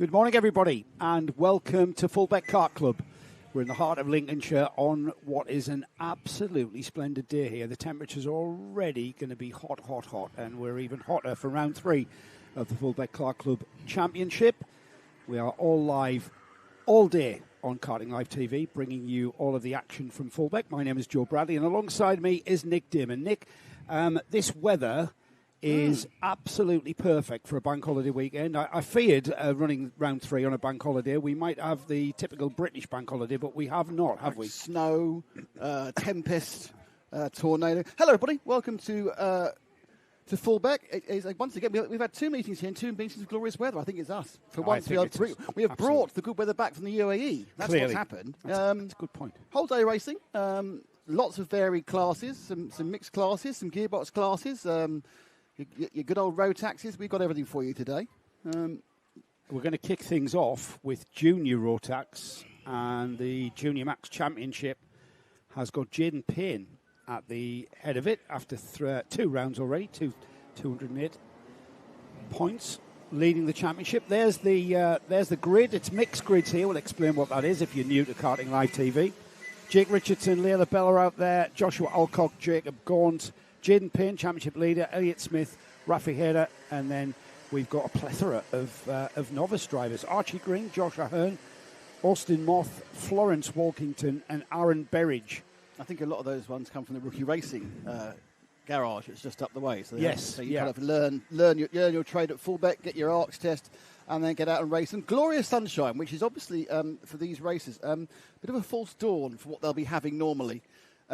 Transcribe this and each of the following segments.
Good morning, everybody, and welcome to Fullbeck Kart Club. We're in the heart of Lincolnshire on what is an absolutely splendid day here. The temperature's already going to be hot, hot, hot, and we're even hotter for round 3 of the Fullbeck Kart Club Championship. We are all live all day on Karting Live TV, bringing you all of the action from Fullbeck. My name is Joe Bradley, and alongside me is Nick Damon. Nick, this weather is absolutely perfect for a bank holiday weekend. I feared running round 3 on a bank holiday. We might have the typical British bank holiday, but we have not, have we? Snow, tempest, tornado. Hello, everybody. Welcome to Fullbeck. Once again, we've had 2 meetings here and 2 meetings of glorious weather. I think it's us. For once, we have brought the good weather back from the UAE. That's Clearly. What's happened. That's a good point. Whole day racing. Lots of varied classes, some mixed classes, some gearbox classes. Your good old rotaxes. We've got everything for you today. We're going to kick things off with Junior Rotax, and the Junior Max Championship has got Jaden Payne at the head of it after 2 rounds already, 208 points, leading the championship. There's the grid. It's mixed grids here. We'll explain what that is if you're new to Karting Live TV. Jake Richardson, Layla Bella out there, Joshua Alcock, Jacob Gaunt, Jaden Payne, championship leader, Elliott Smith, Rafi Heder, and then we've got a plethora of novice drivers. Archie Green, Josh Ahern, Austin Moth, Florence Walkington, and Aaron Berridge. I think a lot of those ones come from the rookie racing garage. It's just up the way. So you kind of learn your trade at Fullbeck, get your ARCS test, and then get out and race. And glorious sunshine, which is obviously, for these races, a bit of a false dawn for what they'll be having normally.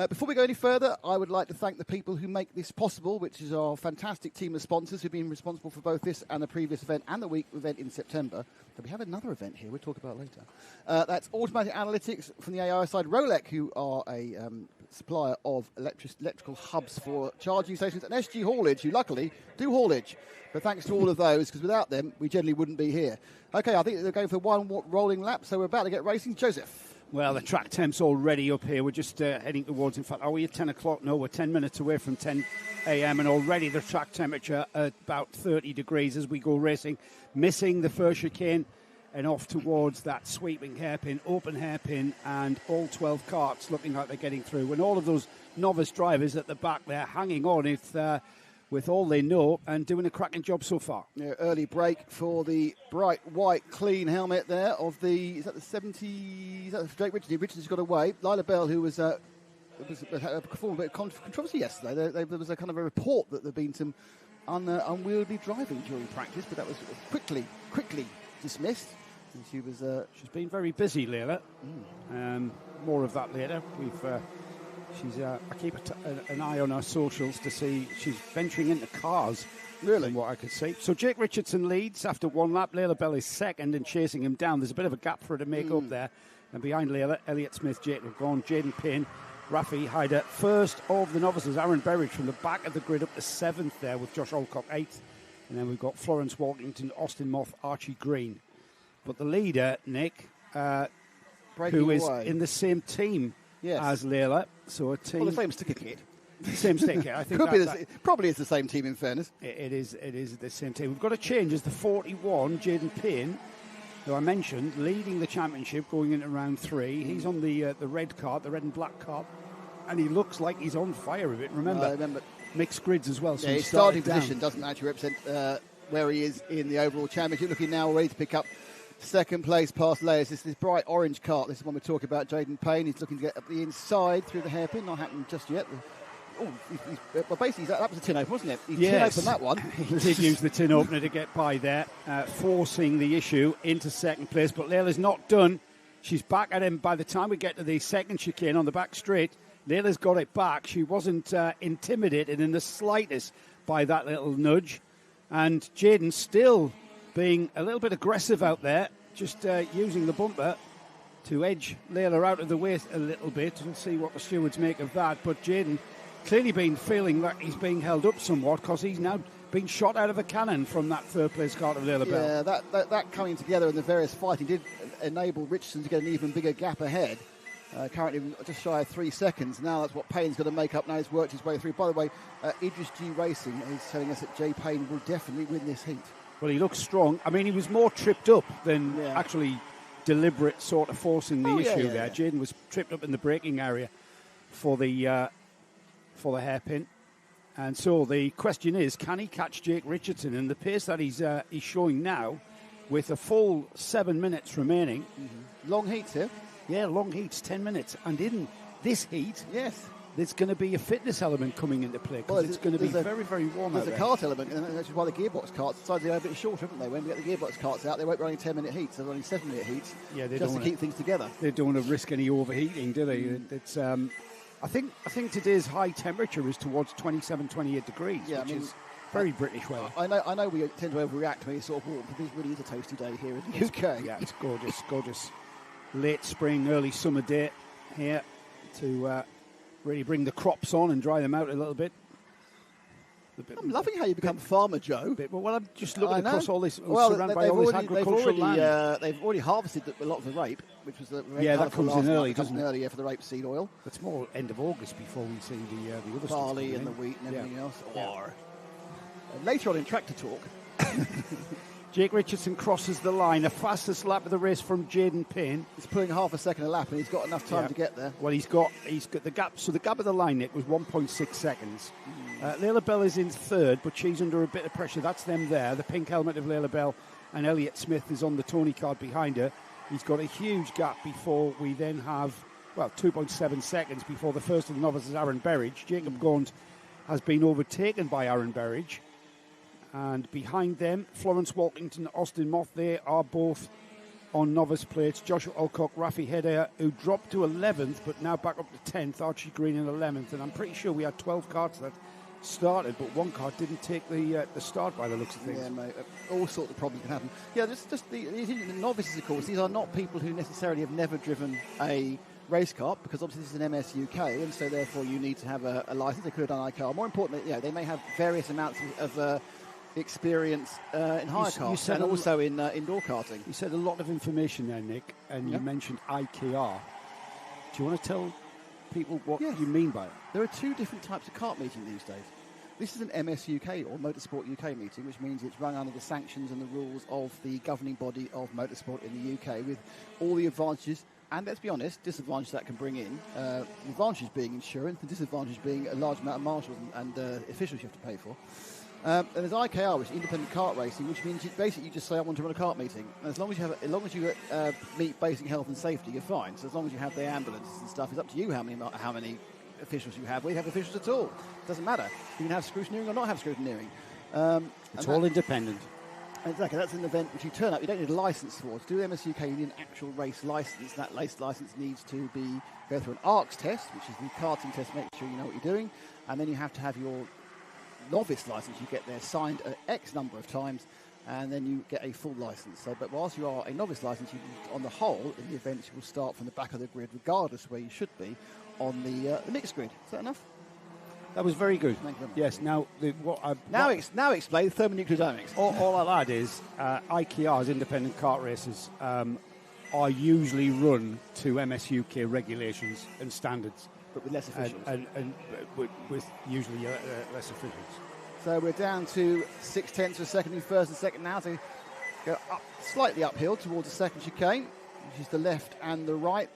Before we go any further, I would like to thank the people who make this possible, which is our fantastic team of sponsors who've been responsible for both this and the previous event and the week event in September. But we have another event here we'll talk about later. That's Automatic Analytics from the AI side, Rolec, who are a supplier of electrical hubs for charging stations, and SG Haulage, who luckily do haulage. But thanks to all of those, because without them, we generally wouldn't be here. Okay, I think they're going for one rolling lap, so we're about to get racing. Joseph. Well, the track temp's already up here. We're just heading towards, in fact, are we at 10 o'clock? No, we're 10 minutes away from 10 a.m. and already the track temperature at about 30 degrees as we go racing, missing the first chicane and off towards that sweeping hairpin, open hairpin, and all 12 carts looking like they're getting through. And all of those novice drivers at the back there hanging on with all they know and doing a cracking job so far. Yeah, early break for the bright white clean helmet there of the, is that the 70, is that Jake Richardson? Richardson's got away. Lila Bell, who was performed a bit of controversy yesterday. There was a kind of a report that there'd been some unwieldy driving during practice, but that was quickly dismissed. And she's been very busy, Layla. More of that later. I keep an eye on her socials to see she's venturing into cars. Really? From what I could see. So Jake Richardson leads after 1 lap. Layla Bell is second and chasing him down. There's a bit of a gap for her to make up there. And behind Layla, Elliott Smith, Jacob Gaunt, Jaden Payne, Rafi Hyder. First of the novices, Aaron Berridge from the back of the grid up to 7th there with Josh Alcock 8th. And then we've got Florence Walkington, Austin Moth, Archie Green. But the leader, Nick, who is in the same team as Layla. So a team. Well, the same sticker kit. Same sticker. I think probably is the same team. In fairness, it is the same team. We've got a change as the 41, Jaden Payne, who I mentioned, leading the championship going into round 3. He's on the red card, the red and black card, and he looks like he's on fire a bit. Remember mixed grids as well. So his starting position doesn't actually represent where he is in the overall championship. Looking now ready to pick up second place past layers. This bright orange cart. This is one we're talking about. Jaden Payne. He's looking to get up the inside through the hairpin. Not happening just yet. Basically, that was a tin opener, wasn't it? He tin opened that one. He did use the tin opener to get by there, forcing the issue into second place. But Layla's not done. She's back at him by the time we get to the second chicane on the back straight. Layla's got it back. She wasn't intimidated in the slightest by that little nudge. And Jaden still being a little bit aggressive out there, just using the bumper to edge Layla out of the way a little bit and see what the stewards make of that. But Jaden clearly been feeling like he's being held up somewhat because he's now been shot out of a cannon from that third place cart of Layla Bell. Yeah, that coming together in the various fighting did enable Richardson to get an even bigger gap ahead. Currently just shy of 3 seconds. Now that's what Payne's got to make up now. He's worked his way through. By the way, Idris G Racing is telling us that Jay Payne will definitely win this heat. Well, he looks strong. I mean, he was more tripped up than actually deliberate sort of forcing the issue there. Jaden was tripped up in the braking area for the hairpin. And so the question is, can he catch Jake Richardson? And the pace that he's showing now, with a full 7 minutes remaining. Mm-hmm. Long heats here. Yeah, long heats, 10 minutes. And in this heat, there's going to be a fitness element coming into play because it's going to be very, very warm out there. There's a kart element, and that's why the Gearbox karts decided to go a bit shorter, haven't they? When we get the Gearbox karts out, they won't run 10-minute heats, they're running 7-minute heats just to keep things together. They don't want to risk any overheating, do they? It's I think today's high temperature is towards 27, 28 degrees, which is very British weather. I know we tend to overreact when it's sort of warm, but this really is a toasty day here in the UK. Yeah, it's gorgeous. Late spring, early summer day here to really bring the crops on and dry them out a little bit. I'm loving how you become Farmer Joe. Well, I'm just looking across all this, surrounded by all this agricultural land. They've already harvested a lot of the rape, which was the that comes in early, doesn't it? Earlier for the rapeseed oil. It's more end of August before we see the other barley and the wheat and everything else. Later on in Tractor Talk, Jake Richardson crosses the line, the fastest lap of the race from Jaden Payne. He's pulling half a second a lap, and he's got enough time to get there. Well, he's got the gap. So the gap of the line, Nick, was 1.6 seconds. Layla Bell is in third, but she's under a bit of pressure. That's them there. The pink helmet of Layla Bell, and Elliot Smith is on the Tony card behind her. He's got a huge gap before we then have, 2.7 seconds before the first of the novices, Aaron Berridge. Jacob Gaunt has been overtaken by Aaron Berridge. And behind them, Florence Walkington, Austin Moth, they are both on novice plates. Joshua Alcock, Rafi Hedaya, who dropped to 11th, but now back up to 10th. Archie Green in 11th. And I'm pretty sure we had 12 karts that started, but one kart didn't take the start by the looks of things. Yeah, mate. All sorts of problems can happen. Yeah, the novices, of course, these are not people who necessarily have never driven a race car, because obviously this is an MS UK, and so therefore you need to have a license. They could have done iCar. More importantly, they may have various amounts of experience in higher cars and also in indoor karting. You said a lot of information there, Nick, and you mentioned IKR. Do you want to tell people what you mean by it? There are two different types of kart meeting these days. This is an MS UK or Motorsport UK meeting, which means it's run under the sanctions and the rules of the governing body of motorsport in the UK, with all the advantages and, let's be honest, disadvantages that can bring in. The advantages being insurance, the disadvantage being a large amount of marshals and officials you have to pay for. And there's IKR, which is independent kart racing, which means you just say, I want to run a kart meeting. And as long as you meet basic health and safety, you're fine. So as long as you have the ambulances and stuff, it's up to you how many officials you have. We have officials at all. It doesn't matter. You can have scrutineering or not have scrutineering. It's all independent. Exactly. That's an event which you turn up. You don't need a license for. To do MSUK, you need an actual race license. That race license needs to go through an ARCS test, which is the karting test, make sure you know what you're doing. And then you have to have your novice license. You get there signed an X number of times, and then you get a full license. So, but whilst you are a novice license, on the whole, in the event, you will start from the back of the grid, regardless where you should be on the mixed grid. Is that enough? That was very good. Thank you very much. Yes. Now explain thermonucleodynamics. All I'll add is IKR's independent kart races are usually run to MSUK regulations and standards, but with less officials, and with usually less officials. So we're down to 0.6 of a second in first and second now to go up slightly uphill towards the second chicane, which is the left and the right.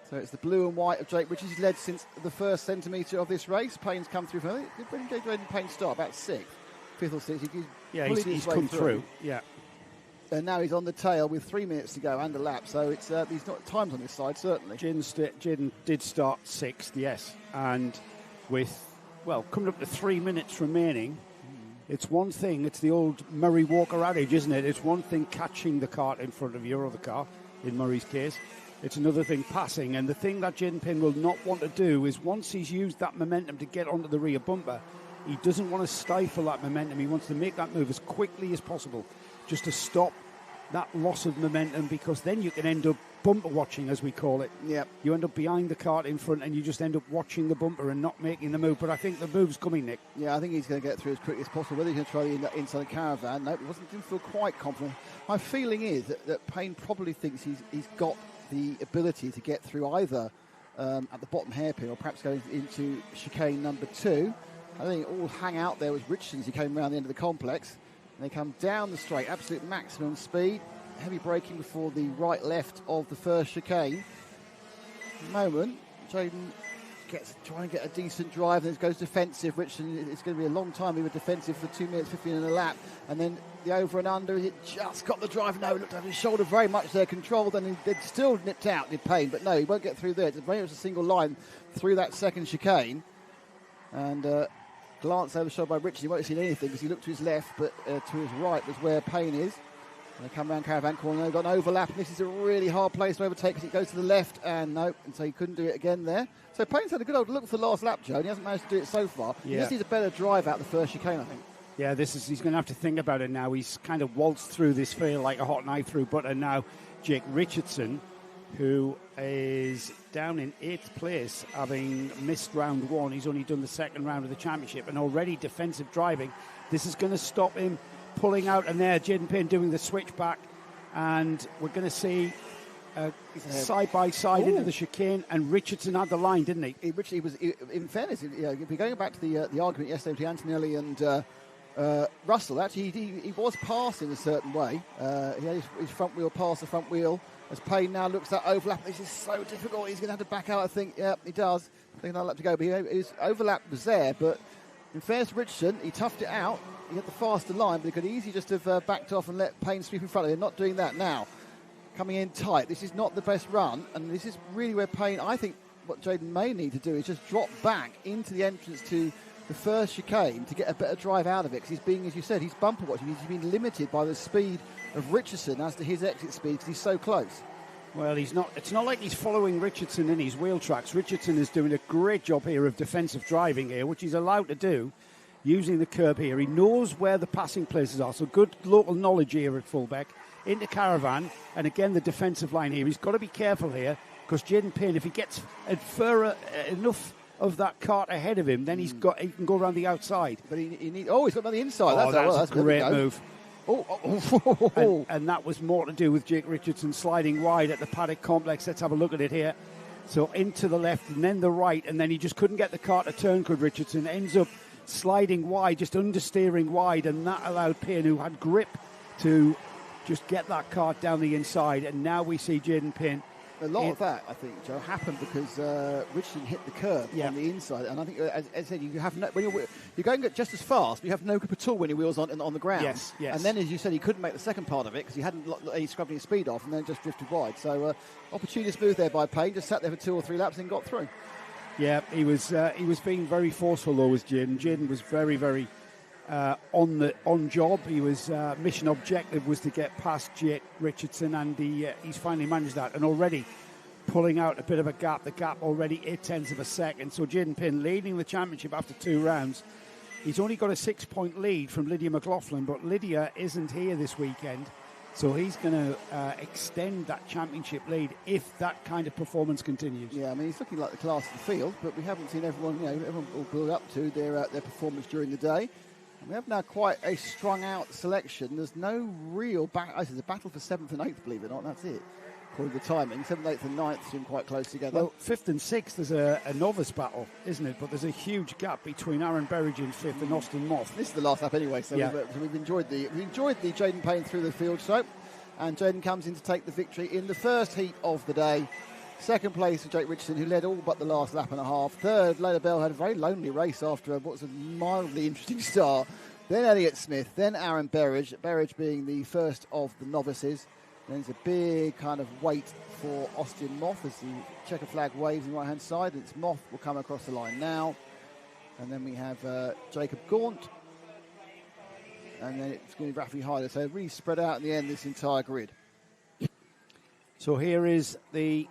So it's the blue and white of Jake Richards. He's led since the first centimetre of this race. Payne's come through. When did Payne start? About 6th, 5th or 6th. He's come through. Yeah. And now he's on the tail with 3 minutes to go and a lap. So it's he's not times on this side, certainly. Jaden did start 6th, yes. And with, coming up to 3 minutes remaining, it's one thing. It's the old Murray Walker adage, isn't it? It's one thing catching the kart in front of your other car, in Murray's case. It's another thing passing, and the thing that Jaden Payne will not want to do is, once he's used that momentum to get onto the rear bumper, he doesn't want to stifle that momentum. He wants to make that move as quickly as possible, just to stop that loss of momentum, because then you can end up bumper watching, as we call it. Yep. You end up behind the kart in front, and you just end up watching the bumper and not making the move. But I think the move's coming, Nick. Yeah, I think he's going to get through as quickly as possible. Whether he's going to try the inside caravan, no, didn't feel quite confident. My feeling is that Payne probably thinks he's got the ability to get through either at the bottom hairpin or perhaps going into chicane number 2. I think all hang out there was Richardson as he came around the end of the complex. They come down the straight, absolute maximum speed. Heavy braking before the right-left of the first chicane. At the moment, Jaden trying to get a decent drive, and it goes defensive, which it's going to be a long time. He was defensive for 2 minutes 15 in a lap, and then the over and under, it just got the drive. No, he looked over his shoulder, very much there controlled, and it still nipped out in pain, but no, he won't get through there. It's very much a single line through that second chicane, and glance over the shoulder by Richard. He won't have seen anything because he looked to his left, but to his right was where Payne is. And they come around Caravan Corner, they've got an overlap, and this is a really hard place to overtake because it goes to the left, and no, and so he couldn't do it again there. So Payne's had a good old look for the last lap, Joe, and he hasn't managed to do it so far. Yeah. He just needs a better drive out the first chicane, I think. Yeah, he's going to have to think about it now. He's kind of waltzed through this field like a hot knife through butter now. Jake Richardson, who is down in 8th place, having missed round 1. He's only done the second round of the championship, and already defensive driving. This is going to stop him pulling out, and there Jaden Payne doing the switchback, and we're going to see side-by-side into the chicane, and Richardson had the line, didn't he? He was, in fairness, if you're going back to the argument yesterday between Antonelli and Russell, actually he was passing a certain way. He had his front wheel past the front wheel. As Payne now looks at overlap, this is so difficult. He's going to have to back out, I think. Yeah, he does. I think another lap to go. But his overlap was there. But in fairness to Richardson, he toughed it out. He had the faster line, but he could easily just have backed off and let Payne sweep in front of him. Not doing that now. Coming in tight. This is not the best run. And this is really where Payne, I think what Jaden may need to do is just drop back into the entrance to the first chicane to get a better drive out of it, because he's being, as you said, he's bumper watching. He's been limited by the speed of Richardson as to his exit speed because he's so close. Well, he's not. It's not like he's following Richardson in his wheel tracks. Richardson is doing a great job here of defensive driving here, which he's allowed to do using the curb here. He knows where the passing places are, so good local knowledge here at Fulbeck. Into Caravan, and again the defensive line here. He's got to be careful here, because Jaden Payne, if he gets enough of that cart ahead of him, then he can go around the outside. But he's got on the inside. That's a great move. And that was more to do with Jake Richardson sliding wide at the paddock complex. Let's have a look at it here. So into the left and then the right, and then he just couldn't get the cart to turn, could Richardson. Ends up sliding wide, just understeering wide, and that allowed Payne, who had grip, to just get that cart down the inside. And now we see Jaden Payne. A lot of that, I think, Joe, happened because Richardson hit the curb on the inside, and I think, as I said, you have when you're going just as fast, but you have no grip at all when your wheels on the ground. Yes. And then, as you said, he couldn't make the second part of it because he hadn't any scrubbing his speed off, and then just drifted wide. So, opportunist move there by Payne. Just sat there for 2 or 3 laps and got through. Yeah, he was being very forceful though, was Jaden. Jaden was very, very on job. He was mission objective was to get past Jake Richardson, and he's finally managed that, and already pulling out a bit of a gap. The gap already 0.8 of a second. So Jaden Payne leading the championship after 2 rounds. He's only got a 6-point lead from Lydia McLaughlin, but Lydia isn't here this weekend, so he's going to extend that championship lead if that kind of performance continues. Yeah, I mean, he's looking like the class of the field, but we haven't seen everyone will build up to their performance during the day. We have now quite a strung-out selection. There's no real there's a battle for 7th and 8th, believe it or not. That's it, according to the timing. 7th, 8th and 9th seem quite close together. Well, 5th and 6th, there's a novice battle, isn't it? But there's a huge gap between Aaron Berridge in 5th and Austin Moth. This is the last lap anyway, so we've enjoyed the Jaden Payne through the field show. And Jaden comes in to take the victory in the first heat of the day. Second place for Jake Richardson, who led all but the last lap and a half. Third, Layla Bell had a very lonely race after what was a mildly interesting start. Then Elliot Smith, then Aaron Berridge. Berridge being the first of the novices. Then there's a big kind of wait for Austin Moth as the checker flag waves on the right-hand side. It's Moth will come across the line now. And then we have Jacob Gaunt. And then it's going to be Rafi Hyder. So really spread out in the end, this entire grid. So here is the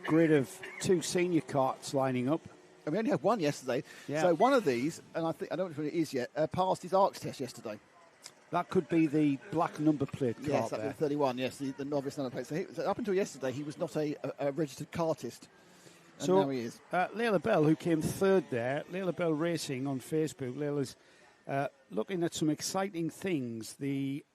grid of 2 senior karts lining up. And we only had one yesterday. Yeah. So one of these, and I don't know which one it is yet, passed his ARCS test yesterday. That could be the black number plate kart. Yes, that was 31, yes, the novice number plate. So up until yesterday, he was not a registered kartist. And so now he is. Layla Bell, who came 3rd there, Layla Bell Racing on Facebook. Layla's looking at some exciting things. The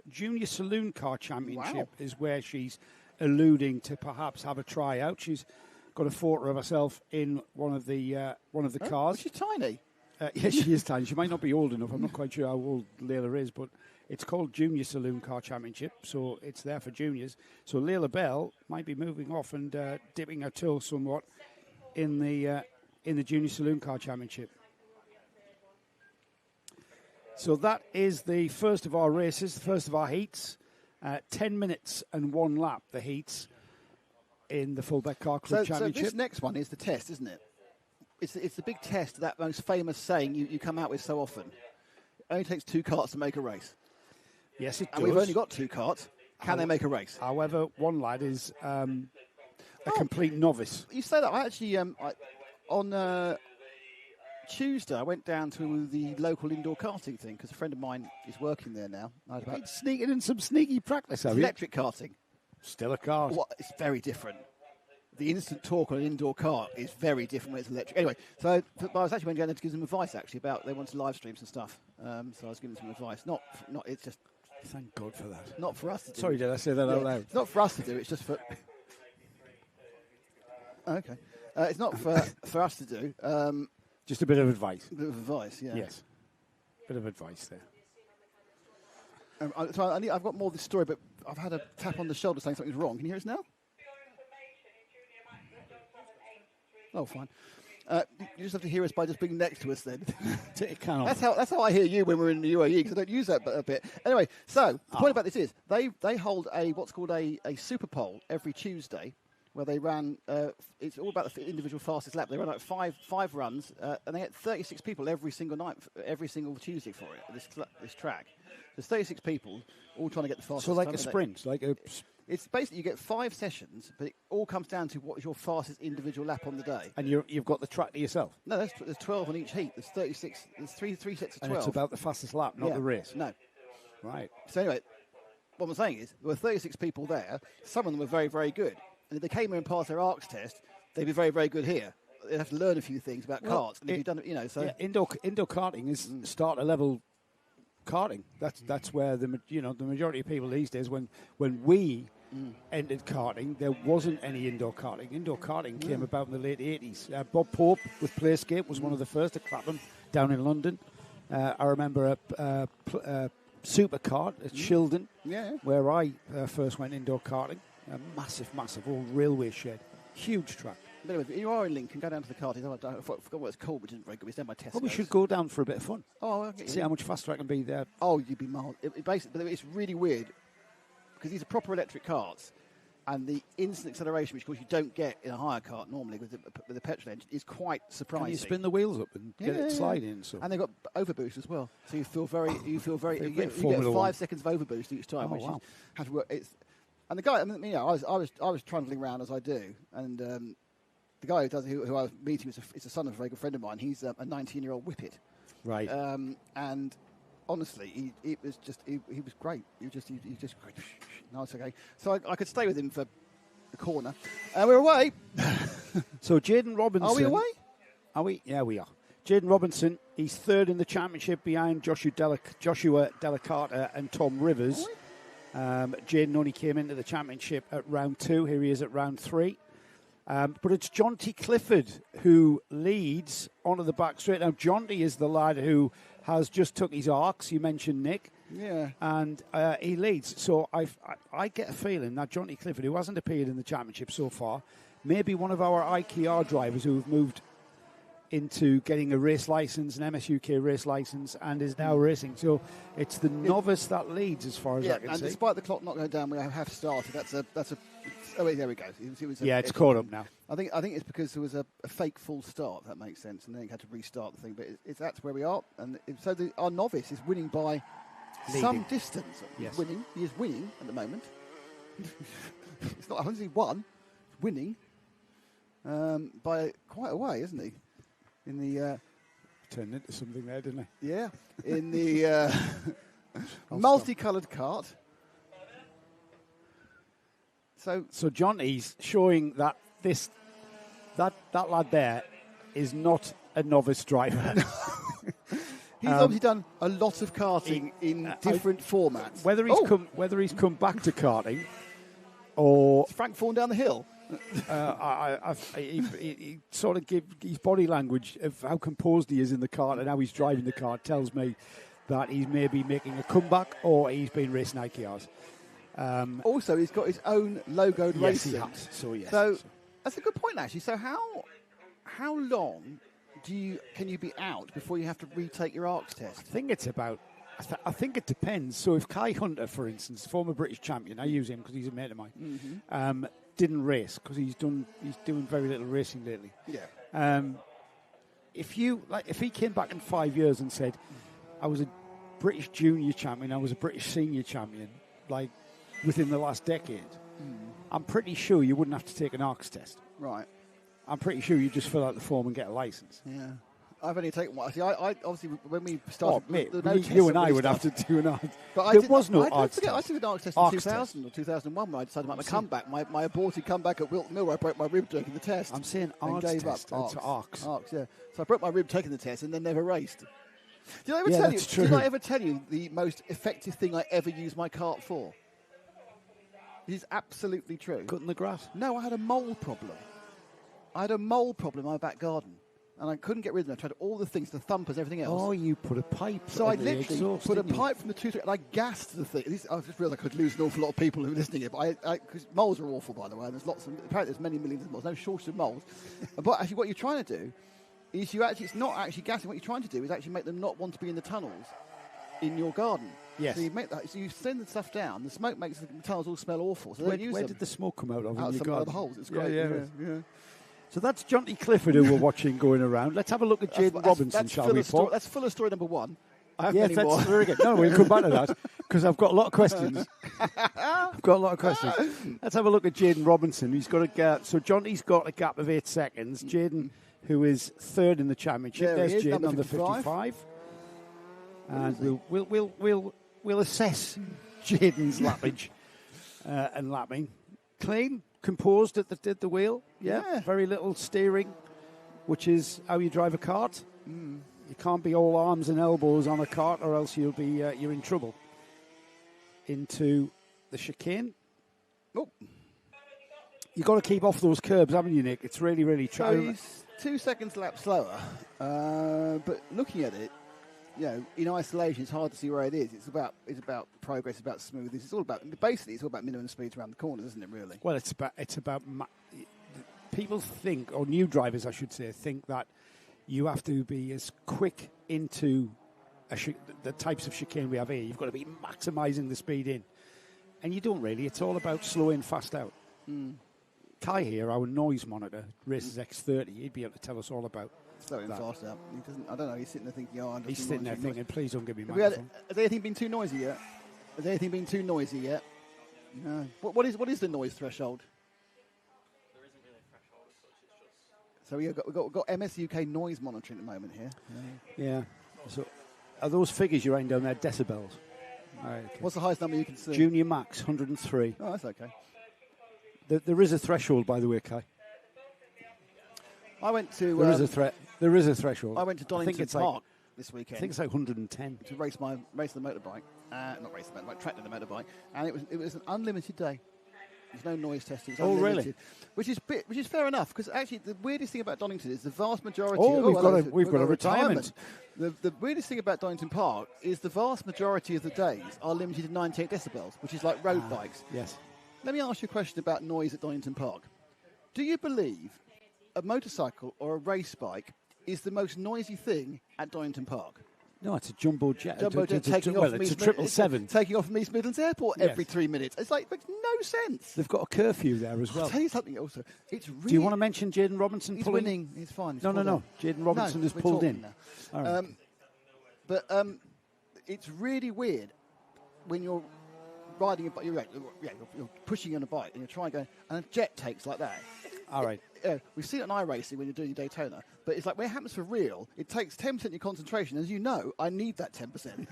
Junior Saloon Car Championship is where she's alluding to perhaps have a tryout. She's got a photo of herself in one of the cars. She's tiny. Yes, she is tiny. She might not be old enough. I'm not quite sure how old Layla is, but it's called Junior Saloon Car Championship, so it's there for juniors. So Layla Bell might be moving off and dipping her toe somewhat in the Junior Saloon Car Championship. So that is the first of our races, the first of our heats. 10 minutes and 1 lap, the heats in the Fullbeck Car Club Championship. So this next one is the test, isn't it? It's the big test, that most famous saying you come out with so often. It only takes 2 karts to make a race. Yes, it does. And we've only got 2 karts. Can they make a race? However, one lad is a complete novice. You say that. I actually, on Tuesday, I went down to the local indoor karting thing because a friend of mine is working there now. You've sneaking in some sneaky practice, have you? Electric karting. Still a kart. Well, it's very different. The instant torque on an indoor kart is very different when it's electric. Anyway, so I was actually going to give them advice actually about they wanted live streams and stuff. So I was giving them some advice. Not. It's just. Thank God for that. Not for us to do. Sorry, did I say that out loud? It's not for us to do. It's just for. Okay. It's not for us to do. Just a bit of advice. A bit of advice, yeah. Yes. Bit of advice there. So I've got more of this story, but I've had a tap on the shoulder saying something's wrong. Can you hear us now? Oh, fine. You just have to hear us by just being next to us then. That's how I hear you when we're in the UAE, because I don't use that a bit. Anyway, so the point about this is they hold what's called a super pole every Tuesday, where they ran, it's all about the individual fastest lap. They run like five runs, and they get 36 people every single night, every single Tuesday for it, this track. There's 36 people all trying to get the fastest. So like a sprint, It's basically you get 5 sessions, but it all comes down to what is your fastest individual lap on the day. And you've got the track to yourself? No, there's 12 on each heat. There's 36. There's three sets of 12. And it's about the fastest lap, not the race? No. Right. So anyway, what I'm saying is there were 36 people there. Some of them were very, very good. And if they came here and passed their ARCS test, they'd be very, very good here. They'd have to learn a few things about karts. And if you've done it, so... Yeah, indoor karting is starter level karting. That's where the majority of people these days, when we entered karting, there wasn't any indoor karting. Indoor karting came about in the late 80s. Bob Pope with Playscape was one of the first at Clapham down in London. I remember a super kart at Shildon, where I first went indoor karting. A massive old railway shed. Huge track. But anyway, if you are in Lincoln, go down to the karting. I forgot what it's called, which isn't very good. It's down by Tesco. Well, we should go down for a bit of fun. Oh, okay. See how much faster I can be there. Oh, you'd be mild. Basically, but it's really weird because these are proper electric karts, and the instant acceleration, which of course you don't get in a higher kart normally with the petrol engine, is quite surprising. Can you spin the wheels up and get it sliding? So. And they've got overboost as well, so you feel very. You get 5 seconds of overboost each time, which is how to work. And the guy, I was trundling around as I do, and the guy who I was meeting is the son of a very good friend of mine. He's a 19-year-old whippet, right? And honestly, he was great. He just great. No, it's okay. So I could stay with him for the corner. We're away. So Jaden Robinson. Are we away? Are we? Yeah, we are. Jaden Robinson. He's third in the championship behind Joshua Delacarter and Tom Rivers. Jaden only came into the championship at round 2. Here he is at round 3. But it's Jonty Clifford who leads onto the back straight. Now, Jonty is the lad who has just took his ARCs. You mentioned Nick. Yeah. And he leads. So I get a feeling that Jonty Clifford, who hasn't appeared in the championship so far, may be one of our IKR drivers who have moved into getting a race license, an MSUK race license, and is now racing. So it's the novice that leads, as far as I can see. And despite the clock not going down, we have started. That's a. Oh wait, there we go. It's caught up now. I think it's because there was a fake full start. If that makes sense, and then he had to restart the thing. But that's where we are, and so our novice is winning by some distance. Yes. He is winning at the moment. It's not only won, winning by quite a way, isn't he? In the turned into something there, didn't he? Yeah, in the multicoloured kart. So Jonty's showing that that lad there is not a novice driver. He's obviously done a lot of karting in different formats. Whether he's come back to karting or Frank falling down the hill. He sort of his body language of how composed he is in the kart and how he's driving the kart tells me that he's maybe making a comeback or he's been racing IKRs. Also, he's got his own logoed racing. He has. So that's a good point, actually. So how long can you be out before you have to retake your ARCS test? I think it's about. I think it depends. So if Kai Hunter, for instance, former British champion, I use him because he's a mate of mine, didn't race because he's doing very little racing lately. Yeah. If he came back in 5 years and said, I was a British junior champion, I was a British senior champion, like within the last decade, I'm pretty sure you wouldn't have to take an ARCS test. Right. I'm pretty sure you just fill out the form and get a license. Yeah. I've only taken one. See, I obviously, when we started... mate, you and I would have to do an ARCS. But there was no ARCS test. I took an ARCS test in 2000 or 2001 when I decided to make my comeback. My aborted comeback at Wilton Mill where I broke my rib taking the test. I'm saying ARCS test. It's ARCS. ARCS, yeah. So I broke my rib taking the test and then never raced. Did I ever tell you the most effective thing I ever used my kart for? It is absolutely true. Cutting the grass? No, I had a mole problem. In my back garden. And I couldn't get rid of them. I tried all the things, the thumpers, everything else. Oh, you put a pipe. So I literally put a pipe from the two, and I gassed the thing. I just realised I could lose an awful lot of people who are listening here. But because moles are awful, by the way. And apparently there's many millions of moles. No shortage of moles. But actually, what you're trying to do is it's not actually gassing. What you're trying to do is actually make them not want to be in the tunnels in your garden. Yes. So you make that. So you send the stuff down. The smoke makes the tunnels all smell awful. So where did the smoke come out of? Out in of your garden? of the holes. It's great. Yeah. So that's Jonty Clifford who we're watching going around. Let's have a look at Jaden Robinson, shall we, Paul? That's full of story number one. That's very good. No, we'll come back to that because I've got a lot of questions. Let's have a look at Jaden Robinson. He's got a gap. So Jonty's got a gap of 8 seconds. Jaden, who is third in the championship. There's Jaden on the 55. And we'll assess Jaden's lappage and lapping. Clean. Composed at the wheel, yeah. Very little steering, which is how you drive a kart. You can't be all arms and elbows on a kart, or else you're in trouble. Into the chicane. Oh, you got to keep off those curbs, haven't you, Nick? It's really, really so he's 2 seconds lap slower, but looking at it, in isolation, it's hard to see where it is. It's about progress, it's about smoothness. It's all about minimum speeds around the corners, isn't it? Really. Well, it's about people think, or new drivers, I should say, think that you have to be as quick into the types of chicane we have here. You've got to be maximising the speed in, and you don't really. It's all about slowing fast out. Kai here, our noise monitor, races X30. He'd be able to tell us all about. Slowing fast out. He doesn't. I don't know. He's sitting there thinking, he's sitting there thinking, please don't give me my phone. Has anything been too noisy yet? No. What is the noise threshold? There isn't really a threshold as such. It's just. So we've got MS UK noise monitoring at the moment here. Yeah. So are those figures you're writing down there decibels? Right, okay. What's the highest number you can see? Junior max 103. Oh, that's okay. There is a threshold, by the way, Kai. I went to. There is a threshold. I went to Donington Park this weekend. I think it's like 110 to race the motorbike. Not race the motorbike, track the motorbike, and it was an unlimited day. There's no noise testing. It's unlimited, really? Which is fair enough, because actually the weirdest thing about Donington is the vast majority. We've got a retirement. The weirdest thing about Donington Park is the vast majority of the days are limited to 98 decibels, which is like road bikes. Yes. Let me ask you a question about noise at Donington Park. Do you believe a motorcycle or a race bike is the most noisy thing at Donington Park? No, it's a jumbo jet. Taking off it's a 777. Taking off from East Midlands Airport every 3 minutes. It's like, it makes no sense. They've got a curfew there as well. I'll tell you something also. It's really. Do you want to mention Jaden Robinson? He's winning. He's fine. No. Jaden Robinson has pulled in. All right. But it's really weird when you're riding a bike. You're pushing on a bike and you're trying to go, and a jet takes like that. All right. We've seen it in iRacing when you're doing Daytona, but it's like when it happens for real, it takes 10% of your concentration. As you know, I need that 10%.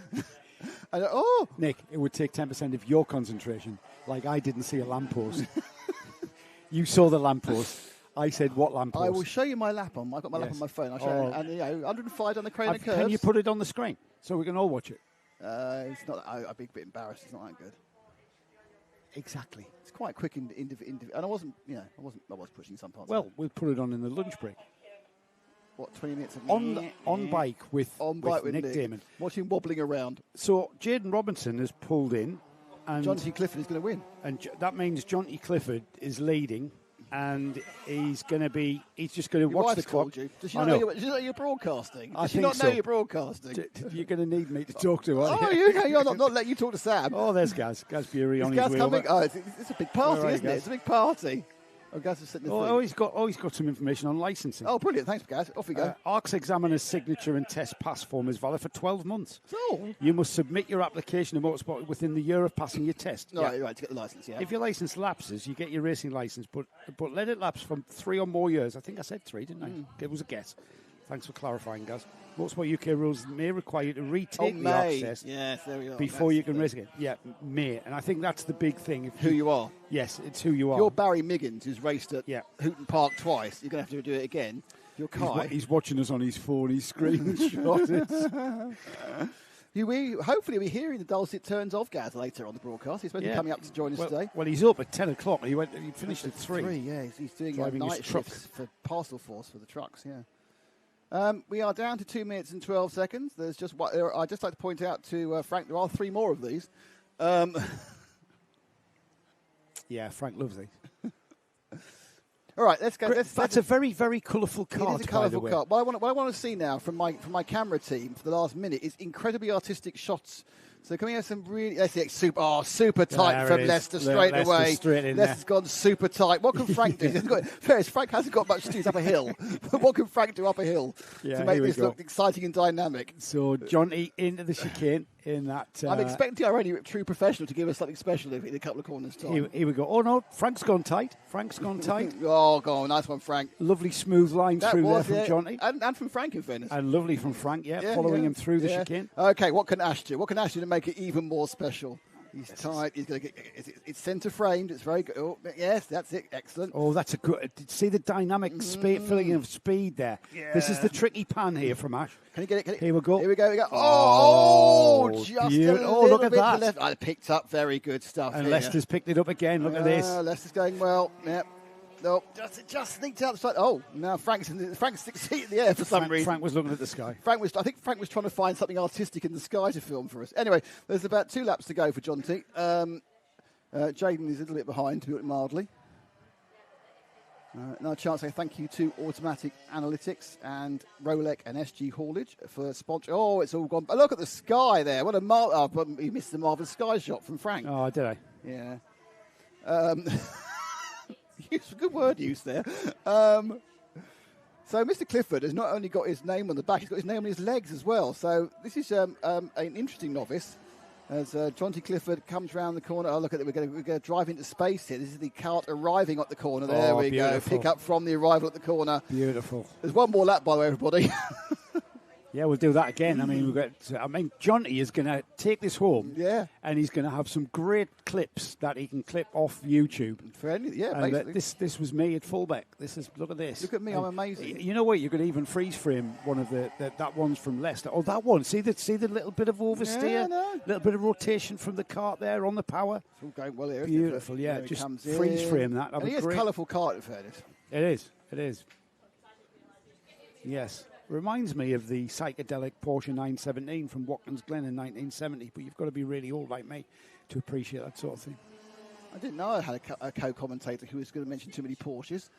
Nick, it would take 10% of your concentration. Like I didn't see a lamppost. You saw the lamppost. I said, what lamppost? I will show you my lap on. I've got my lap on my phone. I'll show you. And 105 on the crane of curves. Can you put it on the screen so we can all watch it? It's not. I'd be a bit embarrassed. It's not that good. Exactly. quite quick, and I wasn't, I was pushing some parts. Well, we'll put it on in the lunch break. What, 20 minutes of on bike with Nick Damon. Watch him wobbling around. So Jaden Robinson has pulled in, and John T. Clifford is going to win, and that means John T. Clifford is leading. And he's just going to watch the clock. Does she not know you're broadcasting? Does she not know you're broadcasting? You're going to need me to talk to her. Oh, you're not let you talk to Sam. Oh, there's Gaz. Gaz Bury on his way coming? Oh, it's a big party, isn't it? It's a big party. Oh, Gaz is sitting there. He's got some information on licensing. Oh, brilliant. Thanks, Gaz. Off we go. ARC's examiner's signature and test pass form is valid for 12 months. So? You must submit your application to Motorsport within the year of passing your test. Right, to get the licence, yeah. If your licence lapses, you get your racing licence, but let it lapse from 3 or more years. I think I said 3, didn't I? It was a guess. Thanks for clarifying, Gaz. Motorsport UK rules may require you to retake the ARC test before you can race again. Yeah, may. And I think that's the big thing. Who you are. Yes, it's who you are. You're Barry Miggins, who's raced at Hooton Park twice. You're going to have to do it again. You're Kai. He's watching us on his phone. He's screaming shot. Hopefully we're hearing the dulcet tones of Gaz later on the broadcast. He's supposed to be coming up to join us today. Well, he's up at 10 o'clock. He finished at 3. He's doing night shifts for Parcel Force for the trucks, we are down to 2 minutes and 12 seconds. There's just I'd just like to point out to Frank, there are 3 more of these. Yeah, Frank loves these. All right, let's go. That's a very, very colourful kart. It is a colourful kart. What I want to see now from my camera team for the last minute is incredibly artistic shots. So can we have some really... That's it, super tight from Leicester straight away. Leicester's gone super tight. What can Frank do? Frank hasn't got much to do up a hill. What can Frank do up a hill to make this look exciting and dynamic? So Johnny into the chicane in that... I'm expecting our only true professional to give us something special in a couple of corners' time. Here we go. Oh, no, Frank's gone tight. Oh, go on. Nice one, Frank. Lovely smooth line through there from Johnny. And from Frank, in fairness. And lovely from Frank, following him through the chicane. Okay, what can Ash do? What can Ash do to make it even more special? He's tight. He's going to get. It's centre framed. It's very good. Oh, yes, that's it. Excellent. Oh, that's a good. See the dynamic filling of speed there. Yeah. This is the tricky pan here from Ash. Can you get it? Here we go. Here we go. Oh, just beautiful. a little look at bit that. to the left. I picked up very good stuff. And here. Leicester's picked it up again. Look at this. Leicester's going well. Yep. No, just sneaked out the side. Oh, now Frank's seat in the air for some reason. Frank was looking at the sky. I think Frank was trying to find something artistic in the sky to film for us. Anyway, there's about 2 laps to go for John T. Jaden is a little bit behind, to put it mildly. Another chance to say thank you to Automatic Analytics and Rolex and SG Haulage for sponsor. Oh, it's all gone. Look at the sky there. What a he missed the marvellous sky shot from Frank. Oh, did I? Yeah. Good word use there. So Mr. Clifford has not only got his name on the back, he's got his name on his legs as well. So this is an interesting novice. As John T. Clifford comes round the corner. Oh, look at it. We're going to drive into space here. This is the kart arriving at the corner. There we go. Pick up from the arrival at the corner. Beautiful. There's one more lap, by the way, everybody. Yeah, we'll do that again. I mean, Johnny is going to take this home, and he's going to have some great clips that he can clip off YouTube. Basically. This was me at Fullbeck. Look at this. Look at me, I'm amazing. You know what? You could even freeze frame one of that one's from Leicester. Oh, that one. See the little bit of oversteer, little bit of rotation from the kart there on the power. It's all going well here. Beautiful, yeah. Just freeze frame that. And he is colourful kart, in fairness. It is. Yes. Reminds me of the psychedelic Porsche 917 from Watkins Glen in 1970, but you've got to be really old like me to appreciate that sort of thing. I didn't know I had a co-commentator who was going to mention too many Porsches.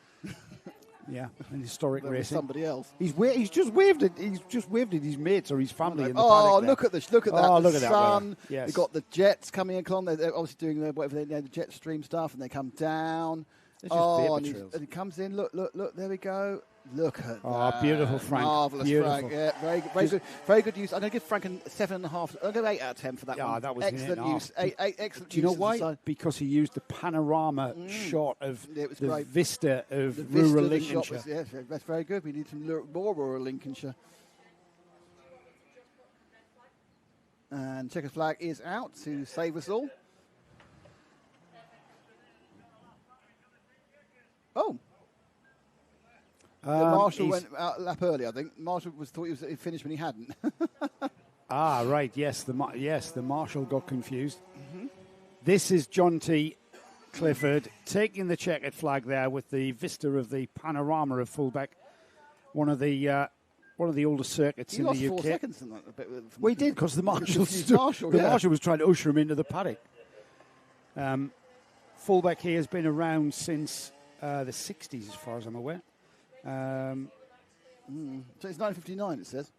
Yeah, and historic racing. Somebody else. He's just waved at his mates or his family in the paddock there. Look at this! Look at that! Look the at sun. That. Yes. We've got the jets coming along. They're obviously doing the jet stream stuff, and they come down. And he comes in. Look! There we go. Look at that. Oh, beautiful, Frank. Marvellous, beautiful. Frank. Yeah, very good use. I'm going to give Frank a 7.5. I'll go 8 out of 10 for that one. That was excellent use. Excellent. Do you know why? Because he used the panorama shot of the vista of rural Lincolnshire. That's very good. We need some more rural Lincolnshire. And checkered flag is out to save us all. Oh. The Marshall went out a lap early, I think. Marshall thought he was finished when he hadn't. Right. Yes, the Marshall got confused. Mm-hmm. This is John T. Clifford taking the checkered flag there with the vista of the panorama of Fullbeck, one of the older circuits in the UK. You lost 4 seconds in that. We did, because the marshal was trying to usher him into the paddock. Fullbeck here has been around since the 60s, as far as I'm aware. So it's 1959, it says.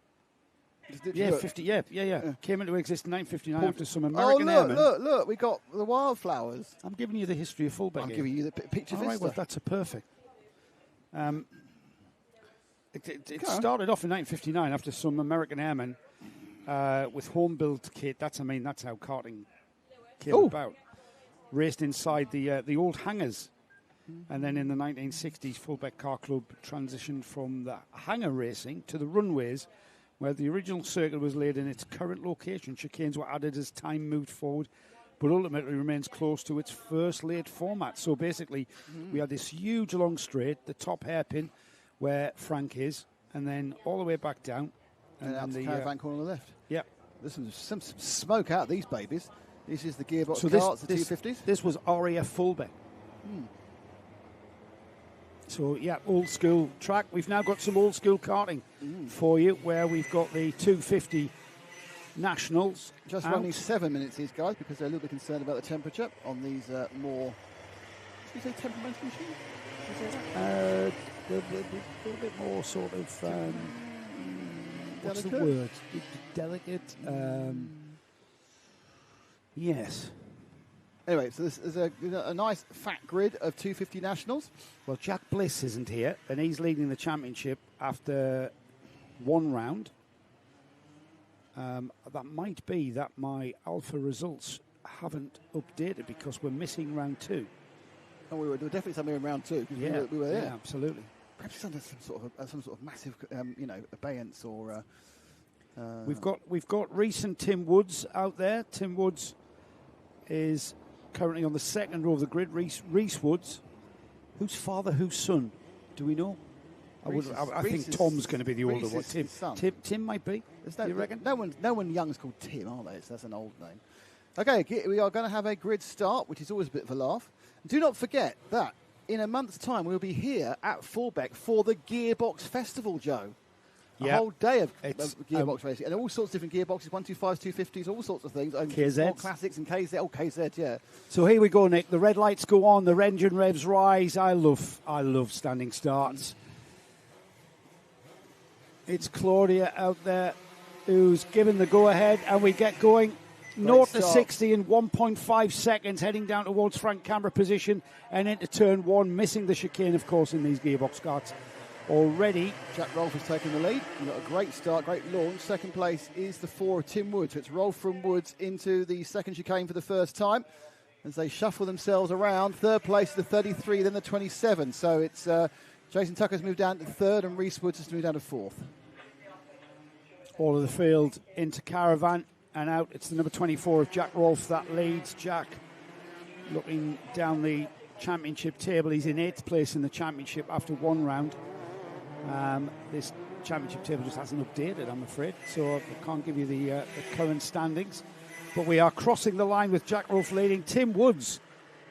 Yeah, 50. Yeah. Came into existence in 1959 after some American airmen. Look, we got the wildflowers. I'm giving you the history of Fullbeck. I'm giving you the picture. All right, well, that's a perfect. It started off in 1959 after some American airmen with home-built kit. That's how karting came about. Raced inside the old hangars. And then in the 1960s, Fullbeck Car Club transitioned from the hangar racing to the runways, where the original circuit was laid in its current location. Chicanes were added as time moved forward, but ultimately remains close to its first laid format. So basically, we had this huge long straight, the top hairpin, where Frank is, and then all the way back down. And out the caravan corner on the left. Yeah. There's some smoke out of these babies. This is the Gearbox Karts, the 250s. This was RAF Fullbeck. So, yeah, old school track. We've now got some old school karting for you, where we've got the 250 Nationals. Just running 7 minutes, these guys, because they're a little bit concerned about the temperature on these more, should we say temperamental machines? A little bit more sort of, what's the word? Delicate. Yes. Anyway, so this is a nice fat grid of 250 Nationals. Well, Jack Bliss isn't here, and he's leading the championship after one round. That might be that my alpha results haven't updated because we're missing round 2. Oh, we were definitely somewhere in round 2. Yeah, we were there. Yeah, absolutely. Perhaps it's under some sort of massive, abeyance or. We've got recent Tim Woods out there. Tim Woods is currently on the second row of the grid. Reese Woods, whose father, whose son? Do we know? I think Tom's going to be the older one. Tim might be. Do you reckon? No one young is called Tim, are they? So that's an old name. Okay, we are going to have a grid start, which is always a bit of a laugh. Do not forget that in a month's time we'll be here at Fulbeck for the Gearbox Festival, Joe. A whole day of Gearbox racing, and all sorts of different gearboxes, 125s, 250s, all sorts of things. KZs. More classics and KZ. Oh, KZ, yeah. So here we go, Nick. The red lights go on, the engine revs rise. I love standing starts. It's Claudia out there who's given the go-ahead, and we get going. 0 to 60 in 1.5 seconds, heading down towards Frank Camera position and into turn 1, missing the chicane, of course, in these Gearbox karts. Already, Jack Rolfe has taken the lead. We've got a great start, great launch. Second place is the 4 of Tim Woods. It's Rolfe from Woods into the second chicane for the first time as they shuffle themselves around. Third place is the 33, then the 27. So it's Jason Tucker's moved down to third and Reese Woods has moved down to fourth. All of the field into caravan and out. It's the number 24 of Jack Rolfe that leads. Jack looking down the championship table. He's in 8th place in the championship after one round. This championship table just hasn't updated, I'm afraid, so I can't give you the current standings. But we are crossing the line with Jack Rolfe leading. Tim Woods,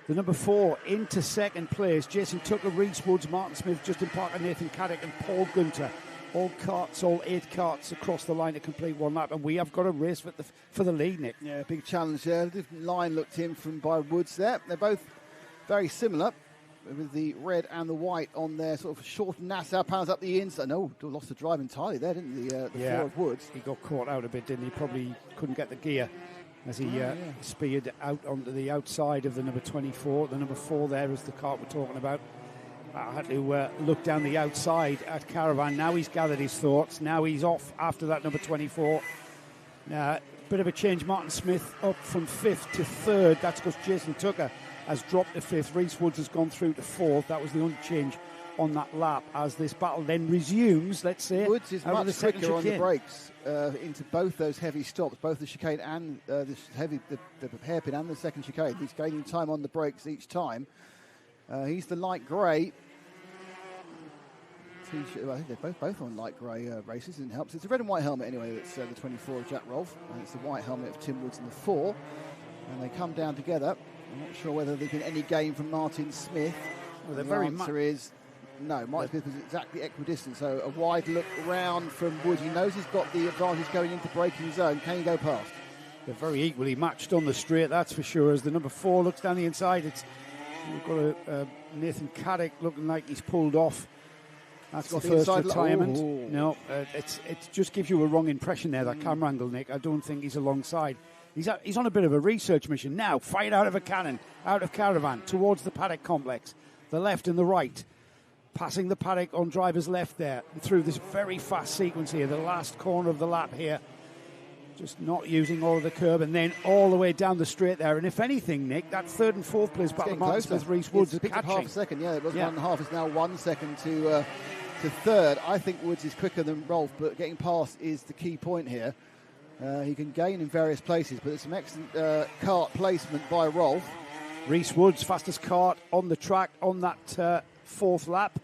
the number 4, into second place. Jason Tucker, Reese Woods, Martin Smith, Justin Parker, Nathan Caddick and Paul Gunter. All 8 karts across the line to complete one lap, and we have got a race for the lead, Nick. Yeah, big challenge there. Different line looked in from by Woods there. They're both very similar, with the red and the white on their sort of short Nassau panels up the inside. No, lost the drive entirely there, didn't the 4 of Woods? He got caught out a bit, didn't he? Probably couldn't get the gear as he speared out onto the outside of the number 24. The number 4 there is the kart we're talking about. I had to look down the outside at Caravan. Now he's gathered his thoughts. Now he's off after that number 24. Bit of a change. Martin Smith up from 5th to 3rd. That's because Jason Tucker has dropped to 5th. Reese Woods has gone through to 4th. That was the only change on that lap as this battle then resumes, let's say. Woods is much quicker on the brakes into both those heavy stops, both the chicane and the hairpin and the second chicane. He's gaining time on the brakes each time. He's the light grey. I think they're both on light grey races, and it helps. It's a red and white helmet anyway. That's the 24 of Jack Rolfe, and it's the white helmet of Tim Woods in the 4. And they come down together I'm not sure whether there's been any gain from Martin Smith. Well, the answer is no. Martin Smith was exactly equidistant, so a wide look round from Wood. He knows he's got the advantage going into braking zone. Can he go past? They're very equally matched on the straight, that's for sure. As the number 4 looks down the inside, we've got a Nathan Caddick looking like he's pulled off. That's the first retirement. Ooh. No, it just gives you a wrong impression there, that camera angle, Nick. I don't think he's alongside. He's on a bit of a research mission now. Fired out of a cannon, out of Caravan, towards the paddock complex. The left and the right. Passing the paddock on driver's left there. And through this very fast sequence here, the last corner of the lap here. Just not using all of the curb, and then all the way down the straight there. And if anything, Nick, that third and fourth place battle, Martin Smith, Reese Woods picked up half a second. Yeah, it was 1.5. It's now 1 second to third. I think Woods is quicker than Rolf, but getting past is the key point here. He can gain in various places, but there's some excellent kart placement by Rolf. Reese Woods, fastest kart on the track on that fourth lap.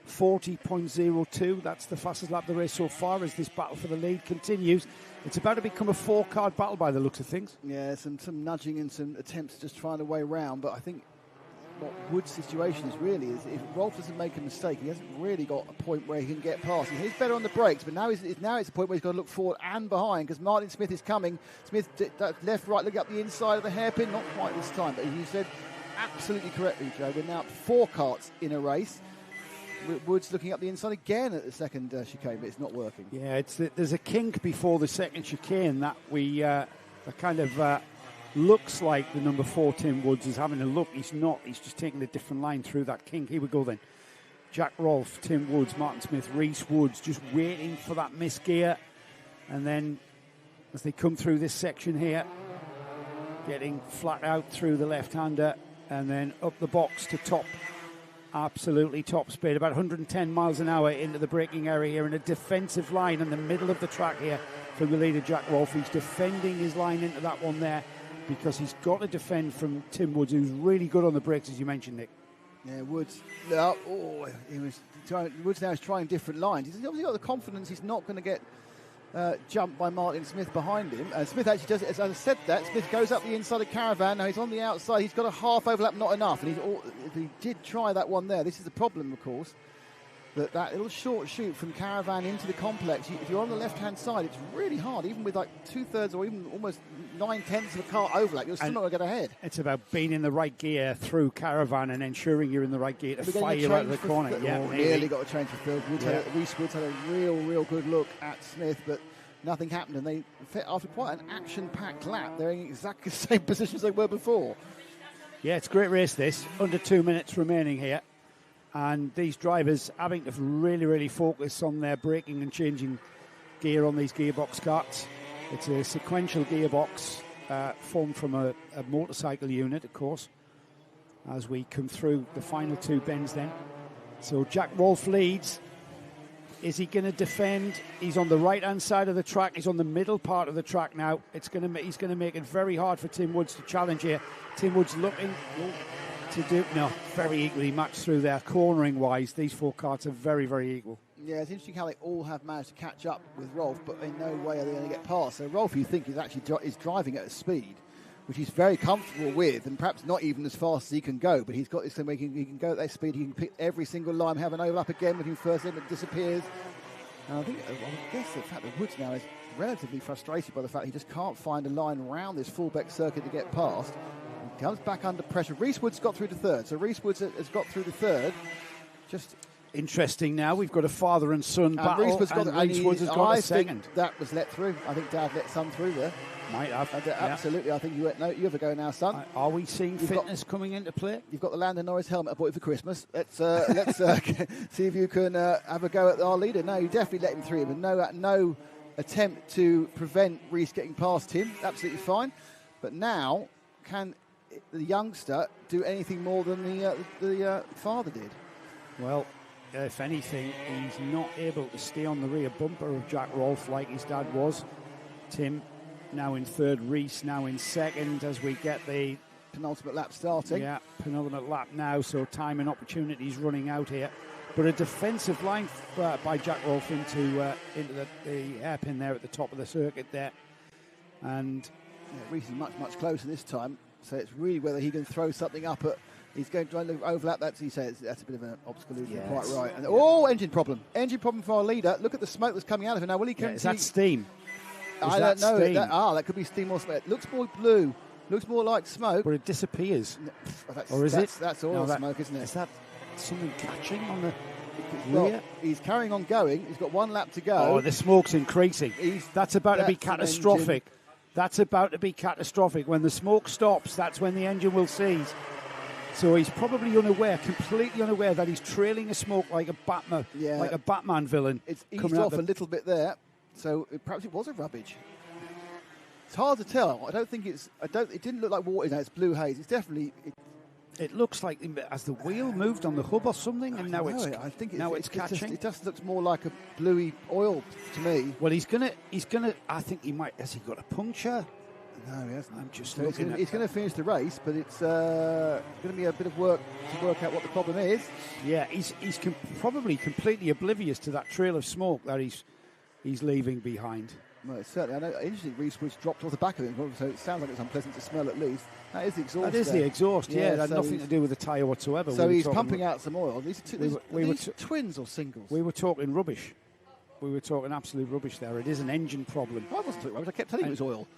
40.02. That's the fastest lap of the race so far as this battle for the lead continues. It's about to become a 4-card battle by the looks of things. Yeah, some nudging and some attempts to just find a way around, but I think what Wood's situation is really is if Rolf doesn't make a mistake, he hasn't really got a point where he can get past. He's better on the brakes, but now it's a point where he's got to look forward and behind because Martin Smith is coming. Smith left, right, looking up the inside of the hairpin, not quite this time, but you said absolutely correctly, Joe. We're now 4 karts in a race. Woods looking up the inside again at the second chicane, but it's not working. Yeah, there's a kink before the second chicane that that kind of looks like the number 4 Tim Woods is having a look. He's not. He's just taking a different line through that kink. Here we go then. Jack Rolfe, Tim Woods, Martin Smith, Reese Woods, just waiting for that misgear, and then as they come through this section here, getting flat out through the left-hander, and then up the box to top. Absolutely top speed, about 110 miles an hour into the braking area here in a defensive line in the middle of the track here from the leader, Jack Rolfe. He's defending his line into that one there because he's got to defend from Tim Woods, who's really good on the brakes, as you mentioned, Nick. Yeah, Woods. Woods now is trying different lines. He's obviously got the confidence he's not going to get jumped by Martin Smith behind him. Smith actually does it, as I said that, Smith goes up the inside of Caravan, now he's on the outside, he's got a half overlap, not enough, and he did try that one there. This is the problem, of course, that little short shoot from Caravan into the complex, if you're on the left-hand side, it's really hard, even with like 2/3 or even almost 9/10 of a car overlap, you're still not going to get ahead. It's about being in the right gear through Caravan and ensuring you're in the right gear to fire you out of the corner. Nearly got a change for field. Reese Woods had a real good look at Smith, but nothing happened, and they, after quite an action-packed lap, they're in exactly the same position as they were before. Yeah, it's a great race, this. Under 2 minutes remaining here. And these drivers having to really focus on their braking and changing gear on these gearbox karts. It's a sequential gearbox formed from a motorcycle unit, of course, as we come through the final 2 bends then. So Jack Rolfe leads. Is he going to defend? He's on the right-hand side of the track. He's on the middle part of the track now. He's going to make it very hard for Tim Woods to challenge here. Tim Woods looking to do... No, very equally matched through there. Cornering-wise, these 4 karts are very equal. Yeah, it's interesting how they all have managed to catch up with Rolfe, but in no way are they going to get past. So Rolfe, you think, is driving at a speed which he's very comfortable with, and perhaps not even as fast as he can go, but he's got this thing where he can go at that speed, he can pick every single line, have an overlap again with him first, then it disappears. And I guess the fact that Woods now is relatively frustrated by the fact he just can't find a line around this Fullbeck circuit to get past. He comes back under pressure. Reese Woods got through to third, so Reese Woods has got through to third. Just interesting now, we've got a father and son battle, Reese Woods has got a second. That was let through. I think Dad let some through there. Might have. Absolutely. I think you have a go now, son. Are we seeing fitness coming into play? You've got the Lando Norris helmet I bought you for Christmas. Let's see if you can have a go at our leader. No, you definitely let him through, but no attempt to prevent Reese getting past him. Absolutely fine. But now, can the youngster do anything more than the father did? Well, if anything, he's not able to stay on the rear bumper of Jack Rolfe like his dad was. Tim now in third, Reese now in second as we get the penultimate lap starting. Yeah, penultimate lap now, so time and opportunities running out here. But a defensive line by Jack Rolfe into the hairpin there at the top of the circuit there. And Reese is much closer this time. So it's really whether he can throw something up at. He's going to try and overlap that. He says that's a bit of an obstacle. You're quite right. And, engine problem. Engine problem for our leader. Look at the smoke that's coming out of him now. Will he? Is that steam? I don't know. That could be steam or smoke. It looks more blue. Looks more like smoke. But it disappears. Or is it? That's oil smoke, isn't it? Is that something catching on the rear? He's carrying on going. He's got one lap to go. Oh, the smoke's increasing. That's about to be catastrophic. That's about to be catastrophic. When the smoke stops, that's when the engine will seize. So he's probably completely unaware that he's trailing a smoke like a Batman villain. It's eased off a little bit there, so perhaps it was a rubbish. It's hard to tell. It didn't look like water. It's blue haze. It's definitely. It looks like as the wheel moved on the hub or something, and now it's catching. It just looks more like a bluey oil to me. Well, he's gonna. I think he might. Has he got a puncture? No, he hasn't. I'm just looking at. He's going to finish the race, but it's going to be a bit of work to work out what the problem is. Yeah, he's probably completely oblivious to that trail of smoke that he's leaving behind. Well, certainly. I know. Interesting. Reese was dropped off the back of him, so it sounds like it's unpleasant to smell at least. That is the exhaust. That is the exhaust. Yeah, it had nothing to do with the tyre whatsoever. So he's pumping out some oil. These twins or singles? We were talking rubbish. We were talking absolute rubbish there. It is an engine problem. I wasn't talking rubbish. I kept telling you it was oil.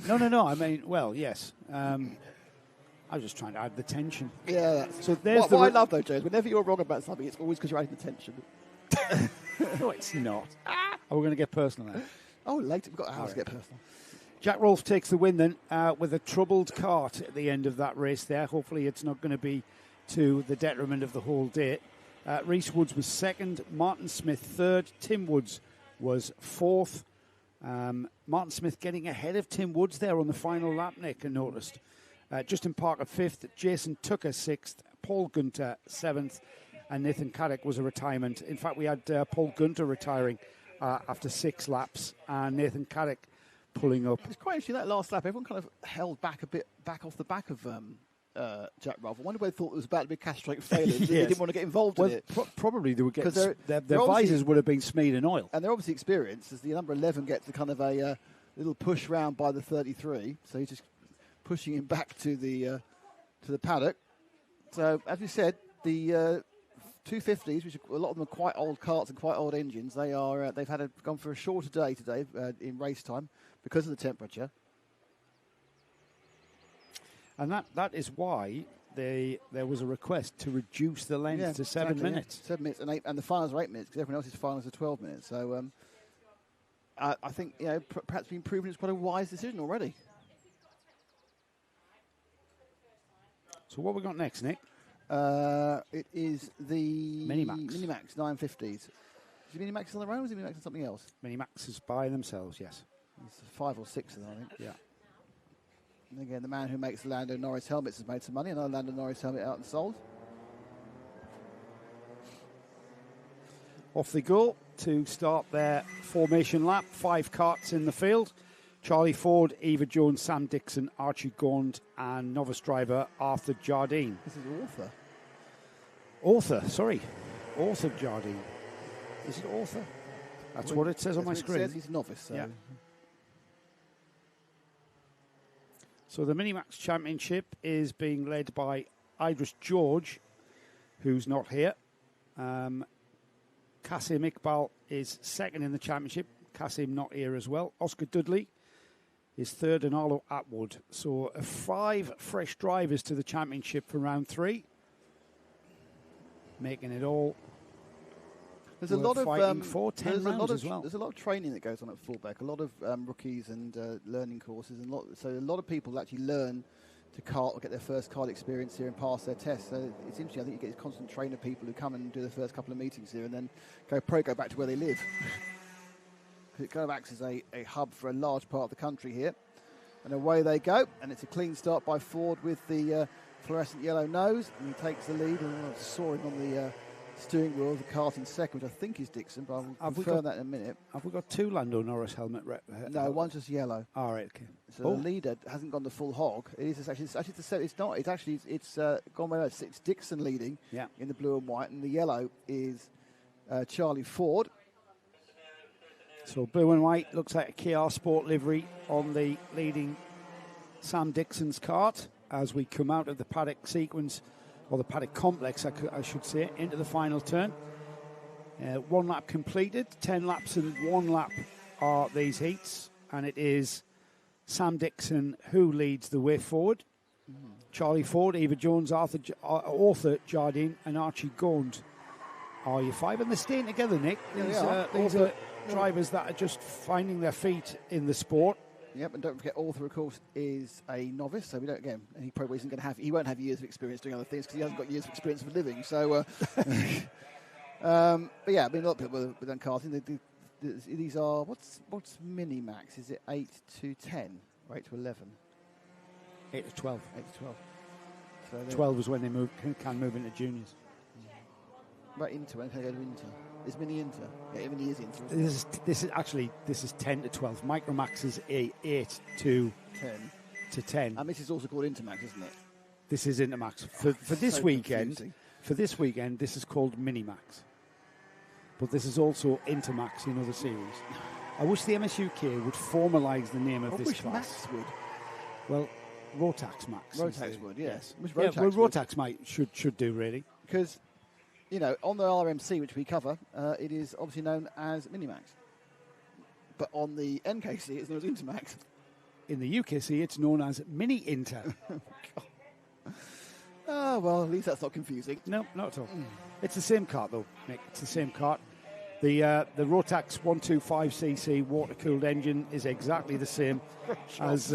No. I mean, well, yes. I was just trying to add the tension. Yeah. So there's what I love though, Joe, is whenever you're wrong about something, it's always because you're adding the tension. No, it's not. Are we going to get personal now? Oh, later. We've got hours to get personal. Jack Rolfe takes the win then with a troubled kart at the end of that race there. Hopefully it's not going to be to the detriment of the whole day. Reese Woods was second, Martin Smith third, Tim Woods was fourth. Martin Smith getting ahead of Tim Woods there on the final lap, Nick, I noticed. Justin Parker fifth, Jason Tucker sixth, Paul Gunter seventh, and Nathan Caddick was a retirement. In fact, we had Paul Gunter retiring after 6 laps, and Nathan Caddick pulling up. It's quite interesting that last lap. Everyone kind of held back a bit, back off the back of Jack Rolfe. I wonder whether they thought it was about to be a catastrophic failure. Yes. They didn't want to get involved in it. Probably they would get their visors would have been smeared in oil. And they're obviously experienced, as the number 11 gets a kind of a little push round by the 33. So he's just pushing him back to the paddock. So as we said, the 250s, which a lot of them are quite old karts and quite old engines, they've gone for a shorter day today in race time because of the temperature. And that is why there was a request to reduce the length to 7 minutes. Yeah. 7 minutes and the finals are 8 minutes because everyone else's finals are 12 minutes. So I think perhaps being proven it's quite a wise decision already. So what we got next, Nick? It is the Minimax 950s. Is the Minimax on their own or is the Minimax on something else? Minimaxes by themselves, yes. There's 5 or 6 of them, I think. Yeah. And again, the man who makes the Lando Norris helmets has made some money. Another Lando Norris helmet out and sold. Off they go to start their formation lap. 5 karts in the field. Charlie Ford, Eva Jones, Sam Dixon, Archie Gaunt, and novice driver Arthur Jardine. This is Arthur Jardine. Is it Arthur? That's what it says on my screen. It says he's novice. So. Yeah. So the Minimax Championship is being led by Idris George, who's not here. Kasim Iqbal is second in the championship. Kasim not here as well. Oscar Dudley is third, and Arlo Atwood. So 5 fresh drivers to the championship for round 3, making it all. There's a lot of for 10 rounds as well. There's a lot of training that goes on at Fullbeck. A lot of rookies and learning courses, and so a lot of people actually learn to kart or get their first kart experience here and pass their tests. So it's interesting. I think you get a constant train of people who come and do the first couple of meetings here, and then go back to where they live. It kind of acts as a hub for a large part of the country here. And away they go. And it's a clean start by Ford with the fluorescent yellow nose. And he takes the lead and soaring on the steering wheel of the kart in second, which I think is Dixon, but I'll confirm that in a minute. Have we got 2 Lando Norris helmet? No, one's just yellow. All right, okay. So the leader hasn't gone the full hog. It's not. It's gone by. It's Dixon leading in the blue and white, and the yellow is Charlie Ford. So blue and white looks like a KR Sport livery on the leading Sam Dixon's kart. as we come out of the paddock sequence, or the paddock complex, I should say, into the final turn. 1 lap completed, 10 laps and 1 lap are these heats, and it is Sam Dixon who leads the way forward. Charlie Ford, Eva Jones, Arthur Jardine, and Archie Gaunt are your 5, and they're staying together, Nick. These are drivers that are just finding their feet in the sport. Yep, and don't forget, Arthur, of course, is a novice, so we don't again. He probably isn't going to have. He won't have years of experience doing other things because he hasn't got years of experience of living. So, but yeah, I mean, a lot of people have done karting. These are what's mini max? Is it 8 to 10 or 8 to 11? 8 to 12. 8 to 12. So 12 is when they can move into juniors. Right, into when can they go to Inter? Is Mini Inter? Yeah, Mini is Inter. This is 10 to 12. Micromax is 8 to 10. And this is also called Intermax, isn't it? This is Intermax for this weekend. Confusing. For this weekend, this is called Minimax, but this is also Intermax in other series. I wish the MSUK would formalise the name of this class. Max would. Well, Rotax Max. Rotax would, yes. Rotax should do really, because you know, on the RMC, which we cover, it is obviously known as Minimax. But on the NKC, it's known as Intermax. In the UKC, it's known as Mini Inter. Oh, well, at least that's not confusing. No, not at all. It's the same kart, though, Nick. It's the same kart. The Rotax 125cc water-cooled engine is exactly the same as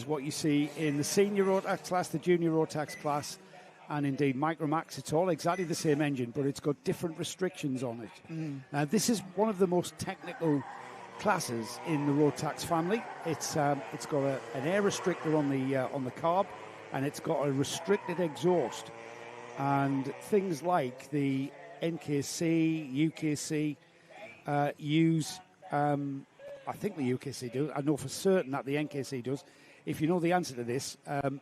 what you see in the senior Rotax class, the junior Rotax class, and indeed Micromax. It's all exactly the same engine, but it's got different restrictions on it. This is one of the most technical classes in the Rotax family. It's got an air restrictor on the carb, and it's got a restricted exhaust, and things like the NKC, UKC use. I think the UKC do. I know for certain that the NKC does. If you know the answer to this,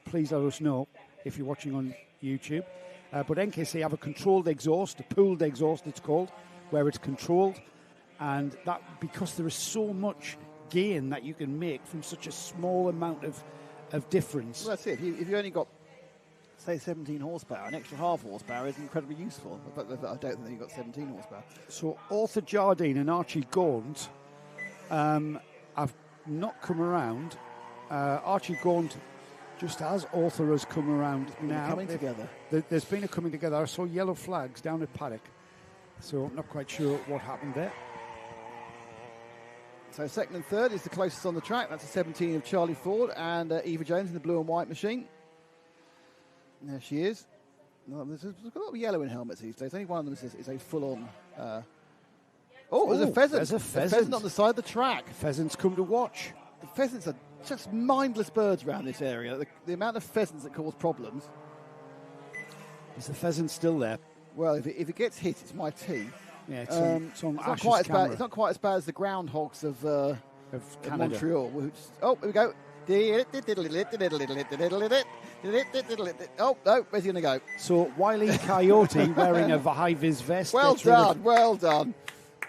please let us know if you're watching on YouTube. But NKC have a controlled exhaust, a pooled exhaust it's called, where it's controlled, and that because there is so much gain that you can make from such a small amount of difference. Well, that's it. If you only got, say, 17 horsepower, an extra half horsepower is incredibly useful. But I don't think you've got 17 horsepower. So Arthur Jardine and Archie Gaunt have not come around. Archie Gaunt, just as Arthur has come around now. Coming together. There's been a coming together. I saw yellow flags down at paddock, so I'm not quite sure what happened there. So second and third is the closest on the track. That's a 17 of Charlie Ford and Eva Jones in the blue and white machine. There she is. There's a lot of yellow in helmets these days. Only one of them is a full-on... there's a pheasant. There's a pheasant on the side of the track. Pheasants come to watch. The pheasants are just mindless birds around this area. The amount of pheasants that cause problems. Is the pheasant still there? Well, if it gets hit, it's my tea. Yeah, it's not quite as bad. It's not quite as bad as the groundhogs of Montreal. Here we go. Oh no, where's he going to go? So Wile E. Coyote wearing a high-vis vest. Well done.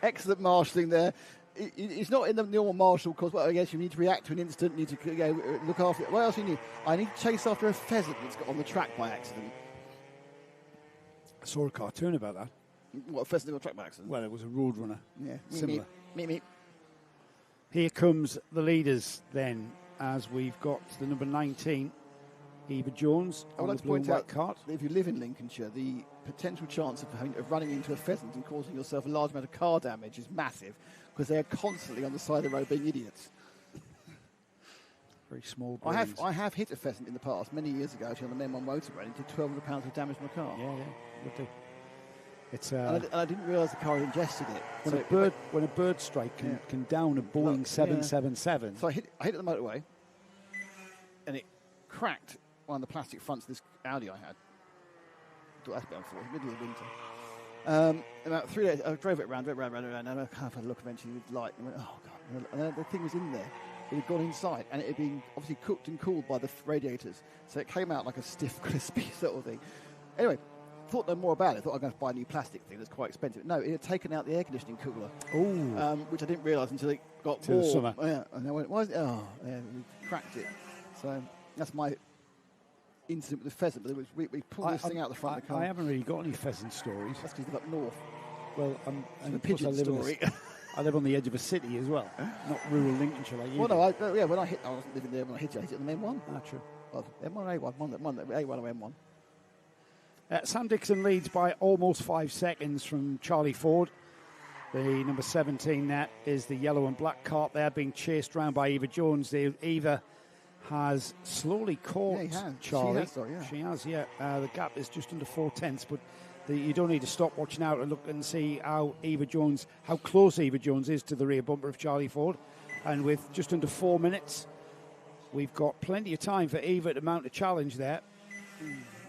Excellent marshalling there. It's not in the normal marshal course. Well, I guess you need to react to an incident. You need to look after it. What else do you need? I need to chase after a pheasant that's got on the track by accident. I saw a cartoon about that. What, a pheasant on the track by accident? Well, it was a roadrunner. Yeah, similar. Meep. Here comes the leaders then, as we've got the number 19, Eva Jones, I would like to point out that if you live in Lincolnshire, the potential chance of running into a pheasant and causing yourself a large amount of car damage is massive, because they are constantly on the side of the road being idiots. Very small brains. I have hit a pheasant in the past, many years ago, actually, on the M1 motorway, and did £1,200 of damage to my car. Yeah, would do. It's, and I didn't realise the car had ingested it. When a bird strike can down a Boeing 777. So I hit it at the motorway, and it cracked one of the plastic fronts of this Audi I had. That's a bit unfortunate, middle of winter. About 3 days, I drove it around, and I had a look eventually with light, and I went, oh God. And then the thing was in there. It had gone inside, and it had been obviously cooked and cooled by the radiators. So it came out like a stiff, crispy sort of thing. Anyway, thought no more about it. Thought I'm going to buy a new plastic thing that's quite expensive. No, it had taken out the air conditioning cooler. Which I didn't realise until it got warm. Summer. Yeah, and I went, why is it? Oh, yeah, we cracked it. So That's my incident with the pheasant. But we pulled this thing out the front of the car. I haven't really got any pheasant stories. That's because they live up north. Well, and the pigeon story. I live on the edge of a city as well, not rural Lincolnshire like you. Well, no, I wasn't living there when I hit it. I hit it on the M1. Ah, true. Well, M1 or A1, A1 or M1. Sam Dixon leads by almost 5 seconds from Charlie Ford. The number 17 there is the yellow and black cart there being chased around by Eva Jones. Eva has slowly caught Charlie. She has. The gap is just under 4/10, but you don't need to stop watching out and look and see how close Eva Jones is to the rear bumper of Charlie Ford. And with just under 4 minutes, we've got plenty of time for Eva to mount a challenge there.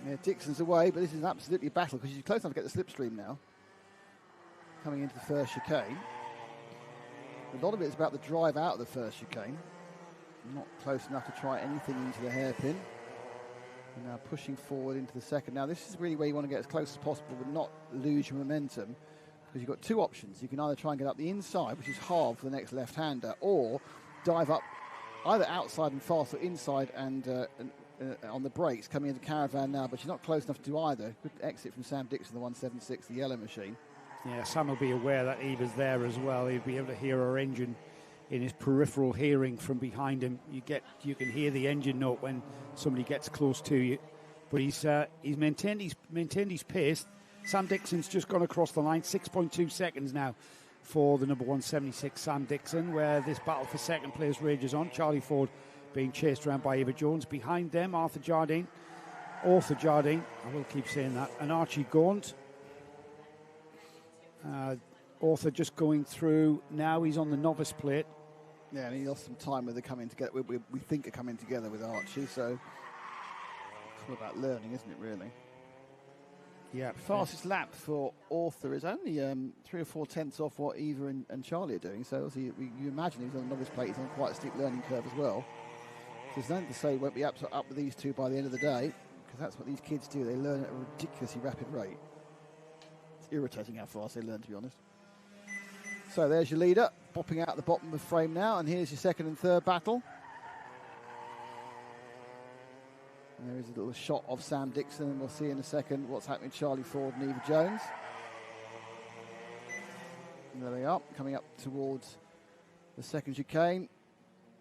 Yeah, Dixon's away, but this is absolutely a battle because she's close enough to get the slipstream now. Coming into the first chicane. A lot of it is about the drive out of the first chicane. Not close enough to try anything into the hairpin. And now pushing forward into the second. Now this is really where you want to get as close as possible but not lose your momentum, because you've got two options. You can either try and get up the inside, which is hard for the next left-hander, or dive up either outside and fast or inside and on the brakes coming into Caravan now, but she's not close enough to do either. Good exit from Sam Dixon, the 176, the yellow machine. Yeah, Sam will be aware that Eva's there as well. He'll be able to hear her engine in his peripheral hearing from behind him. You can hear the engine note when somebody gets close to you. But he's maintained his pace. Sam Dixon's just gone across the line, 6.2 seconds now for the number 176 Sam Dixon, where this battle for second place rages on. Charlie Ford being chased around by Eva Jones. Behind them, Arthur Jardine, I will keep saying that, and Archie Gaunt. Arthur just going through now. He's on the novice plate. Yeah, and he lost some time with the coming together. We think are coming together with Archie, so it's all about learning, isn't it, really? Yeah. Fastest lap for Arthur is only 3 or 4 tenths off what Eva and Charlie are doing, so obviously you imagine he's on the novice plate, he's on quite a steep learning curve as well. So there's nothing to say he won't be up with these two by the end of the day, because that's what these kids do. They learn at a ridiculously rapid rate. It's irritating how fast they learn, to be honest. So there's your leader, popping out at the bottom of the frame now, and here's your second and third battle. And there is a little shot of Sam Dixon, and we'll see in a second what's happening to Charlie Ford and Eva Jones. And there they are, coming up towards the second chicane,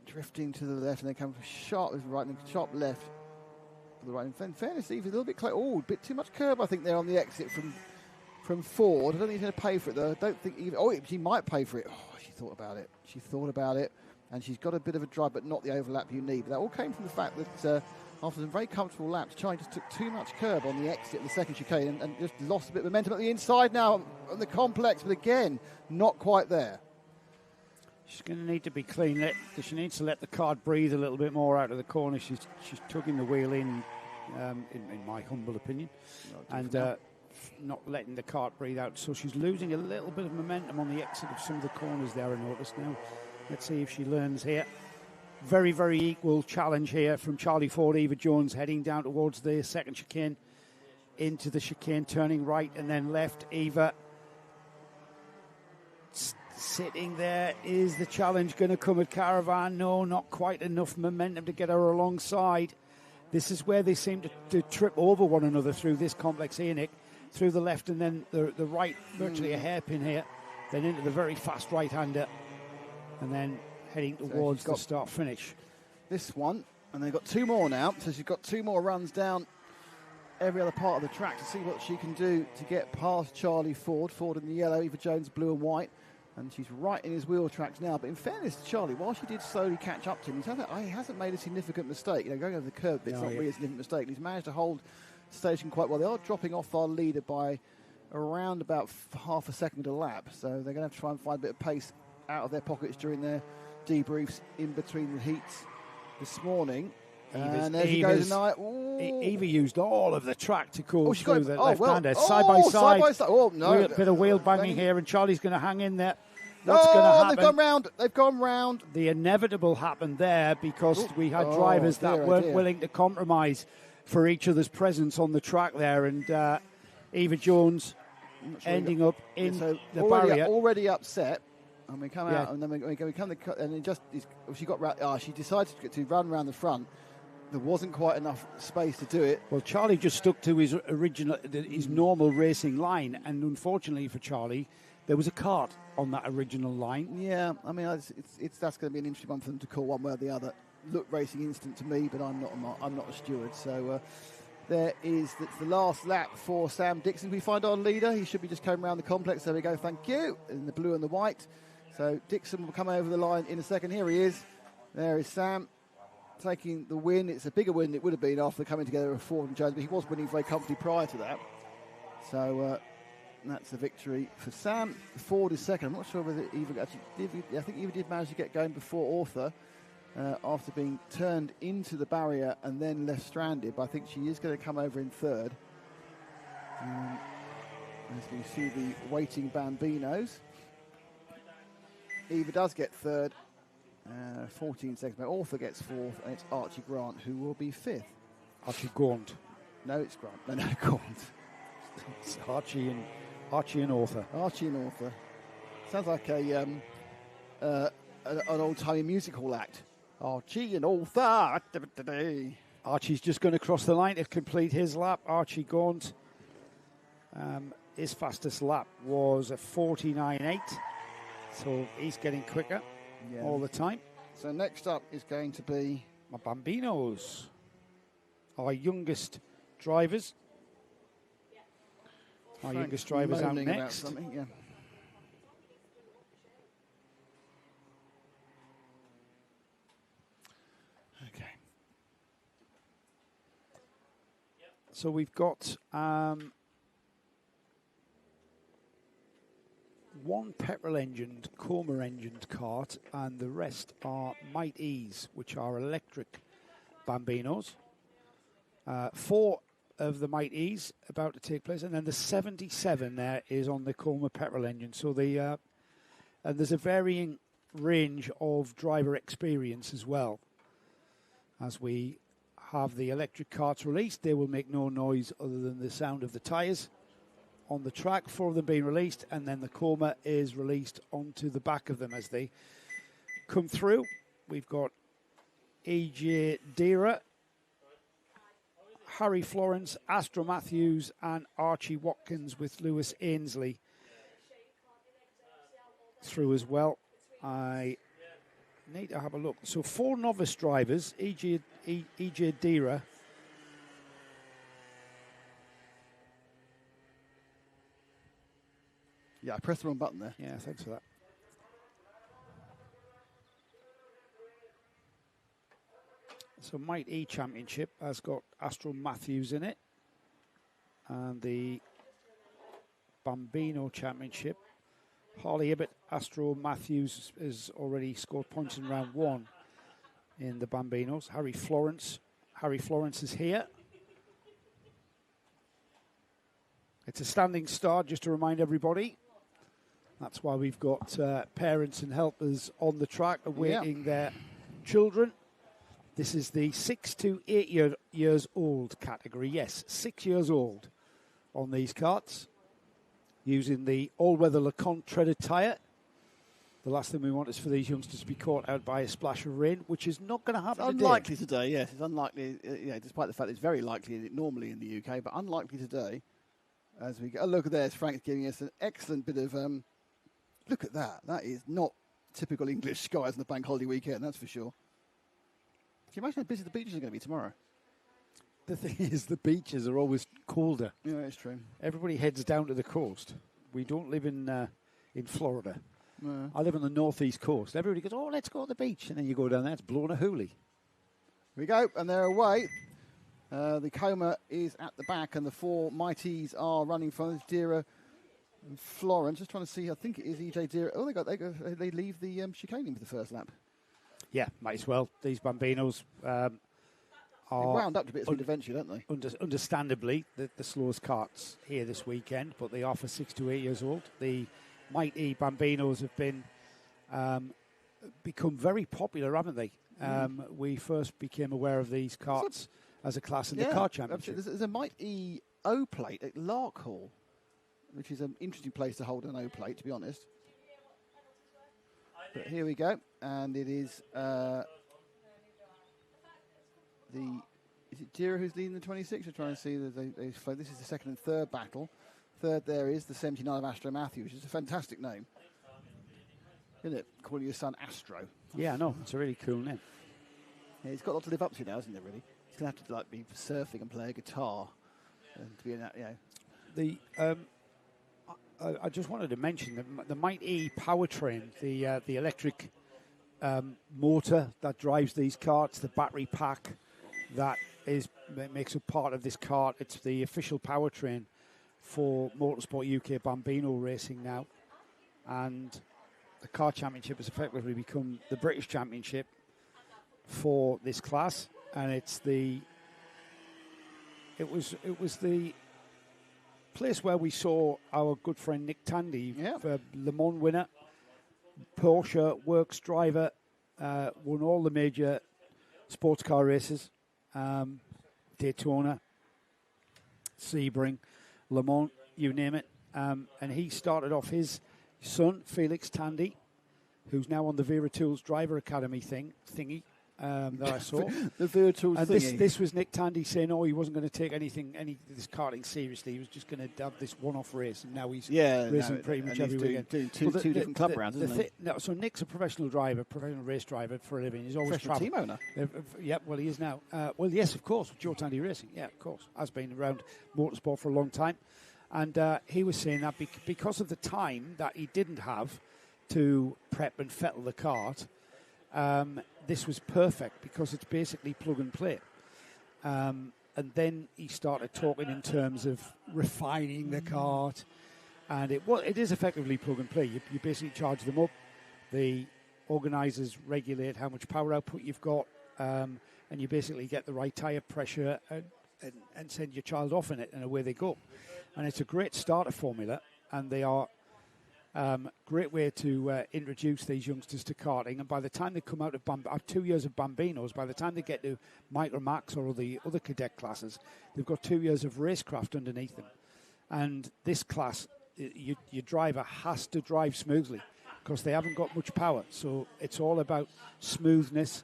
drifting to the left, and they come sharp right and sharp left to the right. In fairness, Eva's a little bit close. Oh, a bit too much curb, I think, there on the exit from Ford. I don't think he's going to pay for it, though. I don't think even... Oh, she might pay for it. Oh, she thought about it. And she's got a bit of a drive, but not the overlap you need. But that all came from the fact that after some very comfortable laps, Charlie just took too much curb on the exit of the second chicane and just lost a bit of momentum at the inside now on the complex. But again, not quite there. She's going to need to be clean. She needs to let the car breathe a little bit more out of the corner. She's tugging the wheel in my humble opinion. And... not letting the cart breathe out, so she's losing a little bit of momentum on the exit of some of the corners there, I noticed now. Let's see if she learns here. Very, very equal challenge here from Charlie Ford, Eva Jones heading down towards the second chicane, into the chicane, turning right and then left. Eva sitting there. Is the challenge going to come at Caravan? No, not quite enough momentum to get her alongside. This is where they seem to trip over one another through this complex here, Nick. Through the left and then the right, virtually a hairpin here, then into the very fast right-hander, and then heading towards the start-finish. This one, and they've got two more now, so she's got two more runs down every other part of the track to see what she can do to get past Charlie Ford. Ford in the yellow, Eva Jones blue and white, and she's right in his wheel tracks now. But in fairness to Charlie, while she did slowly catch up to him, he hasn't made a significant mistake. Going over the curb, it's not really a significant mistake. And he's managed to hold station quite well. They are dropping off our leader by around about half a second a lap, so they're going to have to try and find a bit of pace out of their pockets during their debriefs in between the heats this morning. And there she goes tonight. Eva used all of the track to go through the left-hander, side by side. Oh, no. Bit of wheel banging here, and Charlie's going to hang in there. What's going to happen? They've gone round. The inevitable happened there because we had drivers that weren't willing to compromise for each other's presence on the track there, and Eva Jones ending up in the barrier. Already upset, and we come out, and then we come and she decided to run around the front, there wasn't quite enough space to do it. Well, Charlie just stuck to his normal racing line, and unfortunately for Charlie, there was a kart on that original line. Yeah, I mean, that's going to be an interesting one for them to call one way or the other. Looked racing instant to me, but I'm not a steward. So that's the last lap for Sam Dixon. We find our leader. He should be just coming around the complex. There we go. Thank you. In the blue and the white. So Dixon will come over the line in a second. Here he is. There is Sam taking the win. It's a bigger win than it would have been after coming together with Ford and Jones, but he was winning very comfortably prior to that. So that's a victory for Sam. Ford is second. I'm not sure whether Eva actually did. I think Eva did manage to get going before Arthur after being turned into the barrier and then left stranded. But I think she is going to come over in third. As we see the waiting Bambinos. Eva does get third. 14 seconds. Arthur gets fourth, and it's Archie Grant who will be fifth. Archie Gaunt. No, it's Grant. No, Grant. It's Archie and Arthur. Archie and Arthur. Sounds like an old-timey music hall act. Archie and Arthur. Archie's just going to cross the line to complete his lap. Archie Gaunt. His fastest lap was a 49.8. So he's getting quicker all the time. So next up is going to be my Bambinos, our youngest drivers. Our youngest drivers out next. Yeah. Okay. So we've got one petrol-engined, Coma-engined kart, and the rest are Might E's, which are electric Bambinos. 4 of the Might E's about to take place, and then the 77 there is on the Coma petrol engine. So and there's a varying range of driver experience as well. As we have the electric karts released, they will make no noise other than the sound of the tyres on the track, 4 of them being released, and then the Coma is released onto the back of them as they come through. We've got EJ Dira, Harry Florence, Astro Matthews, and Archie Watkins with Lewis Ainsley through as well. I need to have a look. So 4 novice drivers, EJ Dira. Yeah, I pressed the wrong button there. Yeah, thanks for that. So Might E Championship has got Astro Matthews in it. And the Bambino Championship, Harley Ibbott, Astro Matthews has already scored points in round 1 in the Bambinos. Harry Florence is here. It's a standing start, just to remind everybody. That's why we've got parents and helpers on the track awaiting their children. This is the 6 to 8 years old category. Yes, 6 years old on these karts. Using the all-weather LeConte treaded tyre. The last thing we want is for these youngsters to be caught out by a splash of rain, which is not going to happen today. Unlikely today, yes. It's unlikely, despite the fact it's very likely normally in the UK, but unlikely today. As we go, look at this, Frank's giving us an excellent bit of... look at that. That is not typical English skies on the bank holiday weekend, that's for sure. Can you imagine how busy the beaches are going to be tomorrow? The thing is, the beaches are always colder. Yeah, it's true. Everybody heads down to the coast. We don't live in Florida. No. I live on the northeast coast. Everybody goes, oh, let's go to the beach. And then you go down there, it's blowing a hoolie. Here we go, and they're away. The Coma is at the back, and the 4 Mighties are running from Dira and Florence. Just trying to see, I think it is EJ Dira. Oh, they leave the chicaning for the first lap. Yeah, might as well. These Bambinos are... They wound up to bits eventually, don't they? Understandably, the slowest karts here this weekend, but they are for 6 to 8 years old. The Mighty Bambinos have been become very popular, haven't they? We first became aware of these karts as a class in the car championship. There's a Mighty O plate at Larkhall, which is an interesting place to hold an O plate, to be honest. But here we go, and it is Is it Jira who's leading the 26? We're trying to see that this is the second and third battle. Third there is the 79 of Astro Matthew, which is a fantastic name. Isn't it? Calling your son Astro. Yeah, I know. It's a really cool name. Yeah, he's got a lot to live up to now, hasn't he, really? He's going to have to like be surfing and play a guitar. And to be in that, I just wanted to mention the Might E powertrain, the electric motor that drives these karts, the battery pack that makes a part of this kart. It's the official powertrain for Motorsport UK Bambino racing now, and the car championship has effectively become the British Championship for this class, and it was the place where we saw our good friend Nick Tandy, the Le Mans winner, Porsche works driver, won all the major sports car races, Daytona, Sebring, Le Mans, you name it. And he started off his son, Felix Tandy, who's now on the Vera Tools Driver Academy thingy that I saw. The Vera Tools and thingy. This was Nick Tandy saying, he wasn't going to take any this karting seriously. He was just going to have this one-off race, and now he's racing pretty much every weekend. Doing two different club rounds, isn't he? No, so Nick's a professional race driver for a living. He's always travelling. Team owner. Well, he is now. Well, yes, of course, Joe Tandy Racing. Yeah, of course. Has been around motorsport for a long time. And he was saying that because of the time that he didn't have to prep and fettle the kart, this was perfect because it's basically plug and play. And then he started talking in terms of refining the kart, and it is effectively plug and play. You basically charge them up. The organisers regulate how much power output you've got, and you basically get the right tyre pressure and send your child off in it, and away they go. And it's a great starter formula, and they are great way to introduce these youngsters to karting. And by the time they come out of 2 years of Bambinos, by the time they get to Micro Max or the other cadet classes, they've got 2 years of racecraft underneath them. And this class, your driver has to drive smoothly because they haven't got much power. So it's all about smoothness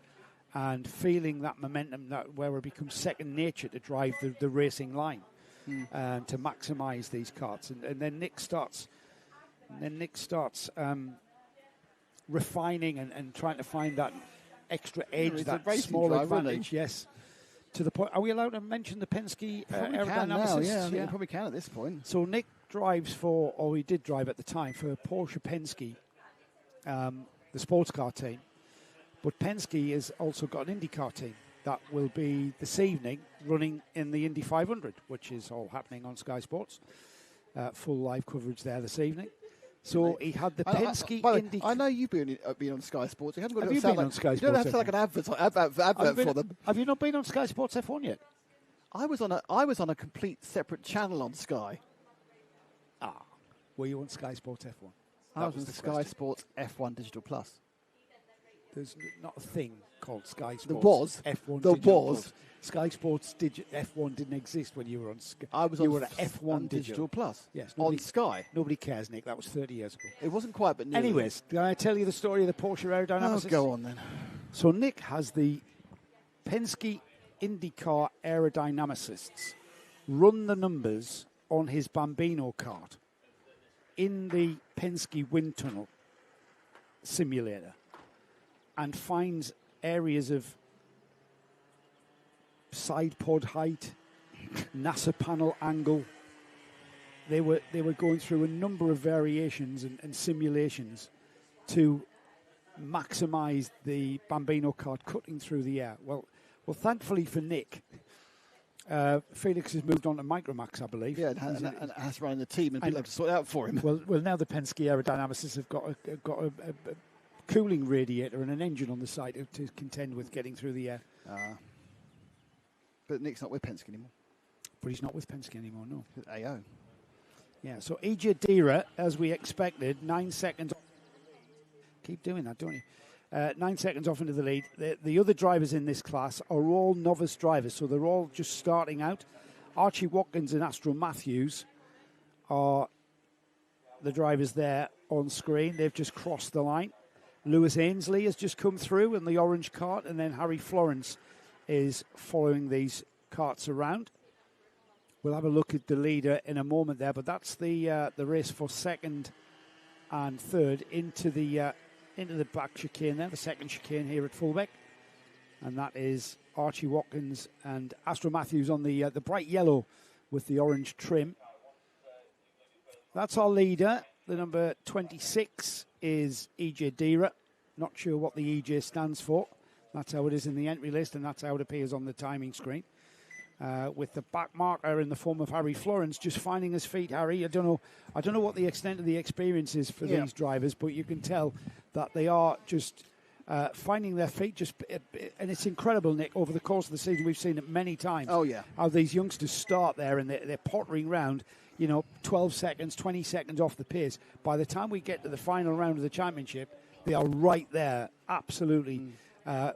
and feeling that momentum where it becomes second nature to drive the racing line. To maximise these karts, and then Nick starts refining and trying to find that extra edge, that small advantage. Yes, to the point. Are we allowed to mention the Penske aerodynamicists? Yeah, I think we probably can at this point. So Nick drives he did drive at the time for Porsche Penske, the sports car team, but Penske has also got an IndyCar team that will be this evening running in the Indy 500, which is all happening on Sky Sports. Full live coverage there this evening. So he had the Penske Indy. I know you've been on Sky Sports. Have you been on Sky Sports? You don't have to like an advert for them. Have you not been on Sky Sports F1 yet? I was on a complete separate channel on Sky. Were you on Sky Sports F1? I was on Sky Sports F1 Digital Plus. There's not a thing called Sky Sports. There was. F1 there Digital was. Plus. Sky Sports F1 didn't exist when you were on Sky. I was on F1 Digital Plus. Yes. On Sky. Nobody cares, Nick. That was 30 years ago. It wasn't quite, but nearly. Anyways, can I tell you the story of the Porsche aerodynamicists? Go on then. So Nick has the Penske IndyCar aerodynamicists run the numbers on his Bambino kart in the Penske wind tunnel simulator, and finds areas of side pod height, NASA panel angle. They were going through a number of variations and simulations to maximise the Bambino kart cutting through the air. Well, thankfully for Nick, Felix has moved on to Micromax, I believe. Yeah, and has run the team and people have to sort it out for him. Well, now the Penske aerodynamicists have got a cooling radiator and an engine on the side to contend with getting through the air. But Nick's not with Penske anymore. But he's not with Penske anymore, no. AO. Yeah, so Ija Dira, as we expected, 9 seconds. Keep doing that, don't you? 9 seconds off into the lead. The other drivers in this class are all novice drivers, so they're all just starting out. Archie Watkins and Astro Matthews are the drivers there on screen. They've just crossed the line. Lewis Ainsley has just come through in the orange kart, and then Harry Florence is following these carts around. We'll have a look at the leader in a moment there, but that's the race for second and third into the back chicane there, the second chicane here at Fullbeck. And that is Archie Watkins and Astro Matthews on the bright yellow with the orange trim. That's our leader. The number 26 is EJ Dira. Not sure what the EJ stands for. That's how it is in the entry list, and that's how it appears on the timing screen. With the back marker in the form of Harry Florence just finding his feet. Harry, I don't know what the extent of the experience is for these drivers, but you can tell that they are just finding their feet. And it's incredible, Nick. Over the course of the season, we've seen it many times. Oh yeah, how these youngsters start there and they're pottering round. 12 seconds, 20 seconds off the pace. By the time we get to the final round of the championship, they are right there, absolutely.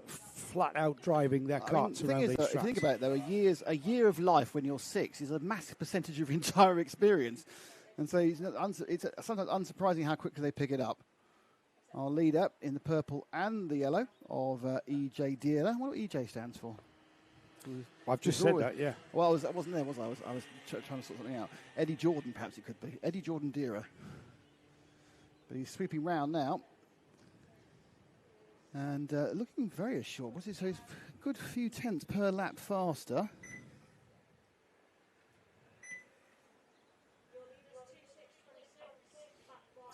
Flat out driving their carts around these tracks. If you think about it, though, a year of life when you're 6 is a massive percentage of your entire experience, and so it's sometimes unsurprising how quickly they pick it up. Our leader in the purple and the yellow of EJ Dealer. What do EJ stands for? I've just said that, yeah. Well, I wasn't there, was I? I was trying to sort something out. Eddie Jordan, perhaps it could be. Eddie Jordan Dearer. But he's sweeping round now. And looking very assured. What's it? So he's a good few tenths per lap faster.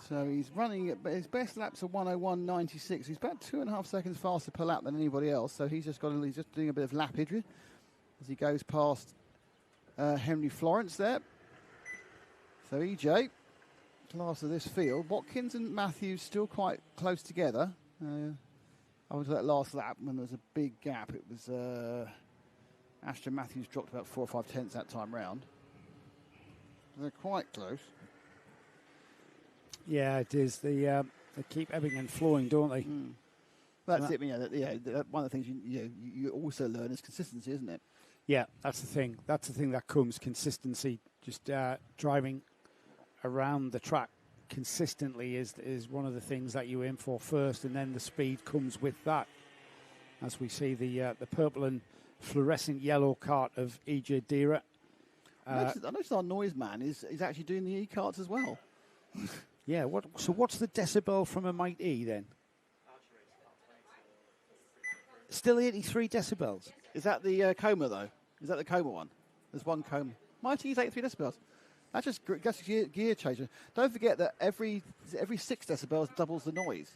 So he's running, but his best laps are 1:01.96. He's about 2.5 seconds faster per lap than anybody else. So he's just doing a bit of lappage as he goes past Henry Florence there. So EJ, last of this field. Watkins and Matthews still quite close together. I was at that last lap when there was a big gap. It was Ashton Matthews dropped about 4 or 5 tenths that time round. They're quite close. Yeah, it is. They keep ebbing and flowing, don't they? That's it. One of the things you also learn is consistency, isn't it? Yeah, that's the thing. That's the thing that comes, consistency. Just driving around the track consistently is one of the things that you aim for first, and then the speed comes with that. As we see the purple and fluorescent yellow cart of EJ Dira. I noticed our noise man is actually doing the e-carts as well. Yeah, what's the decibel from a Might E then? Still 83 decibels. Is that the Coma though? Is that the Coma one? There's one Coma. Might E's 83 decibels. That's just gear changer. Don't forget that every 6 decibels doubles the noise.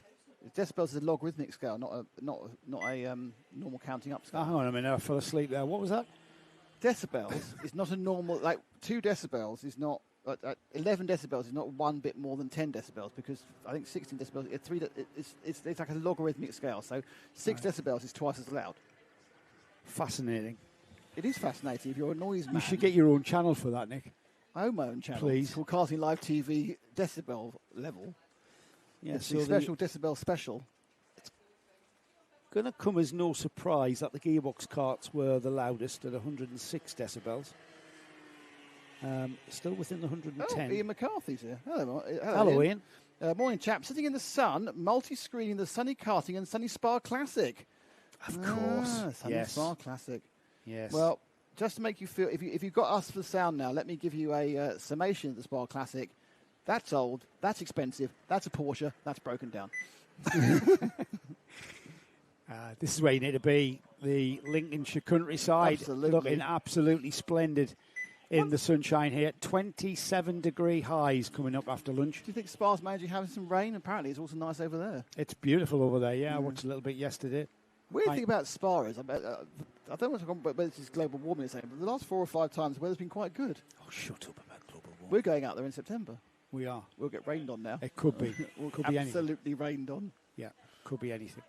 Decibels is a logarithmic scale, not a normal counting up scale. Hang on a minute, I fell asleep there. What was that? Decibels is not a normal, 2 decibels is not, 11 decibels is not one bit more than 10 decibels, because I think 16 decibels, it's like a logarithmic scale. So 6 decibels is twice as loud. Fascinating. It is fascinating if you're a noise man. You should get your own channel for that, Nick. I own my own channel. Please. It's called Karting Live TV Decibel Level. Yeah, it's the special decibel special. It's going to come as no surprise that the Gearbox carts were the loudest at 106 decibels. Still within the 110. Oh, Ian McCarthy's here. Hello, Ian. Morning, chap. Sitting in the sun, multi-screening the Sunny Karting and Sunny Spa Classic. Of course. Sunny Spa Classic. Yes. Well, just to make you feel, if you've got us for the sound now, let me give you a summation of the Spa Classic. That's old, that's expensive, that's a Porsche, that's broken down. This is where you need to be. The Lincolnshire countryside looking absolutely splendid in the sunshine here. 27-degree highs coming up after lunch. Do you think Spa's managing having some rain? Apparently it's also nice over there. It's beautiful over there, yeah. I watched a little bit yesterday. Weird thing about Spa is, I don't want to talk about whether this is global warming, but the last 4 or 5 times the weather's been quite good. Oh, shut up about global warming. We're going out there in September. We are. We'll get rained on now. It could be. Could be anything. Absolutely rained on. Yeah, could be anything.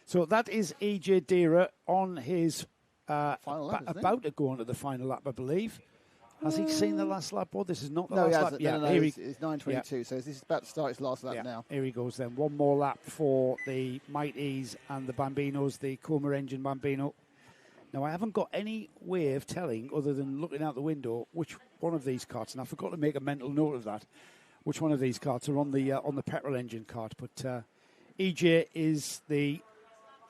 So that is EJ Dira on his final lap, about to go on to the final lap, I believe. Has he seen the last lap? Or this is not the last lap. No, it's 9:22, so this is about to start his last lap now. Here he goes then. One more lap for the Mighties and the Bambinos, the Coma engine Bambino. Now, I haven't got any way of telling, other than looking out the window, which one of these carts, and I forgot to make a mental note of that, which one of these carts are on the petrol engine cart. But EJ is the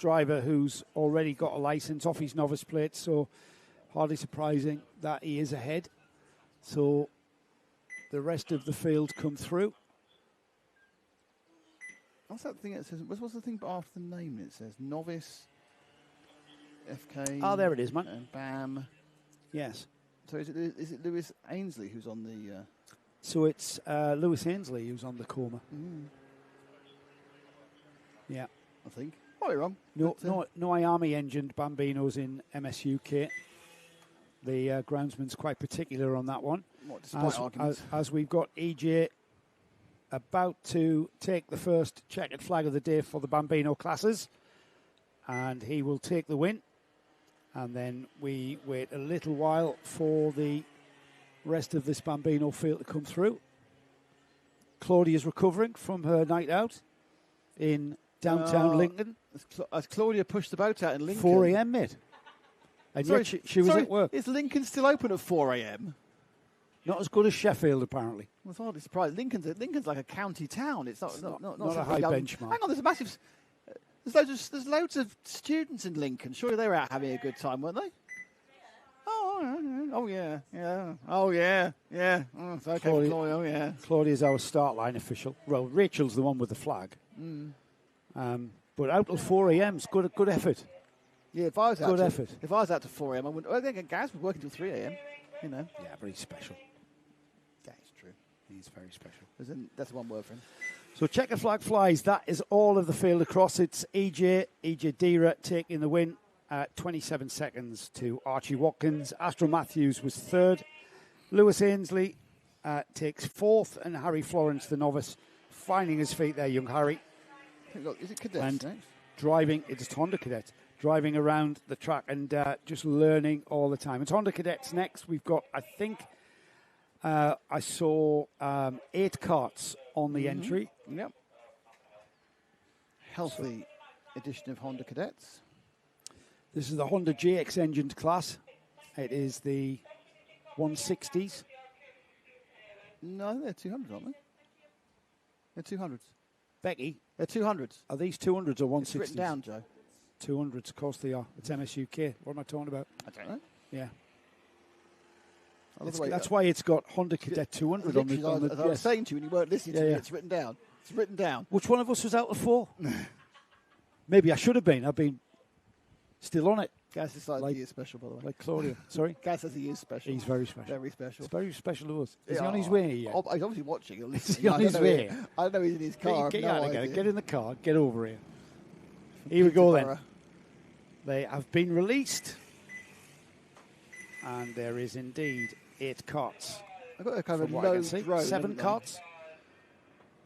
driver who's already got a licence off his novice plate, so hardly surprising that he is ahead. So the rest of the field come through. What's that thing that says? What's the thing after the name? It says novice, FK. Oh, there it is, man. And BAM. Yes. So is it Lewis Ainsley who's on the? So it's Lewis Ainsley who's on the coma. Mm. Yeah, I think. Might be wrong. No Army engined Bambinos in MSUK. The groundsman's quite particular on that one. As we've got EJ about to take the first checkered flag of the day for the Bambino classes, and he will take the win. And then we wait a little while for the rest of this Bambino field to come through. Claudia's recovering from her night out in downtown Lincoln. As Claudia pushed the boat out in Lincoln. 4 a.m. mid. And yet she was at work. Is Lincoln still open at 4 a.m.? Not as good as Sheffield, apparently. I was hardly surprised. Lincoln's like a county town. It's not a high benchmark. Hang on, there's a massive. There's loads of students in Lincoln. Surely they were out having a good time, weren't they? Oh yeah. Oh, it's okay, Claudia. Oh, yeah. Claudia's our start line official. Well, Rachel's the one with the flag. But out till 4 a.m.'s good effort. Yeah, if I was out effort. If I was out to 4 a.m., I wouldn't. I think Gaz was working till 3 a.m. You know. Yeah, but he's special. Yeah, it's true. He's very special. That's one word for him. So checker flag flies. That is all of the field across. It's EJ Dira taking the win at 27 seconds to Archie Watkins. Astro Matthews was third. Lewis Ainsley takes fourth, and Harry Florence, the novice, finding his feet there, young Harry. Look, is it cadets and next? Driving, it's Honda Cadets, driving around the track and just learning all the time. It's Honda Cadets next. We've got, I think, I saw 8 karts on the entry. Yep. Healthy edition of Honda Cadets. This is the Honda GX engined class. It is the 160s. No, they're 200s, aren't they? They're 200s. Becky? They're 200s. Are these 200s or 160s? It's written down, Joe. 200s, of course they are. It's MSUK. What am I talking about? I don't know. Yeah. That's why it's got Honda Cadet 200 on the. As I was saying to you when you weren't listening to me, it's written down. It's written down. Which one of us was out at 4? Maybe I should have been. I've been still on it. Gaz decided he is special, by the way. Like Claudia. Sorry? Gaz says he is special. He's very special. Very special. It's very special to us. Is he on his way yet? He's obviously watching. Is he on his way? I know he's in his car. Get in the car. Get over here. Here we go then. They have been released. And there is indeed 8 karts. I've got a kind of low drone. 7 karts?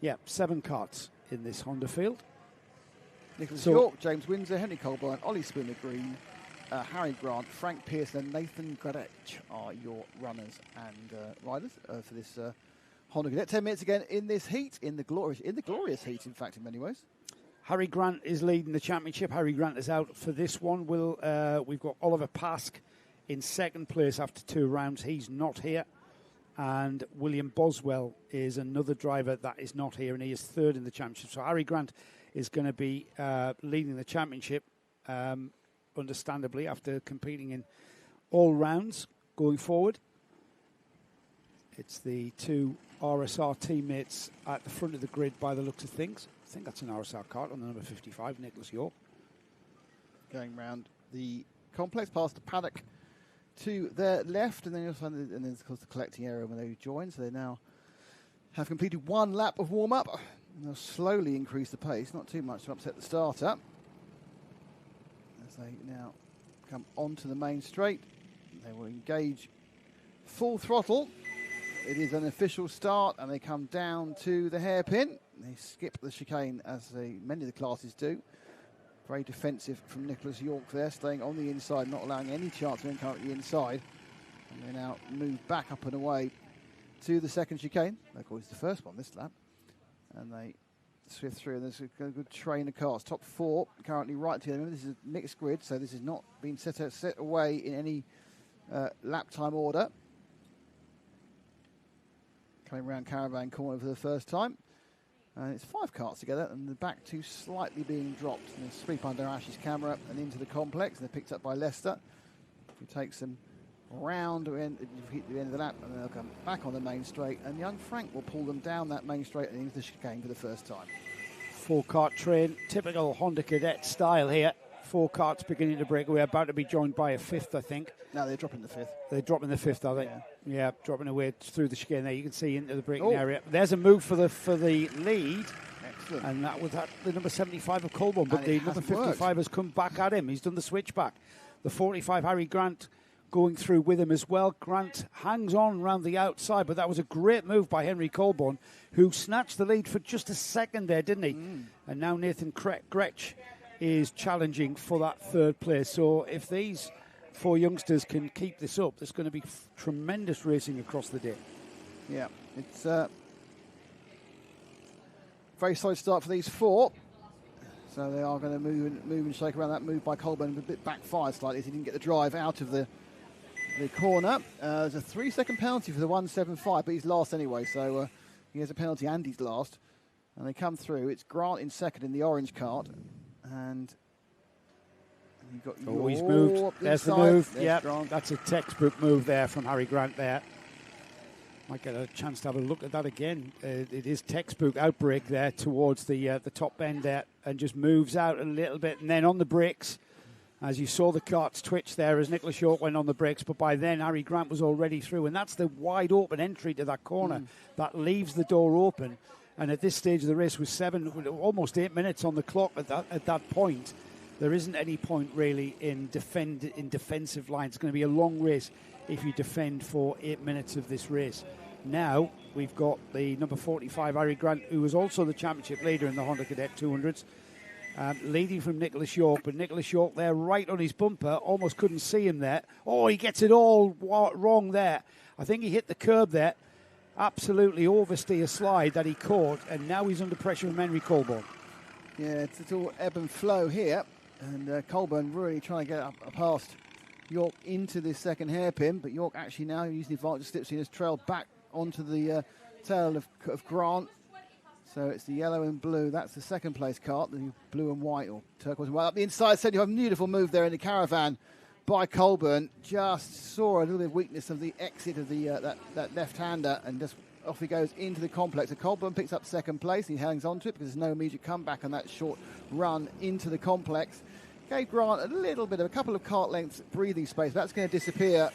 Yeah, 7 karts in this Honda field. Nicholas York, James Windsor, Henry Colburn, Ollie Spooner Green, Harry Grant, Frank Pearson, and Nathan Gradech are your runners and riders for this Honda Cadet. 10 minutes again in this heat, in the glorious heat, in fact, in many ways. Harry Grant is leading the championship. Harry Grant is out for this one. We've got Oliver Pask in second place after 2 rounds. He's not here. And William Boswell is another driver that is not here, and he is third in the championship. So Harry Grant is going to be leading the championship, understandably, after competing in all rounds going forward. It's the 2 RSR teammates at the front of the grid by the looks of things. I think that's an RSR kart on the number 55, Nicholas York. Going round the complex past the paddock to their left, and then of course the collecting area when they join. So they now have completed 1 lap of warm-up. They'll slowly increase the pace, not too much to upset the starter. As they now come onto the main straight, they will engage full throttle. It is an official start, and they come down to the hairpin. They skip the chicane, as many of the classes do. Very defensive from Nicholas York there, staying on the inside, not allowing any chance of entering the inside. And they now move back up and away to the second chicane. Of course, it's the first one this lap. And they swift through, and there's a good train of cars. Top 4 currently right together. Remember, this is a mixed grid, so this has not been set away in any lap time order. Coming around Caravan Corner for the first time. And it's 5 karts together, and the back 2 slightly being dropped. And they sweep under Ash's camera and into the complex, and they're picked up by Leicester, who takes them round the end of the lap, and they'll come back on the main straight, and young Frank will pull them down that main straight and into the chicane for the first time. 4-kart train, typical Honda Cadet style here. 4 karts beginning to break away, about to be joined by a 5th, I think. No, they're dropping the 5th. They're dropping the 5th, are they? Yeah, dropping away through the chicane there. You can see into the braking area. There's a move for the lead. Excellent. And that was the number 75 of Colburn, but the number 55 has come back at him. He's done the switchback. The 45, Harry Grant, going through with him as well. Grant hangs on around the outside, but that was a great move by Henry Colburn, who snatched the lead for just a second there, didn't he? And now Nathan Gretsch is challenging for that 3rd place. So if these 4 youngsters can keep this up, there's going to be tremendous racing across the day. Yeah, it's a very solid start for these 4. So they are going to move and shake around. That move by Colburn a bit backfired slightly as he didn't get the drive out of the corner. There's a 3-second penalty for the 175, but he's last anyway, so he has a penalty and he's last. And they come through. It's Grant in second in the orange kart. And you've got he's moved. There's the move. Yeah, Grant. That's a textbook move there from Harry Grant there. Might get a chance to have a look at that again. It is textbook outbreak there towards the top end there, and just moves out a little bit. And then on the brakes, as you saw the karts twitch there as Nicholas York went on the brakes, but by then Harry Grant was already through. And that's the wide open entry to that corner that leaves the door open. And at this stage of the race, with almost 8 minutes on the clock at that point, there isn't any point really in defensive line. It's going to be a long race if you defend for 8 minutes of this race. Now we've got the number 45, Harry Grant, who was also the championship leader in the Honda Cadet 200s, leading from Nicholas York. But Nicholas York there right on his bumper, almost couldn't see him there. Oh, he gets it all wrong there. I think he hit the curb there. Absolutely oversteer slide that he caught, and now he's under pressure from Henry Colburn. Yeah, it's all ebb and flow here, and Colburn really trying to get up past York into this second hairpin, but York actually now using the advantage slips in his trail back onto the tail of Grant. So it's the yellow and blue. That's the second place kart, the blue and white, or turquoise and white. Up the inside, so you have a beautiful move there in the caravan by Colburn. Just saw a little bit of weakness of the exit of the that left-hander, and just off he goes into the complex. And Colburn picks up second place. He hangs on to it because there's no immediate comeback on that short run into the complex. Gave Grant a couple of kart lengths breathing space. That's going to disappear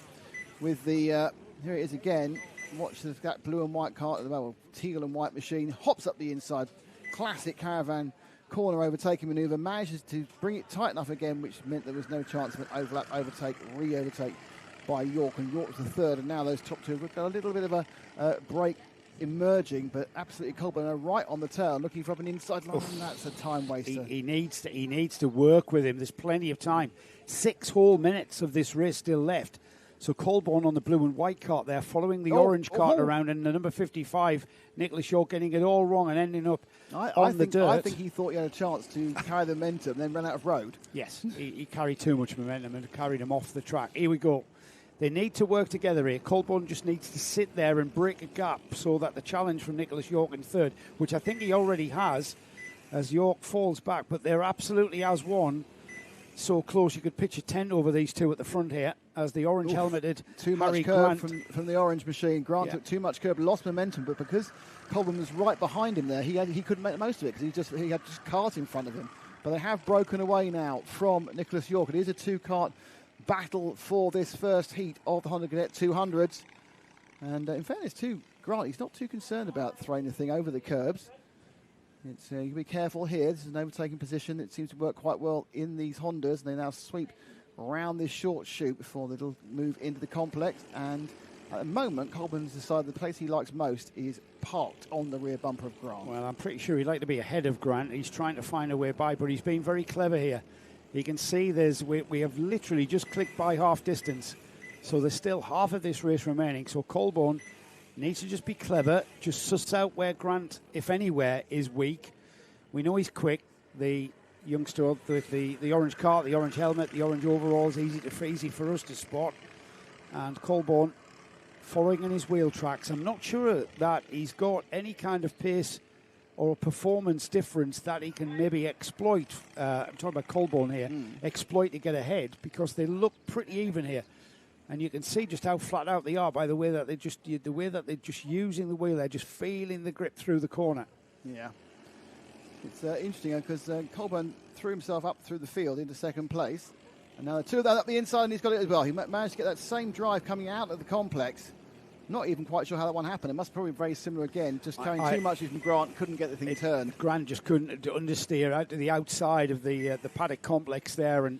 with the, here it is again. Watch that blue and white kart, well, teal and white machine, hops up the inside. Classic caravan corner overtaking manoeuvre, manages to bring it tight enough again, which meant there was no chance of an overlap, overtake, re-overtake by York. And York was the third, and now those top two have got a little bit of a break emerging, but absolutely Colburn are right on the tail, looking for an inside line. That's a time waster. He needs to work with him. There's plenty of time. 6 whole minutes of this race still left. So Colburn on the blue and white kart there, following the orange kart around, and the number 55, Nicholas York, getting it all wrong and ending up on the dirt. I think he thought he had a chance to carry the momentum, then ran out of road. Yes, he carried too much momentum and carried him off the track. Here we go. They need to work together here. Colburn just needs to sit there and break a gap so that the challenge from Nicholas York in third, which I think he already has, as York falls back, but there absolutely has one. So close you could pitch a tent over these two at the front here, as the orange helmeted too Harry much curb Grant. from the orange machine. Grant took too much curb, lost momentum, but because Colburn was right behind him there, he couldn't make the most of it because he had just cart in front of him. But they have broken away now from Nicholas York. It is a 2-kart battle for this first heat of the Honda Cadet 200s. And in fairness to Grant, he's not too concerned about throwing the thing over the curbs. It's you can be careful here. This is an overtaking position that seems to work quite well in these Hondas. They now sweep around this short chute before they'll move into the complex. And at the moment, Colburn's decided the place he likes most is parked on the rear bumper of Grant. Well, I'm pretty sure he'd like to be ahead of Grant. He's trying to find a way by, but he's been very clever here. You can see we have literally just clicked by half distance. So there's still half of this race remaining. So Colburn needs to just be clever, just suss out where Grant, if anywhere, is weak. We know he's quick. The youngster with the orange kart, the orange helmet, the orange overalls, easy for us to spot. And Colburn following in his wheel tracks. I'm not sure that he's got any kind of pace or a performance difference that he can maybe exploit. I'm talking about Colborne here. Exploit to get ahead, because they look pretty even here. And you can see just how flat out they are by the way that they're just using the wheel. They're just feeling the grip through the corner. Yeah. It's interesting because Colburn threw himself up through the field into second place. And now the two of them up the inside, and he's got it as well. He managed to get that same drive coming out of the complex. Not even quite sure how that one happened. It must probably be very similar again. Just carrying too much from Grant, couldn't get the thing turned. Grant just couldn't understeer out to the outside of the paddock complex there, and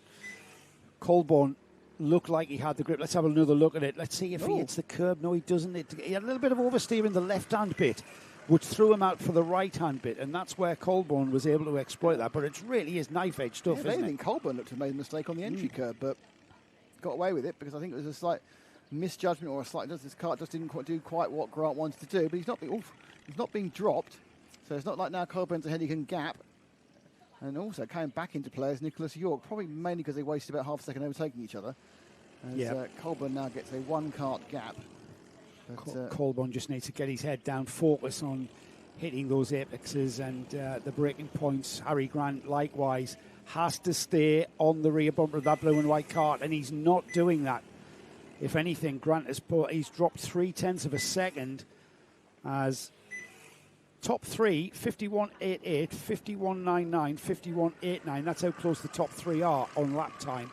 Colborne looked like he had the grip. Let's have another look at it. Let's see if he hits the curb. No, he doesn't. He had a little bit of oversteer in the left-hand bit, which threw him out for the right-hand bit, and that's where Colborne was able to exploit that. But it really is knife-edge stuff, isn't it? I think Colborne looked to have made a mistake on the entry curb, but got away with it because I think it was a slight misjudgment or this car just didn't do quite what Grant wanted to do. But he's not being dropped, so it's not like now Colburn's ahead, he can gap. And also coming back into play is Nicholas York, probably mainly because they wasted about half a second overtaking each other. As Colburn now gets a one-kart gap. Colburn just needs to get his head down, focus on hitting those apexes and the braking points. Harry Grant, likewise, has to stay on the rear bumper of that blue and white kart, and he's not doing that. If anything, Grant he's dropped 0.3 of a second as top three, 51.88, 51.99, 51.89. That's how close the top three are on lap time.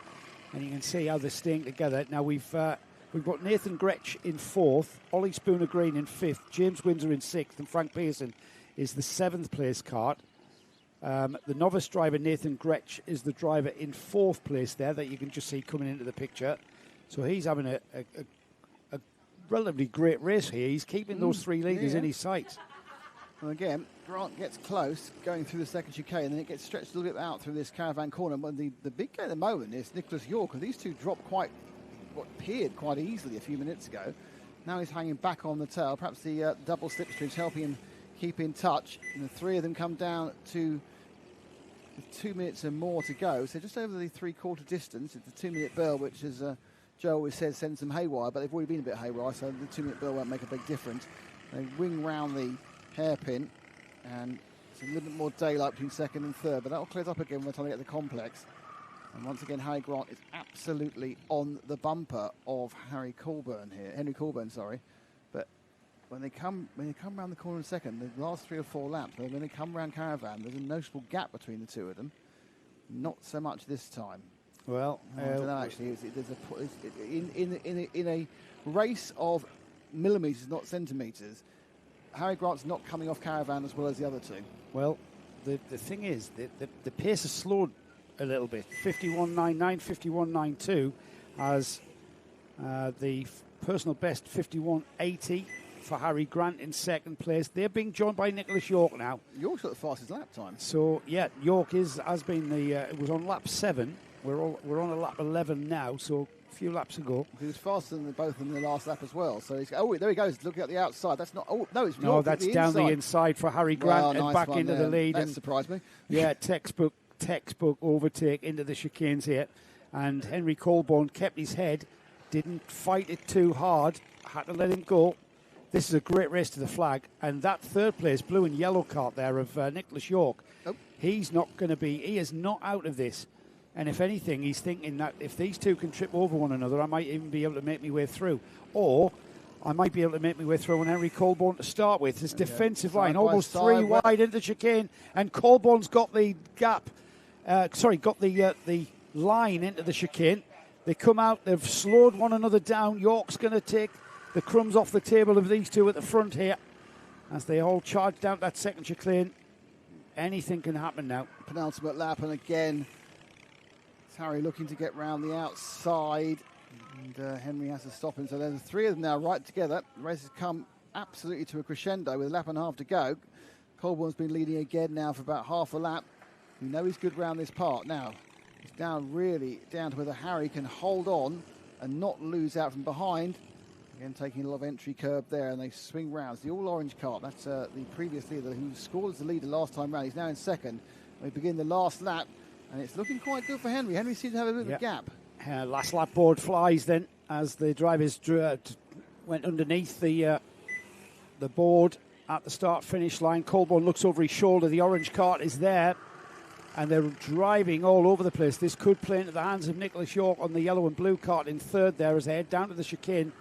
And you can see how they're staying together. Now we've got Nathan Gretsch in fourth, Ollie Spooner Green in fifth, James Windsor in sixth, and Frank Pearson is the seventh place kart. The novice driver Nathan Gretsch is the driver in fourth place there that you can just see coming into the picture. So he's having a relatively great race here. He's keeping those three leaders in his sights. Well, again, Grant gets close going through the second chicane, and then it gets stretched a little bit out through this caravan corner. But the big guy at the moment is Nicholas York, and these two dropped what appeared quite easily a few minutes ago. Now he's hanging back on the tail. Perhaps the double slipstream's helping him keep in touch. And the three of them come down to 2 minutes and more to go. So just over the three-quarter distance. It's a 2-minute bell, which is Joe always says sends them haywire, but they've already been a bit haywire, so the 2-minute bell won't make a big difference. They wing round the hairpin, and it's a little bit more daylight between second and third, but that'll clear up again by the time they get the complex. And once again, Harry Grant is absolutely on the bumper of Henry Colburn. But when they come around the corner in second, the last 3 or 4 laps, when they come around caravan, there's a noticeable gap between the two of them. Not so much this time. Well, I don't know, actually. In a race of millimetres, not centimetres, Harry Grant's not coming off caravan as well as the other two. Well, the thing is, the pace has slowed a little bit. 51.99, 51.92 as the personal best 51.80 for Harry Grant in second place. They're being joined by Nicholas York now. York's got the fastest lap time. So, yeah, York has been it was on lap 7. We're on a lap 11 now, so a few laps ago. He was faster than both in the last lap as well. So there he goes, looking at the outside. That's not. Oh no, it's no, York that's down the inside for Harry Grant and back into the lead. That surprised me. Yeah, textbook overtake into the chicanes here, and Henry Colborne kept his head, didn't fight it too hard, had to let him go. This is a great race to the flag, and that third place blue and yellow kart there of Nicholas York. He's not going to be. He is not out of this. And if anything, he's thinking that if these two can trip over one another, I might even be able to make my way through. Or I might be able to make my way through on Henry Colborne to start with. His defensive line, almost 3 wide into the chicane. And Colborne's got the gap, got the line into the chicane. They come out, they've slowed one another down. York's going to take the crumbs off the table of these two at the front here as they all charge down that second chicane. Anything can happen now. Penultimate lap, and again, Harry looking to get round the outside, and Henry has to stop him. So there's 3 of them now right together. The race has come absolutely to a crescendo with a lap and a half to go. Colborne's been leading again now for about half a lap. We know he's good round this part. Now, it's down really down to whether Harry can hold on and not lose out from behind. Again, taking a lot of entry curb there, and they swing round. It's the all-orange kart. That's the previous leader who scored as the leader last time round. He's now in second. We begin the last lap. And it's looking quite good for Henry. Henry seems to have a bit of a gap. Last lap board flies then as the drivers went underneath the board at the start-finish line. Colborne looks over his shoulder. The orange cart is there, and they're driving all over the place. This could play into the hands of Nicholas York on the yellow and blue cart in third there as they head down to the chicane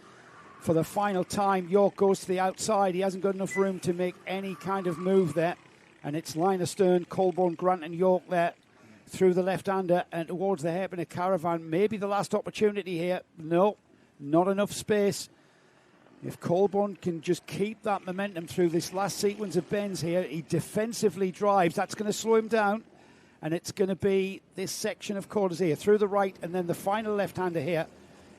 for the final time. York goes to the outside. He hasn't got enough room to make any kind of move there, and it's line astern, Colborne, Grant and York there through the left-hander and towards the hairpin of Caravan. Maybe the last opportunity here. No, not enough space. If Colborne can just keep that momentum through this last sequence of bends here, he defensively drives. That's going to slow him down, and it's going to be this section of quarters here through the right and then the final left-hander here.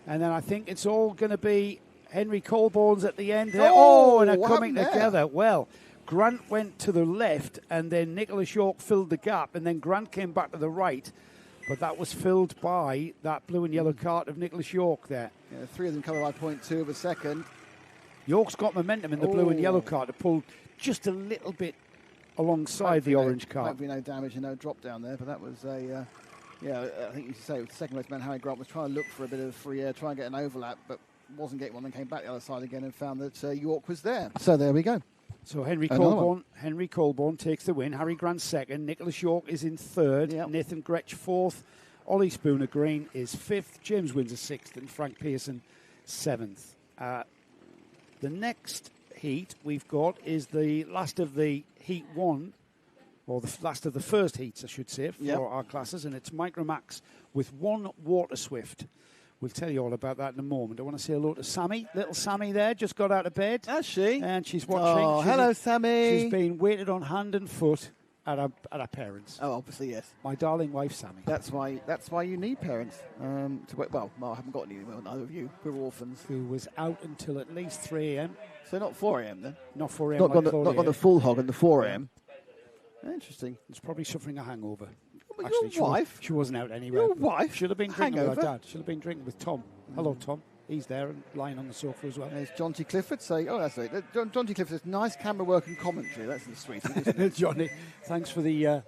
And then I think it's all going to be Henry Colborne's at the end there. Oh, and they're coming together. Well, Grant went to the left, and then Nicholas York filled the gap, and then Grant came back to the right. But that was filled by that blue and yellow cart of Nicholas York there. Yeah, 3 of them cover by 0.2 of a second. York's got momentum in the blue and yellow cart to pull just a little bit alongside the orange cart. Hopefully no damage and no drop down there, but that was a... I think you should say the second race man, Harry Grant, was trying to look for a bit of free air, try and get an overlap, but wasn't getting one, then came back the other side again and found that York was there. So there we go. So Henry Colborne takes the win. Harry Grant second. Nicholas York is in third. Yep. Nathan Gretsch fourth. Ollie Spooner Green is fifth. James Windsor sixth. And Frank Pearson seventh. The next heat we've got is the last of the Heat 1, or the last of the first heats, I should say, for our classes. And it's Micromax with one Water Swift. We'll tell you all about that in a moment. I want to say hello to Sammy. Little Sammy there, just got out of bed. Has she? And she's watching. Oh, hello, Sammy. She's been waited on hand and foot at her parents. Oh, obviously, yes. My darling wife, Sammy. That's why you need parents. Well, I haven't got any, neither of you. We're orphans. Who was out until at least 3 a.m. So not 4 a.m. then? Not 4 a.m. Not got the full hog and the 4 a.m. Interesting. It's probably suffering a hangover. Actually, your wife? She wasn't out anywhere. Your wife? Should have been drinking with her dad. Should have been drinking with Tom. Hello, Tom. He's there and lying on the sofa as well. There's John T. Clifford saying, oh, that's right. John T. Clifford says, nice camera work and commentary. That's the sweet, isn't it? Johnny, thanks for the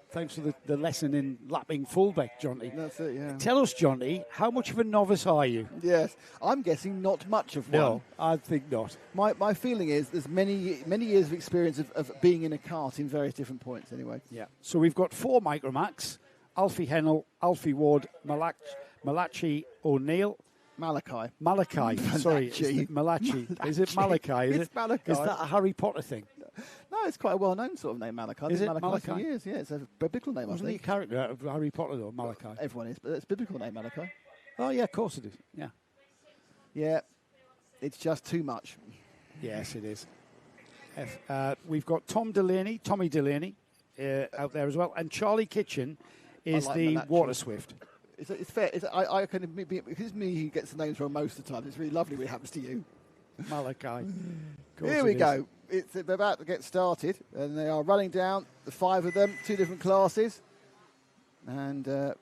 lesson in lapping Fullbeck, Johnny. That's it, yeah. Tell us, Johnny, how much of a novice are you? Yes, I'm guessing not much of one. No, I think not. My feeling is there's many years of experience of being in a kart in various different points anyway. Yeah. So we've got 4 Micromax, Alfie Hennell, Alfie Ward, Malachi O'Neill. Malachi. Sorry, Malachi. Is it Malachi? It's Malachi. Is that a Harry Potter thing? No, it's quite a well-known sort of name, Malachi. Is it Malachi? For years, yeah. It's a biblical name, Wasn't he a character out of Harry Potter, though, Malachi? Everyone is, but it's a biblical name, Malachi. Oh, yeah, of course it is. Yeah. Yeah, it's just too much. Yes, it is. We've got Tommy Delaney out there as well, and Charlie Kitchen is the Water Swift. It's fair. I can admit, because it's me who gets the names wrong most of the time. It's really lovely when it happens to you. Malachi. Here we go. They're about to get started, and they are running down, the 5 of them, 2 different classes. And the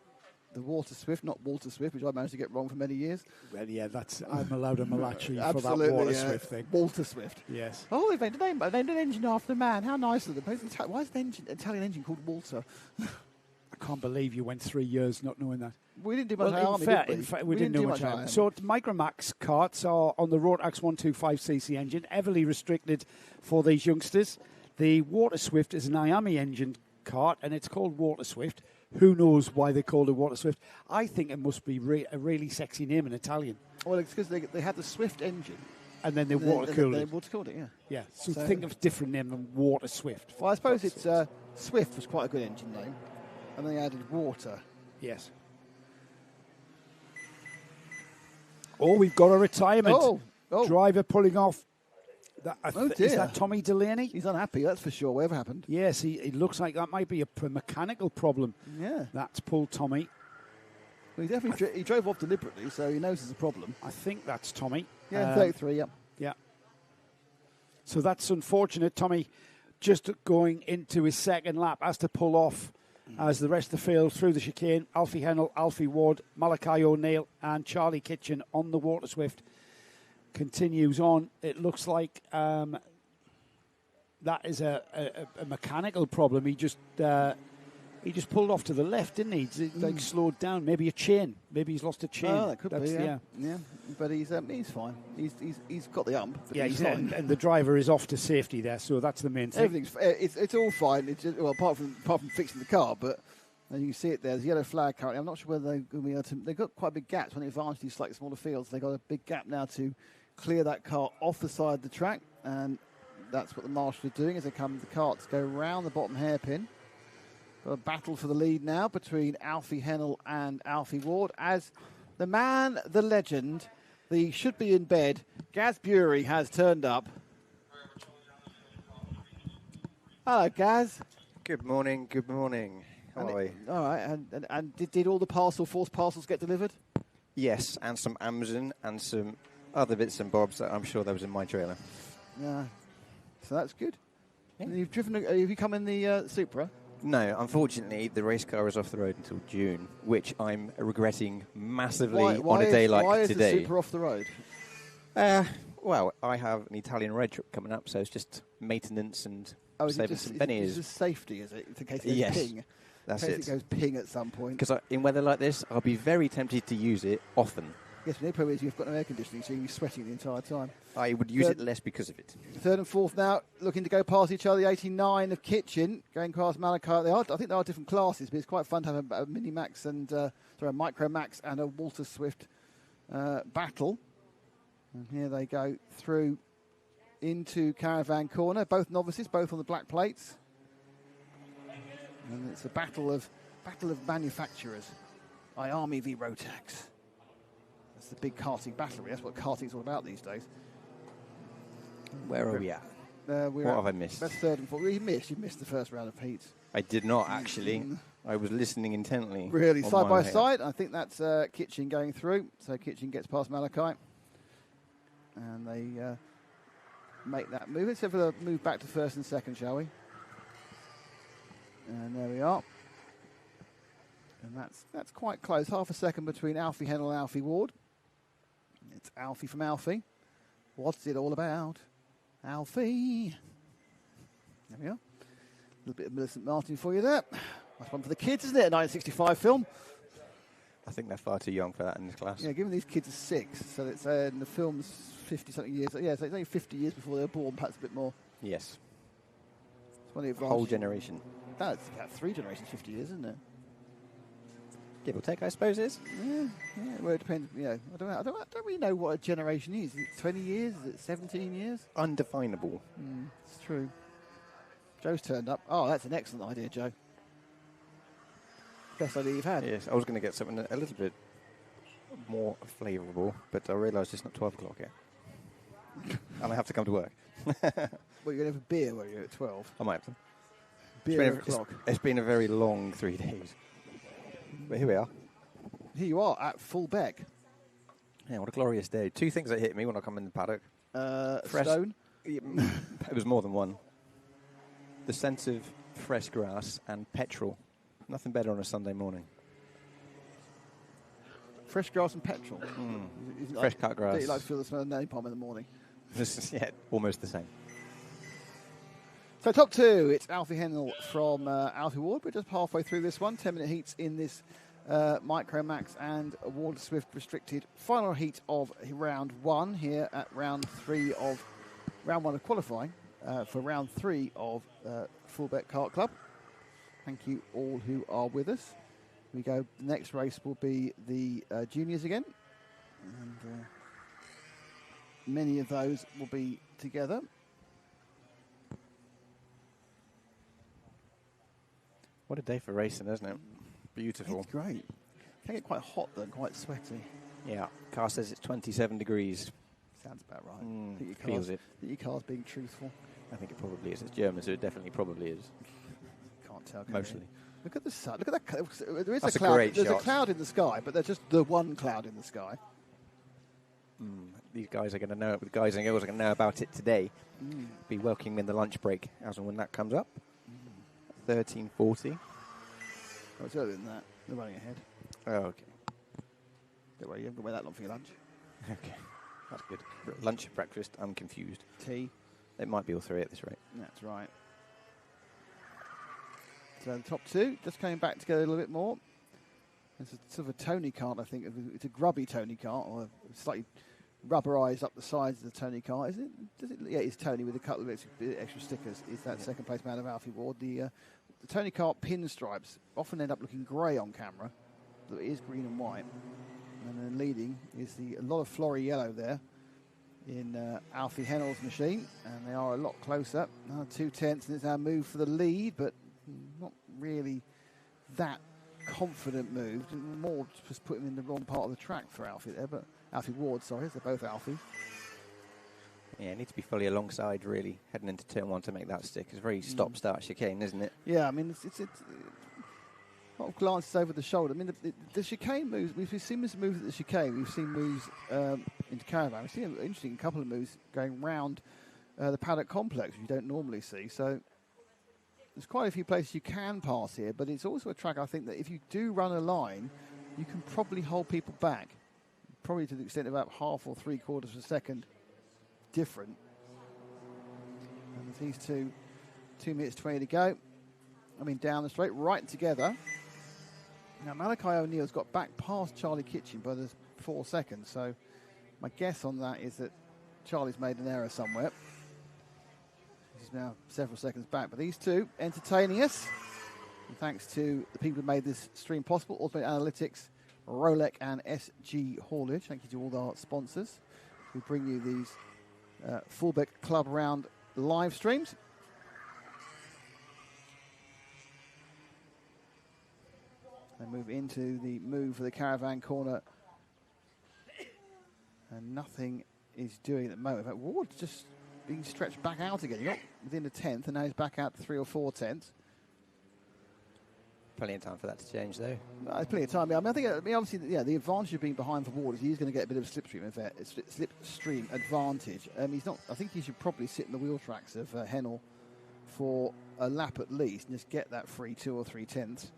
Water Swift, not Walter Swift, which I managed to get wrong for many years. Well, yeah, I'm allowed a Malachi for that Water Swift thing. Walter Swift. Yes. Oh, they've named an engine after the man. How nice of them. Why is the Italian engine called Walter? I can't believe you went 3 years not knowing that. We didn't do much army, did we? In fact, we didn't do much army. So Micromax carts are on the rotax 125cc engine, heavily restricted for these youngsters. The Water Swift is an IAMI engine kart, and it's called Water Swift. Who knows why they called it Water Swift? I think it must be a really sexy name in Italian. Well, it's because they had the Swift engine. And then they water-cooled it. They water-cooled it, yeah. Yeah, so think of a different name than Water Swift. Well, I suppose it's Swift was quite a good engine name. And they added water. Yes. Oh, we've got a retirement. Oh. Driver pulling off. Dear. Is that Tommy Delaney? He's unhappy, that's for sure. Whatever happened. Yes, it looks like that might be a mechanical problem. Yeah. That's pulled Tommy. Well, he definitely he drove off deliberately, so he knows there's a problem. I think that's Tommy. Yeah, 33, yeah. Yeah. So that's unfortunate. Tommy just going into his second lap has to pull off as the rest of the field through the chicane. Alfie Hennell, Alfie Ward, Malachi O'Neill and Charlie Kitchen on the Water Swift continues on. It looks like that is a mechanical problem. He just He just pulled off to the left, didn't he? Like slowed down. Maybe a chain. Maybe he's lost a chain. Oh, that could be. Yeah. But he's fine. He's got the ump. But he's fine. And the driver is off to safety there, so that's the main thing. Everything's it's all fine. It's just, well, apart from fixing the car, but and you can see it there. There's a yellow flag currently. I'm not sure whether they're going to be able to. They've got quite big gaps when they advance these slightly smaller fields. They've got a big gap now to clear that car off the side of the track, and that's what the marshals are doing as they come. The carts go round the bottom hairpin. Got a battle for the lead now between Alfie Hennell and Alfie Ward as the man, the legend, the should be in bed, Gaz Bury has turned up. Hello, Gaz. Good morning, good morning. How are you? All right, and did all the forced parcels get delivered? Yes, and some Amazon and some other bits and bobs that I'm sure that was in my trailer. Yeah, so that's good. Yeah. Have you come in the Supra? No, unfortunately, the race car is off the road until June, which I'm regretting massively on a day like today. Why is the Supra off the road? Well, I have an Italian road trip coming up, so it's just maintenance and saving some pennies. It's just safety, is it? In case it goes ping. That's in case it goes ping at some point. Because in weather like this, I'll be very tempted to use it often. Yes, the problem is you've got no air conditioning, so you'll be sweating the entire time. I would use it less because of it. Third and fourth now, looking to go past each other. The 89 of Kitchen going past Malachi. I think there are different classes, but it's quite fun to have a Mini Max and a Micro Max and a Walter Swift battle. And here they go through into Caravan Corner. Both novices, both on the black plates. And it's a battle of manufacturers. Army v Rotax. That's the big karting battle. That's what karting's all about these days. Where are we at? What have I missed? That's third and fourth. You missed the first round of heats. I did not, actually. I was listening intently. Really, side by side. I think that's Kitchen going through. So Kitchen gets past Malachi. And they make that move. Let's have a move back to first and second, shall we? And there we are. And that's quite close. Half a second between Alfie Hennell and Alfie Ward. It's Alfie from Alfie. What's it all about? Alfie. There we are. A little bit of Millicent Martin for you there. That's one for the kids, isn't it? A 1965 film. I think they're far too young for that in this class. Yeah, given these kids are 6, so it's in the film's 50-something years. Yeah, so it's only 50 years before they were born, perhaps a bit more. Yes. It's one of the whole generation. That's about 3 generations, 50 years, isn't it? Give or take, I suppose it is. Yeah, well, it depends. You know, I don't really know what a generation is. Is it 20 years? Is it 17 years? Undefinable. It's true. Joe's turned up. Oh, that's an excellent idea, Joe. Best idea you've had. Yes, I was going to get something a little bit more flavourable, but I realised it's not 12 o'clock yet. And I have to come to work. Well, you're going to have a beer where you're at 12. I might have to. Beer o'clock. It's been a very long 3 days. But here we are. Here you are at Fullbeck. Yeah, what a glorious day. 2 things that hit me when I come in the paddock. Stone? It was more than one. The sense of fresh grass and petrol. Nothing better on a Sunday morning. Fresh grass and petrol? Fresh cut grass. Don't you like to feel the smell of napalm in the morning? Yeah, almost the same. So top 2, it's Alfie Hennell from Alfie Ward. We're just halfway through this one. 10-minute heats in this Micro Max and Walter Swift restricted final heat of round 1 here at round 1 of qualifying for round 3 of Fullbeck Kart Club. Thank you all who are with us. We go. The next race will be the juniors again, and many of those will be together. What a day for racing, isn't it? Beautiful. It's great. Can get quite hot though, quite sweaty. Yeah. Car says it's 27 degrees. Sounds about right. I think your car's being truthful. I think it probably is. It's German, so it definitely probably is. Can't tell. Mostly. Look at the sun. Look at that. There is That's a cloud. great There's shot. a cloud in the sky, but there's just the one cloud in the sky. These guys are going to know it. The guys and girls are going to know about it today. Be welcoming in the lunch break as and when that comes up. 13:40. Oh, it's earlier than that. They're running ahead. Oh, okay. Don't worry, you haven't got to wait that long for your lunch. Okay, that's good. Lunch, breakfast, I'm confused. Tea. It might be all 3 at this rate. That's right. So the top two just coming back together a little bit more. It's a sort of a Tony kart, I think. It's a grubby Tony kart, or slightly rubberized up the sides of the Tony kart. Is it? Yeah, it's Tony with a couple of extra stickers. Is that second place man of Alfie Ward? The Tony kart pinstripes often end up looking grey on camera, but it is green and white. And then leading is a lot of flory yellow there in Alfie Hennell's machine, and they are a lot closer. 2/10, and it's now moved for the lead, but not really that confident move. More just put him in the wrong part of the track for Alfie there, but Alfie Ward, sorry, they're both Alfie. Yeah, it needs to be fully alongside, really, heading into turn one to make that stick. It's a very stop-start chicane, isn't it? Yeah, I mean, it's a lot of glances over the shoulder. I mean, the chicane moves, we've seen this move at the chicane, we've seen moves into caravan. We've seen an interesting couple of moves going round the paddock complex, which you don't normally see. So there's quite a few places you can pass here, but it's also a track, I think, that if you do run a line, you can probably hold people back, probably to the extent of about half or 3/4 of a second different. And there's these 2 minutes 20 to go. I mean, down the straight, right together. Now, Malachi O'Neill's got back past Charlie Kitchen by the 4 seconds, so my guess on that is that Charlie's made an error somewhere. He's now several seconds back, but these two entertaining us. And thanks to the people who made this stream possible, Automated Analytics, Rolex and SG Haulage. Thank you to all our sponsors who bring you these Fullbeck Club Round live streams. And move into the move for the caravan corner. And nothing is doing at the moment. In fact, Ward's just being stretched back out again. He got within the 10th, and now he's back out to 3 or 4 tenths. Plenty of time for that to change, though. There's plenty of time. I think obviously, the advantage of being behind for Ward is he's going to get a bit of slipstream advantage. He's not. I think he should probably sit in the wheel tracks of Hennell for a lap at least, and just get that free 2 or 3 tenths.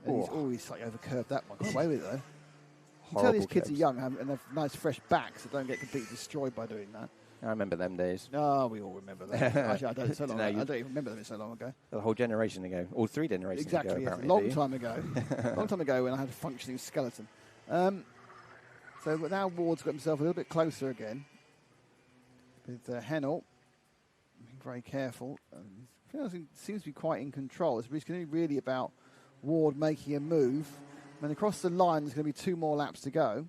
And he's always slightly overcurved that one. Got away with it though. You can tell these kids are young and have nice fresh backs, so don't get completely destroyed by doing that. I remember them days. Oh, we all remember that. Actually, I don't. So long. I don't even remember them so long ago. A whole generation ago, or 3 generations ago. Exactly. Yes. Apparently, A long time ago. Long time ago when I had a functioning skeleton. So now Ward's got himself a little bit closer again with Hennell. Being very careful. He seems to be quite in control. It's going to be really about Ward making a move. And across the line, there's going to be 2 more laps to go.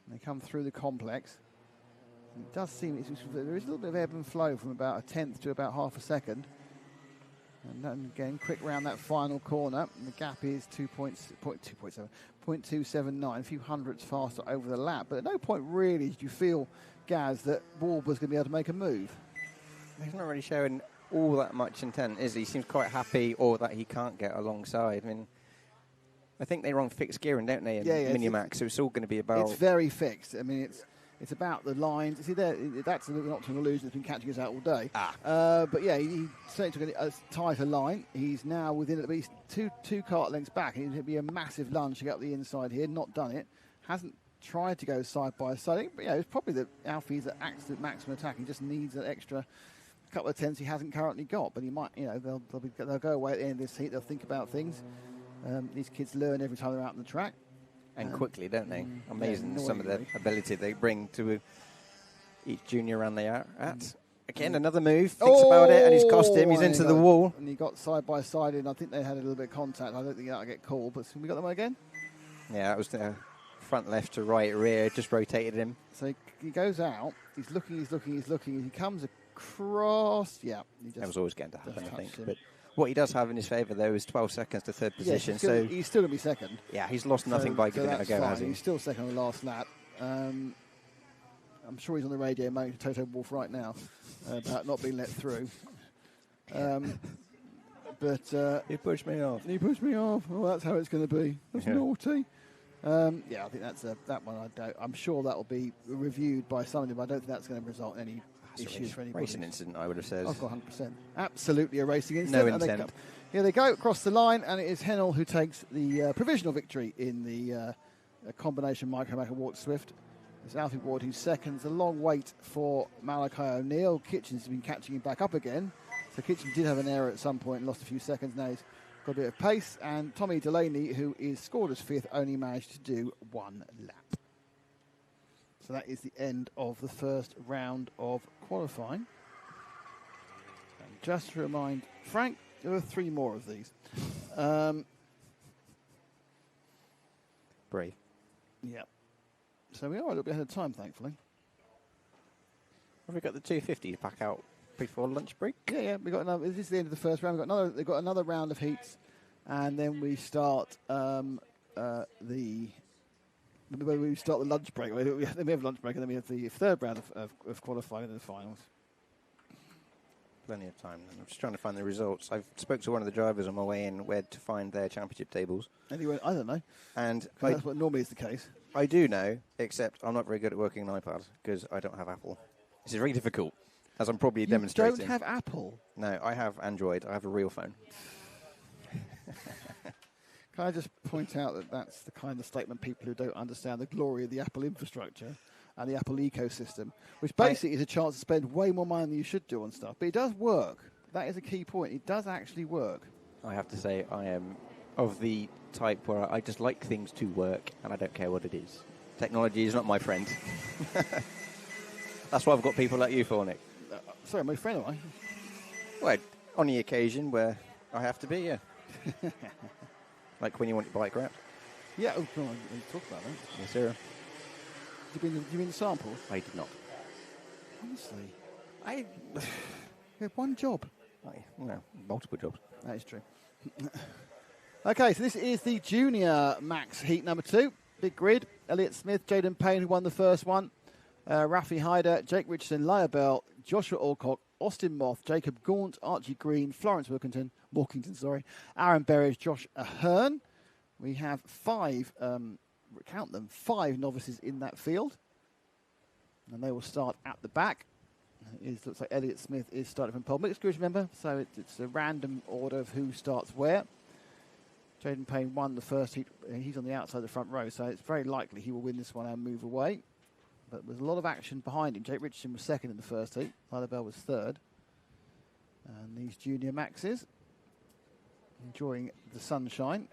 And they come through the complex. It does seem there is a little bit of ebb and flow from about 1/10 to about half a second. And then again, quick round that final corner. And the gap is 0.279, a few hundredths faster over the lap. But at no point really did you feel, Gaz, that Ward was going to be able to make a move. He's not really showing all that much intent, is he? He seems quite happy, or that he can't get alongside. I mean, I think they run fixed gearing, don't they, in Minimax? So it's all going to be about... It's very fixed. I mean, it's about the lines. See, that's an optical illusion that's been catching us out all day. But yeah, he certainly took a tighter line. He's now within at least two kart lengths back. It's going to be a massive lunge to get up the inside here. Not done it. Hasn't tried to go side by side. But yeah, it's probably that Alfie's at absolute maximum attack. He just needs an extra couple of tenths he hasn't currently got. But he might, they'll go away at the end of this heat. They'll think about things. These kids learn every time they're out on the track. And quickly, don't they? Amazing some of the ability they bring to each junior round they are at. Again, another move. Thinks about it, and he's cost him. He's into the wall. And he got side by side in. I think they had a little bit of contact. I don't think that'll get called. But we got them again? Yeah, it was the front left to right rear. Just rotated him. So he goes out. He's looking. He comes across. Yeah. That was always going to happen, I think. But what he does have in his favour, though, is 12 seconds to third position. So he's still going to be second. Yeah, he's lost nothing by giving it a go, has he? He's still second on the last lap. I'm sure he's on the radio moaning to Toto Wolff right now about not being let through. But he pushed me off. Well, that's how it's going to be. That's naughty. I think that's that one. I'm sure that will be reviewed by somebody, but I don't think that's going to result in any issues for anybody. Racing incident, I would have said. I've got 100%. Absolutely a racing incident. No intent. Here they go across the line, and it is Hennell who takes the provisional victory in the combination Micromac and Ward Swift. It's Alfie Ward who's second. It's a long wait for Malachi O'Neill. Kitchens has been catching him back up again. So Kitchen did have an error at some point and lost a few seconds. Now he's got a bit of pace. And Tommy Delaney, who is scored as 5th, only managed to do 1 lap. So that is the end of the first round of qualifying. And just to remind Frank, there are 3 more of these. Brave. Yeah. So we are a little bit ahead of time, thankfully. Have we got the 250 to pack out before lunch break? Yeah. We got another. This is the end of the first round. They've got another round of heats, and then we start the lunch break. Then we have lunch break, and then we have the third round of qualifying and the finals. Plenty of time. I'm just trying to find the results. I've spoke to one of the drivers on my way in where to find their championship tables. Anyway, I don't know. And that's what normally is the case. I do know, except I'm not very good at working an iPad because I don't have Apple. This is very difficult, as I'm probably demonstrating. You don't have Apple? No, I have Android. I have a real phone. Can I just point out that that's the kind of statement people who don't understand the glory of the Apple infrastructure and the Apple ecosystem, which basically is a chance to spend way more money than you should do on stuff. But it does work. That is a key point. It does actually work. I have to say I am of the type where I just like things to work and I don't care what it is. Technology is not my friend. That's what I've got people like you for, Nick. Sorry, my friend, am I? Well, on the occasion where I have to be, yeah. Like when you want your bike wrapped. Yeah, oh, come on, talk about that. Yes, sir. Do you mean the sample? I did not. Honestly. You have one job. No, multiple jobs. That is true. Okay, so this is the Junior Max Heat number 2. Big grid. Elliott Smith, Jaden Payne, who won the first one. Rafi Hyder, Jake Richardson, Laia Bell, Joshua Alcock, Austin Moth, Jacob Gaunt, Archie Green, Florence Wilkington, Aaron Berridge, Josh Ahern. We have 5, count them, 5 novices in that field. And they will start at the back. It looks like Elliott Smith is starting from pole. Mixed grid, remember, so it's a random order of who starts where. Jaden Payne won the first heat. He's on the outside of the front row, so it's very likely he will win this one and move away. But there's a lot of action behind him. Jake Richardson was 2nd in the first heat. Laia Bell was 3rd. And these Junior Maxes enjoying the sunshine.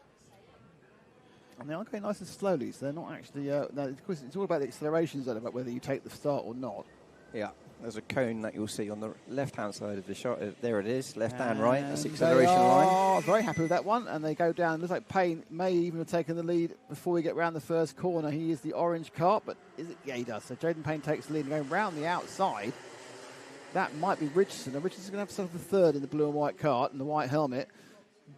And they are going nice and slowly, so they're not actually... of course, it's all about the acceleration zone, about whether you take the start or not. Yeah, there's a cone that you'll see on the left-hand side of the shot. There it is, left and right. That's the acceleration line. Oh, very happy with that one. And they go down. Looks like Payne may even have taken the lead before we get round the first corner. He is the orange Kart, but is it? Yeah, he does. So Jaden Payne takes the lead and going round the outside. That might be Richardson. Now, Richardson's going to have himself the 3rd in the blue and white Kart and the white helmet.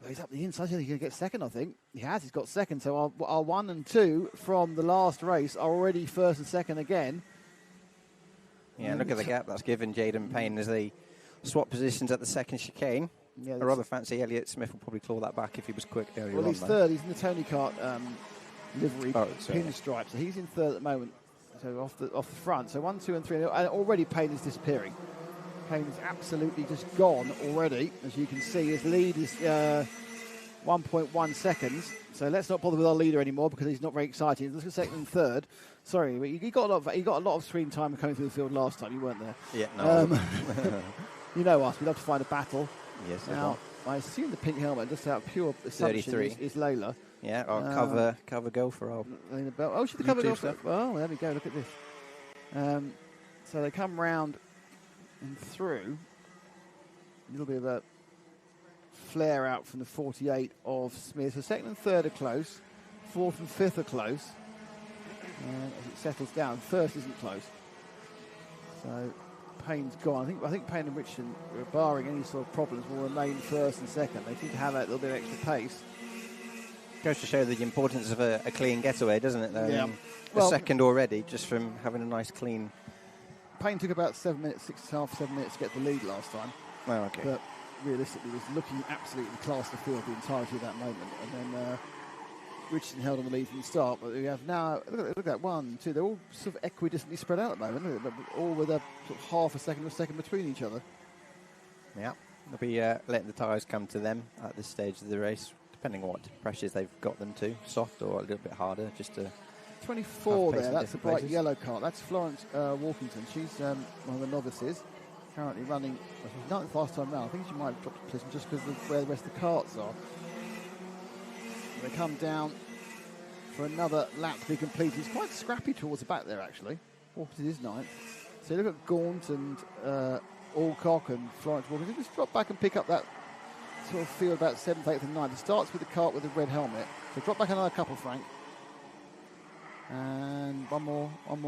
He's up the inside. He's going to get 2nd, I think. He has. He's got 2nd. So our 1 and 2 from the last race are already 1st and 2nd again. Yeah, look at the gap that's given Jaden Payne as they swap positions at the second chicane. Yeah, I rather fancy Elliott Smith will probably claw that back if he was quick earlier on. Well, he's 3rd. He's in the Tony Kart livery pinstripe. So he's in 3rd at the moment. So off the front. So 1, 2, and 3. And already Payne is disappearing. Payne is absolutely just gone already. As you can see, his lead is 1.1 seconds. So let's not bother with our leader anymore because he's not very exciting. Let's go 2nd and 3rd. Sorry, but he got a lot of screen time coming through the field last time. You weren't there. Yeah, no. You know us. We love to find a battle. Yes. Now, I assume the pink helmet, just out of pure assumption, is Layla. Yeah, our cover girl for our. Oh, she's the cover girl for. Oh, there we go. Look at this. So they come round and through. A little bit of a flare out from the 48 of Smith. So 2nd and 3rd are close. 4th and 5th are close. As it settles down, 1st isn't close. So Payne's gone. I think Payne and Richardson, barring any sort of problems, will remain 1st and 2nd. They seem to have a little bit of extra pace. Goes to show the importance of a clean getaway, doesn't it? Though? Yeah. Well, 2nd already, just from having a nice clean. Payne took about 7 minutes, 6.5, 7 minutes to get the lead last time. Oh, okay. But realistically, was looking absolutely class of the field the entirety of that moment. And then Richardson held on the lead from the start. But we have now, look at that, 1, 2. They're all sort of equidistantly spread out at the moment, but all with a sort of half a second or second between each other. Yeah. They'll be letting the tyres come to them at this stage of the race, depending on what pressures they've got them to. Soft or a little bit harder, just to 24 there, that's the bright yellow Kart. That's Florence Walkington. She's one of the novices. currently running, not the last time round. I think she might have dropped a position just because of where the rest of the karts are. They come down for another lap to be completed. It's quite scrappy towards the back there, actually. Walkington is ninth. So you look at Gaunt and Alcock and Florence Walkington. Just drop back and pick up that sort of field about 7th, 8th and 9th. It starts with the kart with the red helmet. So drop back another couple, Frank. And one more, and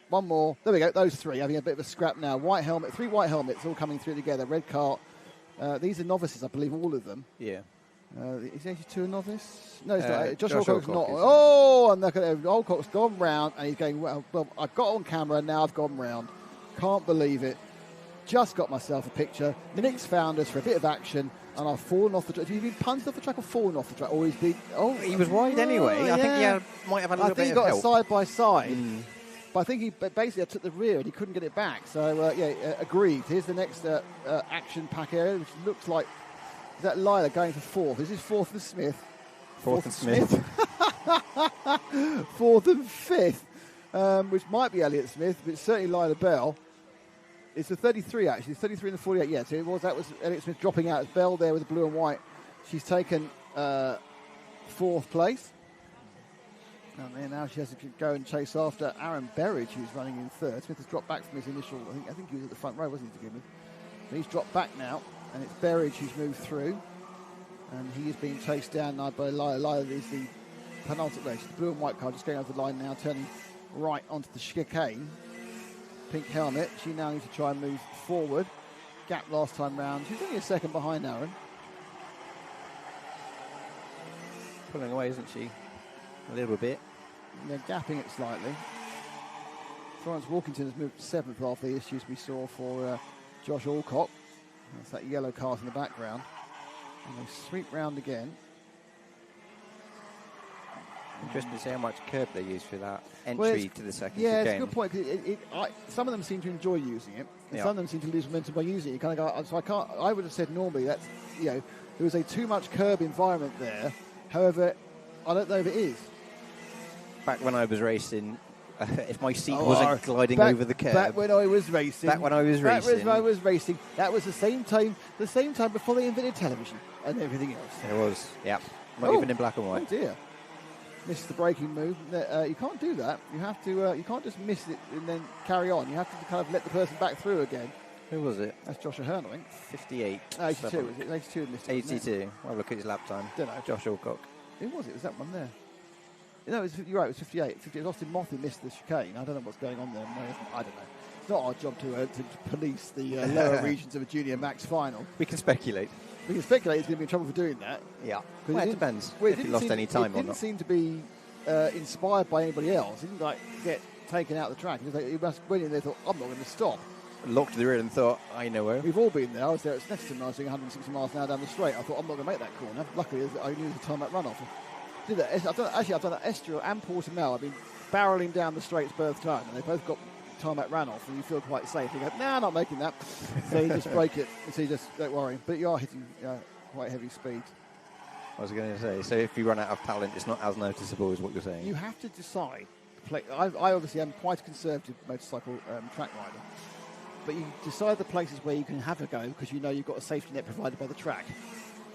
one more. There we go, those three having a bit of a scrap now. White helmet, 3 white helmets all coming through together. Red kart. These are novices, I believe, all of them. Yeah. Is he actually 2 a novice? No, it's not. Josh Alcock's not. Oh, and look at it. Alcock's gone round, and he's going, well, I've got on camera, now I've gone round. Can't believe it. Just got myself a picture. Nick's found us for a bit of action, and I've fallen off the track. Have you been punched off the track or fallen off the track? Or he's been... Oh, he was wide anyway. Yeah. I think he might have had a little bit of help. I think he got a side-by-side. But I think he basically took the rear and he couldn't get it back. So, agreed. Here's the next action pack area, which looks like... Is that Lila going for 4th? This is 4th and Smith. 4th and Smith. 4th and 5th, which might be Elliot Smith, but it's certainly Lila Bell. It's the 33, actually. It's 33 and the 48. Yeah, so that was Elliot Smith dropping out as Bell there with the blue and white. She's taken 4th place. And then now she has to go and chase after Aaron Berridge, who's running in 3rd. Smith has dropped back from his initial... I think he was at the front row, wasn't he, to begin with? But he's dropped back now. And it's Berridge who's moved through. And he is being chased down now by Lila. Lila is the penultimate race. The blue and white car just going over the line now, turning right onto the chicane. Pink helmet. She now needs to try and move forward. Gap last time round. She's only a second behind Aaron. Pulling away, isn't she? A little bit. They're gapping it slightly. Florence Walkington has moved to 7th after the issues we saw for Josh Alcock. That's that yellow car in the background. And they sweep round again. Interesting to see how much curb they use for that entry to the second chicane. Yeah, it's a good point. Some of them seem to enjoy using it, and some of them seem to lose momentum by using it. You kind of go, I would have said normally that's, there was a too much curb environment there. However, I don't know if it is. Back when I was racing, if my seat wasn't gliding over the curb. Back when I was racing. That was the same time before they invented television and everything else. It was, yeah. Not even in black and white. Oh dear. Missed the braking move. You can't do that. You have to. You can't just miss it and then carry on. You have to kind of let the person back through again. Who was it? That's Josh Ahern, I think. 58. 82. 82 missed it. 82. I'll look at his lap time. Don't know. Josh Alcock. Who was it? Was that one there? No, you're right. It was 58. Austin Mothie missed the chicane. I don't know what's going on there. I don't know. It's not our job to police the lower regions of a junior max final. We can speculate. We can speculate he's going to be in trouble for doing that. Yeah. Well, it depends if he lost any time or not. It didn't seem to be inspired by anybody else. He didn't get taken out of the track. He must went in there and thought, I'm not going to stop. Locked the rear and thought, I know where. We've all been there. I was there at Snetterton when I was doing 160 miles an hour down the straight. I thought, I'm not going to make that corner. Luckily, I knew the time that run off. I've done that Estoril and Portimao. I've been barreling down the straights both times, and they both got tarmac ran off, and you feel quite safe. You go, not making that. So you just break it, so you just don't worry. But you are hitting quite heavy speed. I was going to say, so if you run out of talent, it's not as noticeable as what you're saying. You have to decide. I obviously am quite a conservative motorcycle track rider, but you decide the places where you can have a go because you know you've got a safety net provided by the track.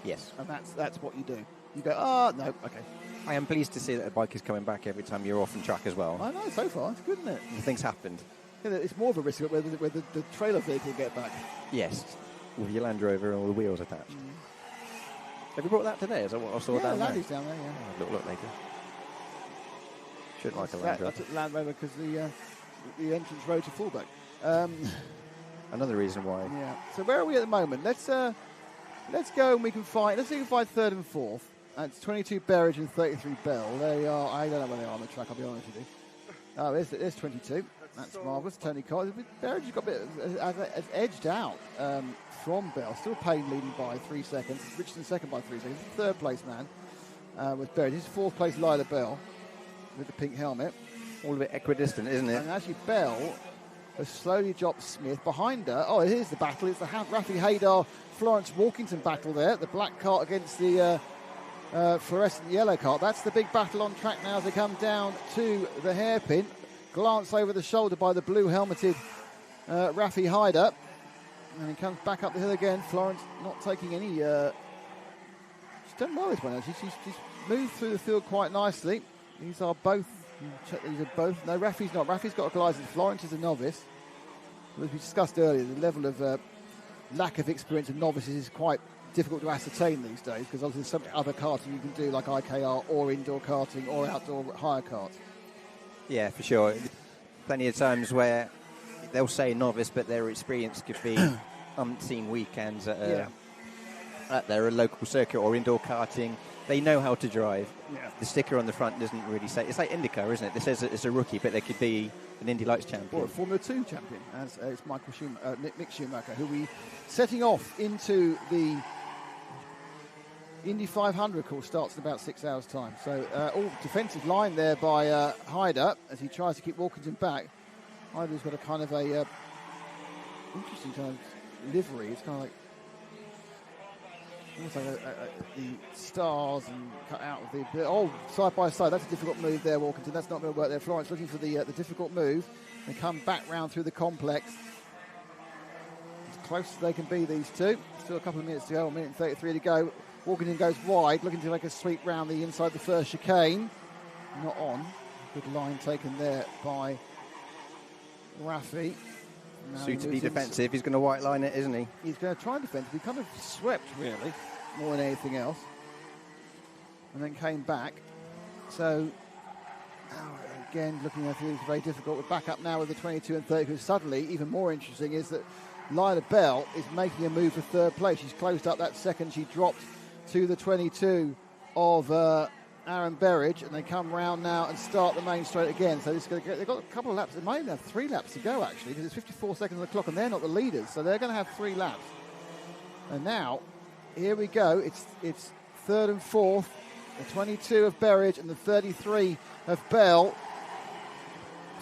Yes. And that's what you do. You go, no, okay. I am pleased to see that the bike is coming back every time you're off on track as well. I know, so far. It's good, isn't it? Things happened. Yeah, it's more of a risk where the trailer vehicle will get back. Yes, with your Land Rover and all the wheels attached. Have you brought that today? Is that what I saw down there? Yeah, down there, yeah. Look later. Shouldn't like a Land Rover. I took the Land Rover because the entrance road to Fullbeck. Another reason why. Yeah. So where are we at the moment? Let's go and we can find. Let's see if we can find 3rd and 4th. That's 22 Berridge and 33 Bell. They are. I don't know where they are on the track. I'll be honest with you. Oh, there's 22. That's marvellous. Tony Kart. Berridge has got a bit has edged out from Bell. Still Payne leading by 3 seconds. Richardson second by 3 seconds. 3rd place man was Berridge. His 4th place Lila Bell with the pink helmet. All a bit equidistant, isn't it? And actually Bell has slowly dropped Smith behind her. Oh, here's the battle. It's the Rafi Haydar Florence Walkington battle there. The black cart against the fluorescent yellow cart. That's the big battle on track now as they come down to the hairpin. Glance over the shoulder by the blue helmeted Rafi Hyder. And he comes back up the hill again. Florence not taking any... she's done well this one. She's moved through the field quite nicely. These are both... These are both... No, Rafi's not. Rafi's got a glider. Florence is a novice. As we discussed earlier, the level of lack of experience of novices is quite difficult to ascertain these days, because obviously there's some other karting you can do, like IKR or indoor karting or outdoor hire karts. Yeah, for sure. Plenty of times where they'll say novice, but their experience could be umpteen weekends at their local circuit or indoor karting. They know how to drive. Yeah. The sticker on the front doesn't really say. It's like IndyCar, isn't it? This says it's a rookie, but they could be an Indy Lights champion. Or a Formula 2 champion, as it's Mick Schumacher, who we setting off into the Indy 500, of course, starts in about 6 hours' time. So all defensive line there by Hyder as he tries to keep Walkington back. Hyder's got a kind of a interesting kind of livery. It's kind of like almost like the stars and cut out of the side by side. That's a difficult move there, Walkington. That's not going to work there. Florence looking for the difficult move. They come back round through the complex. As close as they can be, these two. Still a couple of minutes to go. 1 minute and 33 to go. Walkington goes wide, looking to make a sweep round the inside the first chicane. Not on. Good line taken there by Rafi. Soon to be defensive. He's going to white line it, isn't he? He's going to try and defend. He kind of swept, really, more than anything else. And then came back. So, again, looking at it, it's very difficult. We're back up now with the 22 and 30, because suddenly, even more interesting is that Lila Bell is making a move for third place. She's closed up that second. She dropped to the 22 of Aaron Berridge, and they come round now and start the main straight again. So they've got a couple of laps. They might even have 3 laps to go, actually, because it's 54 seconds on the clock, and they're not the leaders. So they're going to have 3 laps. And now, here we go. It's third and fourth. The 22 of Berridge and the 33 of Bell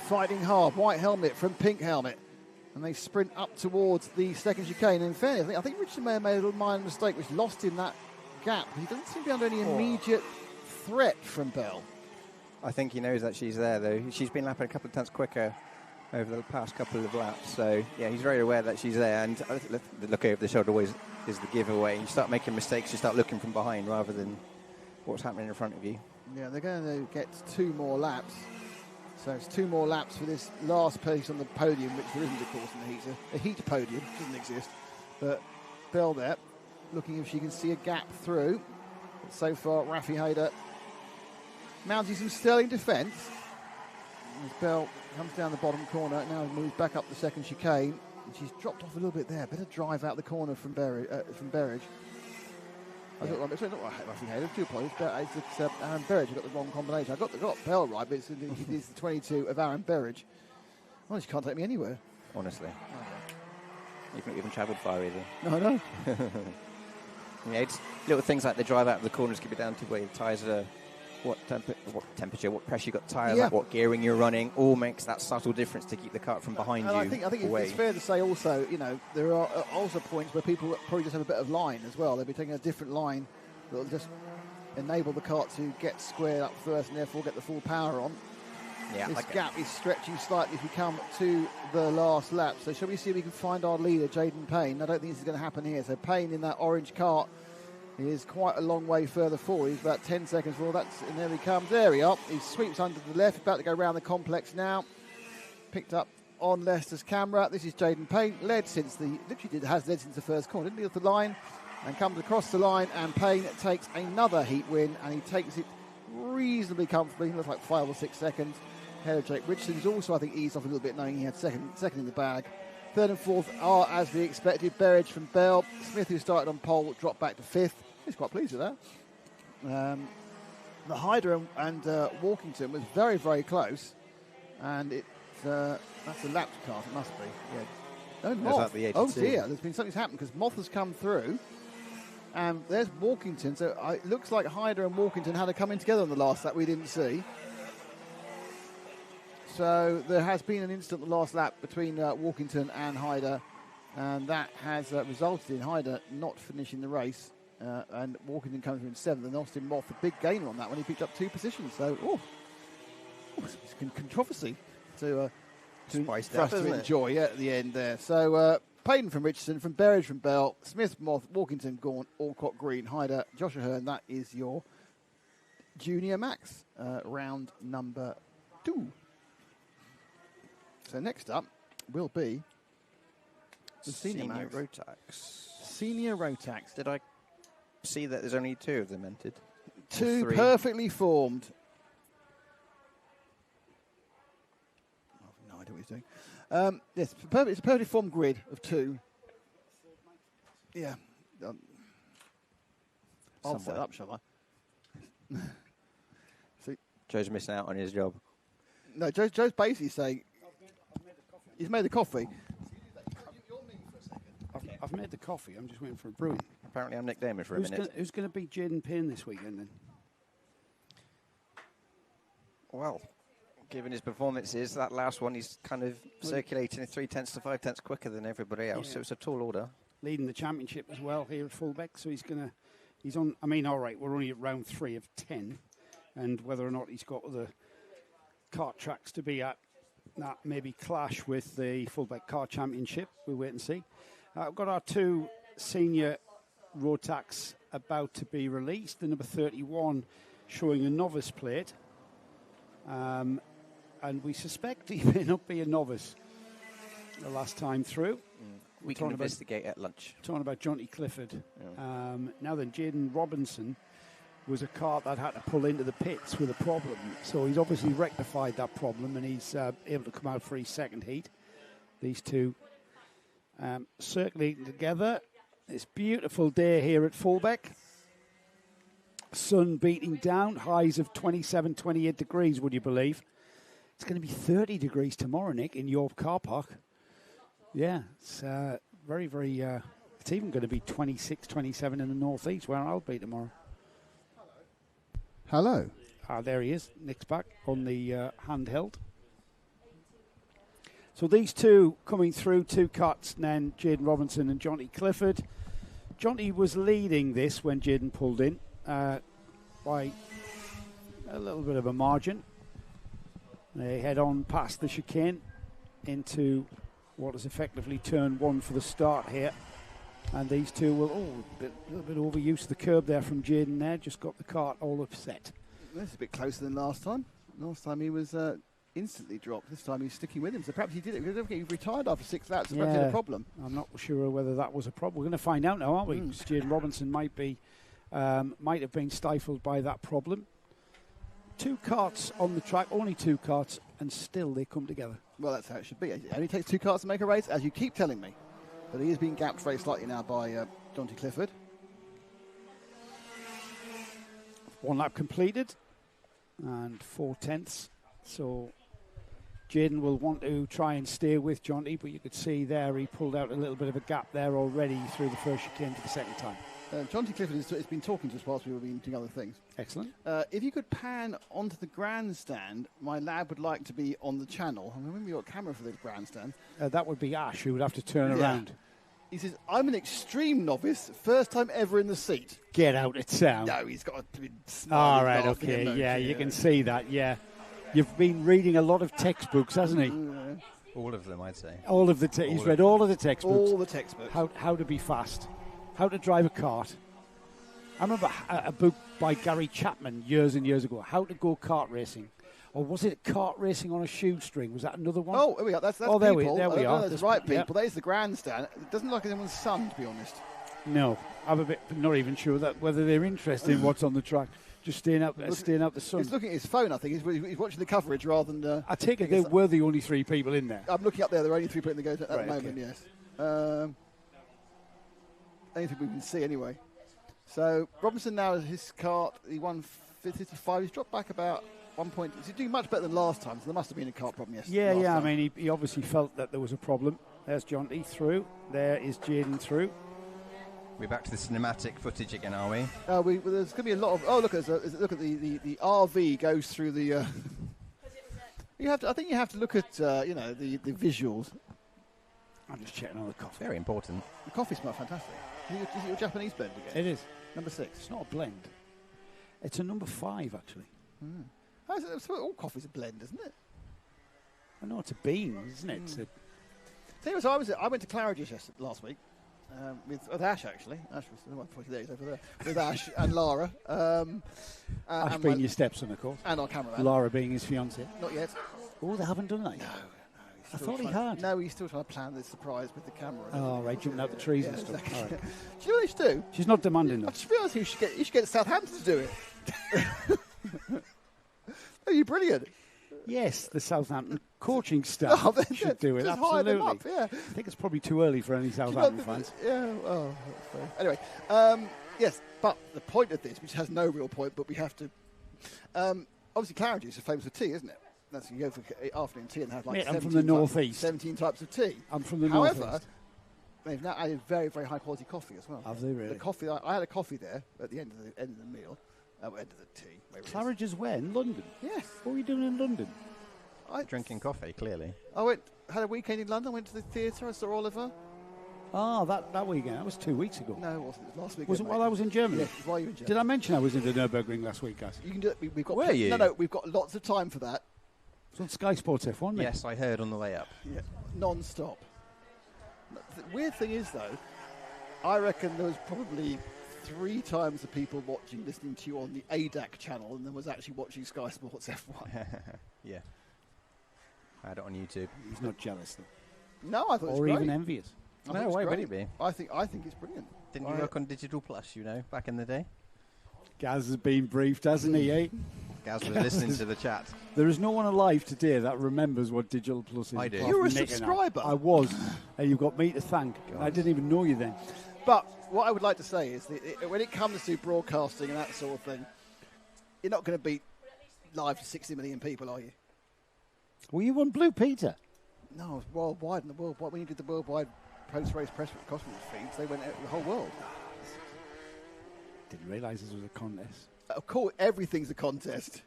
fighting hard. White helmet from pink helmet. And they sprint up towards the second chicane. And in fairness, I think Richardson may have made a little minor mistake, which lost him that gap. He doesn't seem to be under any immediate threat from Bell. I think he knows that she's there, though. She's been lapping a couple of times quicker over the past couple of laps. So, yeah, he's very aware that she's there. And the look over the shoulder always is the giveaway. You start making mistakes, you start looking from behind rather than what's happening in front of you. Yeah, they're going to get 2 more laps. So it's 2 more laps for this last place on the podium, which there isn't, of course, in the heat. A heat podium doesn't exist. But Bell there, looking if she can see a gap through. But so far, Rafi Hyder mounting some sterling defence. As Bell comes down the bottom corner, now moves back up the second chicane. And she's dropped off a little bit there. Better drive out the corner from Berridge. It's not Rafi Hyder, two points, but it's Aaron Berridge who got the wrong combination. I got Bell right, but it's the 22 of Aaron Berridge. Well, she can't take me anywhere. Honestly. You've not even travelled far either. No, I know. Yeah, it's little things like the drive out of the corners can be down to where the tyres are, what temperature, what pressure you've got the tyre, what gearing you're running, all makes that subtle difference to keep the kart from behind you. I think it's fair to say also, there are also points where people probably just have a bit of line as well. They'll be taking a different line that will just enable the kart to get squared up first and therefore get the full power on. Yeah, this gap is stretching slightly as we come to the last lap. So shall we see if we can find our leader, Jaden Payne? I don't think this is going to happen here. So Payne in that orange kart is quite a long way further forward. He's about 10 seconds forward. And there he comes. There we are. He sweeps under the left. About to go around the complex now. Picked up on Leicester's camera. This is Jaden Payne. has led since the first corner. Didn't he off the line and comes across the line. And Payne takes another heat win. And he takes it reasonably comfortably. He looks like 5 or 6 seconds. Ahead of Jake Richardson's also, I think, eased off a little bit, knowing he had second in the bag. Third and fourth are, as we expected, Berridge from Bell. Smith, who started on pole, dropped back to 5th. He's quite pleased with that. The Hyder and Walkington was very, very close. And that's a lapped car, it must be. Yeah. Oh, Moth. Oh, dear. Something's happened because Moth has come through. And there's Walkington. So it looks like Hyder and Walkington had to come in together on the last lap we didn't see. So there has been an instant last lap between Walkington and Hyder, and that has resulted in Hyder not finishing the race, and Walkington comes in 7th, and Austin Moth, a big gainer on that when he picked up 2 positions. So, it's controversy to for us to enjoy at the end there. So Payton from Richardson, from Berridge from Bell, Smith, Moth, Walkington, Gaunt, Alcott, Green, Hyder, Josh Ahern. That is your Junior Max round number 2. So next up will be the Senior Max. Rotax. Senior Rotax. Did I see that there's only 2 of them entered? 2 perfectly formed. I have no idea what he's doing. Yes, it's a perfectly formed grid of 2. Yeah. I'll set it up, shall I? So, Joe's missing out on his job. No, Joe's basically saying he's made the coffee. I've made the coffee. I'm just waiting for a brewing. Apparently, I'm Nick Damon for a minute. Who's going to beat Jaden Payne this weekend then? Well, given his performances, that last one he's kind of circulating 3/10 to 5/10 quicker than everybody else. So it's a tall order. Leading the championship as well here at Fullbeck. So he's on. I mean, all right, we're only at round 3 of 10, and whether or not he's got other kart tracks to be at, that maybe clash with the Fullbeck Kart Championship. We'll wait and see. I've got our 2 senior Rotax about to be released. The number 31 showing a novice plate. And we suspect he may not be a novice the last time through. We can investigate at lunch. Talking about Jonty Clifford. Yeah. Now then, Jaden Robinson was a kart that had to pull into the pits with a problem. So he's obviously rectified that problem, and he's able to come out for his second heat. These 2 circling together. It's a beautiful day here at Fullbeck. Sun beating down, highs of 27, 28 degrees, would you believe? It's going to be 30 degrees tomorrow, Nick, in your car park. Yeah, it's very, very... it's even going to be 26, 27 in the northeast, where I'll be tomorrow. Hello. There he is. Nick's back on the handheld. So these 2 coming through, 2 cuts, and then Jaden Robinson and Jonty Clifford. Jonty was leading this when Jaden pulled in by a little bit of a margin. They head on past the chicane into what is effectively turn 1 for the start here. And these 2 will, a little bit overuse of the curb there from Jaden there, just got the kart all upset. This is a bit closer than last time. Last time he was instantly dropped. This time he's sticking with him. So perhaps he did it because he retired after 6 laps. So perhaps he had a problem. I'm not sure whether that was a problem. We're going to find out now, aren't we? Jaden Robinson might have been stifled by that problem. 2 karts on the track, only 2 karts, and still they come together. Well, that's how it should be. It only takes 2 karts to make a race, as you keep telling me. But he is being gapped very slightly now by Jonty Clifford. 1 lap completed and 4/10. So Jaden will want to try and stay with Jonty, but you could see there he pulled out a little bit of a gap there already through the first chicane for the second time. Jonty Clifford has been talking to us whilst we've been doing other things. Excellent. If you could pan onto the grandstand, my lad would like to be on the channel. I remember you've got a camera for the grandstand. That would be Ash, who would have to turn around. He says, I'm an extreme novice, first time ever in the seat. Get out of town. No, he's got to be all right, okay, yeah, you can see that, yeah. You've been reading a lot of textbooks, hasn't he? All of them, I'd say. All of the he's read all of the textbooks. All the textbooks. How to be fast. How to drive a kart. I remember a book by Gary Chapman years and years ago, How to Go Kart Racing. Or was it kart racing on a shoestring? Was that another one? Oh, here we are. That's there we are. That's right, people. Yeah. There's the grandstand. It doesn't look like anyone's son, to be honest. No. I'm not even sure whether they're interested in what's on the track. Just staying out the sun. He's looking at his phone, I think. He's watching the coverage rather than... I take it there were the only 3 people in there. I'm looking up there. There are only 3 people in the go at the moment, yes. Anything we can see, anyway. So, Robinson now has his kart. He won 55. He's dropped back about 1 point. He's doing much better than last time, so there must have been a kart problem yesterday. Yeah. I mean, he obviously felt that there was a problem. There's Jonty through. There is Jaden through. We're back to the cinematic footage again, are we? There's going to be a lot of... Oh, look at the RV goes through the... I think you have to look at, the visuals. I'm just checking on the coffee. Very important. The coffee smells fantastic. Is it your Japanese blend again? It is. Number 6. It's not a blend. It's a number 5, actually. All coffee's a blend, isn't it? I know it's a bean, isn't it? I went to Claridge's last week with Ash, actually. Ash was 40 days over there. With Ash and Lara. Ash being your stepson, of course. And our cameraman. Lara being his fiancée. Not yet. Oh, they haven't done that yet? No. I thought he had. No, he's still trying to plan the surprise with the camera. Oh, right, jumping out the trees and stuff. Exactly. All right. Do you know what they should do? She's not demanding I them. just realised you should get Southampton to do it. Oh, you're brilliant. Yes, the Southampton coaching staff should do it, just hire them absolutely. up, yeah. I think it's probably too early for any Southampton fans. Yeah, oh, that's fair. Anyway, yes, but the point of this, which has no real point, but we have to... obviously, Claridge's are famous for tea, isn't it? That's you go for afternoon tea and have like I'm from the northeast. 17 types of tea. I'm from the northeast. northeast. However, they've now added very, very high quality coffee as well. Have they really? The coffee, I had a coffee there at the end of the meal, end of the tea. Claridge's where? In London? Yes. What were you doing in London? Drinking coffee, clearly. I had a weekend in London, went to the theatre, I saw Oliver. Oh, that weekend. That was 2 weeks ago. No, it wasn't. It was last weekend. Was it while I was in Germany? Yes, while you were in Germany. Did I mention I was in the Nürburgring last week, guys? You can do it. We've got. Were you? No, we've got lots of time for that. It's on Sky Sports F1, mate. Yes, I heard on the way up. Yeah, non-stop. The weird thing is, though, I reckon there was probably 3 times the people listening to you on the ADAC channel than there was actually watching Sky Sports F1. Yeah. I had it on YouTube. He's not jealous, though. No, I thought it was or great. even envious. No, why would he be? I think it's brilliant. Didn't you work on Digital Plus, back in the day? Gaz has been briefed, hasn't he, eh? Gaz was listening to the chat. There is no one alive today that remembers what Digital Plus is. I do. You're a subscriber. I was. And you've got me to thank. I didn't even know you then. But what I would like to say is that when it comes to broadcasting and that sort of thing, you're not going to beat live to 60 million people, are you? Were you on Blue Peter? No, it was worldwide. When you did the worldwide post-race press conference feeds, they went out the whole world. Didn't realise this was a contest. Of course, everything's a contest.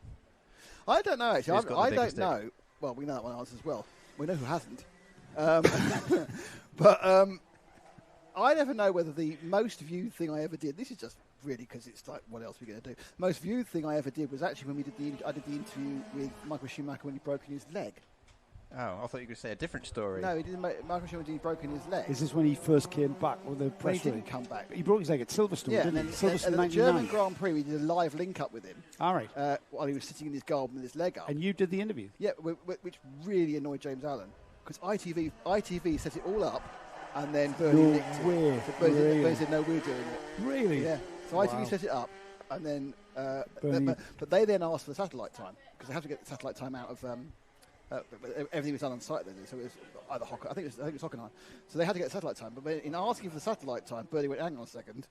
I don't know, actually. I don't know. Stick? Well, we know that one answer as well. We know who hasn't. But I never know whether the most viewed thing I ever did, this is just really because it's like, what else are we going to do? Most viewed thing I ever did was actually when I did the interview with Michael Schumacher when he broke his leg. Oh, I thought you were going to say a different story. No, he didn't. Michael Schumacher did broken his leg. Is this when he first came back with the press He didn't come back. He broke his leg at Silverstone, didn't he? Silverstone at the 99. German Grand Prix, we did a live link-up with him. All right. While he was sitting in his garden with his leg up. And you did the interview? Yeah, which really annoyed James Allen. Because ITV set it all up, and then Bernie nicked it. So Bernie said, no, we're doing it. Really? Yeah. So ITV set it up, and then... but they then asked for the satellite time, because they have to get the satellite time out of... everything was done on site then, so it was either I think it was Hockenheim. So they had to get satellite time, but in asking for the satellite time, Bernie went, hang on a second,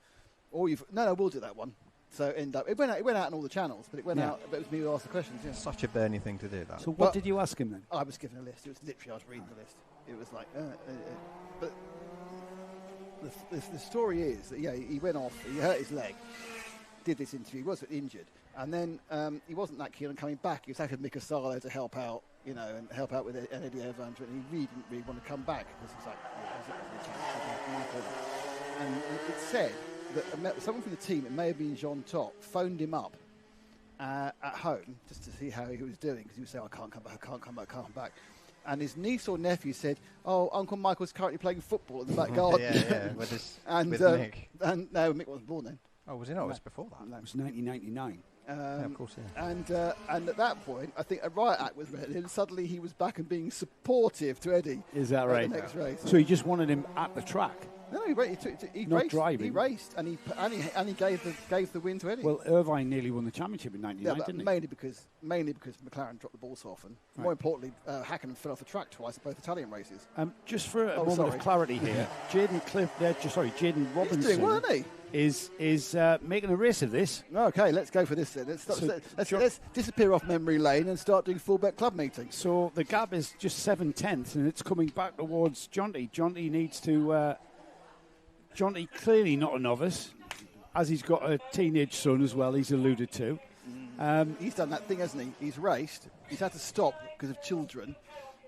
no, we'll do that one. So it went out on all the channels, but it went out, but it was me who asked the questions. Yeah. Such a Bernie thing to do, that. So what did you ask him then? I was given a list. It was literally, I was reading the list. It was like, but the story is that, he went off, he hurt his leg, did this interview, he was injured, and then he wasn't that keen on coming back. He was having Mika Salo to help out, and help out with Eddie Evans, and he really didn't really want to come back because he's like, and it said that someone from the team, it may have been Jean Todt, phoned him up at home just to see how he was doing, because he would say, I can't come back. And his niece or nephew said, "Oh, Uncle Michael's currently playing football in the back garden." with with Mick. And no, Mick wasn't born then. Oh, was he not? It was before that. That was 1999. Of course, yeah. And at that point, I think a riot act was read, and suddenly he was back and being supportive to Eddie. Is that right? The next race. So he just wanted him at the track. No, he Not raced. driving. He raced, and he gave the win to Eddie. Well, Irvine nearly won the championship in '99, didn't he? Mainly because McLaren dropped the ball so often. Right. More importantly, Hakkinen fell off the track twice at both Italian races. Just for a moment of clarity here, Jaden Robinson. He's doing well, isn't he? Is making a race of this. Okay, let's go for this then. Let's disappear off memory lane and start doing Fullbeck club meetings. So the gap is just 7/10, and it's coming back towards Jonty. Jonty needs to... Jonty, clearly not a novice, as he's got a teenage son as well, he's alluded to. He's done that thing, hasn't he? He's raced, he's had to stop because of children,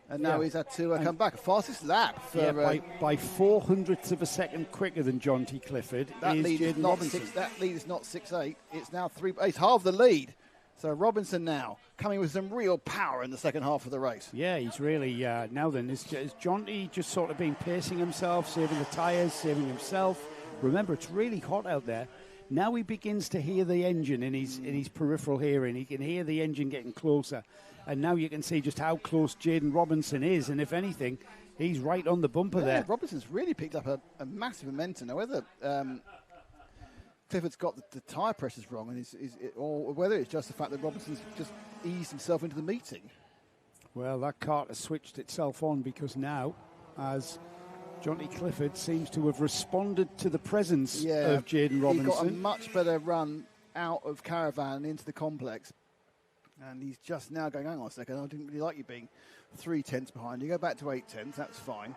and now he's had to come back. Fastest lap for, by 400ths of a second quicker than Jonty Clifford. That lead is not 6'8". It's now 3. It's half the lead. So Robinson now coming with some real power in the second half of the race. Yeah, he's really, now then, is Jonty just sort of been pacing himself, saving the tyres, saving himself? Remember, it's really hot out there. Now he begins to hear the engine in his peripheral hearing. He can hear the engine getting closer. And now you can see just how close Jaden Robinson is. And if anything, he's right on the bumper there. Robinson's really picked up a massive momentum. Now, whether Clifford's got the tyre pressures wrong, or whether it's just the fact that Robinson's just eased himself into the meeting. Well, that Kart has switched itself on because now, as Jonty Clifford seems to have responded to the presence of Jaden Robinson. He got a much better run out of Caravan into the complex. And he's just now going, hang on a second, I didn't really like you being 3/10 behind. You go back to 8/10, that's fine.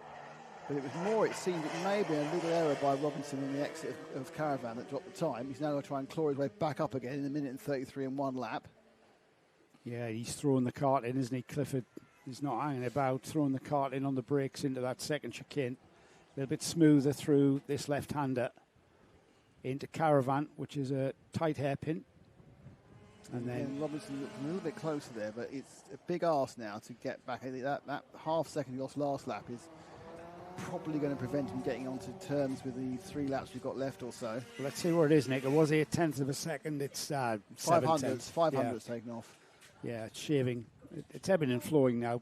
But it was more, it seemed, it may be a little error by Robinson in the exit of Caravan that dropped the time. He's now going to try and claw his way back up again in a minute and 33 and 1 lap. Yeah, he's throwing the kart in, isn't he, Clifford? He's not hanging about, throwing the kart in on the brakes into that second chicane. A little bit smoother through this left-hander into Caravan, which is a tight hairpin. And then Robinson looks a little bit closer there, but it's a big arse now to get back. That half second he lost last lap is probably going to prevent him getting onto terms with the 3 laps we've got left or so. Well, let's see where it is, Nick. It was a tenth of a second. It's 500's taken off. Yeah, it's shaving. It's ebbing and flowing now.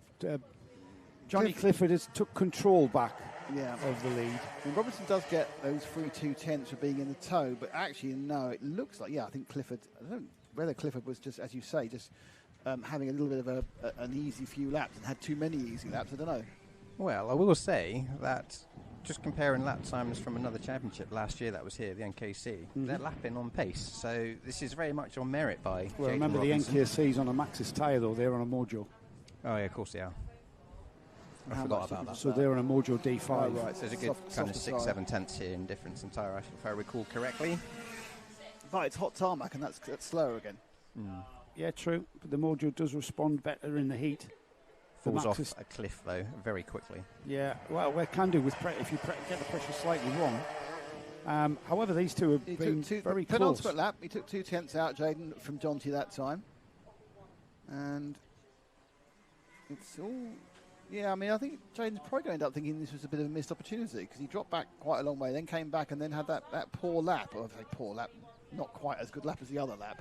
Jonty Clifford has took control back of the lead. And Robinson does get those 3/2 for being in the tow, but actually, no, it looks like, I think Clifford, I don't know whether Clifford was just, as you say, just having a little bit of an easy few laps and had too many easy laps, I don't know. Well, I will say that just comparing lap times from another championship last year that was here, the NKC, they're lapping on pace. So this is very much on merit by Well, remember Robinson. The NKC's on a Maxxis tyre, though. They're on a Mojo. Oh, yeah, of course they are. I forgot about that. So they're on a Mojo D5. Oh, right. So there's a good kind of 6-7 tenths here in difference in tyre, if I recall correctly. But it's hot tarmac, and that's slower again. Yeah, true. But the Mojo does respond better in the heat. Falls off a cliff, though, very quickly. Yeah, well, it can do with if you get the pressure slightly wrong. However, these two have been very close. Penultimate lap, he took 2 tenths out, Jaden, from Jonty that time. And it's all... Yeah, I mean, I think Jaden's probably going to end up thinking this was a bit of a missed opportunity because he dropped back quite a long way, then came back and then had that poor lap. Or I say poor lap, not quite as good lap as the other lap.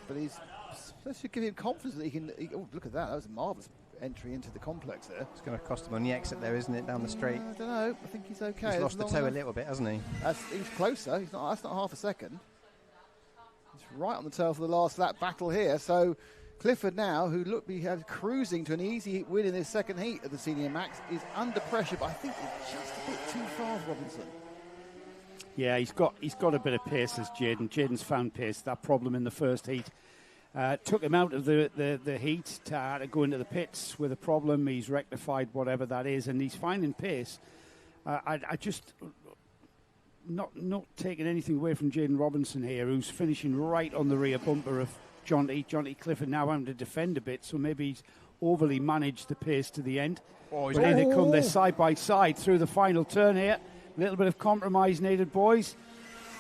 But let's just give him confidence that he can... oh, look at that. That was a marvellous entry into the complex there. It's going to cost him on the exit there, isn't it, down the straight? I don't know. I think he's okay. He's lost the toe a little bit, hasn't he? He's closer. That's not half a second. He's right on the tail for the last lap battle here. So Clifford now, who had cruising to an easy win in his second heat of the Senior Max, is under pressure, but I think it's just a bit too far for Robinson. Yeah, he's got a bit of pace as Jaden. Jaden's found pace. That problem in the first heat took him out of the heat to go into the pits with a problem. He's rectified whatever that is, and he's finding pace. I just not taking anything away from Jaden Robinson here, who's finishing right on the rear bumper of Jonty. Jonty Clifford now having to defend a bit, so maybe he's overly managed the pace to the end. But here they come. They're side by side through the final turn here. A little bit of compromise needed, boys.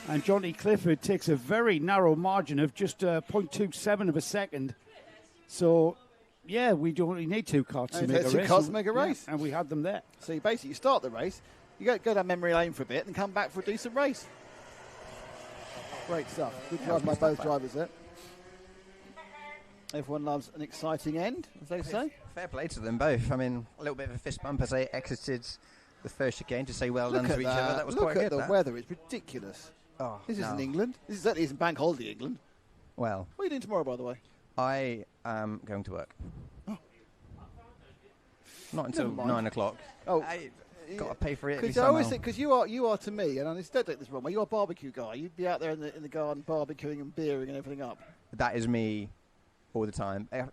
And Jonty Clifford takes a very narrow margin of just 0.27 of a second. So, yeah, we only need 2 karts to make a race. 2 karts to make a race. And we had them there. So you start the race, you go down memory lane for a bit and come back for a decent race. Great stuff. Good drive by both drivers there. Everyone loves an exciting end, as they say. Fair play to them both. I mean, a little bit of a fist bump as they exited the first chicane to say well done to each other. That was quite good. Look at the weather. It's ridiculous. Oh, this isn't England. This certainly isn't Bank Holiday England. Well. What are you doing tomorrow, by the way? I am going to work. Oh. Not until 9 o'clock. Oh. I got to pay for it. Because you are to me, and I don't take this wrong way, you're a barbecue guy. You'd be out there in the garden barbecuing and beering and everything up. That is me all the time. The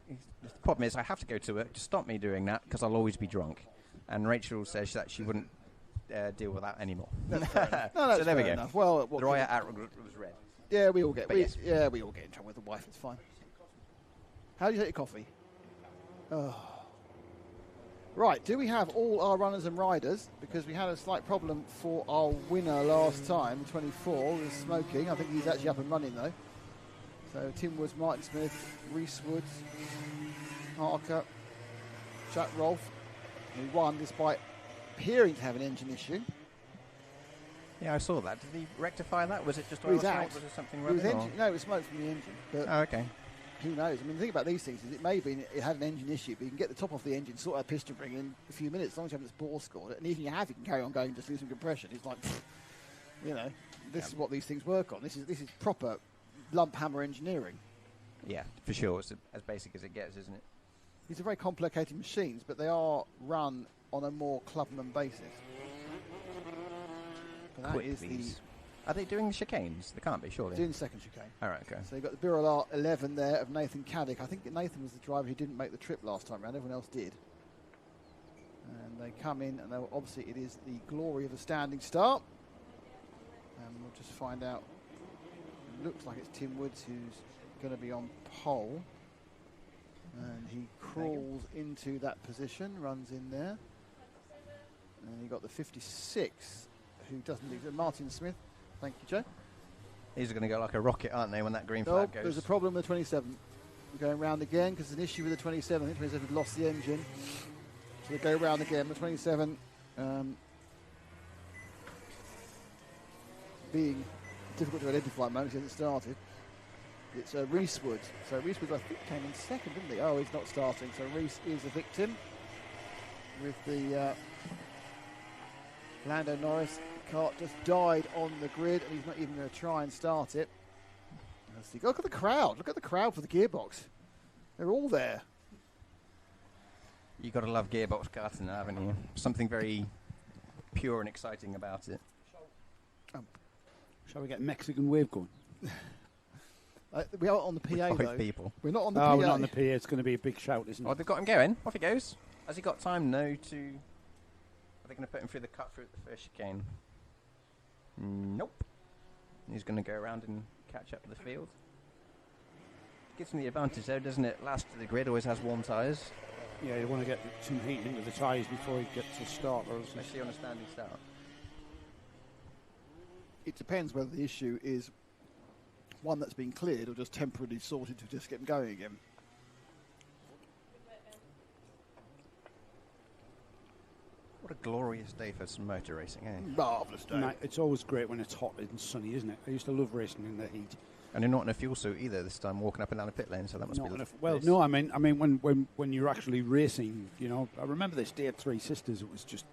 problem is I have to go to work to stop me doing that because I'll always be drunk. And Rachel says that she wouldn't deal with that anymore. So there we go. Enough. Well, the riot out was red. Yeah, we all get. We all get in trouble with the wife. It's fine. How do you take your coffee? Oh. Right. Do we have all our runners and riders? Because we had a slight problem for our winner last time, 24, with smoking. I think he's actually up and running though. So Tim Woods, Martin Smith, Reese Woods, Harker, Jack Rolfe, who won despite appearing to have an engine issue. Yeah, I saw that. Did he rectify that? Was it just oil Well, smoke? Was it something wrong? No, it was smoke from the engine. But oh, okay. who knows? I mean, the thing about these things is it may be it had an engine issue, but you can get the top off the engine, sort out piston ring in a few minutes, as long as you haven't bore scored it. And even you have, you can carry on going and just lose some compression. It's like, you know, this is what these things work on. This is proper lump hammer engineering. Yeah, for sure. It's as basic as it gets, isn't it? These are very complicated machines, but they are run on a more clubman basis. But that is Are they doing the chicanes? They can't be, surely. Doing the second chicane. All right, okay. So you've got the Birol R11 there of Nathan Caddick. I think Nathan was the driver who didn't make the trip last time around. Everyone else did. And they come in, and obviously it is the glory of a standing start. And we'll just find out. It looks like it's Tim Woods who's going to be on pole. And he crawls into that position, runs in there. And you've got the 56, who doesn't leave. Martin Smith. Thank you, Joe. These are going to go like a rocket, aren't they, when that green flag goes? There's a problem with the 27. We're going round again because there's an issue with the 27. I think 27 had lost the engine. So they go round again. The 27 being difficult to identify at the moment, he hasn't started. It's Reese Woods. So Reese Woods, I think, came in second, didn't he? Oh, he's not starting. So Reese is a victim with the Lando Norris. Kart just died on the grid, and he's not even going to try and start it. Let's see. Look at the crowd. Look at the crowd for the Gearbox. They're all there. You've got to love Gearbox karting, haven't you? Something very pure and exciting about it. Shall we get Mexican wave going? We are on the PA, though. People. We're not on the PA. We're not on the PA. It's going to be a big shout, isn't it? Oh, they've got him going. Off he goes. Has he got time, no, to... Are they going to put him through the cut through the first chicane? Nope. He's going to go around and catch up to the field. Gives him the advantage, though, doesn't it? Last to the grid, always has warm tyres. Yeah, you want to get some heat into the tyres before he gets to start. Especially on a standing start. It depends whether the issue is one that's been cleared or just temporarily sorted to just get them going again. What a glorious day for some motor racing, eh? Marvellous day. No, it's always great when it's hot and sunny, isn't it? I used to love racing in the heat. And you're not in a fuel suit either this time, walking up and down a pit lane, so that must be... Well, no, I mean when you're actually racing, you know, I remember this day at Three Sisters. It was just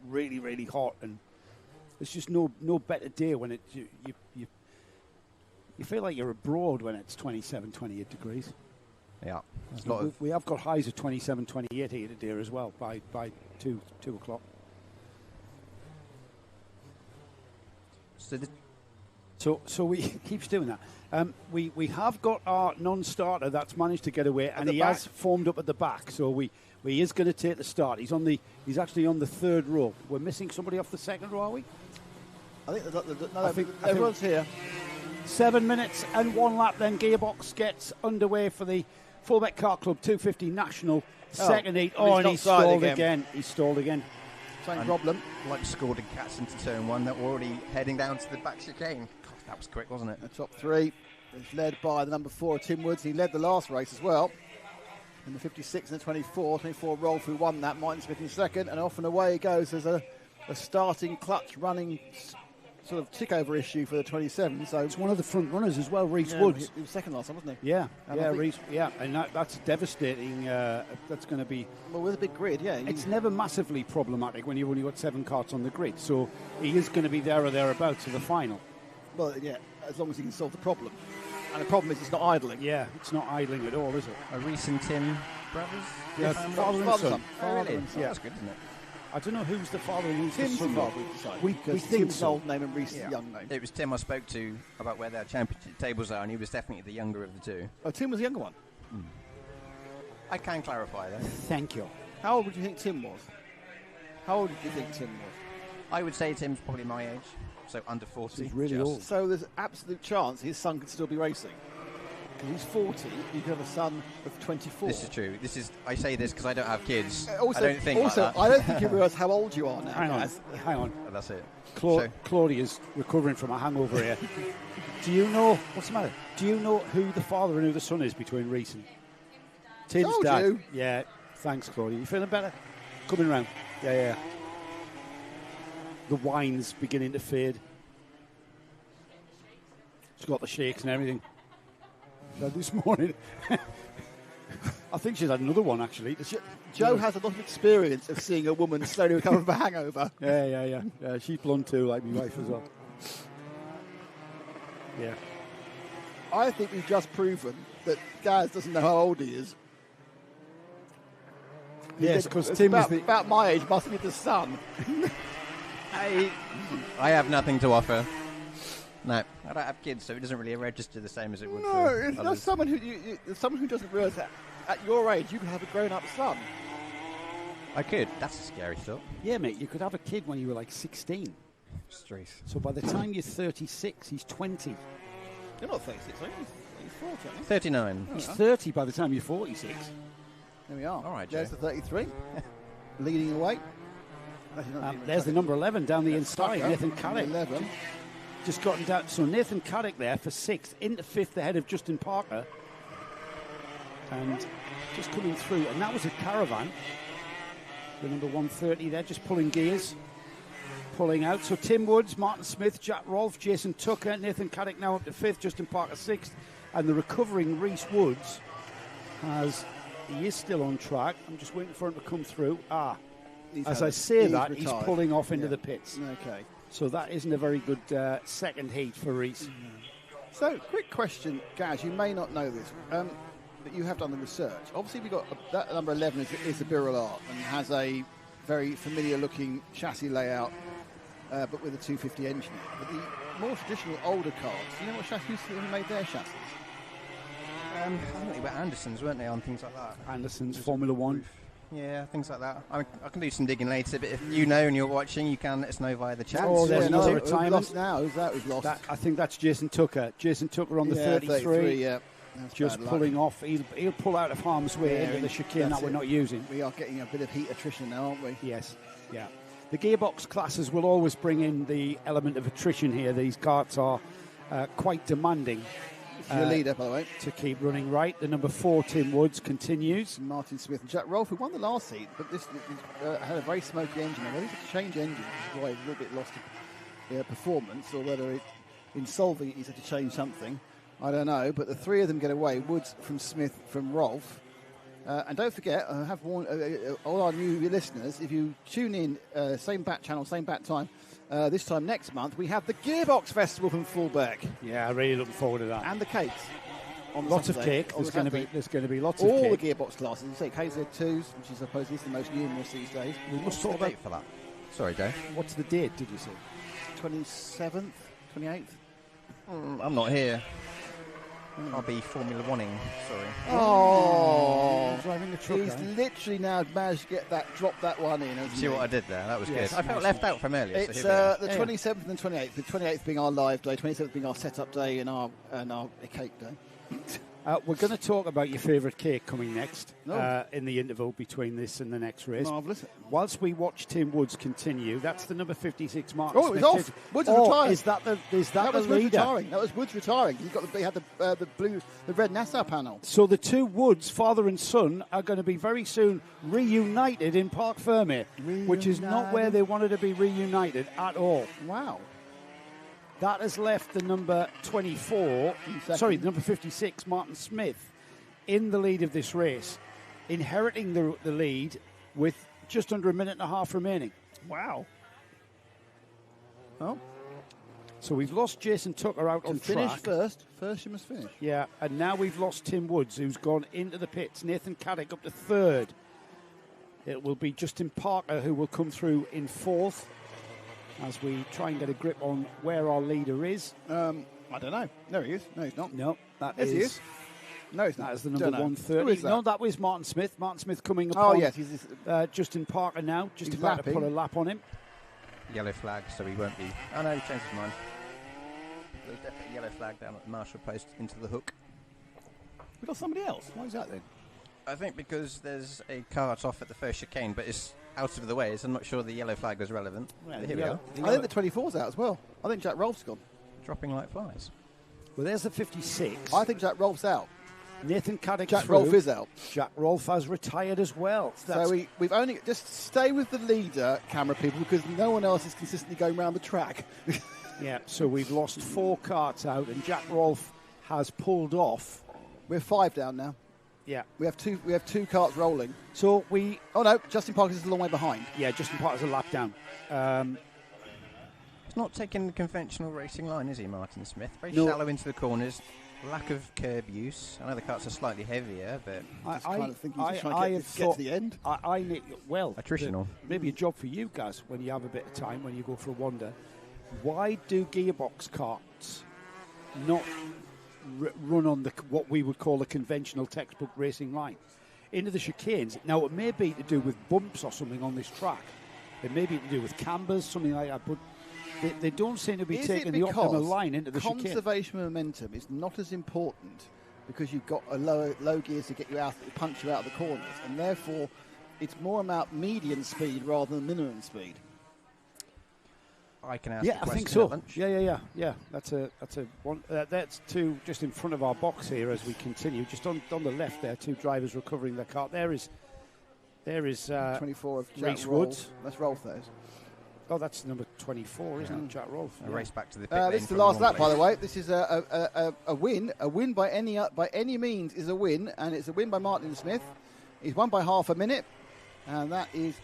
really, really hot, and there's just no better day when it you feel like you're abroad when it's 27, 28 degrees. Yeah, we have got highs of 27, 28 here today as well by 2 o'clock. So we keeps doing that. We have got our non-starter that's managed to get away, and he has formed up at the back. So he is going to take the start. He's actually on the third row. We're missing somebody off the second row, are we? I think everyone's here. 7 minutes and 1 lap. Then Gearbox gets underway for the Fullbeck Kart Club 250 National second heat. And he stalled again. He stalled again. Same problem. Like scored and cats into turn one that were already heading down to the back chicane. God, that was quick, wasn't it? The top three is led by the number 4, Tim Woods. He led the last race as well. In the 56 and the 24. 24 Rolfe who won that. Martin Smith in second. And off and away he goes. There's a starting clutch running sort of tick-over issue for the 27. So it's one of the front runners as well, Reese Woods. He was second last time, wasn't he? Yeah, Reese. Yeah, and that's devastating. That's going to be... Well, with a big grid, yeah. It's never massively problematic when you've only got 7 karts on the grid. So he is going to be there or thereabouts to the final. Well, yeah, as long as he can solve the problem. And the problem is it's not idling. Yeah, it's not idling at all, is it? Are Reese and Tim brothers? Yeah, father and son. Really? Yeah. That's good, isn't it? I don't know who's the father and who's Tim's the son. We think Tim's so. old name and Reese's young name. It was Tim I spoke to about where their championship tables are, and he was definitely the younger of the two. Oh, Tim was the younger one? I can clarify that. Thank you. How old would you think Tim was? How old did you think Tim was? I would say Tim's probably my age, so under 40. He's really old. So there's absolute chance his son could still be racing. because he's 40. You could have a son of 24. This is true. I say this because I don't have kids. Also, I don't think like that. I don't think you realise how old you are now. Hang on. Oh, that's it. Claudia's recovering from a hangover here. Do you know what's the matter? Do you know who the father and who the son is between Reese and Tim's Told dad? you. Yeah. Thanks, Claudia. You feeling better? Coming round. Yeah. The wine's beginning to fade. She's got the shakes and everything. This morning. I think she's had another one, actually. Joe has a lot of experience of seeing a woman slowly recover from a hangover. Yeah. She's blonde too, like my wife as well. Yeah. I think we've just proven that Gaz doesn't know how old he is. Yes, because Tim was about my age, must be the son. I have nothing to offer. No, I don't have kids, so it doesn't really register the same as it would for it's not others. someone who doesn't realise that at your age you can have a grown-up son. I could. That's a scary thought. Yeah, mate, you could have a kid when you were like 16. Straight. So by the time you're 36, he's 20. You're not 36, are you? He's 40, aren't you? 39. He's 30 by the time you're 46. There we are. All right, there's Joe. the 33. Leading away. There's the number 11 down the inside, Tucker, Nathan Caddick. 11. Just gotten down. So Nathan Caddick there for 6th, into 5th ahead of Justin Parker. And just coming through. And that was a caravan. The number 130 there, just pulling gears. Pulling out. So Tim Woods, Martin Smith, Jack Rolfe, Jason Tucker, Nathan Caddick now up to 5th, Justin Parker 6th. And the recovering Reese Woods he is still on track. I'm just waiting for him to come through. As I say that, he's pulling off into the pits. Okay. So that isn't a very good second heat for Reese. So, quick question, Gaz. You may not know this, but you have done the research. Obviously, we got that number 11 is the Birrell Art and has a very familiar-looking chassis layout, but with a 250 engine. But the more traditional, older cars, do you know what chassis who made their chassis? I think they were Andersons, weren't they, on things like that? Anderson's Formula One. Yeah, things like that. I can do some digging later, but if you know and you're watching, you can let us know via the chat. Oh, there's another who's retirement. lost now? Who's that we've lost? I think that's Jason Tucker. Jason Tucker on the 33. Yeah. That's just bad pulling luck. off. He'll pull out of harm's way into the chicane that we're not using. We are getting a bit of heat attrition now, aren't we? Yes, yeah. The gearbox classes will always bring in the element of attrition here. These karts are quite demanding. Your leader, by the way. To keep running right. The number 4, Tim Woods, continues. Martin Smith and Jack Rolfe, who won the last heat, but this had a very smoky engine. Whether he's had to change engine, which is why he's a little bit lost in performance, or whether in solving it he's had to change something, I don't know. But the three of them get away. Woods from Smith from Rolfe. And don't forget, I have warned all our new listeners, if you tune in, same bat channel, same bat time, this time next month, we have the Gearbox Festival from Fullbeck. Yeah, really looking forward to that. And the cakes. Lots of cake. There's going to be lots of all cake. the Gearbox classes. You say KZ2s, which I suppose is the most numerous these days. We must talk about for that. Sorry, Joe. What's the date, did you say? 27th, 28th? I'm not here. I'll be Formula One-ing, sorry. Oh, driving the truck. He's literally now managed to drop that one in. See what I did there? That was Yes, good. I felt left out from earlier. It's so the 27th and 28th. The 28th being our live day, 27th being our setup day, and our cake day. We're going to talk about your favourite cake coming next in the interval between this and the next race. Marvellous. Whilst we watch Tim Woods continue, that's the number 56 Martin Oh, it was Smith. off. Woods is retiring. Is that the was Woods leader? retiring. That was Woods retiring. He had the red Nassau panel. So the two Woods, father and son, are going to be very soon reunited in Parc Fermé, which is not where they wanted to be reunited at all. Wow. That has left the number 24, the number 56, Martin Smith, in the lead of this race, inheriting the lead with just under a minute and a half remaining. Wow. Oh. So we've lost Jason Tucker out on finish track. first. First you must finish. Yeah, and now we've lost Tim Woods, who's gone into the pits. Nathan Caddick up to 3rd. It will be Justin Parker who will come through in 4th. As we try and get a grip on where our leader is. I don't know. No, he is. No, he's not. No, that yes, is. He is. No, he's not. That is the number Don't know. 130. Who is that? No, that was Martin Smith. Martin Smith coming up. Oh, yes. He's Justin Parker now. Just he's about lapping. to put a lap on him. Yellow flag, so he won't be. Oh no, he changed his mind. There's definitely a yellow flag down at the marshal post into the hook. We got somebody else. Why is that then? I think because there's a cart off at the first chicane, but it's out of the way, so I'm not sure the yellow flag was relevant. Well, Here we go. I think the 24's out as well. I think Jack Rolfe's gone. Dropping like flies. Well, there's the 56. I think Jack Rolfe's out. Nathan Caddick's Jack through. Rolfe is out. Jack Rolfe has retired as well. So we've only... Just stay with the leader, camera people, because no one else is consistently going around the track. Yeah, so we've lost 4 carts out, and Jack Rolfe has pulled off. We're 5 down now. Yeah. We have two carts rolling. So Oh, no, Justin Parker's is a long way behind. Yeah, Justin Parker's a lap down. He's not taking the conventional racing line, is he, Martin Smith? Very No. shallow into the corners, lack of curb use. I know the carts are slightly heavier, but... I kind of think he's just trying to get to the end. Attritional. Maybe a job for you guys when you have a bit of time, when you go for a wander. Why do gearbox carts not run on what we would call a conventional textbook racing line into the chicanes? Now, it may be to do with bumps or something on this track. It may be to do with cambers, something like that, but they don't seem to be taking the optimal line into the chicane. Conservation of momentum is not as important because you've got a low gears to get you out, punch you out of the corners, and therefore it's more about median speed rather than minimum speed. I can ask. Yeah, I think so. Yeah. That's a one. That's 2 just in front of our box here as we continue. Just on the left there, 2 drivers recovering their cart. There is 24 of Jack Reece Woods. That's Rolfe, that is. Oh, that's number 24, isn't it? Jack Rolfe. A race back to the pit lane. This is the last lap, by the way. This is a win. A win by any means is a win, and it's a win by Martin Smith. He's won by half a minute, and that is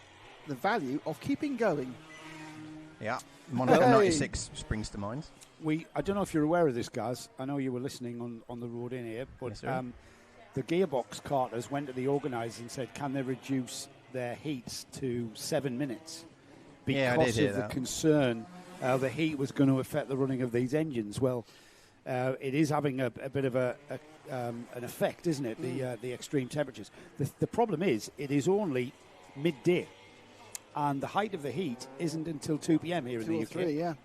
the value of keeping going. Yeah. Monaco 96 springs to mind. I don't know if you're aware of this, guys. I know you were listening on the road in here, but Yes, the gearbox carters went to the organisers and said, can they reduce their heats to 7 minutes? Because of the concern the heat was going to affect the running of these engines. Well, it is having a bit of an effect, isn't it, the extreme temperatures. The problem is, it is only midday. And the height of the heat isn't until 2 p.m. here in the UK. 3, yeah.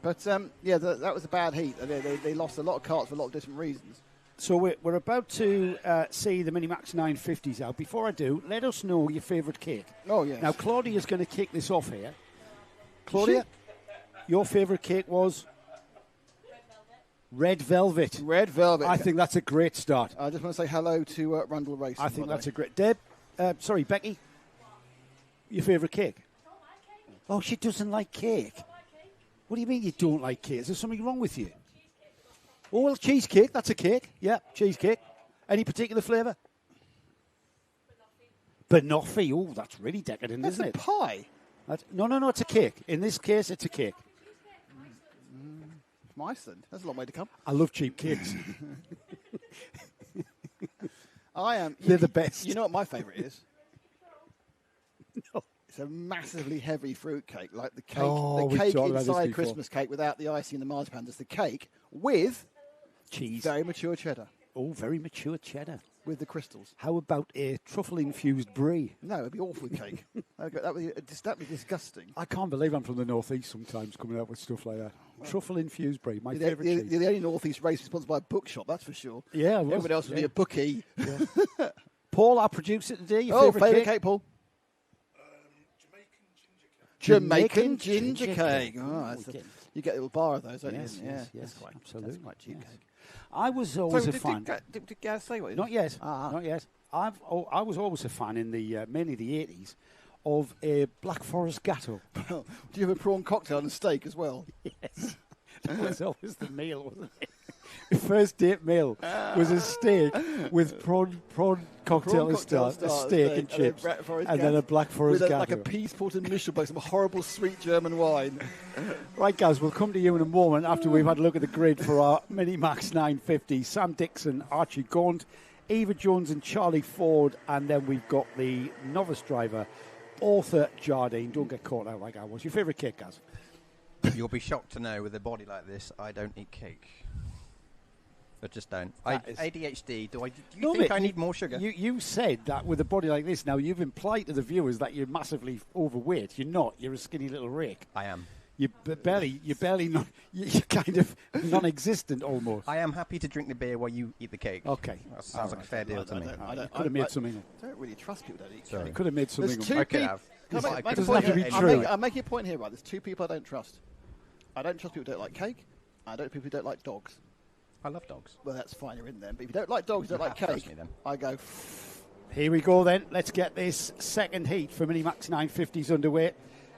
But, that was a bad heat. They lost a lot of carts for a lot of different reasons. So we're about to see the Minimax 950s out. Before I do, let us know your favourite cake. Oh, yes. Now, Claudia's going to kick this off here. Claudia, your favourite cake was? Red Velvet. Red Velvet. I think that's a great start. I just want to say hello to Rundle Racing. I think that's a great... Becky, your favourite cake? Oh, she doesn't like cake. What do you mean you don't like cake? Is there something wrong with you? Oh, well, cheesecake. That's a cake. Yeah, cheesecake. Any particular flavour? Banoffee. Oh, that's really decadent, isn't it? That's a pie. No, it's a cake. In this case, it's a cake. From Iceland. That's a long way to come. I love cheap cakes. I am. They're the best. You know what my favourite is? No. It's a massively heavy fruit cake, like the cake, Oh, the cake we've inside Christmas cake without the icing and the marzipan. There's the cake with cheese. Very mature cheddar. Oh, very mature cheddar. With the crystals. How about a truffle-infused brie? No, it'd be awful cake. That'd be disgusting. I can't believe I'm from the northeast sometimes coming up with stuff like that. Truffle-infused brie, my favourite cheese. You're the only northeast race sponsored by a bookshop, that's for sure. Yeah, I was. Everybody else would be a bookie. Yeah. Paul, our producer today, your favourite cake, Paul? Jamaican ginger cake. Oh, you get a little bar of those, don't you? Yes, absolutely. That's quite cheap cake. I was always a fan. Did Gaz say what? Not yet. Not yet. I was always a fan in the mainly the 80s of a Black Forest Gatto. Well, do you have a prawn cocktail and a steak as well? Yes. That was always the meal, wasn't it? The first date meal was a steak with prawn cocktail to start, a steak and chips, and then a Black Forest Gatto. Like a peas port and Michel by some horrible sweet German wine. Right, guys, we'll come to you in a moment after we've had a look at the grid for our Minimax 950. Sam Dixon, Archie Gaunt, Eva Jones and Charlie Ford, and then we've got the novice driver, Arthur Jardine. Don't get caught out like I was. Your favourite cake, guys? You'll be shocked to know with a body like this, I don't eat cake. I just don't. ADHD, do you think I need more sugar? You said that with a body like this. Now, you've implied to the viewers that you're massively overweight. You're not. You're a skinny little rake. I am. you're kind of non-existent almost. I am happy to drink the beer while you eat the cake. Okay. That sounds like a fair deal to me. I could have made something. I don't really trust people that eat Sorry. cake. Could have made something. There's two people. It doesn't have to be true. I'm making a point here, right? There's two people I don't trust. I don't trust people who don't like cake. I don't people who don't like dogs. I love dogs. Well, that's fine. You're in them. But if you don't like dogs, you don't like cake. I go. Here we go then. Let's get this second heat for Minimax 950s underway.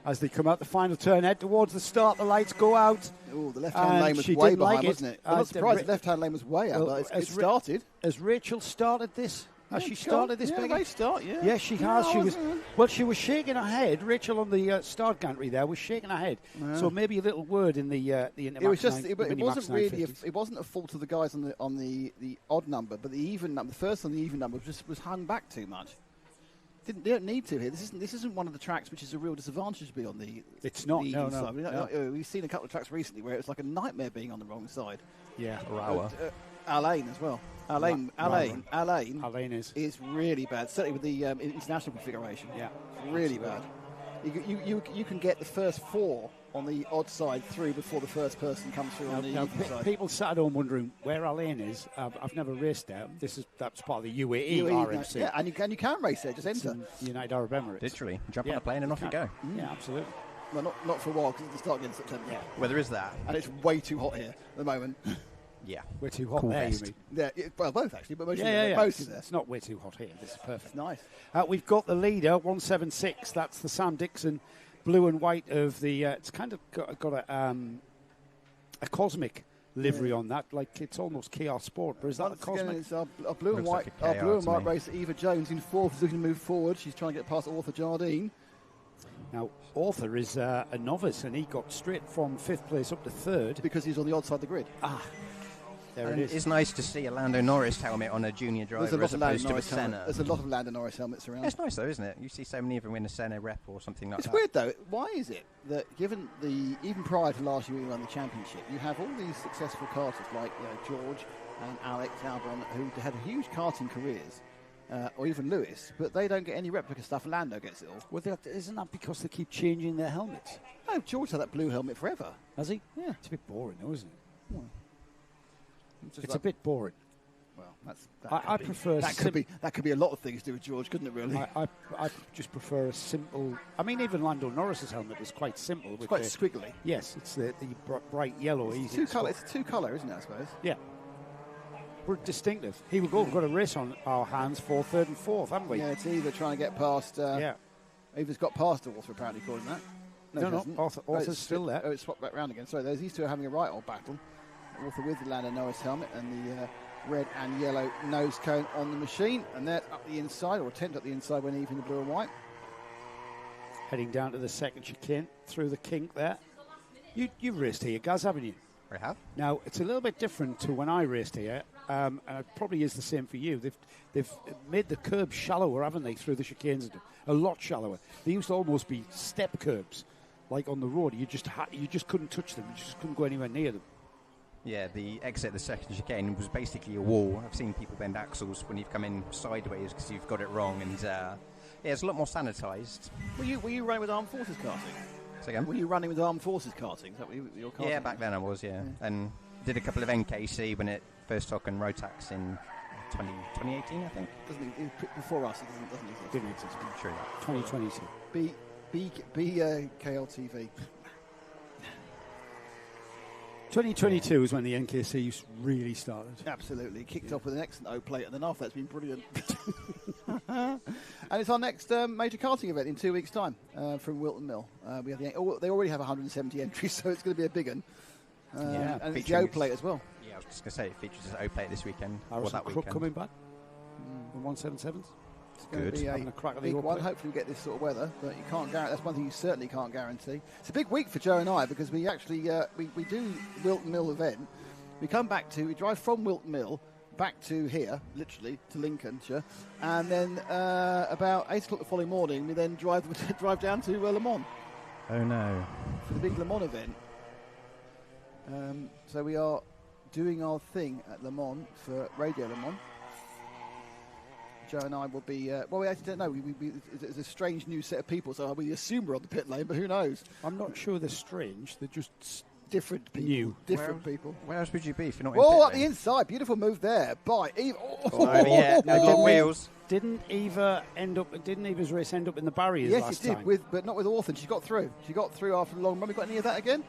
As they come out the final turn, head towards the start, the lights go out. Oh, the left-hand lane was way behind, wasn't it? I'm not surprised the left-hand lane was way out. Well, it started. Has Rachel started this? Has she started this? Yeah, they start, yeah. Yeah, she has. She was shaking her head. Rachel on the start gantry there was shaking her head. Yeah. So maybe a little word in the Intermax. It was just. It wasn't really. It wasn't a fault of the guys on the odd number, but the even number, the first on the even number, was hung back too much. They don't need to here. This isn't one of the tracks which is a real disadvantage to be on the. It's not. The side. No. We've seen a couple of tracks recently where it's like a nightmare being on the wrong side. Yeah, Alain as well. Alain is really bad. Certainly with the international configuration. Yeah, really bad. You can get the first four on the odd side through before the first person comes through on the even side. People sat at home wondering where Alain is. I've never raced there. That's part of the UAE RMC. Yeah, and you can race there. Just enter. United Arab Emirates. Literally, jump on a plane and off you go. Yeah, absolutely. Well, not for a while because it's the start again in September. Yeah. Well, there is that, and it's way too hot here at the moment. Yeah, we're too hot there. You mean? Yeah, well, both actually, but mostly mostly there. It's not way too hot here. This is perfect. It's nice. We've got the leader 176. That's the Sam Dixon blue and white of the. It's kind of got a cosmic livery on that, like it's almost Chaos Sport. But is that a cosmic? Again, it's our blue and white. Our blue and white racer Eva Jones in fourth, is looking to move forward. She's trying to get past Arthur Jardine. Now, Arthur is a novice, and he got straight from fifth place up to third because he's on the odd side of the grid. There it is. It's nice to see a Lando Norris helmet on a junior driver as opposed to a Senna. There's a lot of Lando Norris helmets around. It's nice though, isn't it? You see so many of them in a Senna rep or something like that. It's weird though. Why is it that even prior to last year we won the championship, you have all these successful karters like George and Alex Albon who had huge karting careers, or even Lewis, but they don't get any replica stuff. Lando gets it all. Well, isn't that because they keep changing their helmets? No, George had that blue helmet forever. Has he? Yeah. It's a bit boring, though, isn't it? Well, it's a bit boring. Well, I prefer. That could be a lot of things to do with George, couldn't it? Really. I just prefer a simple. I mean, even Lando Norris's helmet is quite simple. It's quite squiggly. Yes, it's the bright yellow. It's two colour. It's two colour, isn't it? I suppose. Yeah. We're distinctive. Here we go. We've got a race on our hands for third and fourth, haven't we? Yeah, it's either trying to get past. Eva's got past Arthur apparently, according to that. No. Arthur's still there. Oh, it's swapped back round again. Sorry, these two are having a right old battle. Arthur with the Lando Norris helmet and the red and yellow nose cone on the machine, and they're up the inside, or attempt up the inside when even the blue and white. Heading down to the second chicane through the kink there. You've raced here, Gaz, haven't you? I have. Now it's a little bit different to when I raced here, and it probably is the same for you. They've made the curbs shallower, haven't they, through the chicanes? A lot shallower. They used to almost be step curbs, like on the road. You just couldn't touch them. You just couldn't go anywhere near them. Yeah, the exit of the second chicane was basically a wall. I've seen people bend axles when you've come in sideways because you've got it wrong, and it's a lot more sanitised. Were you running with Armed Forces karting? Say again? Were you running with Armed Forces karting? Is that what your karting? Yeah, back then I was, yeah. And did a couple of NKC when it first took on rotax in 2018, I think. Before us, it Didn't exist. True. 2022. KLTV. 2022 is when the NKC really started. Absolutely. Kicked off with an excellent O-plate, and then after that's been brilliant. And it's our next major karting event in 2 weeks' time from Wilton Mill. We have they already have 170 entries, so it's going to be a big one. And it's the O-plate as well. Yeah, I was just going to say it features an O-plate this weekend. Harrison Crook coming back in 177s. It's going to be a big one. Hopefully we get this sort of weather, but you can't guarantee. That's one thing you certainly can't guarantee. It's a big week for Joe and I because we actually we do Wilton Mill event. We drive from Wilton Mill back to here, literally to Lincolnshire, and then about 8 o'clock the following morning we then drive down to Le Mans. Oh no! For the big Le Mans event. So we are doing our thing at Le Mans for Radio Le Mans. Joe and I will be. Well, we actually don't know. It's a strange new set of people, so we assume we're on the pit lane, but who knows? I'm not sure they're strange. They're just different people. New. Different people. Where else would you be if you're not in pit up lane? the inside. Beautiful move there by Eva. Yeah, no wheels. Didn't Eva's race end up in the barriers yes, last it did, time? but not with Orphan. She got through. She got through after a long run. We got any of that again?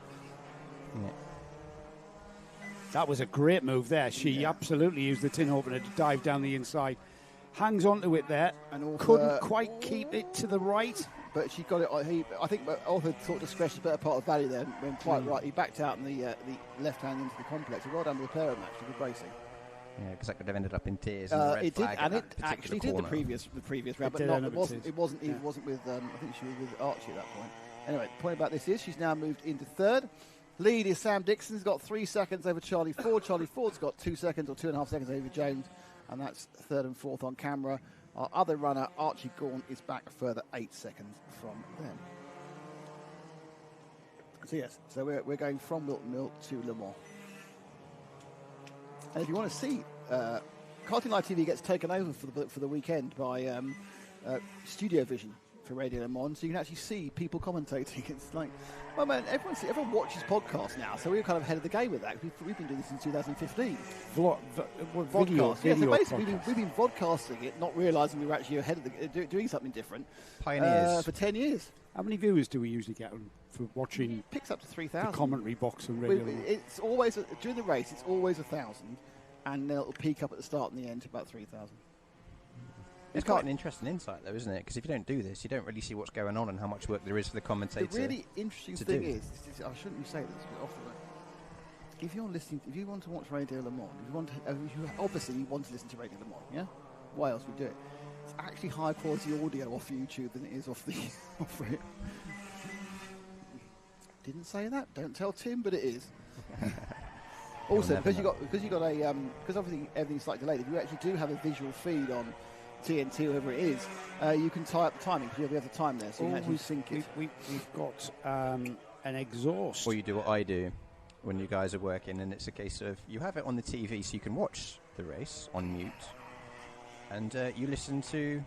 Yeah. That was a great move there. She absolutely used the tin opener to dive down the inside. Hangs onto it there. And couldn't quite keep it to the right. But she got it. I think Arthur thought to scratch the better part of the valley there. Went quite right. He backed out in the left hand into the complex. So well done with the pair of match. Good racing. Yeah, because that could have ended up in tears. It did, and it actually did the previous round, but not. It wasn't with. I think she was with Archie at that point. Anyway, the point about this is she's now moved into third. Lead is Sam Dixon's got 3 seconds over Charlie Ford. Charlie Ford's got 2 seconds or 2.5 seconds over Jones, and that's third and fourth on camera. Our other runner, Archie Gaughan, is back a further 8 seconds from them. So yes, so we're going from Milton Mill to Le Mans. And if you want to see, Karting Live TV gets taken over for the weekend by Studio Vision for Radio Le Mans, so you can actually see people commentating. It's like, well, man, everyone watches podcasts now, so we're kind of ahead of the game with that. We've been doing this since 2015. Video so basically, we've been vodcasting it, not realising we were actually ahead of doing something different. Pioneers. For 10 years. How many viewers do we usually get for watching? It picks up to 3,000. The commentary box and radio. It's always during the race. It's always 1,000, and then it'll peak up at the start and the end to about 3,000. It's quite an interesting insight, though, isn't it? Because if you don't do this, you don't really see what's going on and how much work there is for the commentator. The really interesting thing is, I shouldn't say this, but off the way. If you're listening, if you want to watch Radio Le Mans, obviously you want to listen to Radio Le Mans, yeah? Why else would you do it? It's actually higher quality audio off YouTube than it is off the. Didn't say that. Don't tell Tim, but it is. Also, because obviously everything's slightly delayed. If you actually do have a visual feed on TNT, whatever it is, you can tie up the timing because you'll have the time there, so you can actually sync it. We've got an exhaust. Or you do what I do when you guys are working, and it's a case of you have it on the TV so you can watch the race on mute, and you listen to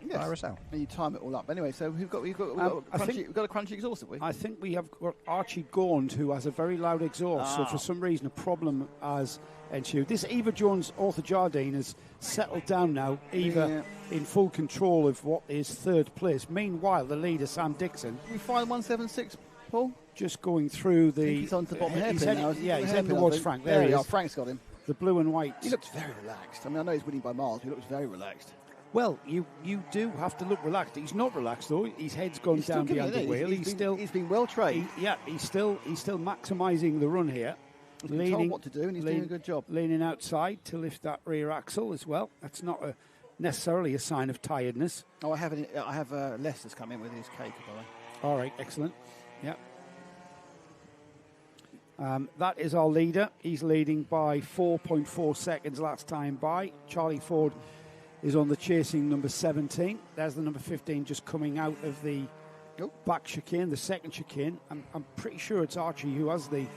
RSL. And you time it all up. Anyway, so we've got a crunchy exhaust, have we? I think we have got Archie Gaughan, who has a very loud exhaust. So for some reason, a problem has ensued. This Eva Jones, Arthur Jardine, has settled down now. Eva in full control of what is third place. Meanwhile, the leader, Sam Dixon. You find 176, Paul? Just going through the. He's on the bottom hairpin now. He's heading towards Frank. There he is. Frank's got him. The blue and white. He looks very relaxed. I mean, I know he's winning by miles, but he looks very relaxed. Well, you do have to look relaxed. He's not relaxed though. His head's gone down behind the wheel. He's been well trained. He's still maximising the run here. He's been told what to do, and he's doing a good job. Leaning outside to lift that rear axle as well. That's not necessarily a sign of tiredness. Oh, I have Lester's come in with his cake, by the way. All right, excellent. Yeah. That is our leader. He's leading by 4.4 seconds last time by. Charlie Ford is on the chasing number 17. There's the number 15 just coming out of the back chicane, the second chicane. I'm pretty sure it's Archie who has the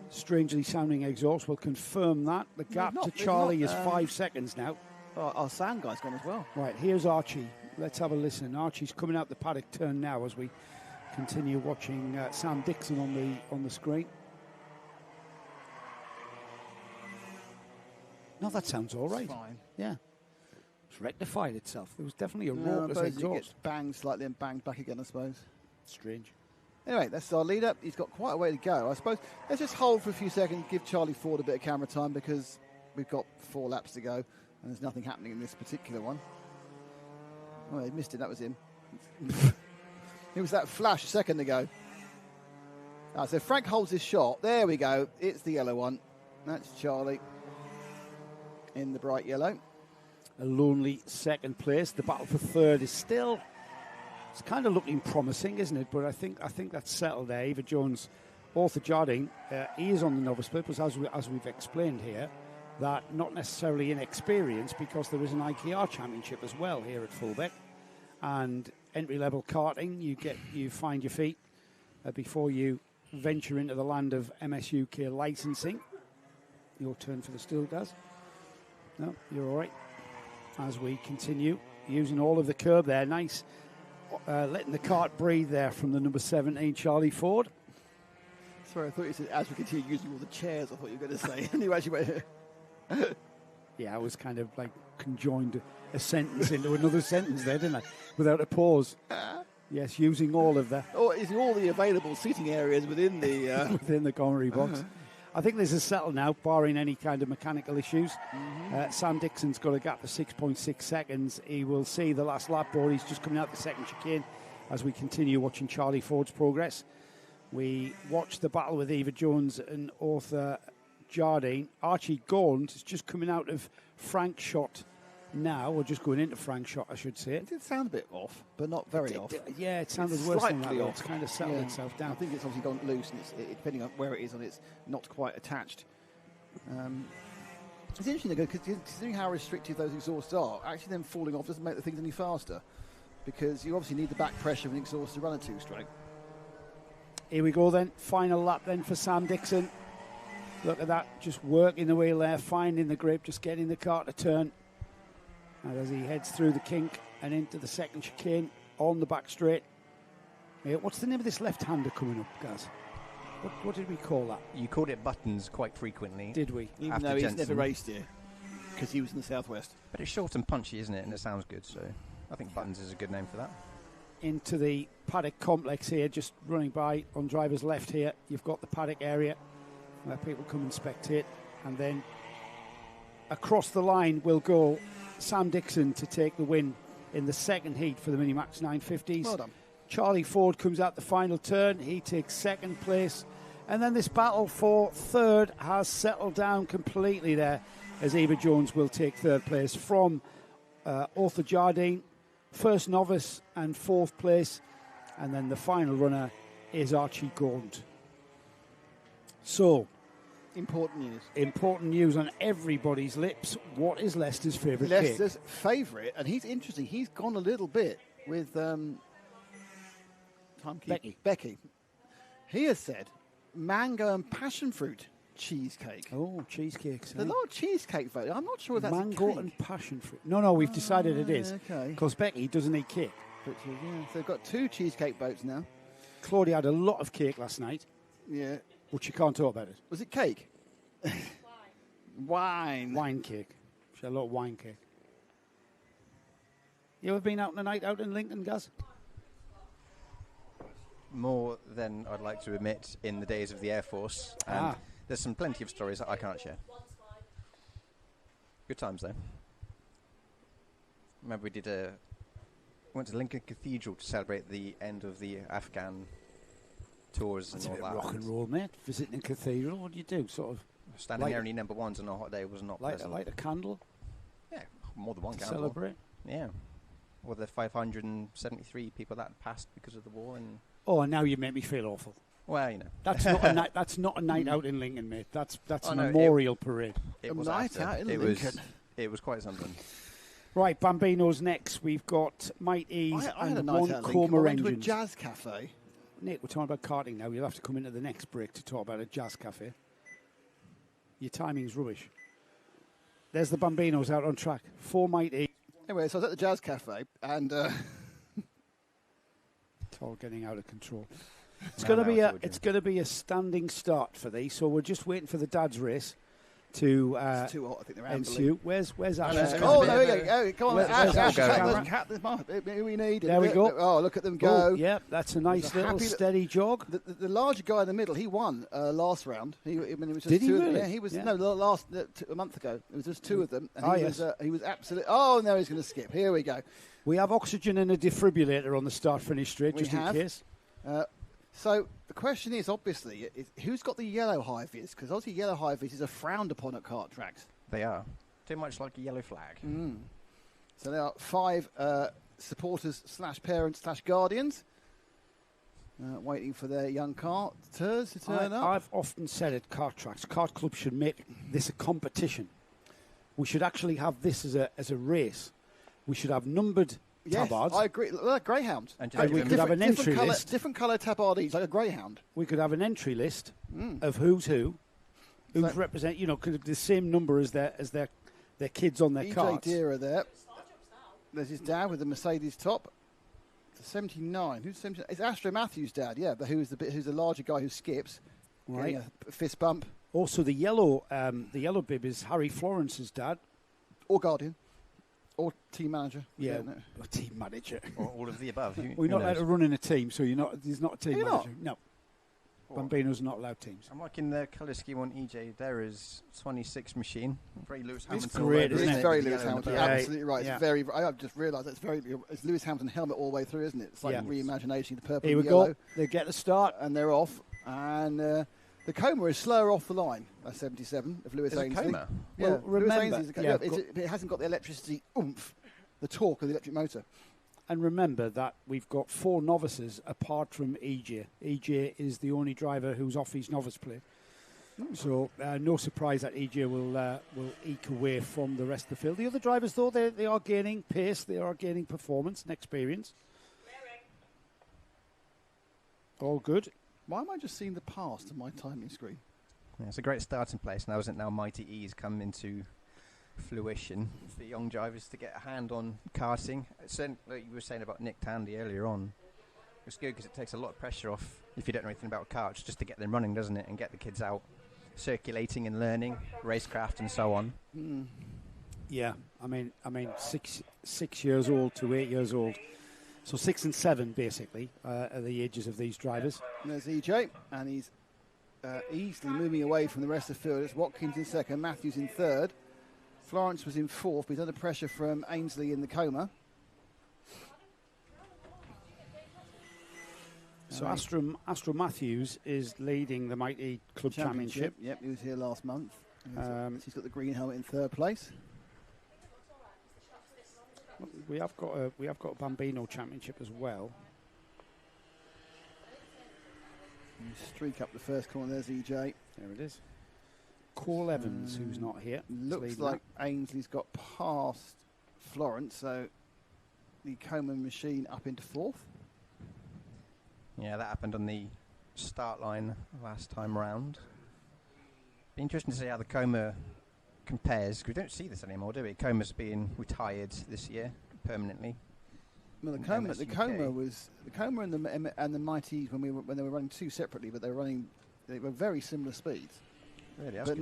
strangely sounding exhaust. We'll confirm that. The gap to Charlie is 5 seconds now. Our sound guy's gone as well. Right, here's Archie. Let's have a listen. Archie's coming out the paddock turn now as we continue watching Sam Dixon on the screen. No, that sounds all right. It's fine. Yeah. It's rectified itself. There was definitely a raucous exhaust. It gets banged slightly and banged back again, I suppose. Strange. Anyway, that's our leader. He's got quite a way to go. I suppose let's just hold for a few seconds, give Charlie Ford a bit of camera time because we've got 4 laps to go and there's nothing happening in this particular one. Oh, he missed it. That was him. It was that flash a second ago. So Frank holds his shot. There we go. It's the yellow one. That's Charlie in the bright yellow. A lonely second place. The battle for third is still, it's kind of looking promising, isn't it? But I think that's settled there. Eva Jones, Arthur Jardine, he is on the novice split, but as we've explained here, that not necessarily inexperienced because there is an IKR championship as well here at Fulbeck. And entry-level karting, you find your feet before you venture into the land of MSUK licensing. Your turn for the still, Gaz. No, you're all right. as we continue using all of the curb there. Nice, letting the kart breathe there from the number 17, Charlie Ford. Sorry, I thought you said as we continue using all the chairs. I thought you were going to say. Anyway, actually went. Yeah, I was kind of like conjoined a sentence into another sentence there, didn't I? Without a pause. Yes, using all of the... Oh, using all the available seating areas within the... within the commentary box. I think this is settled now, barring any kind of mechanical issues. Sam Dixon's got a gap of 6.6 seconds. He will see the last lap board. He's just coming out the second chicane as we continue watching Charlie Ford's progress. We watch the battle with Eva Jones and Arthur Jardine. Archie Gaunt is just coming out of Frank shot now, or just going into Frank shot, I should say. It did sound a bit off, but not very off. Yeah, it sounded worse than that. Off. It's kind of settled itself down. I think it's obviously gone loose, and depending on where it is, and it's not quite attached. It's interesting, because considering how restrictive those exhausts are, actually them falling off doesn't make the things any faster, because you obviously need the back pressure of an exhaust to run a two-stroke. Here we go then, final lap then for Sam Dixon. Look at that, just working the wheel there, finding the grip, just getting the car to turn. And as he heads through the kink and into the second chicane on the back straight. What's the name of this left-hander coming up, Gaz? What did we call that? You called it Buttons quite frequently. Did we? Even though he's never raced here, because he was in the southwest. But it's short and punchy, isn't it? And it sounds good, so I think Buttons is a good name for that. Into the paddock complex here, just running by on driver's left here. You've got the paddock area where people come and spectate. And then across the line will go Sam Dixon to take the win in the second heat for the Minimax 950s. Well done. Charlie Ford comes out the final turn. He takes second place. And then this battle for third has settled down completely there, as Eva Jones will take third place from Arthur Jardine, first novice and fourth place. And then the final runner is Archie Gaunt. So, Important news on everybody's lips. What is Leicester's favourite cake? Leicester's favourite, and he's interesting. He's gone a little bit with Becky. He has said mango and passion fruit cheesecake. Oh, cheesecakes. There's a lot of cheesecake vote. I'm not sure if that's mango a cake. and passion fruit. No, we've decided it is. Okay. Because Becky doesn't eat cake. But, so they've got 2 cheesecake votes now. Claudia had a lot of cake last night. Yeah. But she can't talk about it. Was it cake? Wine. Wine cake. She had a lot of wine cake. You ever been out on a night out in Lincoln, Gaz? More than I'd like to admit in the days of the Air Force. And there's plenty of stories that I can't share. Good times, though. Remember we went to Lincoln Cathedral to celebrate the end of the Afghan tours. That's and all a bit that. rock and roll, mate. Visiting a cathedral, what do you do? Sort of standing there only number ones on a hot day was not pleasant. Light a candle? Yeah, more than one candle. Celebrate? Yeah. Or the 573 people that passed because of the war. And now you make me feel awful. Well, you know. That's not a night. That's not a night out in Lincoln, mate. That's a memorial parade. It was night out in Lincoln. It was quite something. Right, Bambino's next. We've got Might Ease and one Coma Engines. I went to a jazz cafe. Nick, we're talking about karting now. You'll have to come into the next break to talk about a jazz cafe. Your timing's rubbish. There's the Bambinos out on track. 4 Might Ease. Anyway, so I was at the jazz cafe and... It's all getting out of control. It's going to be a standing start for these. So we're just waiting for the dad's race to it's too hot, I think they're ensue. Where's Ash's camera? Oh, there we go. Come on, Ash, who we need. There we go. Oh, look at them go. Oh, yeah, that's a nice little steady jog. The larger guy in the middle, he won last round. It was just Did he really? Yeah, he was a month ago. It was just 2 of them. And yes. He was absolutely. Oh, no, he's going to skip. Here we go. We have oxygen and a defibrillator on the start-finish straight, just in case. So the question is, obviously, who's got the yellow high-vis? Because obviously yellow high-vis are frowned upon at kart tracks. They are. Too much like a yellow flag. So there are 5 supporters / parents / guardians waiting for their young karters to turn up. I've often said at kart tracks, kart clubs should make this a competition. We should actually have this as a race. We should have numbered tabards. I agree. Like greyhounds. And we could have an entry list. Different colour tabard each, like a greyhound. We could have an entry list of who's represent. Could have the same number as their their kids on their carts. Deere there. There's his dad with the Mercedes top. It's 79. Who's 79? It's Astro Matthews' dad, yeah, but who's the larger guy who skips. Right. A fist bump. Also, the yellow bib is Harry Florence's dad. Or guardian. Or team manager. Yeah, or team manager. Or all of the above. We're not allowed to run in a team, so he's not a team manager. Not? No. Bambino's not allowed teams. I'm liking the colour scheme on EJ. There is 26 machine. Very Lewis It's Hamilton. great, isn't it? It's very Lewis Hamilton. Yeah. Absolutely right. Yeah. It's very. I've just realised it's Lewis Hamilton helmet all the way through, isn't it? It's like reimagination. The purple Here we and yellow. go. They get the start. And they're off. And the Coma is slower off the line. That's 77 of Lewis Ainsley. Coma? Yeah, Well, remember, Lewis Ainsley's it hasn't got the electricity oomph, the torque of the electric motor. And remember that we've got 4 novices apart from EJ. EJ is the only driver who's off his novice plate. So no surprise that EJ will eke away from the rest of the field. The other drivers, though, they are gaining pace, they are gaining performance and experience. All good. Why am I just seeing the past on my timing screen? Yeah, it's a great starting place. Now, isn't it? Now Mighty E's come into fruition for young drivers to get a hand on karting. Certainly, like you were saying about Nick Tandy earlier on, it's good because it takes a lot of pressure off if you don't know anything about karts, just to get them running, doesn't it? And get the kids out circulating and learning racecraft and so on. Yeah, I mean, 6 years old to 8 years old. So 6 and 7, basically, are the ages of these drivers. And there's EJ, and he's easily moving away from the rest of the field. It's Watkins in second, Matthews in third. Florence was in fourth, but he's under pressure from Ainsley in the Coma. So Astro Matthews is leading the Mighty Club Championship. Yep, he was here last month. He's got the green helmet in third place. We have got a Bambino Championship as well. You streak up the first corner. There's EJ. There it is. Cole Evans, who's not here. Looks like Ainsley's got past Florence, so the Coma machine up into fourth. Yeah, that happened on the start line last time round. Be interesting to see how the Coma compares, because we don't see this anymore, do we? Coma's being retired this year permanently. Well, the Coma and the Mighty when they were running two separately, but they were very similar speeds. Really, but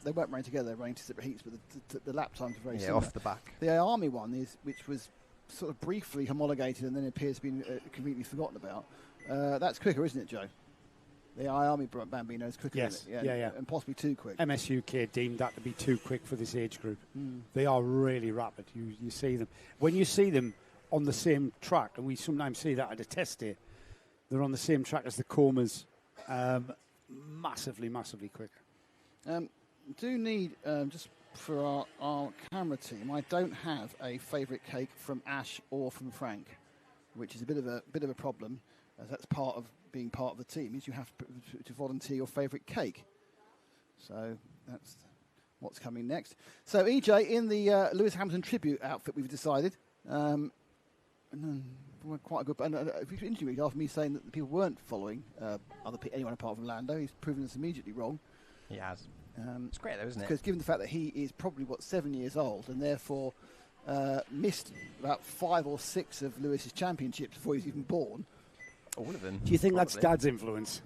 they weren't running together. They were running two separate heats, but the lap times were very similar. Off the back. The Army one which was sort of briefly homologated and then appears to be completely forgotten about. That's quicker, isn't it, Joe? The Army Bambino is quicker. Yes, isn't it? yeah, and possibly too quick. MSUK deemed that to be too quick for this age group. They are really rapid. You see them when you see them on the same track, and we sometimes see that at a test day. They're on the same track as the Comas, massively quicker. Do need just for our camera team. I don't have a favourite cake from Ash or from Frank, which is a bit of a problem. As that's part of being part of the team, is you have to volunteer your favourite cake. So that's what's coming next. So EJ in the Lewis Hamilton tribute outfit, we've decided. Quite a good. And if you interview me after me saying that the people weren't following anyone apart from Lando, he's proven us immediately wrong. He has. It's great though, isn't it? Because given the fact that he is probably 7 years old and therefore missed about 5 or 6 of Lewis's championships before he was even born. All of them. Do you think that's Dad's influence?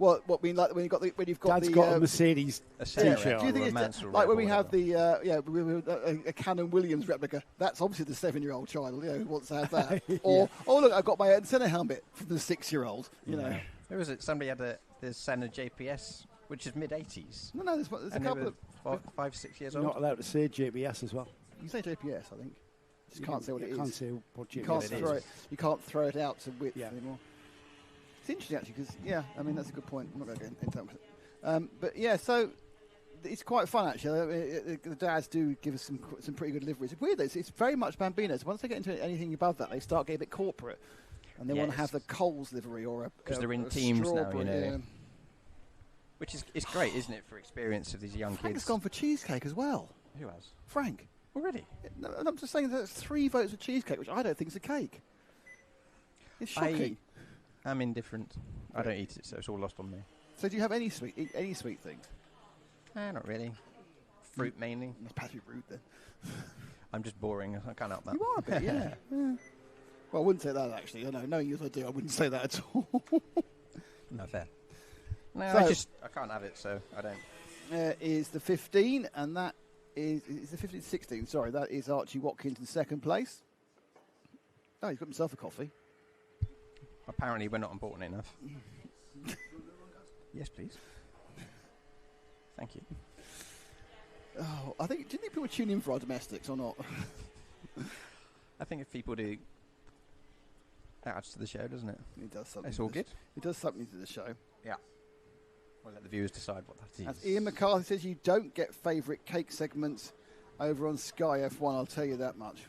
Well, what I mean, like when you've got Dad's got a Mercedes T-shirt. Do you think it's like when we have the a Canon Williams replica? That's obviously the 7-year-old child, who wants to have that. Or look, I've got my Ayrton Senna helmet from the 6-year-old. You know, there was somebody had the Senna JPS, which is mid-80s. No, there's a couple of 5, 6 years old. Not not allowed to say JPS as well. You say JPS, I think. Just can't say what it is. Can't say what JPS is. You can't throw it out to width anymore. It's interesting, actually, because, I mean, that's a good point. I'm not going to get into that. But, yeah, so it's quite fun, actually. The dads do give us some pretty good liveries. It's weird, though. It's very much Bambino. So once they get into anything above that, they start getting a bit corporate. And they want to have the Coles livery or because they're in teams now, you know. Yeah. Which is great, isn't it, for experience of these young kids? Frank's gone for cheesecake as well. Who has? Frank. Already? No, I'm just saying there's 3 votes for cheesecake, which I don't think is a cake. It's shocking. I'm indifferent. I don't eat it, so it's all lost on me. So do you have any sweet things? Not really. Fruit mainly. It's perhaps be rude then. I'm just boring. I can't help that. You are a bit, yeah. Well, I wouldn't say that actually. I know, knowing you as I do, I wouldn't say that at all. No, fair. No, So- I can't have it, so I don't. Is the 15, and that is the 15, 16. Sorry, that is Archie Watkins in second place. Oh, he's got himself a coffee. Apparently, we're not important enough. Yes, please. Thank you. Oh, do you think people tune in for our domestics or not? I think if people do, it adds to the show, doesn't it? It does something. It's all good. It does something to the show. Yeah. We'll let the viewers decide what that is. As Ian McCarthy says, you don't get favourite cake segments over on Sky F1, I'll tell you that much.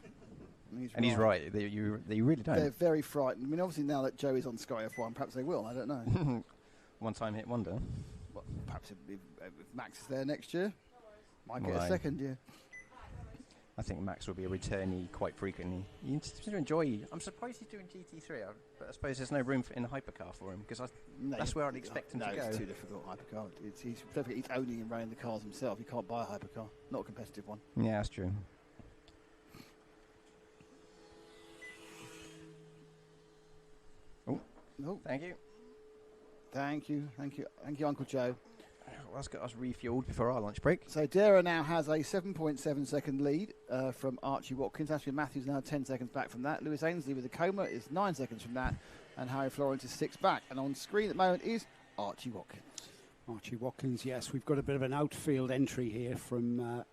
And he's right. They really don't. They're very frightened. I mean, obviously now that Joe is on Sky F1, perhaps they will. I don't know. One-time hit wonder. Well, perhaps if Max is there next year, might get a second year. I think Max will be a returnee quite frequently. You seem to enjoy. I'm surprised he's doing GT3, but I suppose there's no room in a hypercar for him because that's where I'd expect him to go. It's too difficult. Hypercar. He's owning and running the cars himself. He can't buy a hypercar, not a competitive one. Yeah, that's true. Oh, thank you. Thank you, Uncle Joe. Well, let's get us refueled before our lunch break. So Dara now has a 7.7 second lead from Archie Watkins. Ashton Matthews now 10 seconds back from that. Lewis Ainsley with a coma is 9 seconds from that. And Harry Florence is 6 back. And on screen at the moment is Archie Watkins. Archie Watkins, yes. We've got a bit of an outfield entry here from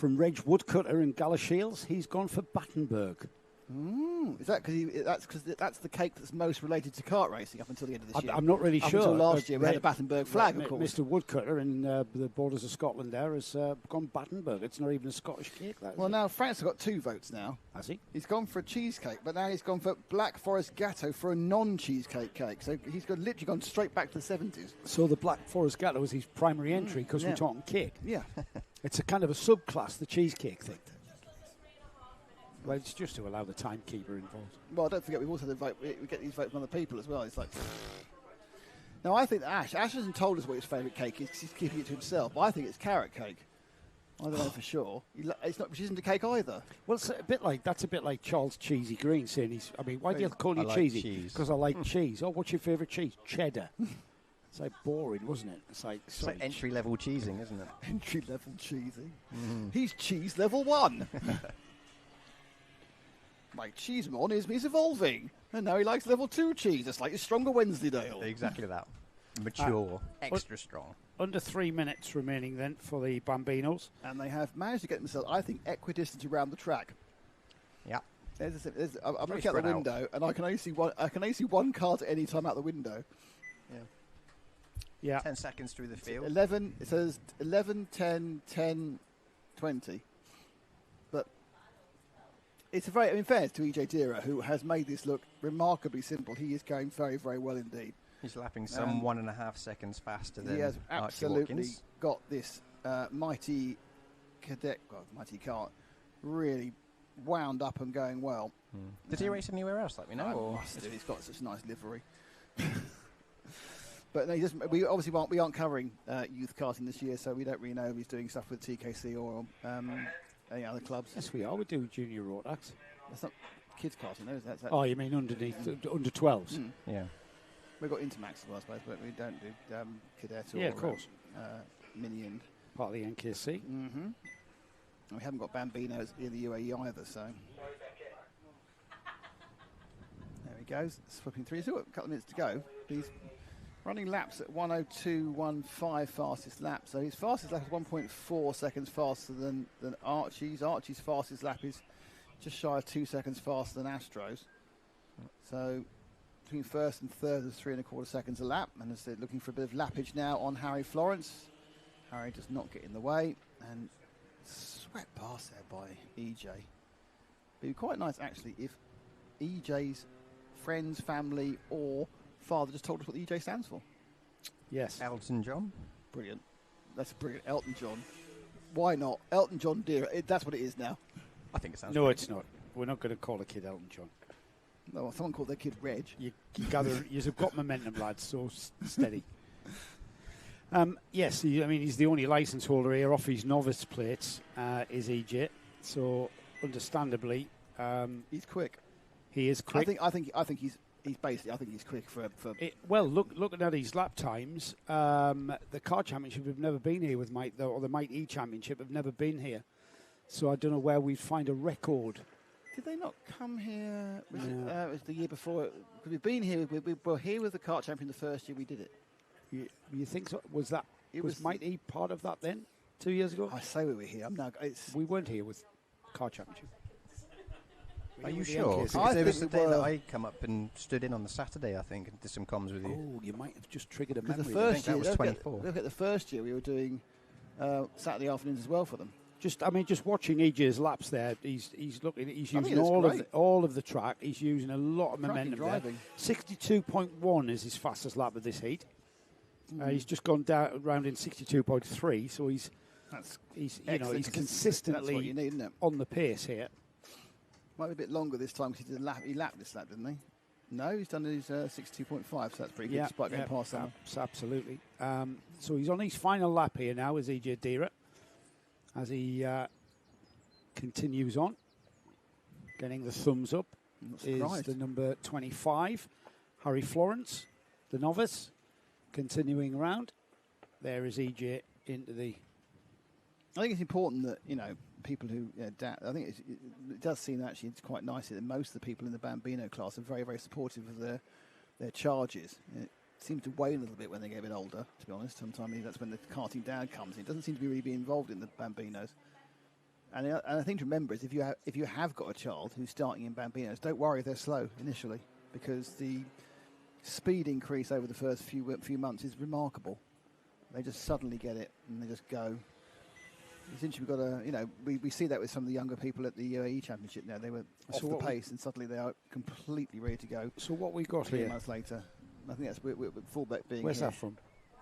Reg Woodcutter and Galashiels. He's gone for Battenberg. Is that because that's the cake that's most related to kart racing up until the end of this year? I'm not really sure. Until last year, we had a Battenberg flag, of course. Mr. Woodcutter in the borders of Scotland there has gone Battenberg. It's not even a Scottish cake, that is. Well, now Frank's got 2 votes now. Has he? He's gone for a cheesecake, but now he's gone for Black Forest Gatto for a non-cheesecake cake. So he's literally gone straight back to the 70s. So the Black Forest Gatto was his primary entry because we're talking cake. Yeah. It's a kind of a subclass, the cheesecake thing. Well, it's just to allow the timekeeper involved. Well, don't forget, we've also had we get these votes from other people as well. It's like... Now, I think Ash hasn't told us what his favourite cake is because he's keeping it to himself. But I think it's carrot cake. I don't know for sure. It's not, which isn't a cake either. Well, it's a bit like Charles Cheesy Green saying why do you call you like cheesy? Because I like cheese. Oh, what's your favourite cheese? Cheddar. It's like boring, wasn't it? It's like entry-level cheesing, isn't it? Entry-level cheesing. He's cheese level 1. My cheesemon is evolving, and now he likes level 2 cheese. It's like a stronger Wensleydale. Exactly that. Mature, extra strong. Under 3 minutes remaining then for the Bambinos. And they have managed to get themselves, I think, equidistant around the track. Yeah. I'm looking out the window, and I can only see one car at any time out the window. Yeah. 10 seconds through the field. 11. It says 11, 10, 10, 20. But it's a very, in fairness to EJ Dira, who has made this look remarkably simple. He is going very, very well indeed. He's lapping some 1.5 seconds faster than he has absolutely Watkins. got this mighty cadet, mighty Kart, really wound up and going well. Did he race anywhere else, let me know? He's got such a nice livery. But no, he doesn't. We aren't covering youth karting this year, so we don't really know if he's doing stuff with TKC or any other clubs. Yes, we are. We're doing junior rotax. That's not kids karting, though. That's oh, you mean underneath under 12s? Yeah. We've got Intermax as well, I suppose, but we don't do cadet or of course. mini and part of the NKC. Mm-hmm. And we haven't got Bambinos in the UAE either, so there he goes, flipping through. He's got a couple of minutes to go. He's running laps at 1:02.15 fastest lap. So his fastest lap is 1.4 seconds faster than Archie's. Archie's fastest lap is just shy of 2 seconds faster than Astro's. So between first and third is 3.25 seconds a lap. And as they're looking for a bit of lappage now on Harry Florence. Harry does not get in the way. And swept past there by EJ. It'd be quite nice actually if EJ's friends, family or father just told us what the EJ stands for. Yes. Elton John. Brilliant. That's brilliant. Elton John. Why not? Elton John Deere. That's what it is now. I think it sounds No, it's not. We're not going to call a kid Elton John. No, well, someone called their kid Reg. You've got momentum, lads, so steady. Yes, he's the only licence holder here off his novice plates, is EJ. So, understandably, he's quick. He is quick. I think he's quick for. Well, looking at his lap times, the Kart Championship have never been here with Mike, or the Might E Championship have never been here. So I don't know where we'd find a record. Did they not come here? It was the year before. We've been here. We were here with the Kart Champion the first year we did it. You think so? Was Might E part of that then? 2 years ago? I say we were here. We weren't here with Kart Championship. Are you sure? Because it was the day that I come up and stood in on the Saturday, I think, and did some comms with you. Oh, you might have just triggered a memory. The first year, that was 24. Look at the first year we were doing Saturday afternoons as well for them. Just watching EJ's laps there, he's using all of the track. He's using a lot of momentum there. 62.1 is his fastest lap of this heat. He's just gone down around in 62.3, so he's consistently what you need, isn't it? on the pace here. Might be a bit longer this time because he lapped this lap, didn't he? No, he's done his 62.5, so that's pretty good despite getting past that. Absolutely. So he's on his final lap here now, is EJ Dira, as he continues on. Getting the thumbs up is the number 25, Harry Florence, the novice, continuing around. There is EJ into the... I think it's important that, people who I think it does seem actually it's quite nice that most of the people in the Bambino class are very, very supportive of their charges. It seems to wane a little bit when they get a bit older, to be honest. Sometimes that's when the karting down comes in. It doesn't seem to be really involved in the Bambinos. And the thing to remember is if you have got a child who's starting in Bambinos, don't worry if they're slow initially, because the speed increase over the first few months is remarkable. They just suddenly get it and they just go. Essentially, we've got we see that with some of the younger people at the UAE Championship now. They were off the pace and suddenly they are completely ready to go. So what we got 3 months later, I think that's with Fullbeck being. Where's that from?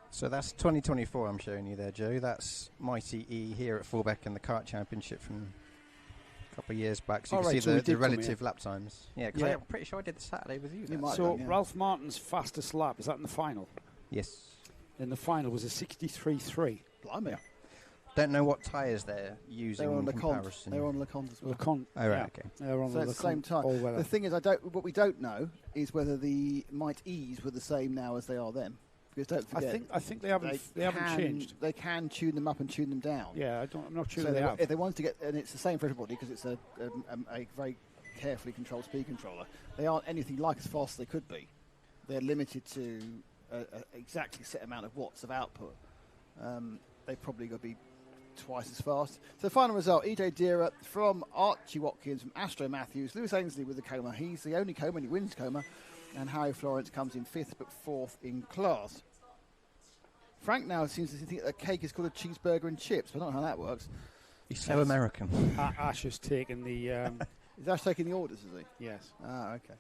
So that's 2024 I'm showing you there, Joe. That's Mighty E here at Fullbeck in the Kart Championship from a couple of years back. So you can see the relative lap times. Yeah, because I'm pretty sure I did the Saturday with you. Ralph Martin's fastest lap, is that in the final? Yes. In the final was a 63.3. Blimey. Don't know what tyres they're using in comparison. They're on LeConte as well. Okay. They're on at the same time. The thing is, what we don't know is whether the Might E's were the same now as they are then. Because don't forget, I think they haven't changed. They can tune them up and tune them down. Yeah, I'm not sure they have. If they wanted to get, and it's the same for everybody because it's a very carefully controlled speed controller. They aren't anything like as fast as they could be. They're limited to a exactly set amount of watts of output. They've probably got to be twice as fast. So the final result, EJ Dira from Archie Watkins, from Astro Matthews, Lewis Ainsley with the coma. He's the only coma and he wins coma. And Harry Florence comes in 5th but 4th in class. Frank now seems to think that a cake is called a cheeseburger and chips. I don't know how that works. He's so American. Ash has taken the... Is Ash taking the orders, is he? Yes. Ah, okay.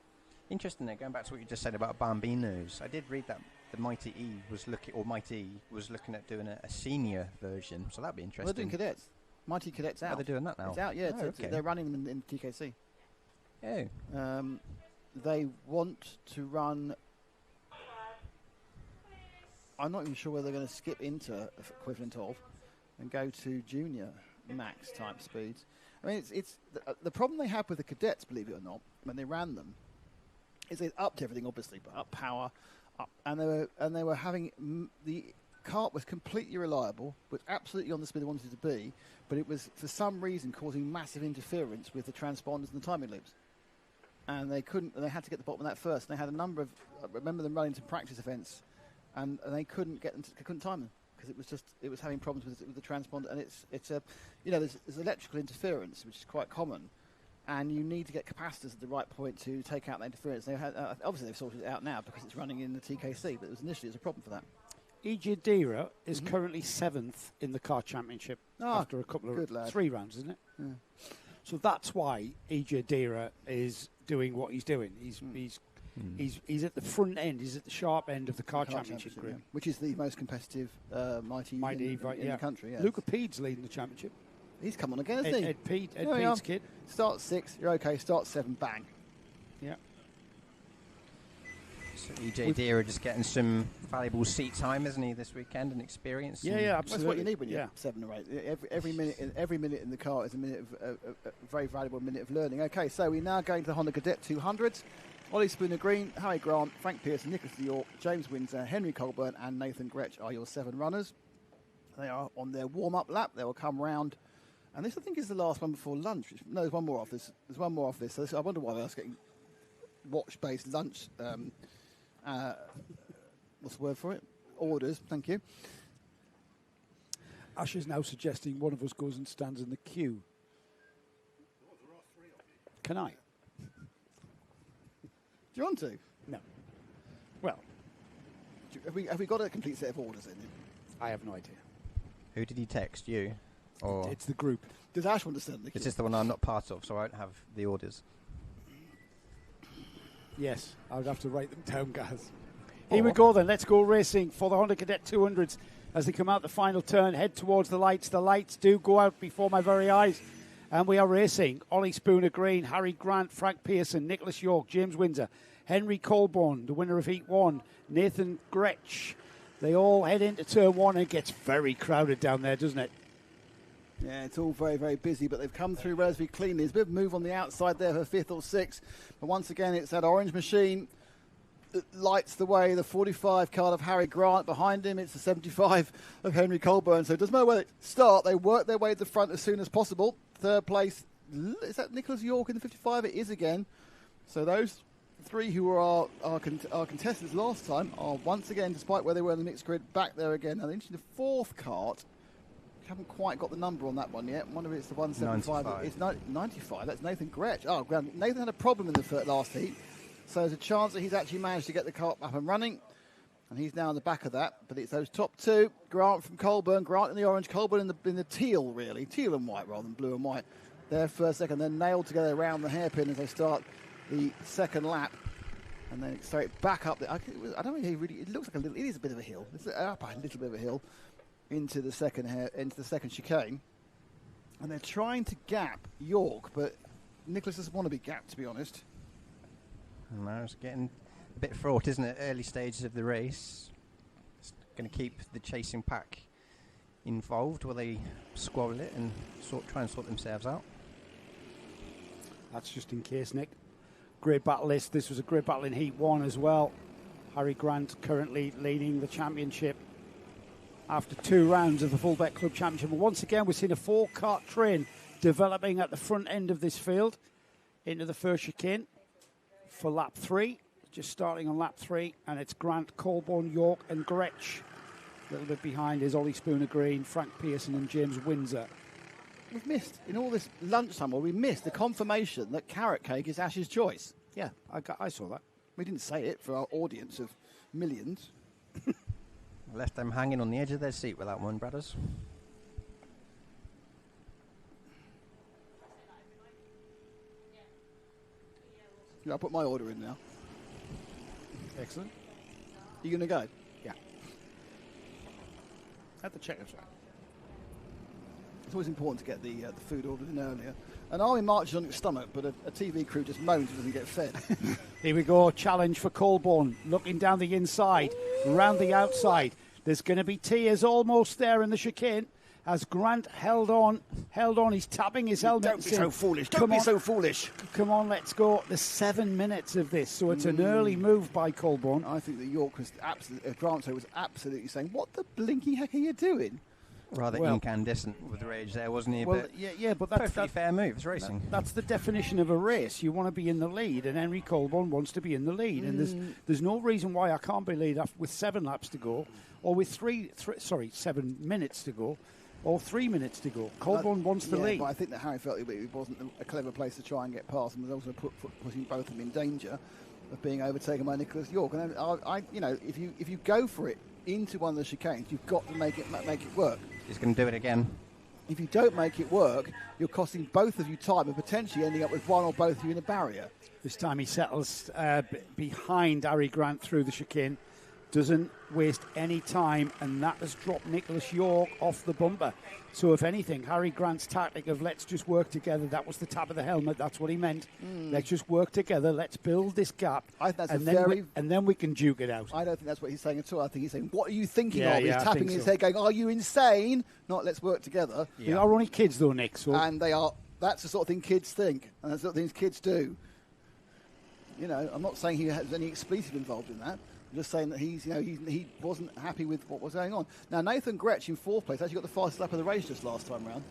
Interesting there, going back to what you just said about Bambinos. I did read that the Mighty E was looking at doing a senior version, so that'd be interesting. Well, they're doing cadets. Mighty Cadet's out. Are they doing that now? It's out, yeah. They're running them in TKC. Oh. They want to run... I'm not even sure whether they're going to skip into equivalent of and go to junior max type speeds. I mean, it's the problem they had with the cadets, believe it or not, when they ran them, is they upped everything, obviously, but up power, and they were having the kart was completely reliable, was absolutely on the speed they wanted it to be, but it was for some reason causing massive interference with the transponders and the timing loops. And they couldn't. And they had to get the bottom of that first. And they had a number of. I remember them running some practice events, and they couldn't get them. Couldn't time them because it was having problems with the transponder. And it's a, there's electrical interference which is quite common, and you need to get capacitors at the right point to take out that interference. They had obviously they've sorted it out now because it's running in the TKC, but initially it was a problem for that. EJ Dira is currently 7th in the Kart Championship after a couple of 3 rounds, isn't it? Yeah. So that's why EJ Dira is doing what he's doing. He's at the front end. He's at the sharp end of the Kart Championship group, which is the most competitive Mighty in the country. Yes. Luca Pede's leading the championship. He's come on again, isn't he? Ed Pede's kid. Start 6, you're okay. Start 7, bang. Yeah. So EJ Deere just getting some valuable seat time, isn't he, this weekend, and experience? Yeah, absolutely. That's what you need when you're 7 or 8. Every minute in the car is a minute of a very valuable minute of learning. Okay, so we're now going to the Honda Cadet 200s. Ollie Spooner Green, Harry Grant, Frank Pearson, Nicholas York, James Windsor, Henry Colburn and Nathan Gretsch are your 7 runners. They are on their warm-up lap. They will come round. And this, I think, is the last one before lunch. No, there's one more off this. There's one more off this. So I wonder why they're getting watch-based lunch. What's the word for it? Orders. Thank you. Ash is now suggesting one of us goes and stands in the queue. Can I? Do you want to? No. Well, have we got a complete set of orders in it? I have no idea. Who did he text? You? Or it's the group. Does Ash want to stand in the queue? Is this the one I'm not part of, so I won't have the orders? Yes, I would have to write them down, guys. Here we go then. Let's go racing for the Honda Cadet 200s as they come out the final turn, head towards the lights. The lights do go out before my very eyes. And we are racing Ollie Spooner Green, Harry Grant, Frank Pearson, Nicholas York, James Windsor, Henry Colborne, the winner of Heat 1, Nathan Gretsch. They all head into turn 1 and it gets very crowded down there, doesn't it? Yeah, it's all very, very busy, but they've come through relatively cleanly. There's a bit of move on the outside there for 5th or 6th. But once again, it's that orange machine that lights the way. The 45 card of Harry Grant. Behind him, it's the 75 of Henry Colburn. So it doesn't matter where they start. They work their way to the front as soon as possible. 3rd place, is that Nicholas York in the 55? It is again. So those 3 who were our contestants last time are once again, despite where they were in the mixed grid, back there again. Now, the 4th cart, haven't quite got the number on that one yet. One of it's the 175. 95. It's 95. That's Nathan Gretsch. Oh, Nathan had a problem in the last heat. So there's a chance that he's actually managed to get the car up and running. And he's now on the back of that. But it's those top 2. Grant from Colburn. Grant in the orange. Colburn in the teal, really. Teal and white rather than blue and white. Their first, second. Then nailed together around the hairpin as they start the second lap. And then straight back up. I don't think he really... It looks like a little... It is a bit of a hill. It's up a little bit of a hill into the second chicane. And they're trying to gap York, but Nicholas doesn't want to be gapped, to be honest. No, it's getting a bit fraught, isn't it? Early stages of the race. It's going to keep the chasing pack involved. Will they squabble it and try and sort themselves out? That's just in case, Nick. Great battle list. This was a great battle in Heat 1 as well. Harry Grant currently leading the championship after 2 rounds of the Fullbeck Club Championship. But once again, we're seeing a 4-kart train developing at the front end of this field into the first chicane for lap 3. Just starting on lap 3, and it's Grant, Colborne, York and Gretsch. A little bit behind is Ollie Spooner Green, Frank Pearson and James Windsor. We've missed, in all this lunchtime, we missed the confirmation that carrot cake is Ash's choice. Yeah, I saw that. We didn't say it for our audience of millions. Left them hanging on the edge of their seat with that one, brothers. Yeah, I'll put my order in now. Excellent. You going to go? Yeah. At the checkout side. It's always important to get the food ordered in earlier. An army marches on its stomach, but a TV crew just moans it doesn't get fed. Here we go. Challenge for Colborne. Looking down the inside, round the outside. There's going to be tears almost there in the chicane as Grant held on. He's tapping his helmet. Don't be so foolish. Don't be so foolish. Come on, let's go. There's 7 minutes of this, so it's an early move by Colborne. I think that York was Grant was absolutely saying, what the blinking heck are you doing? Rather incandescent with rage there, wasn't he? Well, but but that's perfectly fair move. It's racing. That's the definition of a race. You want to be in the lead, and Henry Colborne wants to be in the lead. And there's no reason why I can't be lead with 7 laps to go, or with 7 minutes to go, or 3 minutes to go. Colborne wants the lead. But I think that Harry felt it wasn't a clever place to try and get past, and was also putting both of them in danger of being overtaken by Nicholas York. And if you go for it into one of the chicanes, you've got to make it work. He's going to do it again. If you don't make it work, you're costing both of you time and potentially ending up with one or both of you in a barrier. This time he settles behind Harry Grant through the chicane. doesn't waste any time, and that has dropped Nicholas York off the bumper. So if anything, Harry Grant's tactic of let's just work together, that was the tap of the helmet, that's what he meant. Let's just work together, let's build this gap, I think that's and then we can duke it out. I don't think that's what he's saying at all. I think he's saying, what are you thinking of? Yeah, He's tapping his head going, are you insane? Not let's work together. They are only kids though, Nick. So. And they are. That's the sort of thing kids think, and that's the sort of things kids do. You know, I'm not saying he has any expletive involved in that. I'm just saying that he wasn't happy with what was going on. Now, Nathan Gretsch in 4th place actually got the fastest lap of the race just last time round,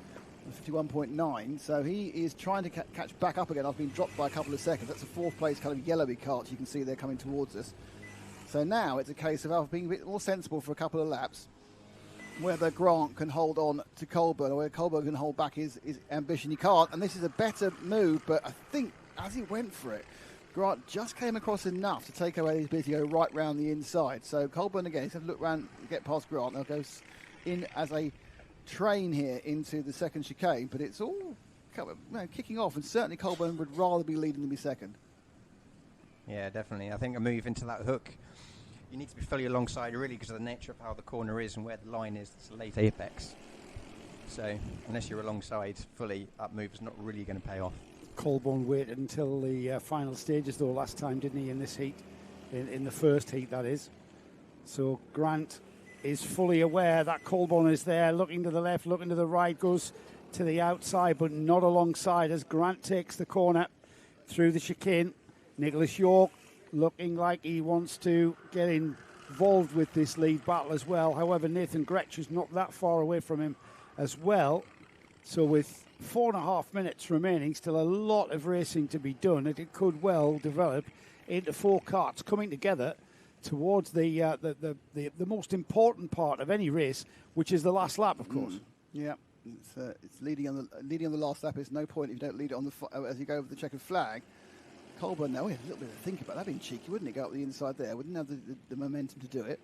51.9. So he is trying to catch back up again. I've been dropped by a couple of seconds. That's a 4th place kind of yellowy cart. You can see they're coming towards us. So now it's a case of being a bit more sensible for a couple of laps, whether Grant can hold on to Colburn or whether Colburn can hold back his ambition. He can't, and this is a better move, but I think as he went for it, Grant just came across enough to take away his ability to go right round the inside. So Colburn again, he's going to look round, get past Grant. They'll go in as a train here into the second chicane, but it's all kicking off, and certainly Colburn would rather be leading than be second. Yeah, definitely. I think a move into that hook, you need to be fully alongside really because of the nature of how the corner is and where the line is. It's a late apex. So unless you're alongside fully, that move is not really going to pay off. Colburn waited until the final stages though last time, didn't he, in this heat, in the first heat that is. So Grant is fully aware that Colburn is there, looking to the left, looking to the right, goes to the outside but not alongside as Grant takes the corner through the chicane. Nicholas York looking like he wants to get involved with this lead battle as well. However, Nathan Gretsch is not that far away from him as well. So with 4.5 minutes remaining, still a lot of racing to be done, and it could well develop into 4 karts coming together towards the most important part of any race, which is the last lap, of course. Yeah, it's leading on the last lap. There's no point if you don't lead it on as you go over the checkered flag. Colburn, now, we have a little bit to think about. That'd been cheeky, wouldn't it? Go up the inside there. Wouldn't have the momentum to do it.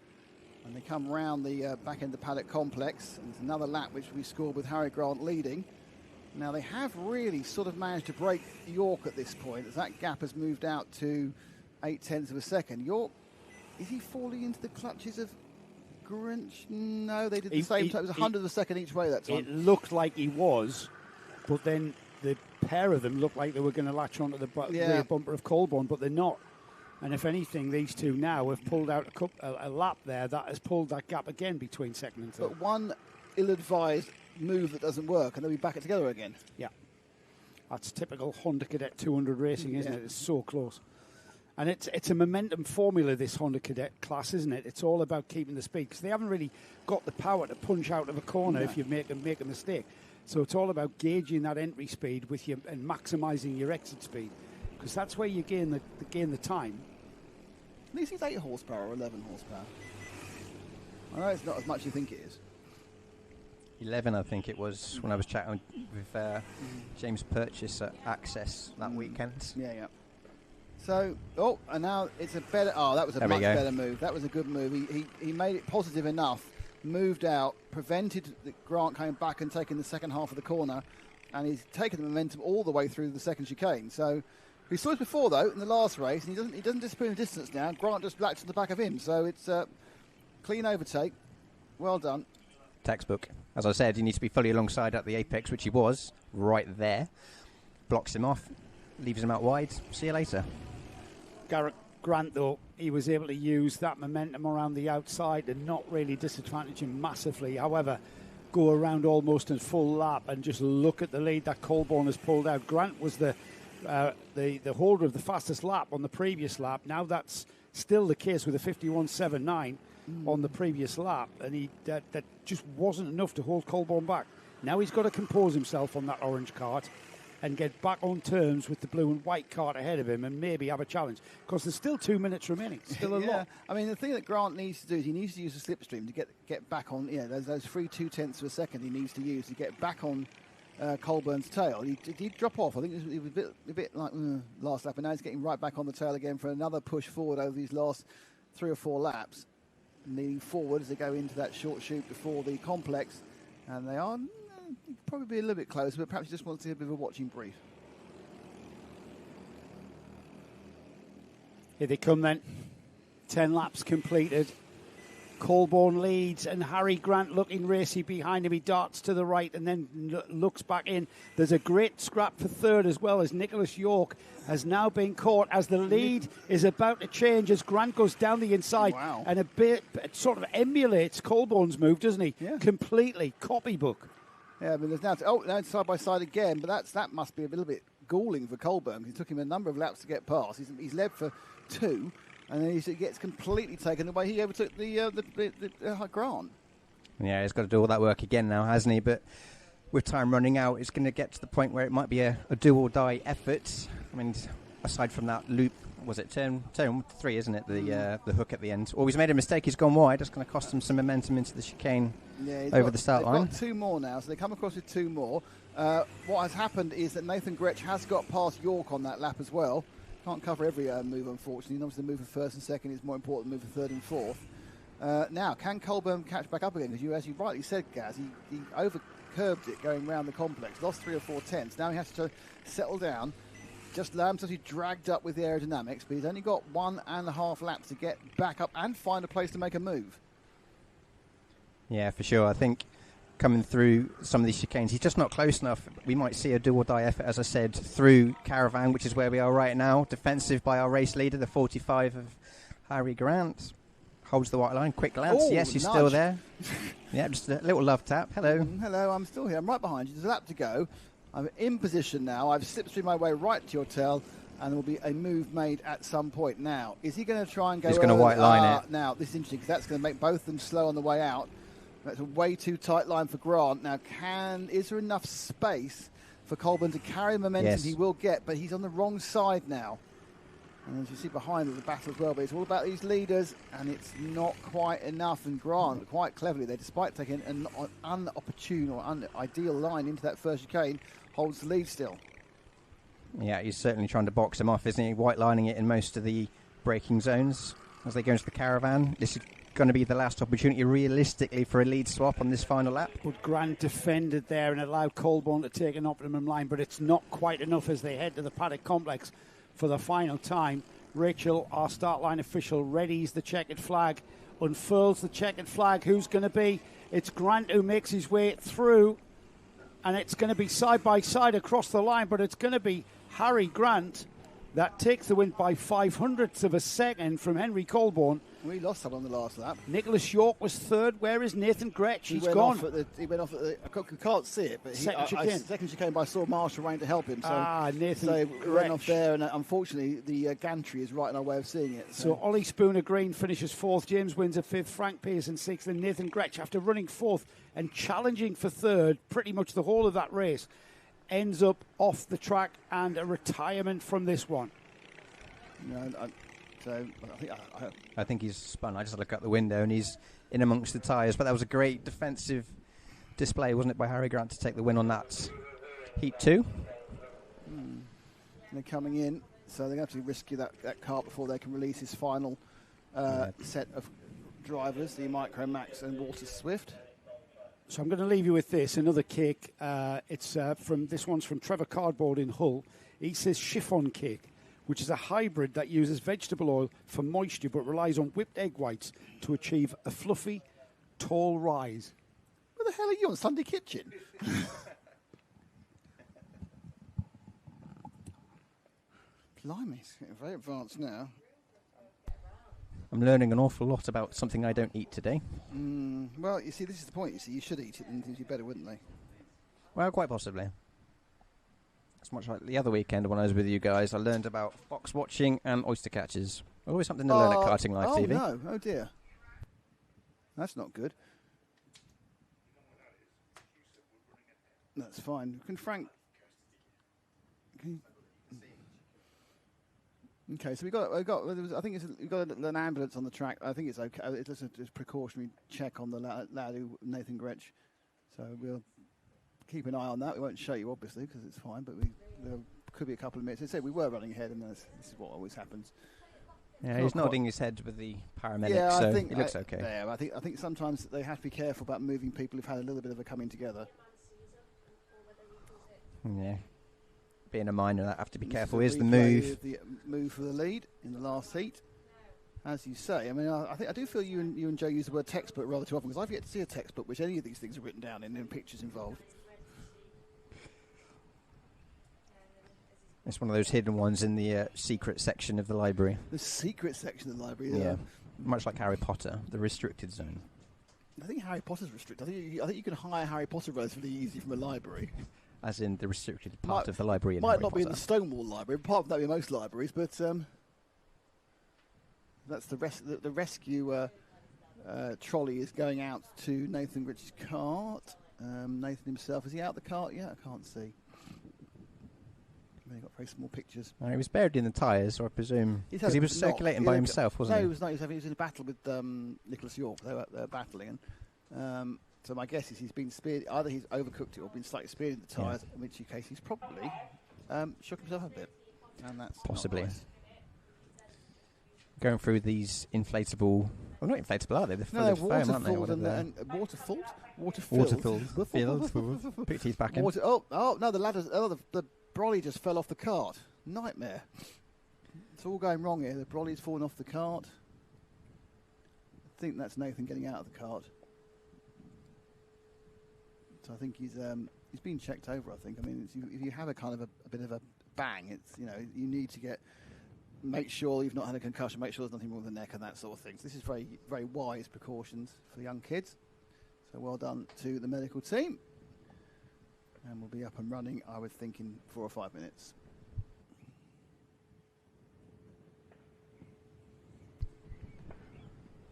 And they come round the back end of the paddock complex. And it's another lap which we scored with Harry Grant leading. Now, they have really sort of managed to break York at this point, as that gap has moved out to 0.8 of a second. York, is he falling into the clutches of Grinch? No, they did the same time. It was 100 of a second each way that time. It looked like he was, but then the pair of them looked like they were going to latch onto the rear bumper of Colburn, but they're not. And if anything, these two now have pulled out a lap there that has pulled that gap again between second and third. But one ill-advised move that doesn't work, and they'll be back together again. Yeah. That's typical Honda Cadet 200 racing, isn't it? It's so close. And it's a momentum formula, this Honda Cadet class, isn't it? It's all about keeping the speed, because they haven't really got the power to punch out of a corner if you make a mistake. So it's all about gauging that entry speed with you and maximising your exit speed, because that's where you gain the time. At least it's 8 horsepower or 11 horsepower. I know it's not as much as you think it is. 11, I think it was, when I was chatting with James Purchase at Access that weekend. Yeah. So, and now it's a better... Oh, that was a much better move. That was a good move. He made it positive enough, moved out, prevented Grant coming back and taking the second half of the corner, and he's taken the momentum all the way through the second chicane. So, we saw it before, though, in the last race, and he doesn't disappear in distance now. Grant just blacked to the back of him, so it's a clean overtake. Well done. Textbook. As I said, you need to be fully alongside at the apex, which he was, right there. Blocks him off, leaves him out wide. See you later. Garrett Grant, though, he was able to use that momentum around the outside and not really disadvantage him massively. However, go around almost a full lap and just look at the lead that Colburn has pulled out. Grant was the holder of the fastest lap on the previous lap. Now that's still the case with a 51.79 on the previous lap, and that just wasn't enough to hold Colburn back. Now he's got to compose himself on that orange cart and get back on terms with the blue and white cart ahead of him and maybe have a challenge, because there's still 2 minutes remaining. Still a lot. I mean, the thing that Grant needs to do is he needs to use the slipstream to get back on. Those free 0.2 of a second he needs to use to get back on Colburn's tail. He did drop off. I think it was a bit like last lap, and now he's getting right back on the tail again for another push forward over these last 3 or 4 laps. Leaning forward as they go into that short chute before the complex, and they are probably be a little bit closer, but perhaps you just want to see a bit of a watching brief. Here they come then. 10 laps completed. Colborne leads, and Harry Grant looking racy behind him. He darts to the right and then looks back in. There's a great scrap for third as well, as Nicholas York has now been caught as the lead is about to change as Grant goes down the inside. Wow. And a bit sort of emulates Colborne's move, doesn't he? Yeah. Completely copybook. Yeah, but there's now side by side again, but that must be a little bit galling for Colburn. It took him a number of laps to get past. He's led for 2. And then he gets completely taken away. He overtook the Grant. Yeah, he's got to do all that work again now, hasn't he? But with time running out, it's going to get to the point where it might be a do-or-die effort. I mean, aside from that loop, was it turn 3, isn't it? The hook at the end. Well, he's made a mistake. He's gone wide. That's going to cost him some momentum into the chicane over the start line. They've got 2 more now, so they come across with 2 more. What has happened is that Nathan Gretsch has got past York on that lap as well. Can't cover every move, unfortunately. And obviously, the move for first and second is more important than move for third and fourth. Now, can Colburn catch back up again? Because as you rightly said, Gaz, he over-curbed it going round the complex, lost 3 or 4 tenths. Now he has to settle down, just allow himself to be dragged up with the aerodynamics, but he's only got 1.5 laps to get back up and find a place to make a move. Yeah, for sure. I think coming through some of these chicanes, he's just not close enough. We might see a do-or-die effort, as I said, through Caravan, which is where we are right now. Defensive by our race leader, the 45 of Harry Grant. Holds the white line. Quick glance. Oh, yes, he's nudge. Still there. Yeah, just a little love tap. Hello. Hello, I'm still here. I'm right behind you. There's a lap to go. I'm in position now. I've slipped through my way right to your tail, and there will be a move made at some point. Now, is he going to try and go? He's going to white line it. Now, this is interesting because that's going to make both of them slow on the way out. That's a way too tight line for Grant. Now, is there enough space for Colburn to carry the momentum Yes. he will get? But he's on the wrong side now. And as you see behind the battle as well, but it's all about these leaders, and it's not quite enough. And Grant, quite cleverly, despite taking an unopportune or unideal line into that first chicane, holds the lead still. Yeah, he's certainly trying to box him off, isn't he? White lining it in most of the braking zones as they go into the Caravan. This is going to be the last opportunity realistically for a lead swap on this final lap. But Grant defended there and allowed Colborne to take an optimum line, but it's not quite enough as they head to the paddock complex for the final time. Rachel, our start line official, readies the checkered flag, unfurls the checkered flag. Who's going to be? It's Grant who makes his way through, and it's going to be side by side across the line, but it's going to be Harry Grant that takes the win by 0.05 of a second from Henry Colborne. We lost someone on the last lap. Nicholas York was third. Where is Nathan Gretsch? He's gone. He went off at the. I can't see it, but Second chicane. Second chicane, but I saw Marshall running to help him. So, Nathan he went off there, and unfortunately, the gantry is right in our way of seeing it. So Ollie Spooner Green finishes fourth. James Windsor fifth. Frank Pearson sixth. And Nathan Gretsch, after running fourth and challenging for third pretty much the whole of that race, ends up off the track and a retirement from this one. I think he's spun. I just look out the window and he's in amongst the tyres. But that was a great defensive display, wasn't it, by Harry Grant to take the win on that Heat 2. They're coming in, so they're going to have to rescue that Kart before they can release his final set of drivers, the Micro Max and Walter Swift. So I'm going to leave you with this, another cake. This one's from Trevor Cardboard in Hull. He says chiffon cake, which is a hybrid that uses vegetable oil for moisture but relies on whipped egg whites to achieve a fluffy, tall rise. Where the hell are you on Sunday Kitchen? Blimey, it's getting very advanced now. I'm learning an awful lot about something I don't eat today. Well, you see, this is the point. You see, you should eat it, and things you better, wouldn't they? Well, quite possibly. It's much like the other weekend when I was with you guys. I learned about fox watching and oyster catchers. Always something to learn at Karting Live TV. Oh, no. Oh, dear. That's not good. That's fine. Can Frank... Okay, so we got. I think we've got an ambulance on the track. I think it's okay. It's just a precautionary check on the lad who Nathan Gretsch. So we'll keep an eye on that. We won't show you obviously because it's fine, but there could be a couple of minutes. They said we were running ahead, and this is what always happens. Yeah, he's nodding his head with the paramedic, so he looks okay. Yeah, I think sometimes they have to be careful about moving people who've had a little bit of a coming together. Yeah. Being a minor, that have to be careful. Here's the move. The move for the lead in the last heat. as you say. I mean, I do feel you and Joe use the word textbook rather too often, because I've yet to see a textbook which any of these things are written down in and pictures involved. It's one of those hidden ones in the secret section of the library. The secret section of the library, yeah. Much like Harry Potter, the restricted zone. I think Harry Potter's restricted. I think you can hire Harry Potter relatively easy from a library. As in the restricted part of the library. Might not be in the Stonewall Library, apart from that in most libraries, but that's the rescue trolley is going out to Nathan Rich's cart. Nathan himself, is he out the cart yet? I can't see. They've got very small pictures. He was buried in the tyres, so I presume, because he was circulating by himself, wasn't he? No, he was not. He was in a battle with Nicholas York. They were battling. And, so my guess is he's been speared. Either he's overcooked it or been slightly speared in the tyres, in which case he's probably shook himself a bit. And that's possibly. Not nice. Going through these inflatable... Well, not inflatable, are they? They're full of foam, aren't they? Water-filled? Put your teeth back in. Oh, no, the ladders... Oh, the brolly just fell off the cart. Nightmare. It's all going wrong here. The brolly's fallen off the cart. I think that's Nathan getting out of the cart. So I think he's been checked over, I think. I mean, if you have a kind of a bit of a bang, it's, you need to make sure you've not had a concussion, make sure there's nothing wrong with the neck and that sort of thing. So this is very, very wise precautions for young kids. So well done to the medical team. And we'll be up and running, I would think, in 4 or 5 minutes.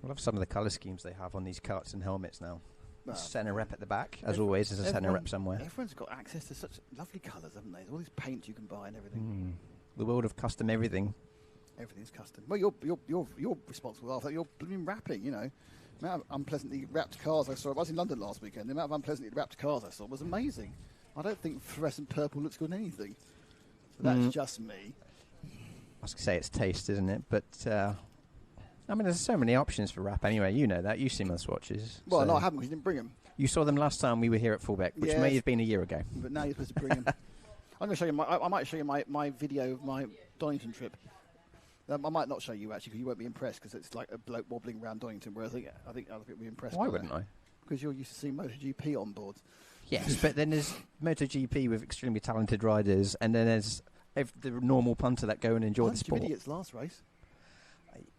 I love some of the colour schemes they have on these carts and helmets now. Centre rep at the back, as always, there's a centre rep somewhere. Everyone's got access to such lovely colours, haven't they? There's all these paints you can buy and everything. The world of custom everything. Everything's custom. Well, you're responsible for that. You're blooming wrapping, The amount of unpleasantly wrapped cars I saw. I was in London last weekend. The amount of unpleasantly wrapped cars I saw was amazing. I don't think fluorescent purple looks good in anything. So that's just me. I was going to say it's taste, isn't it? But, I mean, there's so many options for wrap anyway. You know that. You've seen my swatches. Well, no, I haven't because you didn't bring them. You saw them last time we were here at Fullbeck, which may have been a year ago. But now you're supposed to bring them. I'm going to show you. I might show you my video of my Donington trip. I might not show you actually because you won't be impressed because it's like a bloke wobbling around Donington. Whereas I think other people will be impressed. Why wouldn't I? Because you're used to seeing MotoGP on board. Yes, but then there's MotoGP with extremely talented riders, and then there's the normal punter that go and enjoy the sport. Bunch of idiots last race.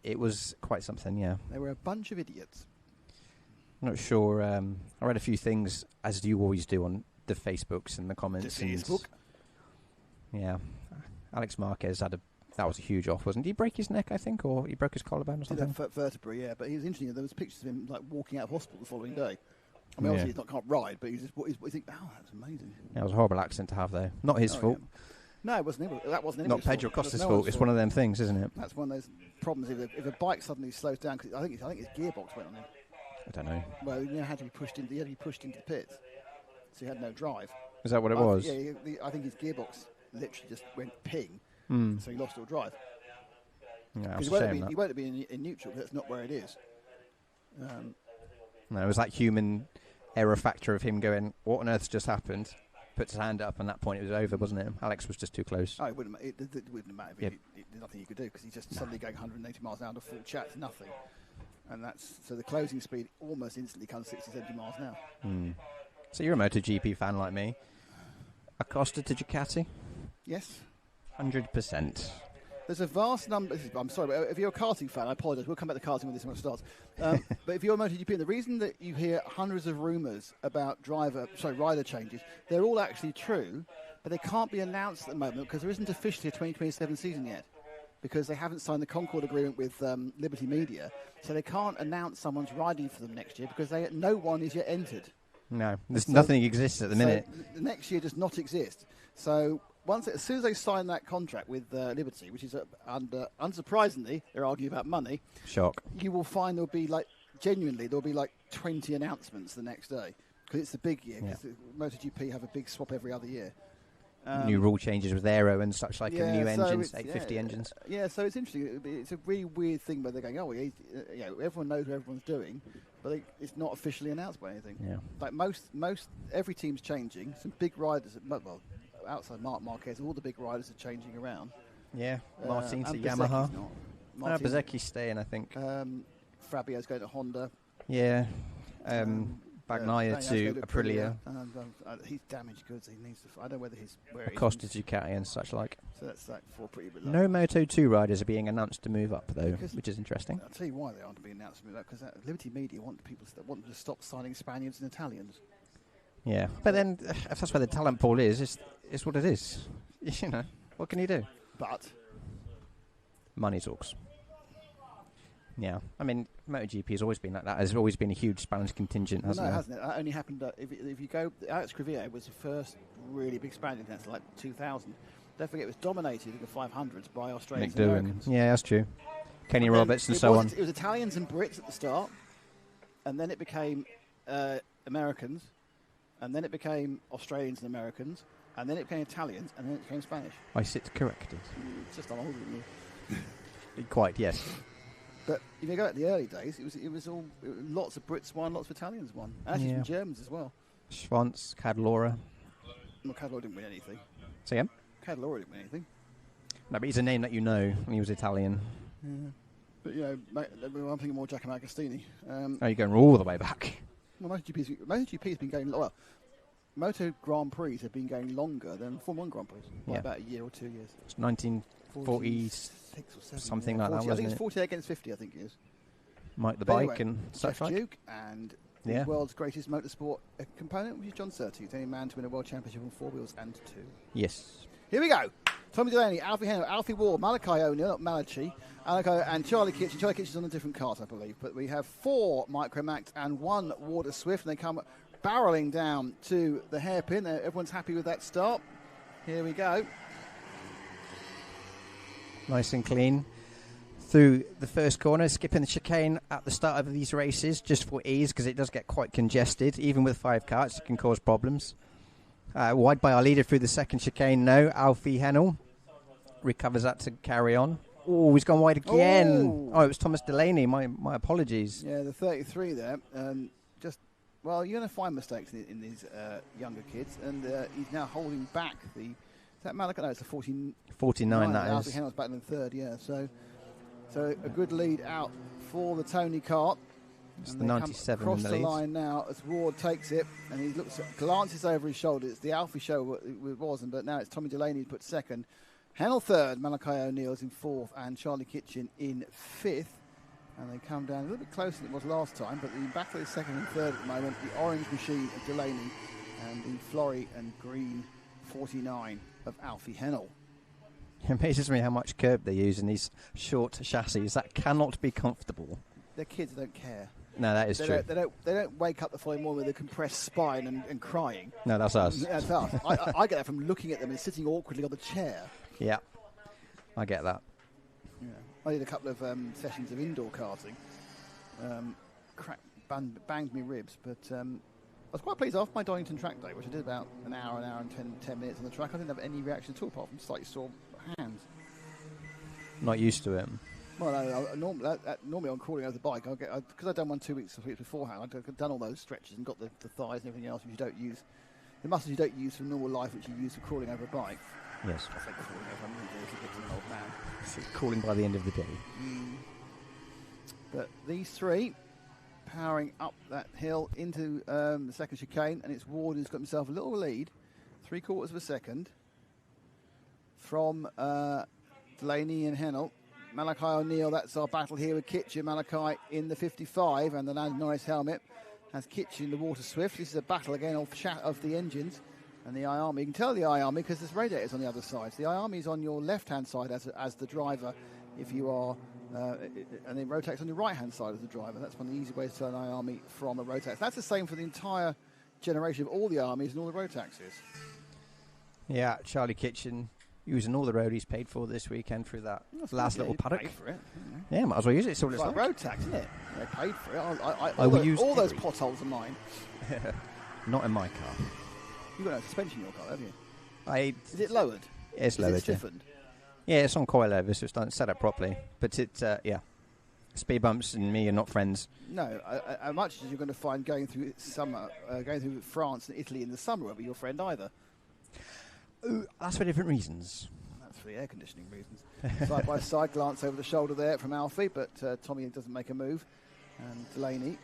It was quite something, yeah. They were a bunch of idiots. I'm not sure. I read a few things, as you always do, on the Facebooks and the comments. The Facebook. Yeah. Alex Marquez that was a huge off, wasn't he? Did he break his neck, I think, or he broke his collarbone or something? Vertebrae, yeah. But he was interesting. There was pictures of him walking out of hospital the following day. I mean, obviously he can't ride, but you think, oh, that's amazing. Yeah, it was a horrible accident to have, though. Not his fault. Yeah. No, it wasn't. That wasn't not Pedro Costa's fault. It's one of them things, isn't it? That's one of those problems. If a bike suddenly slows down, cause I think his gearbox went on him. I don't know. Well, he had to be pushed into. He had to be pushed into the pits, so he had no drive. Is that what it was? Yeah, I think his gearbox literally just went ping, so he lost all drive. Yeah, he won't be in neutral. Because that's not where it is. No, it was that human error factor of him going, "What on earth's just happened?" Puts his hand up, and at that point it was over, wasn't it? Alex was just too close. Oh, it wouldn't matter. There's nothing you could do because he's just suddenly going 180 miles an hour to full chat, nothing. And so the closing speed almost instantly comes 60, 70 miles an hour. So you're a MotoGP fan like me. Acosta to Ducati? Yes. 100%. There's a vast number. I'm sorry, but if you're a karting fan, I apologise. We'll come back to karting when this one starts. But if you're a MotoGP, and the reason that you hear hundreds of rumours about rider changes, they're all actually true, but they can't be announced at the moment because there isn't officially a 2027 season yet, because they haven't signed the Concord agreement with Liberty Media, so they can't announce someone's riding for them next year because no one is yet entered. No, nothing exists at the minute. The next year does not exist. So as soon as they sign that contract with Liberty, which is unsurprisingly, they're arguing about money. Shock. You will find there'll be 20 announcements the next day because it's the big year. Because MotoGP have a big swap every other year. New rule changes with aero and such like, and new engines, 850 engines. Yeah, so it's interesting. It's a really weird thing where they're going, everyone knows what everyone's doing, but it's not officially announced by anything. Yeah. Like every team's changing. Some big riders, outside Marc Marquez, all the big riders are changing around. Yeah, Martin to and Yamaha. Bezecchi's staying, I think. Fabio's going to Honda. Yeah. Bagnaia to Aprilia. He's damaged goods. He needs to. I don't know whether he's where Acosta to Ducati and such like. So that's like 4 pretty bit. No Moto2 riders are being announced to move up though, which is interesting. I'll tell you why they aren't being announced to move up, because Liberty Media want them to stop signing Spaniards and Italians. Yeah, but then if that's where the talent pool is, it's what it is. You know, what can you do? But money talks. Yeah, I mean, MotoGP has always been like that. There's always been a huge Spanish contingent, hasn't there? Hasn't it? That only happened if you go. Alex Crivillé was the first really big Spaniard dancer, like 2000. Don't forget, it was dominated in the 500s by Australians and Americans. Yeah, that's true. Kenny Roberts and so on. It was Italians and Brits at the start, and then it became Americans, and then it became Australians and Americans, and then it became Italians, and then it became Spanish. I sit corrected. It's just I'm older than you. Quite, yes. But if you go at the early days, it was lots of Brits won, lots of Italians won, and actually some Germans as well. Schwanz, Cadalora. Well, Cadalora didn't win anything. Say again? Cadalora didn't win anything. No, but he's a name that you know, and he was Italian. Yeah. But, you know, I'm thinking more Giacomo Agostini. You're going all the way back. Well, MotoGP's been going... Well, Moto Grand Prix have been going longer than Formula 1 Grand Prix. By about a year or 2 years. It's 1946 or 7, something like 40, that, wasn't it? I think it's 48 against 50, I think it is. Mike the but Bike anyway, and such like. Duke and the world's greatest motorsport component, which is John Surtees, the only man to win a world championship on 4 wheels and 2. Yes. Here we go. Tommy Delaney, Alfie Henry, Alfie Ward, Malachi O'Neill, not Malachi, and Charlie Kitchen. Charlie Kitchen's on a different cart, I believe. But we have 4 Micromax and 1 Water Swift, and they come barreling down to the hairpin. Everyone's happy with that start. Here we go. Nice and clean. Through the first corner, skipping the chicane at the start of these races, just for ease, because it does get quite congested. Even with 5 carts, it can cause problems. Wide by our leader through the second chicane now. Alfie Hennel recovers that to carry on. Oh, he's gone wide again. Oh, it was Thomas Delaney. My apologies. Yeah, the 33 there. You're going to find mistakes in these younger kids, and he's now holding back the... Is that Malachi? No, it's a 49, that is. Alfie Hennel's back in the third, yeah. So a good lead out for the Tony Kart. It's the 97 across in the the lead. line now as Ward takes it, and he glances over his shoulder. It's the Alfie show it wasn't, but now it's Tommy Delaney who put second. Hennel third, Malachi O'Neill's in fourth, and Charlie Kitchen in fifth. And they come down a little bit closer than it was last time, but the battle is second and third at the moment. The orange machine of Delaney and the flory and green 49 of Alfie Hennel. It amazes me how much curb they use in these short chassis. That cannot be comfortable. Their kids don't care. No, that is true. They don't wake up the following morning with a compressed spine and crying. No, that's us. That's us. I get that from looking at them and sitting awkwardly on the chair. Yeah, I get that. Yeah. I did a couple of sessions of indoor karting. Banged me ribs, but I was quite pleased after my Donington track day, which I did about an hour and 10 minutes on the track. I didn't have any reaction at all, apart from slightly sore hands. Not used to it. Well, normally on crawling over the bike, because I'd done one 2 weeks beforehand, I'd done all those stretches and got the thighs and everything else which you don't use, the muscles you don't use for normal life, which you use for crawling over a bike. Yes. I say crawling over, I'm really a little bit of an old man. It's crawling by the end of the day. But these three powering up that hill into the second chicane, and it's Ward who's got himself a little lead, 3/4 of a second, from Delaney and Hennel. Malachi O'Neill, that's our battle here with Kitchen. Malachi in the 55 and the Lando Norris helmet has Kitchen the Water Swift. This is a battle again of the engines and the iArmy. You can tell the iArmy because there's radiators on the other side. So the iArmy is on your left-hand side as the driver if you are, and then rotax on your right-hand side as the driver. That's one of the easy ways to tell an iArmy from a rotax. That's the same for the entire generation of all the armies and all the rotaxes. Yeah, Charlie Kitchen using all the road he's paid for this weekend through that last little paddock. Paid for it. Yeah, might as well use it. It's all it's it's like like. road tax, isn't it? They paid for it. I will use all those potholes are mine. Not in my car. You've got no suspension in your car, have you? Is it lowered? It's lowered. Is it stiffened? Yeah, it's on coilover, so it's set up properly. But it's speed bumps and me are not friends. No, how much as you're going to find going through France and Italy in the summer won't be your friend either. That's for different reasons. That's for the air conditioning reasons. Side by side glance over the shoulder there from Alfie, but Tommy doesn't make a move. And Delaney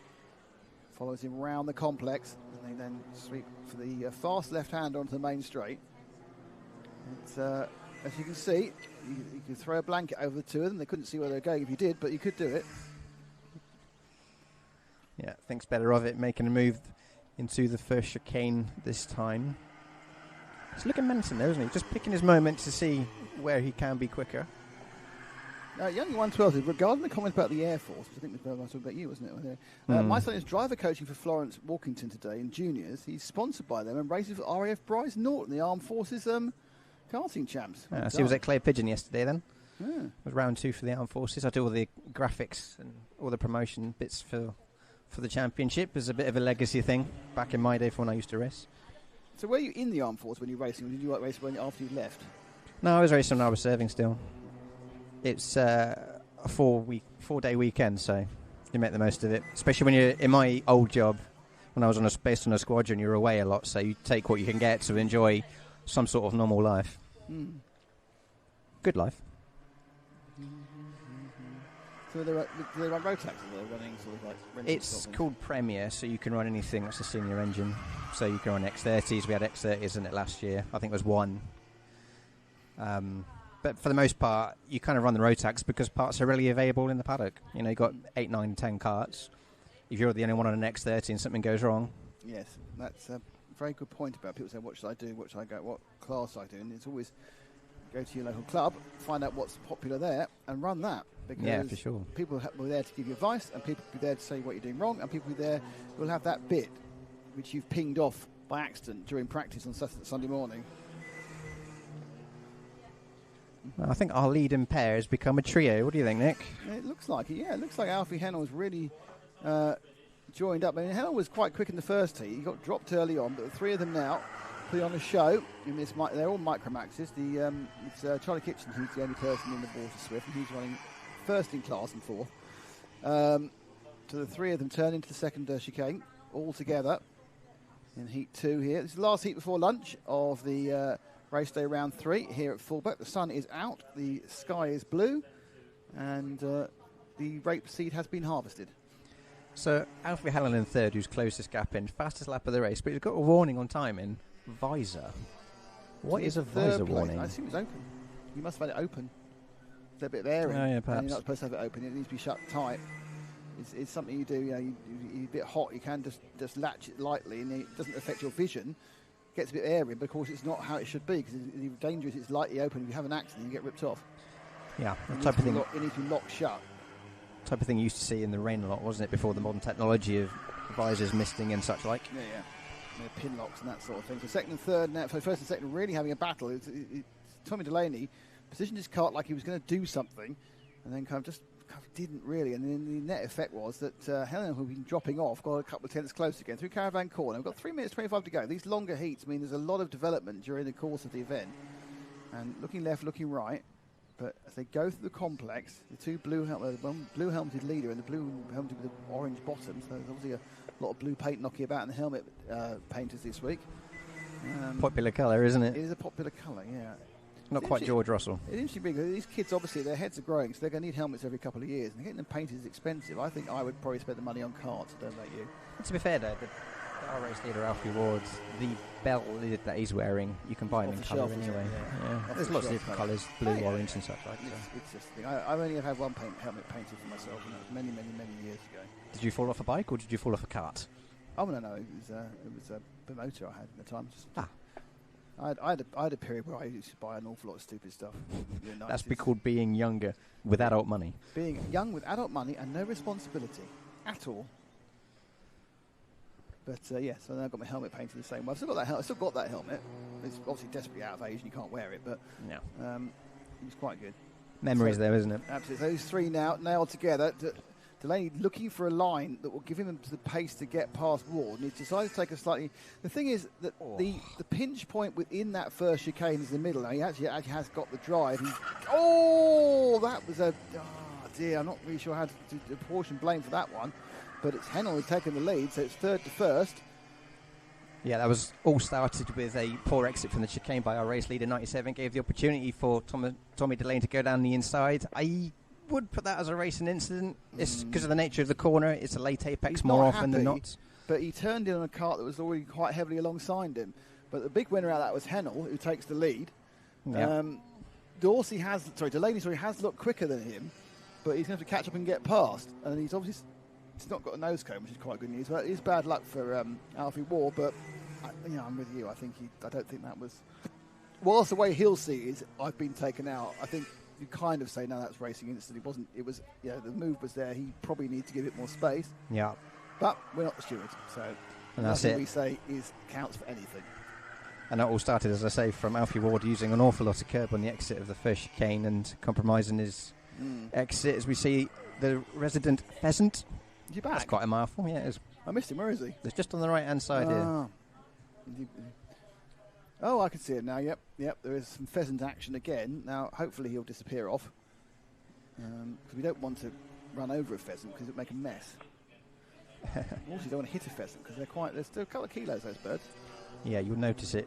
follows him round the complex, and they then sweep for the fast left-hander onto the main straight. As you can see, you could throw a blanket over the two of them. They couldn't see where they were going if you did, but you could do it. Yeah, thinks better of it, making a move into the first chicane this time. He's looking menacing there, isn't he? Just picking his moment to see where he can be quicker. Young 112, regarding the comment about the Air Force, I think it was talking about you, wasn't it? My son is driver coaching for Florence Walkington today in juniors. He's sponsored by them and races for RAF Bryce Norton, the Armed Forces karting champs. So he was at Clay Pigeon yesterday then. Yeah. It was round 2 for the Armed Forces. I do all the graphics and all the promotion bits for the championship. As a bit of a legacy thing back in my day for when I used to race. So were you in the Armed Force when you were racing, or did you race after you left? No, I was racing when I was serving still. It's a 4-day weekend, so you make the most of it. Especially when you're in my old job, when I was based on a squadron, you were away a lot, so you take what you can get to enjoy some sort of normal life. Good life. So do they run rotax, or they're running sort of like... It's called Premier, so you can run anything that's a senior engine. So you can run X30s. We had X30s in it last year. I think it was 1. But for the most part, you kind of run the rotax because parts are readily available in the paddock. You know, you've got 8, 9, 10 karts. If you're the only one on an X30 and something goes wrong... Yes, that's a very good point about people saying, what should I do, what should I go, what class I do? And it's always go to your local club, find out what's popular there, and run that. Because yeah, for sure. People will be there to give you advice, and people will be there to say what you're doing wrong, and people there will have that bit which you've pinged off by accident during practice on Sunday morning. I think our lead and pair has become a trio. What do you think, Nick? It looks like it, yeah. It looks like Alfie Hennell has really joined up. I mean, Hennell was quite quick in the first heat. He got dropped early on, but the three of them now putting on a show. In this, they're all micromaxes. It's Charlie Kitchen who's the only person in the Water Swift, and he's running first in class and fourth. So the three of them turn into the second chicane all together in heat 2 here. This is the last heat before lunch of the race day round 3 here at Fullbeck. The sun is out, the sky is blue, and the rapeseed has been harvested. So Alfie Helen in third, who's closest gap in, fastest lap of the race, but he's got a warning on timing. Visor. What is a visor warning? I assume it's open. You must have had it open. There's a bit of air in. Oh, yeah, perhaps. And you're not supposed to have it open. It needs to be shut tight. It's something you do. You know, you're a bit hot. You can just latch it lightly, and it doesn't affect your vision. It gets a bit of air in, but of course it's not how it should be, because it's dangerous. It's lightly open. If you have an accident, you get ripped off. Yeah, the type of thing. It needs to be locked shut. Type of thing you used to see in the rain a lot, wasn't it? Before the modern technology of visors misting and such like. Yeah. Pin locks and that sort of thing. So second and third now, for first and second, really having a battle. Tommy Delaney positioned his kart like he was going to do something, and then kind of didn't really. And then the net effect was that Helen, who'd been dropping off, got a couple of tenths close again through Caravan Corner. We've got 3 minutes 25 to go. These longer heats mean there's a lot of development during the course of the event. And looking left, looking right. But as they go through the complex, the two blue helmeted leader and the blue helmeted with the orange bottom. So there's obviously a lot of blue paint knocking about in the helmet painters this week. Popular colour, isn't it? It is a popular colour, yeah. Not quite George Russell. It's interesting because these kids, obviously, their heads are growing, so they're going to need helmets every couple of years. And getting them painted is expensive. I think I would probably spend the money on karts, don't know you. To be fair, though, our race leader, Alfie Ward's, the belt lid that he's wearing, you can buy them in colour anyway. Yeah. There's lots of different colours, blue, orange and such like that. It's just a thing. I've only had one helmet painted for myself, and that was many, many, many years ago. Did you fall off a bike or did you fall off a cart? Oh, no, it was a motor I had at the time. I had a period where I used to buy an awful lot of stupid stuff. That's called being younger with adult money. Being young with adult money and no responsibility at all. But so then I got my helmet painted the same way. I've still got that helmet. It's obviously desperately out of age and you can't wear it, but it was quite good. Memories there, isn't it? Absolutely. Those three now nailed together. Delaney looking for a line that will give him the pace to get past Ward, and he's decided to take a slightly... The thing is that the pinch point within that first chicane is the middle. Now he actually has got the drive. That was a... Oh, dear, I'm not really sure how to apportion blame for that one. But it's Hennell who's taken the lead, so it's third to first. Yeah, that was all started with a poor exit from the chicane by our race leader, 97. Gave the opportunity for Tommy Delaney to go down the inside. I would put that as a racing incident. It's because of the nature of the corner. It's a late apex more often than not. But he turned in on a kart that was already quite heavily alongside him. But the big winner out of that was Hennel, who takes the lead. Yeah. Delaney has looked quicker than him, but he's going to have to catch up and get past. And he's obviously not got a nose cone, which is quite good news. But it is bad luck for Alfie Ward. But I'm with you. I don't think that was. Whilst the way he'll see it is, I've been taken out. I think you kind of say, no, that's racing instant. It wasn't. It was. The move was there. He probably needs to give it more space. Yeah. But we're not the stewards, so nothing we say counts for anything. And that all started, as I say, from Alfie Ward using an awful lot of curb on the exit of the first chicane and compromising his exit. As we see the resident pheasant. Is he back? That's quite a mouthful. Yeah, it is. I missed him. Where is he? It's just on the right-hand side here. Oh, I can see it now. Yep. There is some pheasant action again. Now, hopefully he'll disappear off. Because we don't want to run over a pheasant because it'll make a mess. Also, you don't want to hit a pheasant because they're still a couple of kilos, those birds. Yeah, you'll notice it.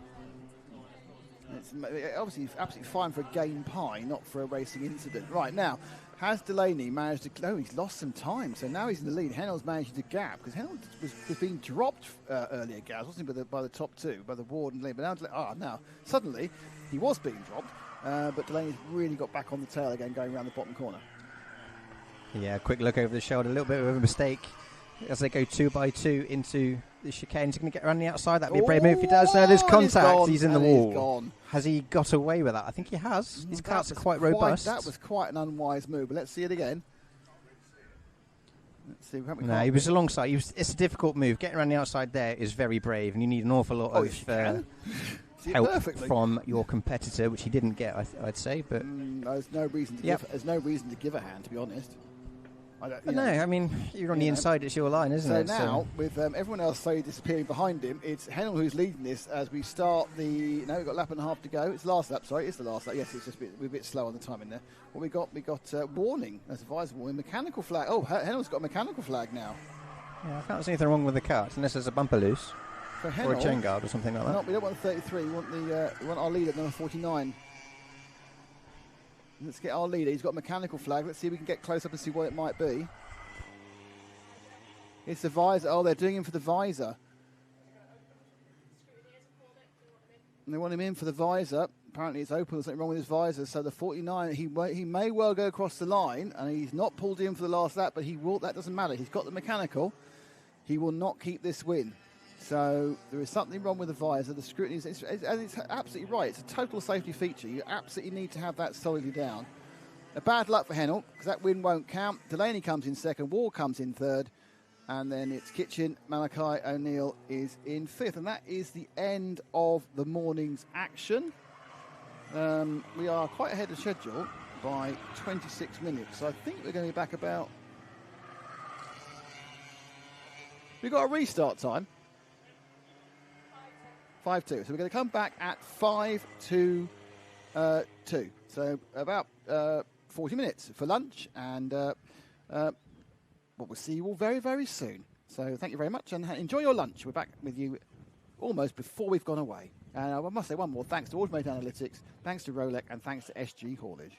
It's obviously absolutely fine for a game pie, not for a racing incident. Right, now, has Delaney managed to... Oh, he's lost some time, so now he's in the lead. Hennel's managed to gap, because Hennel was being dropped earlier, Gaz, wasn't he, by the top two, by the Ward and Delaney. But now, suddenly, he was being dropped, but Delaney's really got back on the tail again, going around the bottom corner. Yeah, quick look over the shoulder, a little bit of a mistake. As they go 2 by 2 into the chicane, he's going to get around the outside. That'd be a brave move if he does. There's contact. He's in the wall. Has he got away with that? I think he has. His karts are quite robust. That was quite an unwise move. But let's see it again. Let's see. No, he was alongside. It's a difficult move. Getting around the outside there is very brave, and you need an awful lot of help from your competitor, which he didn't get, I'd say. But there's no reason to give a hand, to be honest. I mean, you're on the inside, it's your line, isn't it? So now, with everyone else slowly disappearing behind him, it's Hennel who's leading this as we start we've got a lap and a half to go. It's the last lap, sorry, it's the last lap. Yes, it's just we're a bit slow on the time in there. What we got warning, that's a visor warning, mechanical flag. Oh, Hennel's got a mechanical flag now. Yeah, I can't see anything wrong with the kart, unless there's a bumper loose. For Hennel, or a chain guard or something like that. No, we don't want the 33, we want our leader, number 49. Let's get our leader, he's got a mechanical flag. Let's see if we can get close up and see what it might be. It's the visor. Oh, they're doing him for the visor. And they want him in for the visor. Apparently it's open. There's something wrong with his visor. So the 49, he may well go across the line, and he's not pulled in for the last lap, but he will. That doesn't matter. He's got the mechanical. He will not keep this win. So there is something wrong with the visor. The scrutiny is, it's absolutely right. It's a total safety feature. You absolutely need to have that solidly down. A bad luck for Hennel, because that win won't count. Delaney comes in second. Ward comes in third. And then it's Kitchen. Malachi O'Neill is in fifth. And that is the end of the morning's action. We are quite ahead of schedule by 26 minutes. So I think we're going to be back about... We've got a restart time. 5-2. So we're going to come back at 5-2. So about 40 minutes for lunch. And... But we'll see you all very, very soon. So thank you very much and enjoy your lunch. We're back with you almost before we've gone away. And I must say one more. Thanks to Automated Analytics, thanks to Rolex, and thanks to SG Haulage.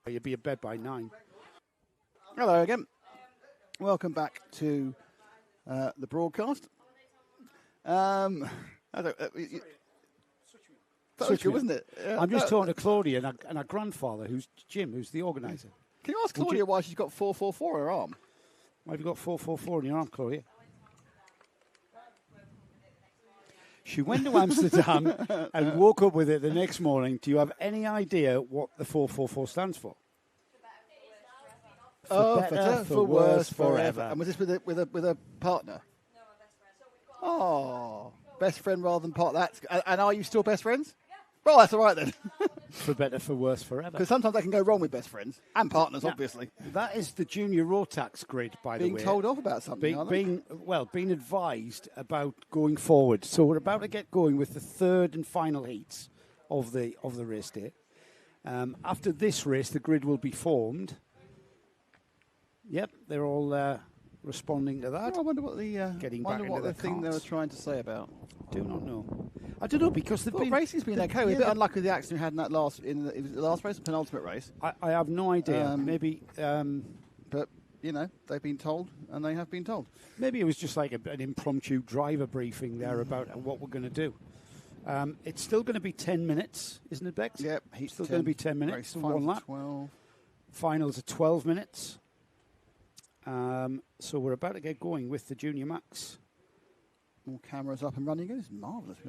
You'd be in bed by 9. Hello again. Welcome back to the broadcast. Switch, wasn't it? I'm just talking to Claudia and her grandfather, who's Jim, who's the organiser. Can you ask Claudia why she's got 444 on her arm? Why have you got 444 on your arm, Claudia? She went to Amsterdam and woke up with it the next morning. Do you have any idea what the 444 stands for? For better, for worse, forever. And was this with a partner? No, my best friend. Oh, best friend rather than partner. And are you still best friends? Well, that's all right then. For better, for worse, forever. Because sometimes that can go wrong with best friends and partners, obviously. That is the junior rotax grid, by the way. Being told off about something, being advised about going forward. So we're about to get going with the third and final heats of the race day. After this race, the grid will be formed. Yep, they're all responding to that. I wonder what the thing they were trying to say about. Do not know. I don't know because racing's been okay. We're a bit unlucky with the accident we had in that last race, the penultimate race. I have no idea. Maybe, but you know, they've been told, and they have been told. Maybe it was just like an impromptu driver briefing there about what we're going to do. It's still going to be 10 minutes, isn't it, Bex? Yep, it's still going to be 10 minutes. One lap. 12. Finals are 12 minutes. So we're about to get going with the Junior Max. More cameras up and running again. It's marvellous.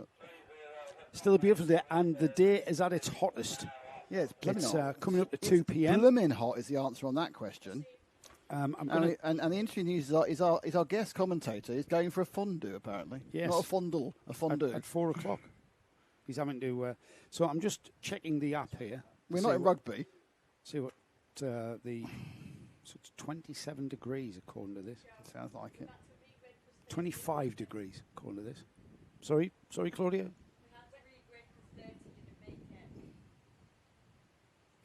Still a beautiful day, and the day is at its hottest. Yeah, it's coming up to 2 p.m. Blooming hot is the answer on that question. And the interesting news is our guest commentator is going for a fondue, apparently. Yes. Not a fondue, a fondue. At 4 o'clock. He's having to... so I'm just checking the app here. We're not in rugby. See what So it's 27 degrees, according to this. It sounds like it. 25 degrees, according to this. Sorry, Claudia?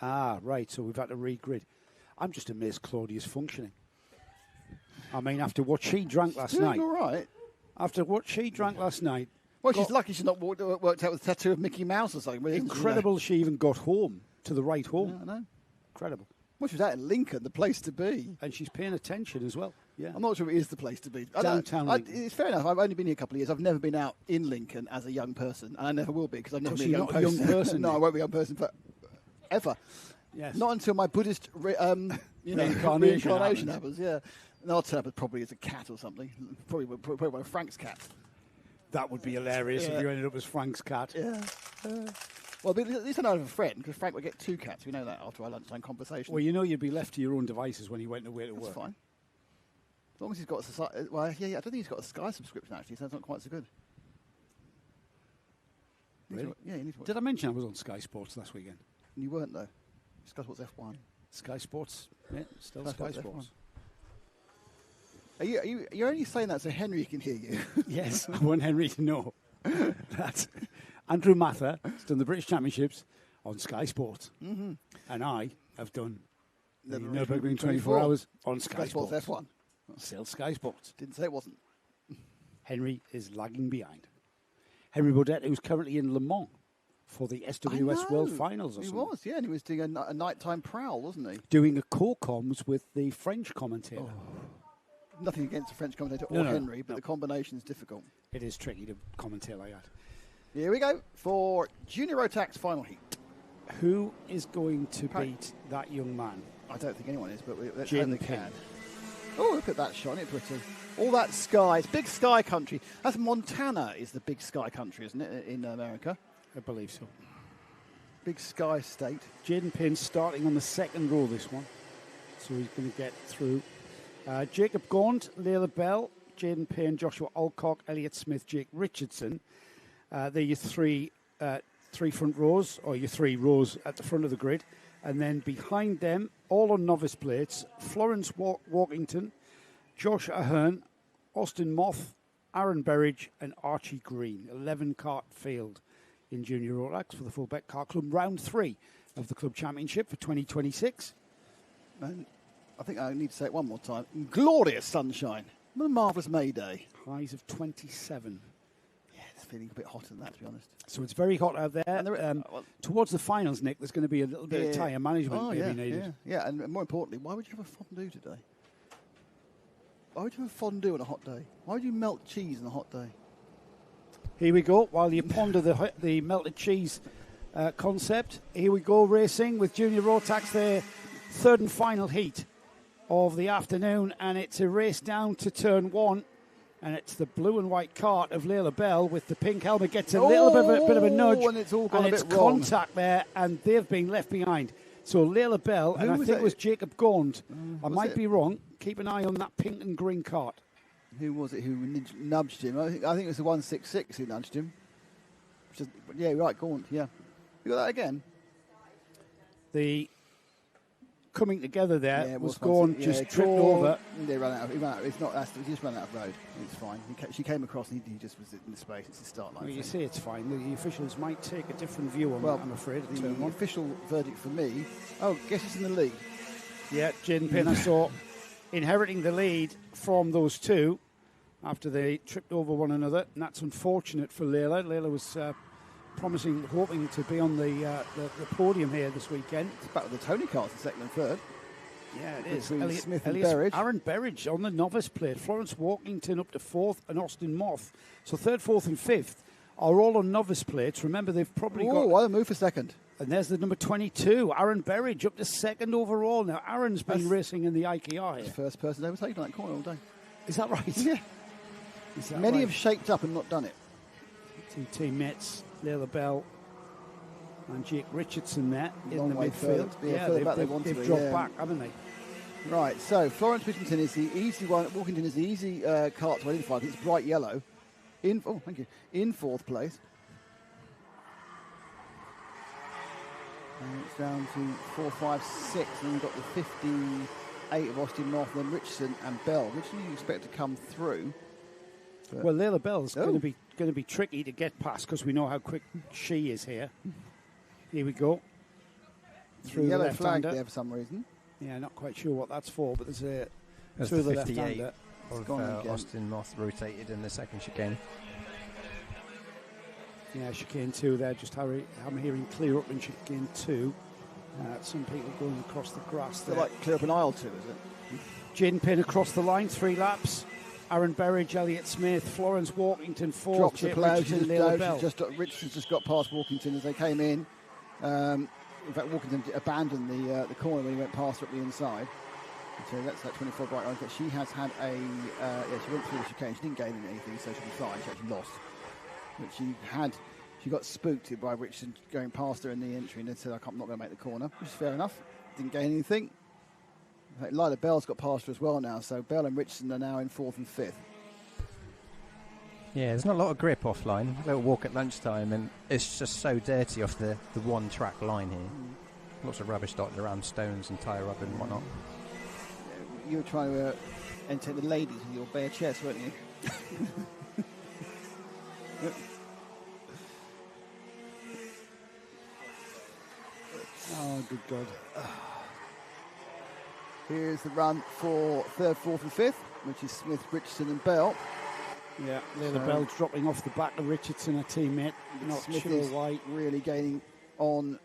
Ah, right, so we've had to regrid. I'm just amazed Claudia's functioning. I mean, after what she drank last night. All right. After what she drank last night. Well, she's lucky she's not worked out with a tattoo of Mickey Mouse or something. Incredible she even got home, to the right home. Yeah, I know. Incredible. Well, she was out in Lincoln, the place to be. And she's paying attention as well. Yeah. I'm not sure it is the place to be. Downtown Lincoln. It's fair enough. I've only been here a couple of years. I've never been out in Lincoln as a young person. And I never will be because I've never been a young person. No, I won't be a young person ever. Yes. Not until my Buddhist reincarnation happens. Yeah. And I'll turn up probably as a cat or something. Probably one of Frank's cats. That would be hilarious if you ended up as Frank's cat. Yeah. Well, at least I know I have a friend, because Frank would get 2 cats. We know that after our lunchtime conversation. Well, you know you'd be left to your own devices when you went away to work. That's fine. As long as he's got a well, yeah, I don't think he's got a Sky subscription, actually, so that's not quite so good. Really? Yeah, you need to watch. Did I mention I was on Sky Sports last weekend? You weren't, though. Sky Sports F1. Sky Sports, yeah, still Sky Sports. You're only saying that so Henry can hear you. Yes, I want Henry to know that Andrew Mather has done the British Championships on Sky Sports. Mm-hmm. And I have done the Nürburgring 24 Hours on Sky Sports. F1. Still Sky Sports. Didn't say it wasn't. Henry is lagging behind. Henry Baudet, who's currently in Le Mans for the SWS World Finals or something. He was, yeah, and he was doing a nighttime prowl, wasn't he? Doing a co-coms with the French commentator. Oh. Nothing against the French commentator or Henry, but the combination is difficult. It is tricky to commentate like that. Here we go for Junior Rotax final heat. Who is going to beat that young man? I don't think anyone is, but let's hope they can. Oh, look at that shot. Isn't it pretty? All that sky. It's big sky country. That's Montana is the big sky country, isn't it, in America? I believe so. Big sky state. Jaden Payne starting on the second row this one. So he's going to get through. Jacob Gaunt, Layla Bell, Jaden Payne, Joshua Alcock, Elliot Smith, Jake Richardson. They're your three front rows, or your 3 rows at the front of the grid. And then behind them, all on novice plates, Florence Walkington, Josh Ahern, Austin Moth, Aaron Berridge, and Archie Green. 11 kart field in Junior Rotax for the Fullbeck Kart Club. Round 3 of the Club Championship for 2026. And I think I need to say it one more time. Glorious sunshine. What a marvellous May Day. Highs of 27. Yeah, the it's feeling a bit hotter than that, to be honest. So it's very hot out there. And towards the finals, Nick, there's going to be a little bit of tyre management needed. Yeah, and more importantly, why would you have a fondue today? Why would you have a fondue on a hot day? Why would you melt cheese on a hot day? Here we go. While you ponder the melted cheese concept, here we go racing with Junior Rotax, their third and final heat of the afternoon, and it's a race down to turn 1, and it's the blue and white cart of Layla Bell with the pink helmet, gets a little bit of a nudge, and it's all gone and a it's bit wrong. contact there, and they've been left behind. So Layla Bell, and I think it was Jacob Gaunt. I might be wrong. Keep an eye on that pink and green cart. Who was it who nudged him? I think it was the 166 who nudged him. Yeah, right, Gaunt, yeah. You got that again? The coming together there yeah, was Gaunt just tripped over. He ran out. It's not. He just ran out of road. It's fine. She came across and he just was in the space. It's the start line. Well, you say it's fine. The officials might take a different view on that, I'm afraid. The official verdict for me. Oh, guess it's in the lead. Yeah, Jaden Payne, I saw inheriting the lead from those two after they tripped over one another, and that's unfortunate for Layla. Layla was hoping to be on the podium here this weekend. It's back with the Tony cars in second and third. Yeah, it is. Elliot Smith and Berridge. Aaron Berridge on the novice plate. Florence Walkington up to 4th, and Austin Moth. So 3rd, 4th and 5th are all on novice plates. Remember, they've probably got... Oh, I'll move for second. And there's the number 22, Aaron Berridge, up to 2nd overall. Now, Aaron's been racing in the IKI. First person overtaken that corner all day. Is that right? Yeah. Many have shaped up and not done it. Two teammates, Layla Bell and Jake Richardson there in the midfield. They've dropped back, haven't they? Right, so Florence Whittington is the easy one. Walkington is the easy cart to identify. It's bright yellow. In 4th place. And it's down to 4, 5, 6. And then we've got the 58 of Austin Moth, then Richardson and Bell. Which do you expect to come through? Well, Layla Bell's going to be tricky to get past because we know how quick she is here. Here we go. Through the yellow flag there for some reason. Yeah, not quite sure what that's for, but there's a through the left-hander. Austin Moth rotated in the second chicane. Yeah, chicane 2 there. Just I'm hearing clear up in chicane 2. Some people going across the grass there. Like clear up an aisle 2, is it? Jaden Payne across the line, 3 laps. Aaron Berridge, Elliot Smith, Florence Walkington, 4th. Drops the plough. Richardson's just got past Walkington as they came in. In fact, Walkington abandoned the corner when he went past her at the inside. So that's that 24 bright line. She has had she went through the chicane. She didn't gain anything, so she'll be fine. She actually lost. But she got spooked by Richardson going past her in the entry and then said, I'm not going to make the corner, which is fair enough. Didn't gain anything. In fact, Lila Bell's got past her as well now, so Bell and Richardson are now in 4th and 5th. Yeah, there's not a lot of grip offline. A little walk at lunchtime, and it's just so dirty off the one track line here. Lots of rubbish dotted around, stones and tyre rubber and whatnot. You were trying to entertain the ladies with your bare chest, weren't you? Oh, good God. Here's the run for 3rd, 4th and 5th, which is Smith, Richardson and Bell. Yeah, Layla Bell dropping off the back of Richardson, a teammate. Not Smith sure is why. Really gaining on...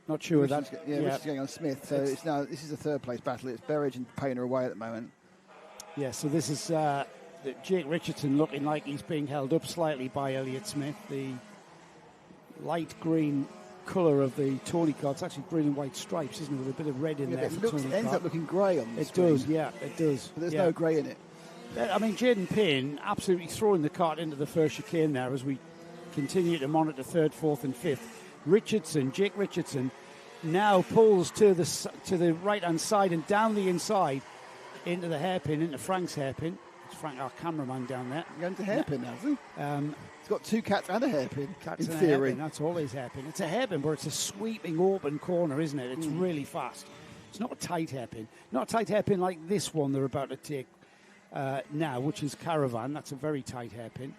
Not sure Richardson's going on Smith. So this is a 3rd place battle. It's Berridge and Payne are away at the moment. Yeah, so this is Jake Richardson looking like he's being held up slightly by Elliot Smith. The light green colour of the Tony car, it's actually green and white stripes, isn't it, with a bit of red in there. It ends up looking grey on the screen. It does, yeah, it does. But there's no grey in it. I mean, Jaden Payne absolutely throwing the cart into the first chicane there as we continue to monitor 3rd, 4th and 5th. Jake Richardson, now pulls to the right-hand side and down the inside into the hairpin, into Frank's hairpin. It's Frank, our cameraman down there. Going to hairpin now, isn't he? It's got 2 cats and a hairpin, in theory. Hairpin, that's always hairpin. It's a hairpin, but it's a sweeping open corner, isn't it? It's really fast. It's not a tight hairpin. Not a tight hairpin like this one they're about to take now, which is Caravan. That's a very tight hairpin.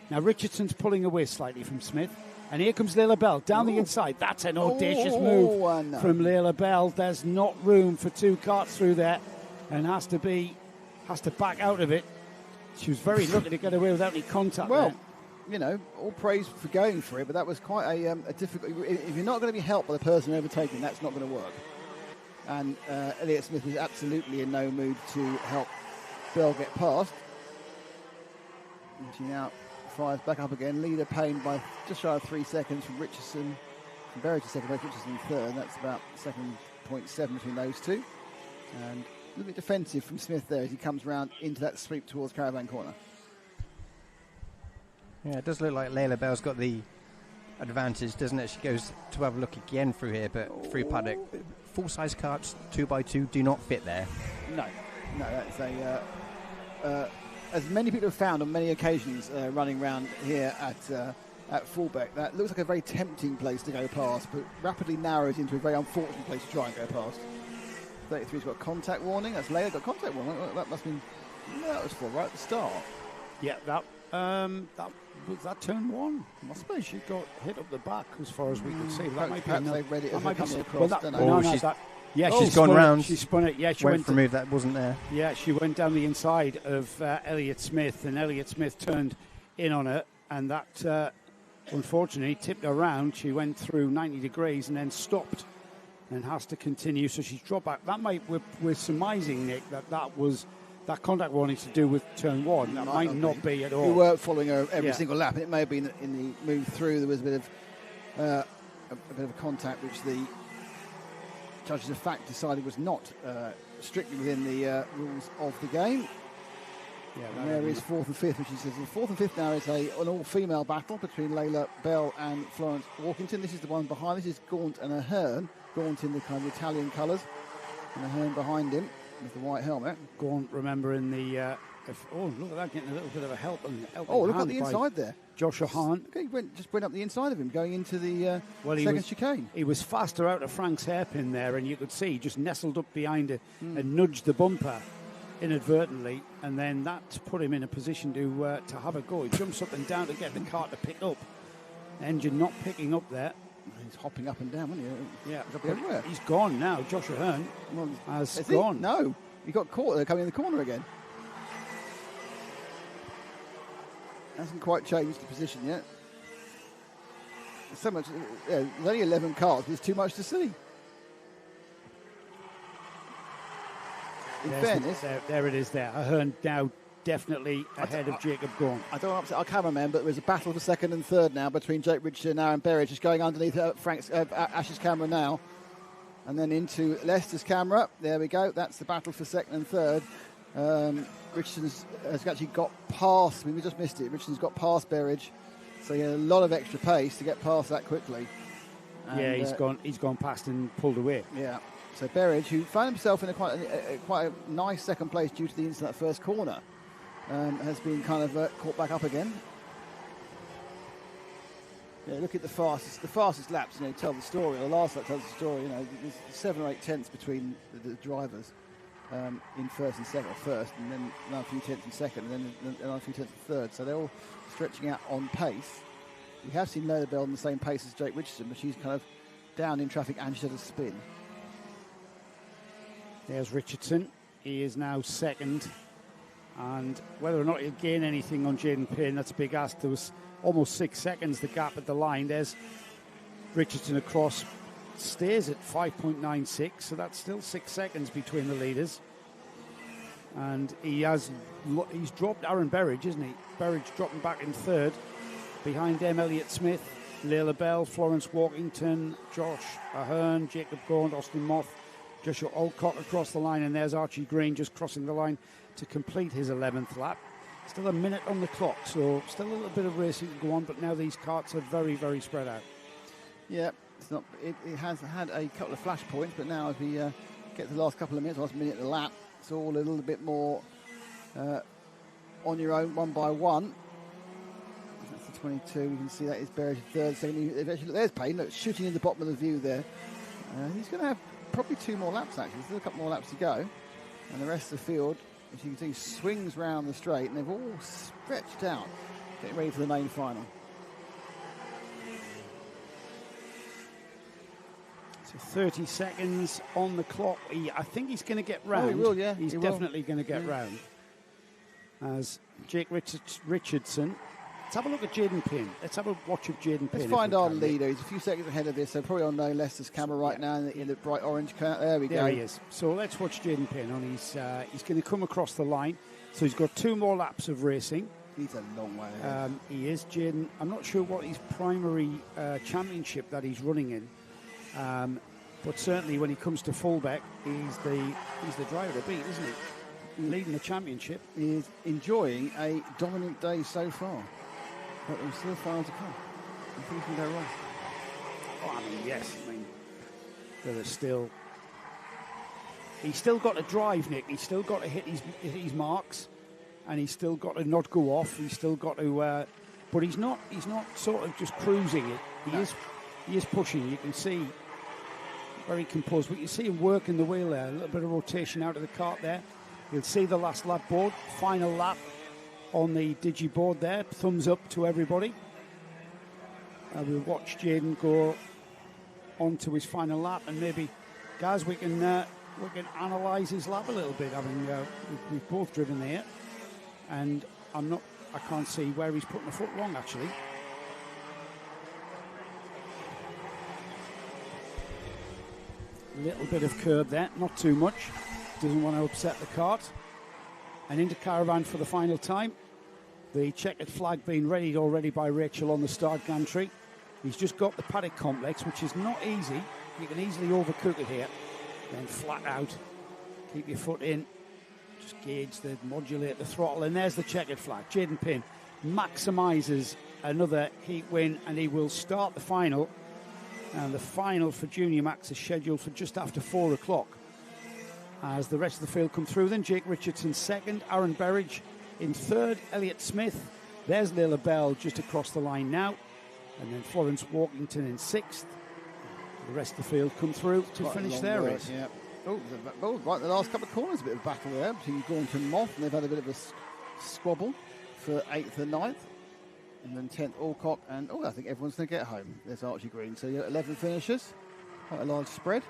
Now Richardson's pulling away slightly from Smith. And here comes Layla Bell down the inside. That's an audacious move from Layla Bell. There's not room for 2 carts through there and has to back out of it. She was very lucky to get away without any contact. Well, there. you know, all praise for going for it, but that was quite a difficult. If you're not going to be helped by the person overtaking, that's not going to work. And Elliott Smith was absolutely in no mood to help Bell get past. And she now fires back up again. Leader Payne by just shy of 3 seconds from Richardson. From Berry to second place, Richardson third. That's about 2.7 between those two. And a little bit defensive from Smith there as he comes round into that sweep towards Caravan Corner. Yeah, it does look like Layla Bell's got the advantage, doesn't it? She goes to have a look again through here, but through paddock. Full-size carts, 2x2, do not fit there. No, that's as many people have found on many occasions running around here at Fullbeck. That looks like a very tempting place to go past, but rapidly narrows into a very unfortunate place to try and go past. 33's got a contact warning. That's Layla got contact warning. That must mean that was for right at the start. Yeah, that was that turn one. I suppose she got hit up the back as far as we could see. That might be perhaps they've read it as might coming be, across. She's gone round. She spun it. Yeah, she went for a move that wasn't there. Yeah, she went down the inside of Elliott Smith, and Elliott Smith turned in on her, and that unfortunately tipped her around. She went through 90 degrees and then stopped, and has to continue. So she's dropped back. That might we're surmising, Nick, that contact warning to do with turn one. That might not be at all. We were following her every single lap, and it may have been in the move through. There was a bit of a contact, which the judges of fact decided was not strictly within the rules of the game. Yeah, and there is fourth and fifth, which he says the fourth and fifth now is an all-female battle between Layla Bell and Florence Walkington. This is the one behind. This is Gaunt and Ahern. Gaunt in the kind of Italian colours, and Ahern behind him with the white helmet. Gaunt, remember, in the... look at that, getting a little bit of a help. Look at the inside there. Josh Ahern. Okay, he went up the inside of him, going into the second chicane. He was faster out of Frank's hairpin there, and you could see he just nestled up behind it and nudged the bumper inadvertently, and then that put him in a position to have a go. He jumps up and down to get the car to pick up. Engine not picking up there. He's hopping up and down, isn't he? Yeah, everywhere. He's gone now. Josh Ahern has gone. No, he got caught there coming in the corner again. Hasn't quite changed the position yet. There's so much. There's only 11 cars. There's too much to see. In fairness, there it is. There, Ahern now definitely ahead of Jacob Gaunt. I don't want to upset our cameraman, but there's a battle for second and third now between Jake Richardson and Aaron Berridge, just going underneath Ash's camera now, and then into Leicester's camera. There we go. That's the battle for second and third. Richardson has actually got past. We just missed it. Richardson's got past Berridge, so he had a lot of extra pace to get past that quickly. And, yeah, he's gone past and pulled away. Yeah. So Berridge, who found himself in quite a nice second place due to the incident at first corner, has been kind of caught back up again. Yeah, look at the fastest laps. Tell the story. The last lap tells the story. There's 7 or 8 tenths between the drivers. In first and second, and then another few tenths in second, and then another few tenths in third. So they're all stretching out on pace. We have seen Layla Bell on the same pace as Jake Richardson, but she's kind of down in traffic and she's had a spin. There's Richardson. He is now second. And whether or not he'll gain anything on Jaden Payne, that's a big ask. There was almost 6 seconds, the gap at the line. There's Richardson across. Stays at 5.96, so that's still 6 seconds between the leaders. And he's dropped Aaron Berridge, isn't he? Berridge dropping back in third. Behind them, Elliott Smith, Layla Bell, Florence Walkington, Josh Ahern, Jacob Gaunt, Austin Moth, Joshua Alcott across the line, and there's Archie Green just crossing the line to complete his 11th lap. Still a minute on the clock, so still a little bit of racing to go on, but now these carts are very, very spread out. Yeah. It has had a couple of flash points, but now as we get to the last couple of minutes, last minute of the lap, it's all a little bit more on your own, one by one. That's the 22. You can see that is Berridge third. There's Payne. Look, shooting in the bottom of the view there. He's going to have probably 2 more laps, actually. There's still a couple more laps to go. And the rest of the field, as you can see, swings round the straight, and they've all stretched out, getting ready for the main final. So 30 seconds on the clock. I think he's going to get round. Oh, he will, yeah. He's definitely going to get round. As Jake Richardson. Let's have a look at Jaden Payne. Let's have a watch of Jaden Payne. Let's find our leader. He's a few seconds ahead of this, so probably on Leicester's camera right now in the bright orange car. There we go. There he is. So let's watch Jaden Payne on. He's going to come across the line. So he's got 2 more laps of racing. He's a long way ahead. He is, Jaden. I'm not sure what his primary championship that he's running in. But certainly when he comes to Fullbeck, he's the driver to beat, isn't he? Leading the championship. He is enjoying a dominant day so far. But there's still far to come. Nothing can go wrong. Oh, I mean, yes. I mean, there is still... He's still got to drive, Nick. He's still got to hit his marks. And he's still got to not go off. He's still got to... but he's not sort of just cruising it. He is pushing. You can see very composed. But you see him working the wheel there. A little bit of rotation out of the kart there. You'll see the last lap board. Final lap on the digi board there. Thumbs up to everybody. We'll watch Jaden go on to his final lap, and maybe, guys, we can analyse his lap a little bit. I mean, we've both driven there, and I can't see where he's putting the foot wrong actually. Little bit of curb there, not too much. Doesn't want to upset the kart. And into caravan for the final time. The checkered flag being readied already by Rachel on the start gantry. He's just got the paddock complex, which is not easy. You can easily overcook it here. Then flat out. Keep your foot in. Just gauge modulate the throttle. And there's the checkered flag. Jaden Payne maximises another heat win, and he will start the final. And the final for Junior Max is scheduled for just after 4 o'clock. As the rest of the field come through, then Jake Richardson second, Aaron Berridge in third, Elliot Smith. There's Layla Bell just across the line now. And then Florence Walkington in sixth. The rest of the field come through to finish their race. Yeah. Right, the last couple of corners, a bit of battle there between Gaunt and Moth, and they've had a bit of a squabble for 8th and 9th. And then 10th, Alcock, and I think everyone's going to get home. There's Archie Green. So you've got 11 finishers, quite a large spread.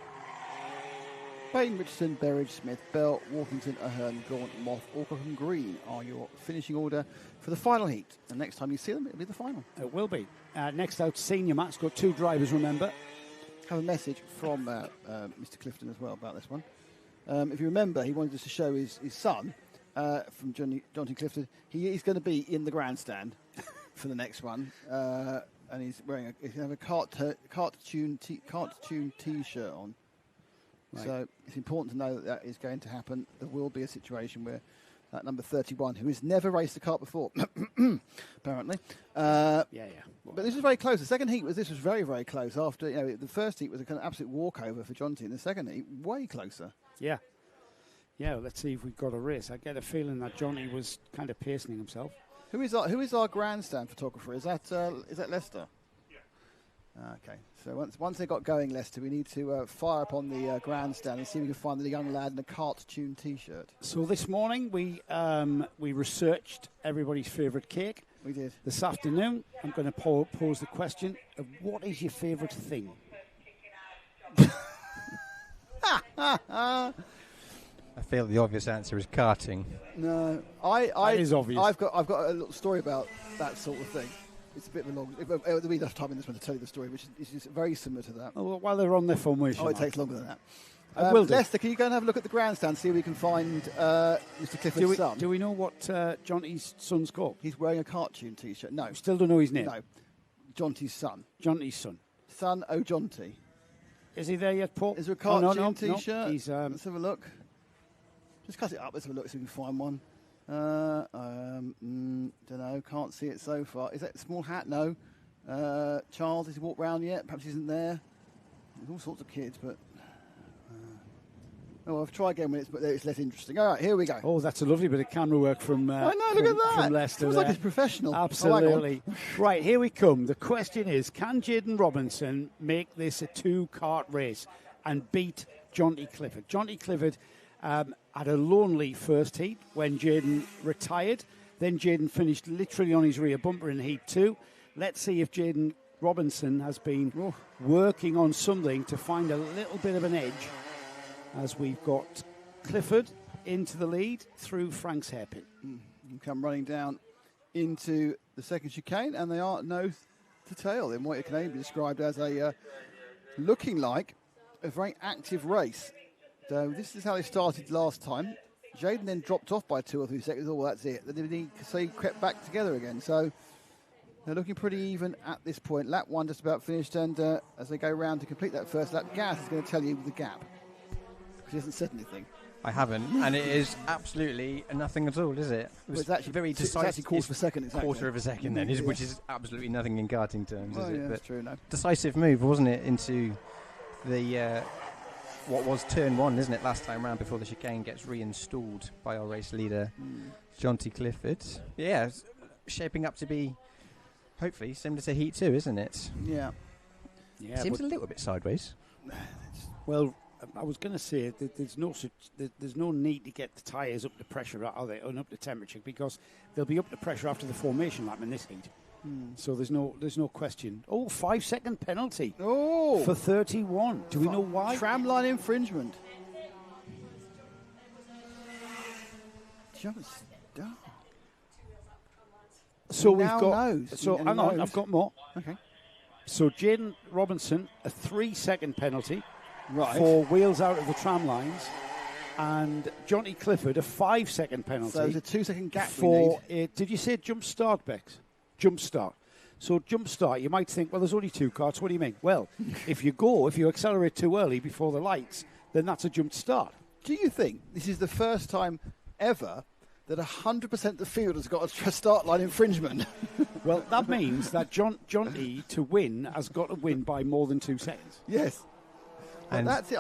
Payne, Richardson, Berridge, Smith, Bell, Walkington, Ahern, Gaunt, Moth, Alcock and Green are your finishing order for the final heat. And next time you see them, it'll be the final. It will be. Next out, Senior Max. Got 2 drivers, remember. Have a message from Mr. Clifton as well about this one. If you remember, he wanted us to show his son from Jonty Clifton. He's going to be in the grandstand for the next one. And he's wearing he's going to have a Kart Tune T-shirt on. Right. So it's important to know that is going to happen. There will be a situation where that number 31, who has never raced a kart before, apparently. But this was very close. The second heat was very, very close. After the first heat was a kind of absolute walkover for Jonty, and the second heat way closer. Yeah. Well, let's see if we've got a race. I get a feeling that Jonty was kind of pacing himself. Who is our grandstand photographer? Is that Leicester? Okay, so once they got going, Leicester, we need to fire up on the grandstand and see if we can find the young lad in a Kart Tune T-shirt. So this morning we researched everybody's favourite cake. We did. This afternoon I'm going to pose the question of what is your favourite thing? I feel the obvious answer is karting. No, that is obvious. I've got a little story about that sort of thing. It's a bit of a long... There'll be enough time in this one to tell you the story, which is just very similar to that. Oh, well, while they're on their formation. Oh, it takes longer than that. Will do. Leicester, can you go and have a look at the grandstand, see if we can find Mr. Clifford's son? Do we know what Jonty's son's called? He's wearing a Kart Tune T-shirt. No. Still don't know his name? No. Jonty's son. Jonty's son. Son O'Jonty. Is he there yet, Paul? Is there a Kart Tune T-shirt? No. He's, let's have a look. Just cut it up. Let's have a look, see if we can find one. Don't know. Can't see it so far. Is that a small hat? No. Charles, has he walked round yet? Perhaps he isn't there. There's all sorts of kids, but... I'll try again when it's less interesting. All right, here we go. Oh, that's a lovely bit of camera work from I know, look at that. From Leicester. Feels like it's professional. Absolutely. Right, here we come. The question is, can Jaden Robinson make this a 2-kart race and beat Jonty Clifford? Jonty Clifford had a lonely first heat when Jaden retired. Then Jaden finished literally on his rear bumper in heat 2. Let's see if Jaden Robinson has been working on something to find a little bit of an edge, as we've got Clifford into the lead through Frank's hairpin. You come running down into the second chicane, and they are nose to tail in what it can be described as a looking like a very active race. So this is how they started last time. Jaden then dropped off by 2 or 3 seconds. Oh, that's it. Then he crept back together again. So they're looking pretty even at this point. Lap 1 just about finished, and as they go round to complete that first lap, Gaz is going to tell you the gap. Because he hasn't said anything. I haven't, and it is absolutely nothing at all, is it? It's actually very decisive. It's actually quarter of a second, exactly. Quarter of a second, then, which is absolutely nothing in karting terms, is it? Yeah, but that's true, no. Decisive move, wasn't it, into the what was turn 1, isn't it, last time round before the chicane gets reinstalled by our race leader, Jonty Clifford. Yeah, it's shaping up to be, hopefully, similar to Heat 2, isn't it? Yeah. Seems a little bit sideways. Well, I was going to say that there's no need to get the tyres up to pressure, are they, and up to temperature, because they'll be up to pressure after the formation lap in this heat. So there's no question. 5-second penalty for 31. Do we know why? Tramline infringement. So we've got. Knows. So hang on, I've got more. Okay. So Jaden Robinson, a 3-second penalty Right. for wheels out of the tram lines, and Johnny Clifford, a 5-second penalty. So there's a 2-second gap for. Did you say jump start, Bex? Jump start. So jump start, you might think, well, there's only 2 karts. What do you mean? Well, if you accelerate too early before the lights, then that's a jump start. Do you think this is the first time ever that 100% of the field has got a start line infringement? Well, that means that John E to win has got to win by more than 2 seconds. Yes. And that's it.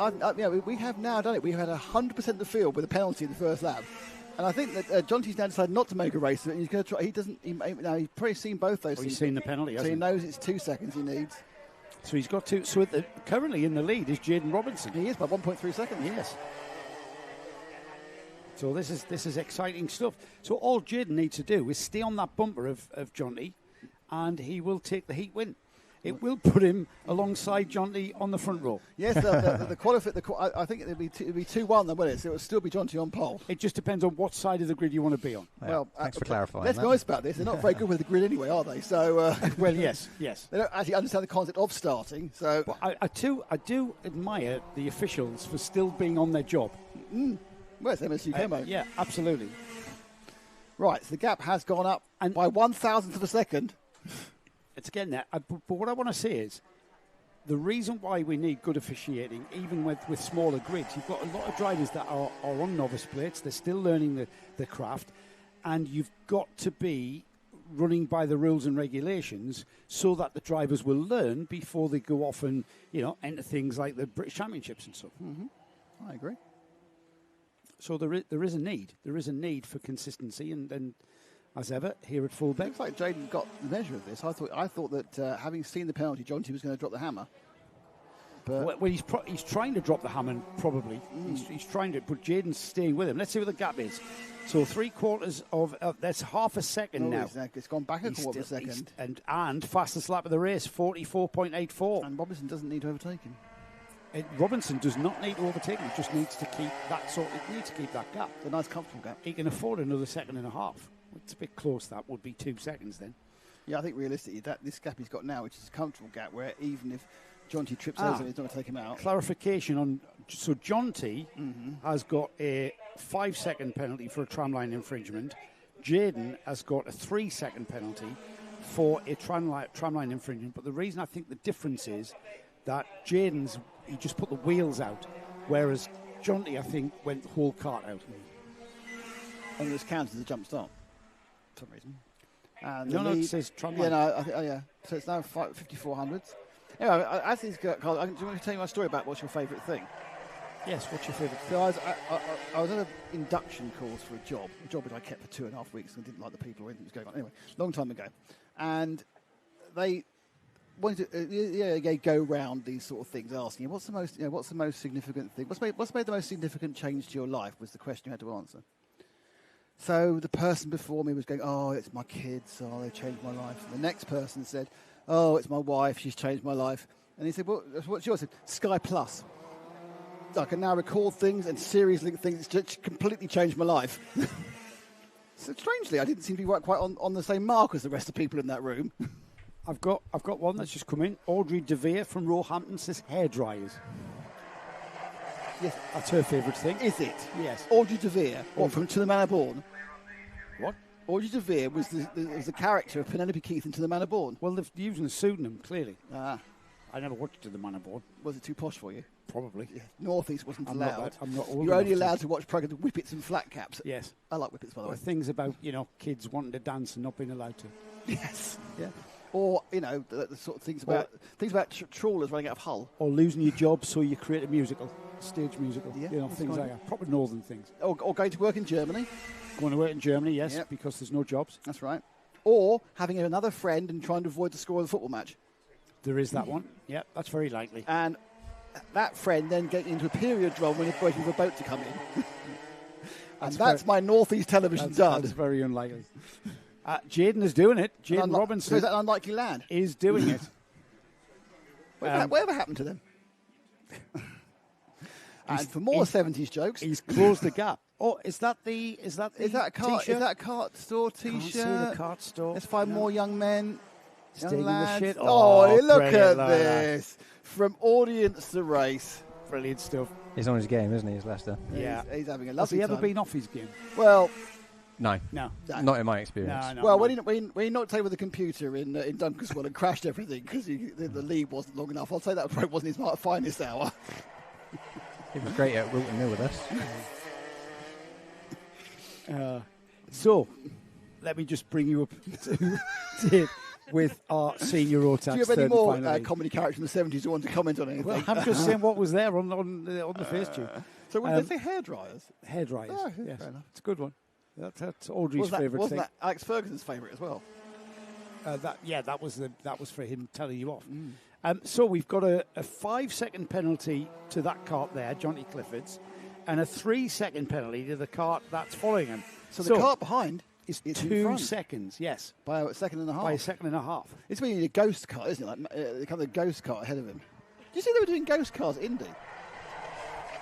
We have now done it. We've had 100% of the field with a penalty in the first lap. And I think that Jonty's now decided not to make a race of it. And he's going to try. He's probably seen both those things. He's seen the penalty, so hasn't he knows it's 2 seconds he needs. So he's got 2. So currently in the lead is Jaden Robinson. He is by 1.3 seconds. Yes. So this is exciting stuff. So all Jaden needs to do is stay on that bumper of Jonty, and he will take the heat win. It will put him alongside Jonty on the front row. Yes, I think it'll be 2-1 then, won't it? So it'll still be Jonty on pole. It just depends on what side of the grid you want to be on. Yeah, well, thanks for clarifying. Let's be honest about this. They're not very good with the grid anyway, are they? So well, yes. They don't actually understand the concept of starting. So well, I do admire the officials for still being on their job. Where's MSU mate? Yeah, absolutely. Right, so the gap has gone up by 1,000th of a second. It's getting there. But what I want to say is the reason why we need good officiating, even with smaller grids, you've got a lot of drivers that are on novice plates. They're still learning the craft. And you've got to be running by the rules and regulations so that the drivers will learn before they go off and, enter things like the British Championships and stuff. Mm-hmm. I agree. So there is a need. There is a need for consistency, and as ever, here at Fullbeck. Looks like Jaden got the measure of this. I thought that having seen the penalty, Jonty was going to drop the hammer. But well, he's trying to drop the hammer, probably. He's trying to, but Jaden's staying with him. Let's see what the gap is. So 3/4 of that's half a second now. It's gone back a quarter of a second. And fastest lap of the race, 44.84. And Robinson doesn't need to overtake him. Robinson does not need to overtake him. He just needs to keep that It needs to keep that gap. It's a nice, comfortable gap. He can afford another 1.5 seconds. It's a bit close. That would be 2 seconds then. Yeah, I think realistically, this gap he's got now, which is a comfortable gap, where even if Jonty trips over, he's not going to take him out. Clarification on. So Jonty has got a 5-second penalty for a tramline infringement. Jaden has got a 3-second penalty for a tramline infringement. But the reason I think the difference is that Jaden's, he just put the wheels out, whereas Jonty, I think, went the whole kart out. And this counts as a jump start for some reason. And no, it says tramline. Yeah, no, yeah. So it's now 5,400. Anyway, as these cars, do you want me to tell you my story about what's your favourite thing? Yes, what's your favourite thing? So I was on an induction course for a job which I kept for 2.5 weeks and didn't like the people or anything that was going on. Anyway, long time ago. And they wanted to go round these sort of things, asking you, what's the most significant thing? What's made the most significant change to your life was the question you had to answer. So the person before me was going, oh, it's my kids, oh, they changed my life. And the next person said, oh, it's my wife, she's changed my life. And he said, well, what's yours? I said, Sky Plus. I can now record things and series link things. It's just completely changed my life. So strangely, I didn't seem to be quite on the same mark as the rest of the people in that room. I've got one that's just come in. Audrey DeVere from Roehampton says hair dryers. Yes, that's her favourite thing. Is it? Yes. Audrey DeVere, or from To the Manor Born. What? Audrey DeVere was the character of Penelope Keith in To the Manor Born. Well, they're using a pseudonym, clearly. Ah. I never watched To the Manor Born. Was it too posh for you? Probably. Yeah. North East wasn't allowed. I'm not old You're only enough allowed to watch programs with whippets and flat caps. Yes. I like whippets, by the way. Things about, kids wanting to dance and not being allowed to. Yes. Yeah. Or, the sort of things about trawlers running out of Hull. Or losing your job so you create a musical, stage musical. Yeah, things like that. Proper northern things. Or going to work in Germany. Going to work in Germany, yes, because there's no jobs. That's right. Or having another friend and trying to avoid the score of the football match. There is that one. Yeah, that's very likely. And that friend then getting into a period drum when it's waiting for a boat to come in. And that's my North East television done. That's very unlikely. Jaden is doing it. Jaden Robinson. So is that an unlikely lad? Is doing it. Whatever happened to them? And for more 70s jokes, he's closed the gap. Oh, is that a Kart? Is that a Kart store T-shirt? Can't see the Kart store. Let's find more young men. Young lads. the shit. Oh, look at this! From audience to race. Brilliant stuff. He's on his game, isn't he? He's Leicester. Yeah, he's having a lovely Has he ever time. been off his game? Well, no, not in my experience. No, well, when he knocked over the computer in Dunkeswell and crashed everything because the lead wasn't long enough, I'll say that probably wasn't his finest hour. He was great at Wilton Mill with us. So, let me just bring you up to with our senior rotax. Do you have any more comedy characters in the 70s who want to comment on anything? Well, I'm just saying what was there on the face tube. So what did they say? Hair dryers? Hair dryers, oh, yes. Fair enough. It's a good one. That's Audrey's favourite thing. Wasn't that Alex Ferguson's favourite as well? That was for him telling you off. So we've got a 5-second penalty to that cart there, Johnny Clifford's, and a 3-second penalty to the cart that's following him. So the cart behind is 2 seconds, yes. By a second and a half. By a second and a half. It's really a ghost car, isn't it? Like kind of a ghost car ahead of him. Did you see they were doing ghost cars at Indy?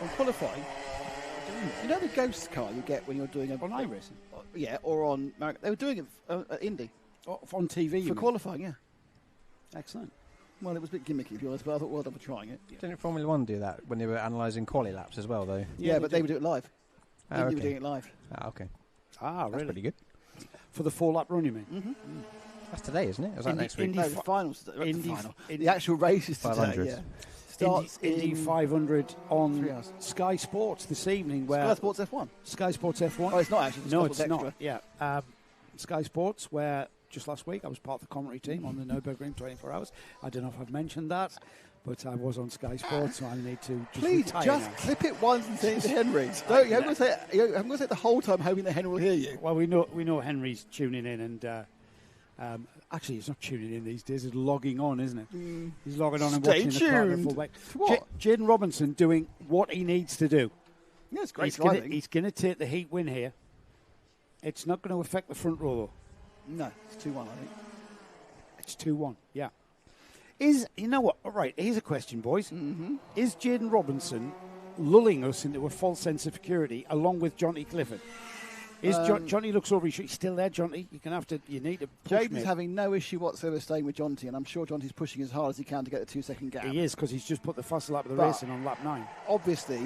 On qualifying? You know the ghost car you get when you're doing on iRacing? Yeah, or on... They were doing it at Indy. On TV, for qualifying, yeah. Excellent. Well, it was a bit gimmicky, if you honest, but I thought, well done for trying it. Didn't Formula One do that when they were analysing quali laps as well, though? Yeah, but they would do it live. They were doing it live. Okay. Really? That's pretty good. For the 4-lap run, you mean? Mm-hmm. That's today, isn't it? Or is that next week? No, the finals today. The actual race is today, yeah. Starts Indy 500 on Sky Sports this evening. Where Sky Sports F1? Sky Sports F1. Oh, it's not actually. No, it's not. Yeah. Sky Sports, where just last week I was part of the commentary team on the Nürburgring 24 Hours. I don't know if I've mentioned that, but I was on Sky Sports, so I need to Please, just clip it once and say it to Henry. Don't, you haven't got to say it the whole time hoping that Henry will hear you. Well, we know Henry's tuning in, and actually he's not tuning in these days. He's logging on, isn't it? He's logging on and watching the Kart. Fullbeck. Jaden Robinson doing what he needs to do. Yeah, it's great. He's going to take the heat win here. It's not going to affect the front row, though. No, it's 2-1, I think. It's 2-1, yeah. You know what? All right, here's a question, boys. Mm-hmm. Is Jaden Robinson lulling us into a false sense of security along with Johnny Clifford? Johnny looks over his shoulder. He's still there, Johnny. You need to push Jaden's having no issue whatsoever staying with Jonty, and I'm sure Jonty's pushing as hard as he can to get the 2-second gap. He is, because he's just put the fastest lap of the race in on lap 9. Obviously,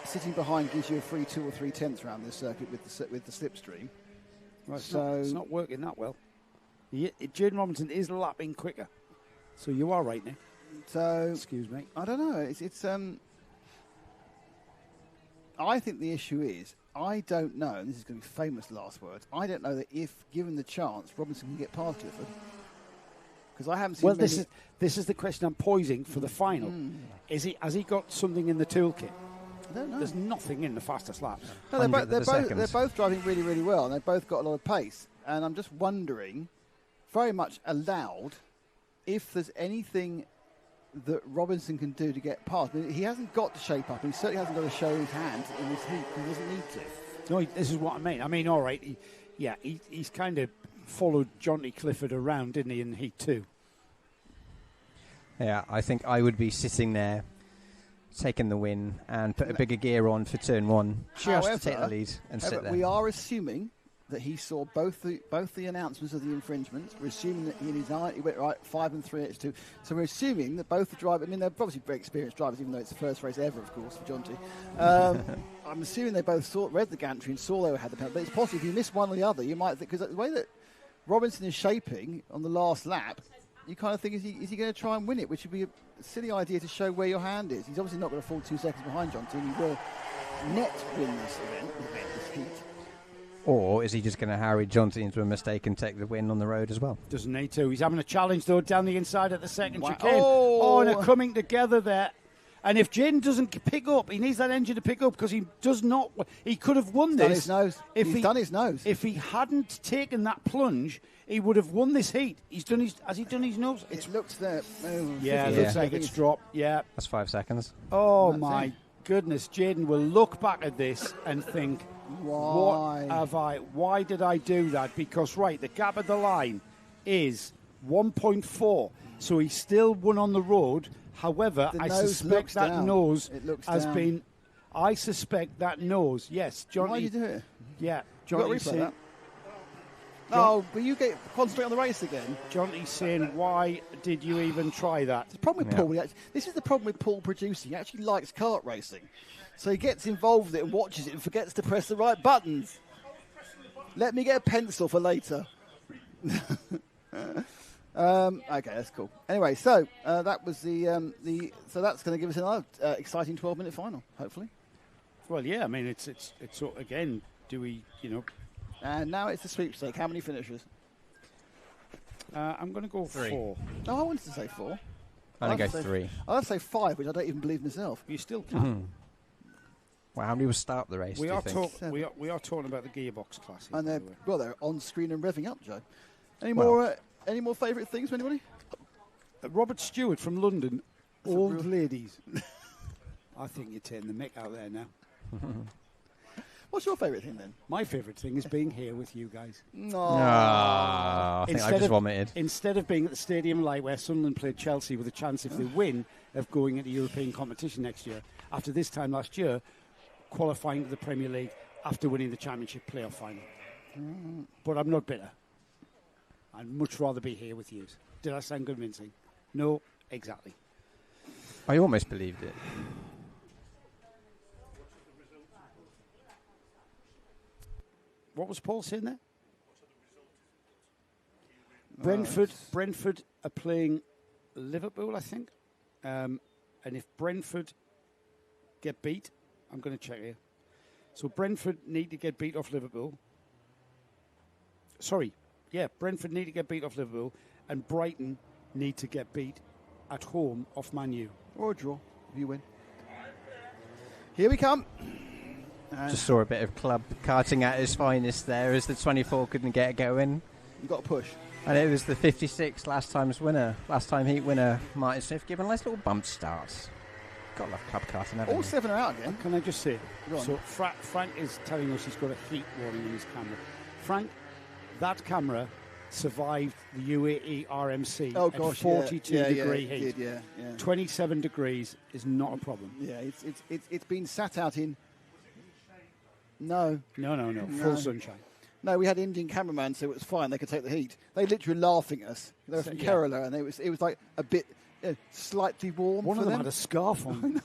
sitting behind gives you a free 2 or 3/10 around this circuit with the slipstream. Right, it's not working that well. Jaden Robinson is lapping quicker. So you are right, Nick. So excuse me. I don't know. It's I think the issue is I don't know. And this is going to be famous last words. I don't know that if given the chance, Robinson can get past Clifford. Because I haven't seen. Well, this is the question I'm posing for the final. Has he got something in the toolkit? I don't know. There's nothing in the fastest laps. No, they're both driving really, really well, and they've both got a lot of pace. And I'm just wondering, very much aloud, if there's anything that Robinson can do to get past. I mean, he hasn't got to shape up, and he certainly hasn't got to show his hand in this heat. He doesn't need to. No, this is what I mean. I mean, all right, he's kind of followed Johnny Clifford around, didn't he, in Heat 2? Yeah, I think I would be sitting there, taking the win, and put a bigger gear on for turn 1, just to take the lead and sit there. We are assuming that he saw both the announcements of the infringements. We're assuming that he went right 5 and 3 H2. So we're assuming that both the drivers, I mean, they're obviously very experienced drivers, even though it's the first race ever, of course, for Jonty. I'm assuming they both read the gantry and saw they had the penalty. But it's possible if you miss one or the other, you might think, because the way that Robinson is shaping on the last lap, you kind of think, is he going to try and win it, which would be a silly idea to show where your hand is. He's obviously not going to fall 2 seconds behind Jonty, and he will net win this heat. Or is he just going to harry Jonty into a mistake and take the win on the road as well? Doesn't need to. He's having a challenge, though, down the inside at the second chicane. Oh, and they're coming together there. And if Jaden doesn't pick up, he needs that engine to pick up because he does not. He could have won this. He's done his nose. If he hadn't taken that plunge, he would have won this heat. Has he done his nose? It looks there. Yeah, it looks like it's dropped. Yeah. That's 5 seconds. Oh, my goodness. Jaden will look back at this and think, why did I do that? Because, right, the gap at the line is 1.4. So he still won on the road. However, I suspect that nose has been. I suspect that nose. Yes, Johnny. Why did you do it? Yeah, Johnny. No, but you concentrate on the race again. Johnny's saying, why did you even try that? The problem with Paul. This is the problem with Paul producing. He actually likes kart racing, so he gets involved with it and watches it and forgets to press the right buttons. Let me get a pencil for later. Okay, that's cool. Anyway, so that was so that's going to give us another exciting 12-minute final, hopefully. Well, yeah, I mean, it's again, do we, And now it's the sweepstake. How many finishers? I'm going to go 3. 4. No, I wanted to say 4. I'm going to go 3. I'd say 5, which I don't even believe myself. You still can. Well, how many will start the race? We are talking about the Gearbox classes. And they're on screen and revving up, Joe. Any more favourite things for anybody? Robert Stewart from London. Old ladies. I think you're taking the mick out there now. What's your favourite thing then? My favourite thing is being here with you guys. No. I think I just vomited. Instead of being at the Stadium Light where Sunderland played Chelsea with a chance, if they win, of going into European competition next year, after this time last year, qualifying to the Premier League after winning the Championship playoff final. But I'm not bitter. I'd much rather be here with you. Did I sound convincing? No, exactly. I almost believed it. What was Paul saying there? Brentford are playing Liverpool, I think. And if Brentford get beat, I'm going to check here. So Brentford need to get beat off Liverpool. Brentford need to get beat off Liverpool, and Brighton need to get beat at home off Man U. Or a draw, if you win. Here we come. Just saw a bit of club karting at its finest there as the 24 couldn't get it going. You've got to push. And it was the 56 last time heat winner, Martin Smith, given a nice little bump start. Got to love club karting, haven't All you? 7 are out again. Can I just say? So Frank is telling us he's got a heat warning in his camera. Frank, that camera survived the UAE RMC at 42 degree heat. Yeah. 27 degrees is not a problem. Yeah, it's been sat out in. No. Full sunshine. No, we had Indian cameraman, so it was fine. They could take the heat. They literally laughing at us. They were from Kerala, and it was like a bit slightly warm. One for of them them had a scarf on.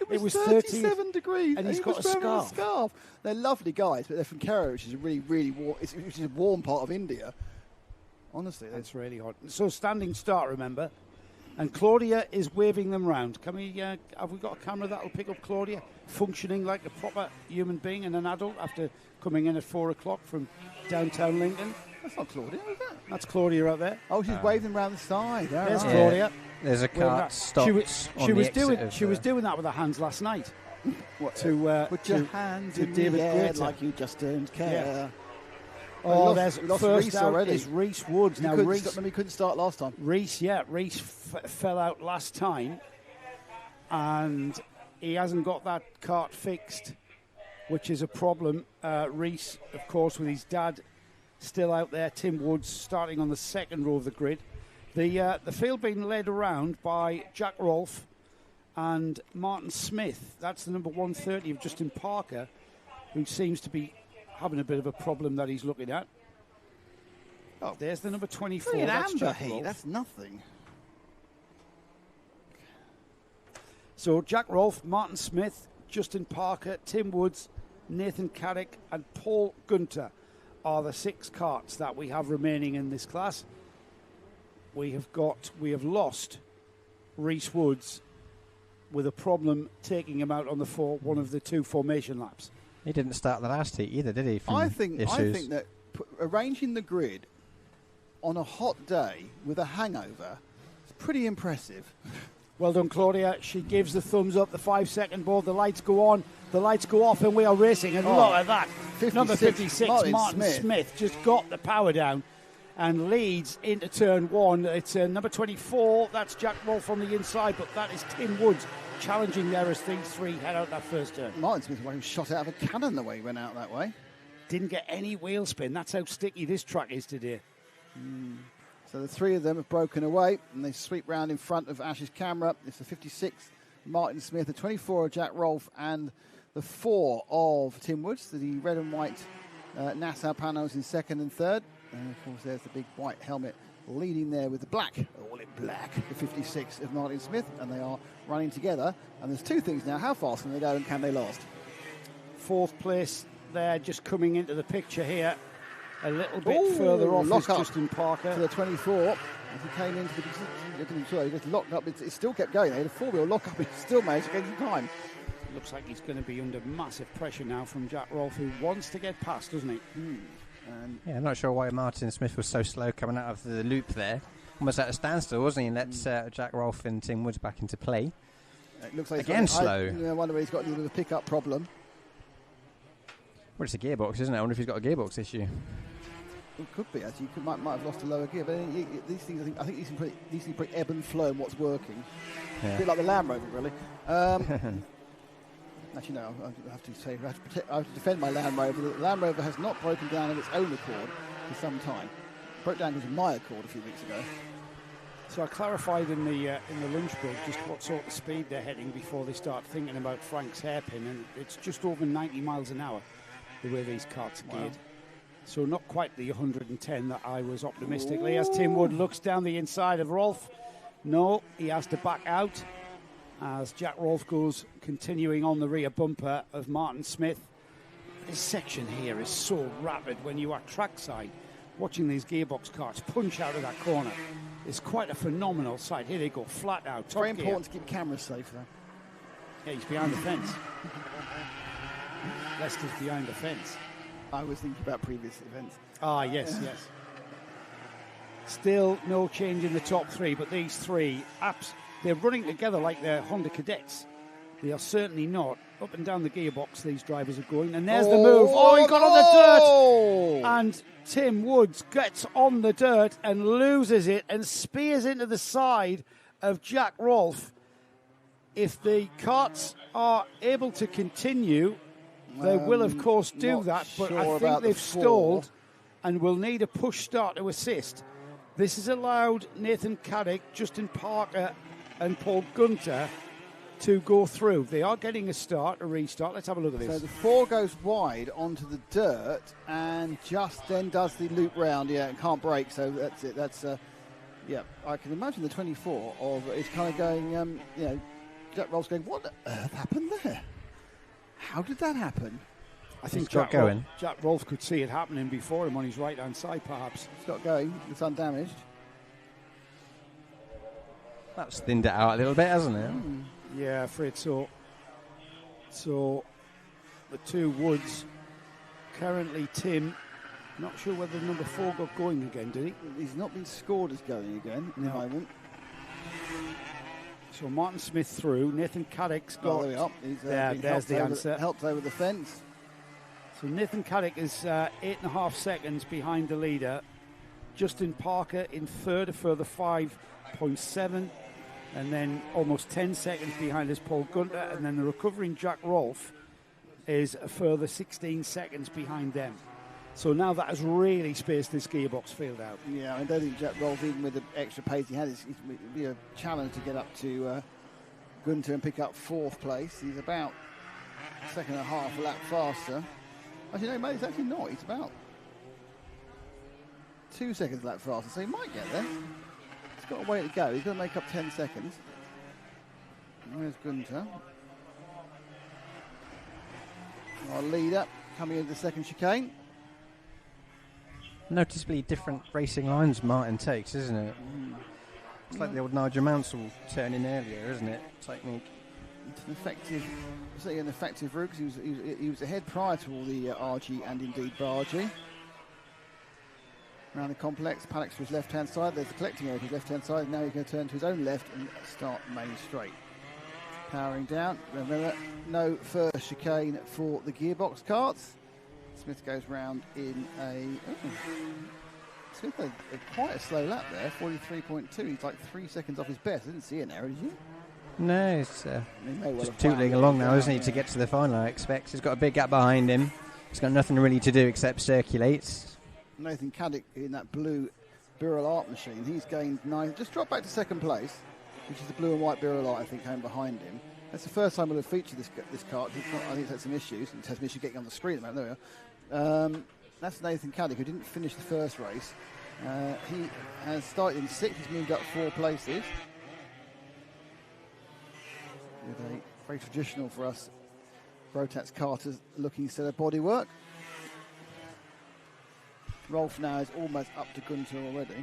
It was 37 degrees, and he's got a scarf. They're lovely guys, but they're from Kerala, which is a really, really warm. Which is a warm part of India. Honestly, it's really hot. So standing start, remember, and Claudia is waving them round. Can we? Have we got a camera that'll pick up Claudia functioning like a proper human being and an adult after coming in at 4:00 from downtown Lincoln? That's not Claudia, is that? That's Claudia out there. Oh, she's waving around the side. There's Claudia. There's a cart stopped. She was doing that with her hands last night. What? Put your hands in David the air like you just don't care. Yeah. Oh, there's first Reece out already. Is Reece Woods. Now Reece couldn't start last time. Reece fell out last time, and he hasn't got that kart fixed, which is a problem. Reece, of course, with his dad still out there. Tim Woods starting on the second row of the grid. The field being led around by Jack Rolfe and Martin Smith. That's the number 130 of Justin Parker, who seems to be having a bit of a problem that he's looking at. Oh, there's the number 24. Look at That's amber Jack heat. Rolfe. That's nothing. So Jack Rolfe, Martin Smith, Justin Parker, Tim Woods, Nathan Carrick and Paul Gunter are the 6 karts that we have remaining in this class. We have lost Reese Woods with a problem taking him out on the one of the 2 formation laps. He didn't start the last heat either, did he? I think that arranging the grid on a hot day with a hangover is pretty impressive. Well done, Claudia. She gives the thumbs up, the 5-second board. The lights go on, the lights go off, and we are racing. And look at that. Number 56, Martin Smith, just got the power down and leads into turn 1. It's number 24. That's Jack Rolfe on the inside, but that is Tim Woods challenging there as these 3 head out that first turn. Martin Smith was shot out of a cannon the way he went out that way. Didn't get any wheel spin. That's how sticky this track is today. So the 3 of them have broken away, and they sweep round in front of Ash's camera. It's the 56, Martin Smith, the 24 of Jack Rolfe, and the 4 of Tim Woods. The red and white Nassau panels in second and third. And, of course, there's the big white helmet leading there with the black, all in black, the 56 of Martin Smith, and they are running together. And there's 2 things now. How fast can they go and can they last? 4th place there, just coming into the picture here. A little bit further off is Justin Parker. To the 24. As he came into the... He just locked up. It still kept going. They had a 4-wheel lock-up. He still managed to get some time. Looks like he's going to be under massive pressure now from Jack Rolfe, who wants to get past, doesn't he? Yeah, I'm not sure why Martin Smith was so slow coming out of the loop there. Almost at a standstill, wasn't he? And let Jack Rolfe and Tim Woods back into play. It looks like again slow. I wonder if he's got a little bit of a pickup problem. Well, it's a gearbox, isn't it? I wonder if he's got a gearbox issue. It could be, actually. Might have lost a lower gear, but these things, I think these can pretty ebb and flow in what's working. Yeah. A bit like the Land Rover, really. Actually, no, I have to say, I have to defend my Land Rover. The Land Rover has not broken down of its own accord for some time. It broke down because of my accord a few weeks ago. So I clarified in the lunch break just what sort of speed they're heading before they start thinking about Frank's hairpin, and it's just over 90 miles an hour the way these karts are geared. So not quite the 110 that I was optimistically. As Tim Wood looks down the inside of Rolfe, no, he has to back out as Jack Rolfe goes continuing on the rear bumper of Martin Smith. This section here is so rapid when you are trackside. Watching these gearbox carts punch out of that corner is quite a phenomenal sight. Here they go, flat out. It's very important to keep cameras safe, though. Yeah, he's behind the fence. Leicester's behind the fence. I was thinking about previous events. Ah, yes, yes. Still no change in the top 3, but these 3, they're running together like they're Honda Cadets. They are certainly not. Up and down the gearbox, these drivers are going. And there's the move. Oh, he got on the dirt. And Tim Woods gets on the dirt and loses it and spears into the side of Jack Rolfe. If the karts are able to continue, they will, of course, do that. But I think they've stalled and will need a push start to assist. This has allowed Nathan Caddick, Justin Parker and Paul Gunter to go through. They are getting a start, a restart. Let's have a look at this. So the 4 goes wide onto the dirt and just then does the loop round, and can't brake. So that's it. That's, I can imagine the 24 is kind of going, Jack Rolfe's going, what the earth happened there? How did that happen? I think Jack Rolfe could see it happening before him on his right-hand side, perhaps. It's got going. It's undamaged. That's thinned it out a little bit, hasn't it? Yeah, afraid so. So, the 2 Woods, currently Tim, not sure whether number 4 got going again, did he? He's not been scored as going again at the moment. So Martin Smith through, Nathan Caddick's got... there we are. There's the answer. Helped over the fence. So Nathan Caddick is 8.5 seconds behind the leader. Justin Parker in third, a further 5.7. And then almost 10 seconds behind is Paul Gunter. And then the recovering Jack Rolfe is a further 16 seconds behind them. So now that has really spaced this gearbox field out. Yeah, I don't think Jack Rolfe, even with the extra pace he had, it would be a challenge to get up to Gunter and pick up 4th place. He's about a second and a half a lap faster. Actually, no, mate, it's actually not. He's about 2 seconds lap faster, so he might get there. He's got a way to go. He's going to make up 10 seconds. Where's Gunter? Our leader coming into the second chicane. Noticeably different racing lines Martin takes, isn't it? It's like the old Nigel Mansell turning earlier, isn't it? Technique. It's certainly an effective route because he was ahead prior to all the RG and indeed Bargy. Around the complex, Paddock to his left-hand side. There's the collecting area to his left-hand side. Now he's going to turn to his own left and start main straight. Powering down. Remember, no first chicane for the Gearbox carts. Smith goes round in quite a slow lap there, 43.2. He's like 3 seconds off his best. I didn't see an error, did you? No, it's just tootling along now, isn't he, to get to the final, I expect. He's got a big gap behind him. He's got nothing really to do except circulate. Nathan Caddick in that blue Birrell Art machine. He's gained 9. Just dropped back to second place, which is the blue and white Birrell Art, I think, home behind him. That's the first time we'll have featured this kart. I think it's had some issues. It has some issues getting on the screen at the moment. There we are. That's Nathan Caddick, who didn't finish the first race. He has started in 6th. He's moved up 4 places. With a very traditional for us rotax karters looking set of bodywork. Rolf now is almost up to Gunter already.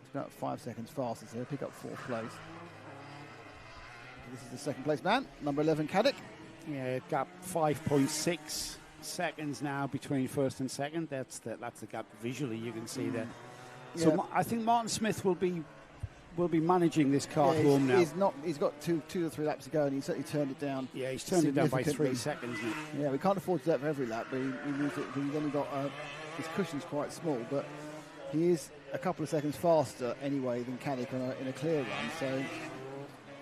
It's about 5 seconds faster, so he'll pick up 4th place. This is the second place man, number 11 Caddick. Yeah, gap 5.6 seconds now between first and second. That's the gap visually you can see there. So I think Martin Smith will be managing this kart home now. He's got two or three laps to go, and he's certainly turned it down. Yeah, he's turned it down by 3 seconds. Yeah, we can't afford to do that for every lap, but he's only got his cushion's quite small, but he is a couple of seconds faster anyway than Caddick in a clear run. So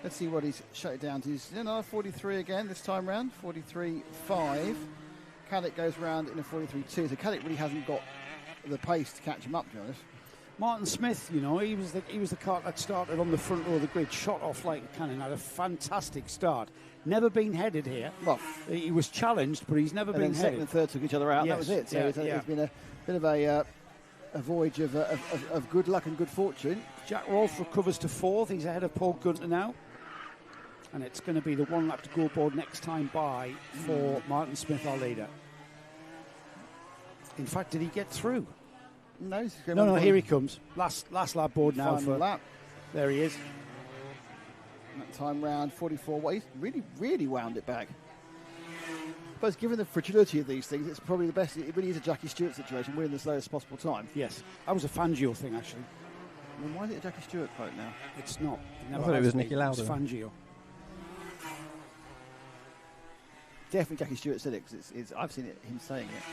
let's see what he's shut it down to. He's another 43 again this time round, 43.5. Caddick goes round in a 43.2, so Caddick really hasn't got the pace to catch him up, to be honest. Martin Smith, he was the kart that started on the front row of the grid, shot off like a cannon, had a fantastic start. Never been headed here. Well, he was challenged, but he's never been headed. Second and third took each other out. Yes, that was it. So it's been a bit of a voyage of good luck and good fortune. Jack Rolfe recovers to 4th. He's ahead of Paul Gunter now. And it's going to be the 1 lap to go board next time by for Martin Smith, our leader. In fact, did he get through? No, here he comes. Last lap board now. Lap. There he is. That time round 44. Well, he's really wound it back. But given the fragility of these things, it's probably the best. It really is a Jackie Stewart situation, winning the slowest possible time. Yes. That was a Fangio thing, actually. Well, why is it a Jackie Stewart quote now? It's not. I thought it was Nicky Lauda. It's Fangio. Definitely Jackie Stewart said it, because I've seen him saying it.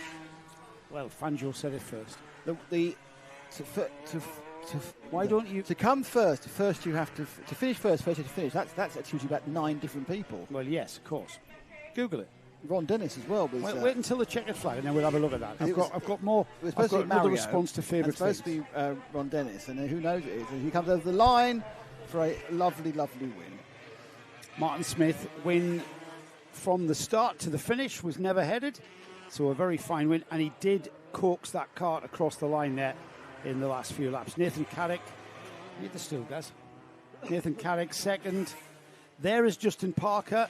Well, Fangio said it first. Why don't you to come first? First you have to finish first. First you have to finish. That's usually about 9 different people. Well, yes, of course. Google it. Ron Dennis as well. Wait until the checkered flag, and then we'll have a look at that. I've got more. I've got another response to favourite things. It's supposed to be Ron Dennis, and who knows it is. And he comes over the line for a lovely, lovely win. Martin Smith win from the start to the finish, was never headed, so a very fine win, and he did coax that kart across the line there in the last few laps. Nathan Caddick, need the still, guys. Nathan Caddick second. There is Justin Parker.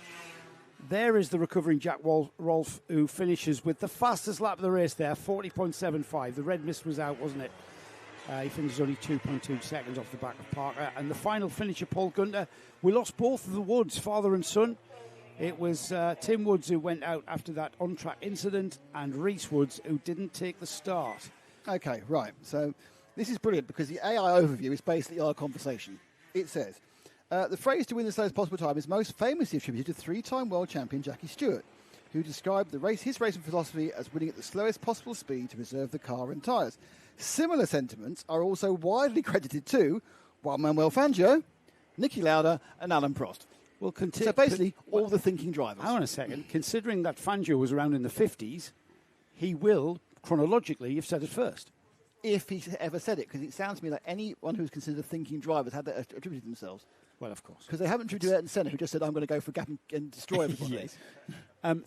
There is the recovering Jack Rolfe, who finishes with the fastest lap of the race there, 40.75. The red mist was out, wasn't it? He finishes only 2.2 seconds off the back of Parker. And the final finisher, Paul Gunter. We lost both of the Woods, father and son. It was Tim Woods who went out after that on-track incident, and Reese Woods who didn't take the start. Okay, right. So this is brilliant, because the AI overview is basically our conversation. It says, the phrase to win the slowest possible time is most famously attributed to 3-time world champion Jackie Stewart, who described his racing philosophy as winning at the slowest possible speed to preserve the car and tyres. Similar sentiments are also widely credited to Juan Manuel Fangio, Nicky Lauda and Alan Prost. Well, so basically, all the thinking drivers. Hang on a second. Considering that Fangio was around in the 50s, he will, chronologically, have said it first. If he ever said it, because it sounds to me like anyone who's considered thinking drivers had that attributed themselves. Well, of course. Because they haven't attributed Ayrton Senna, who just said, I'm going to go for a gap and destroy everybody. Yes.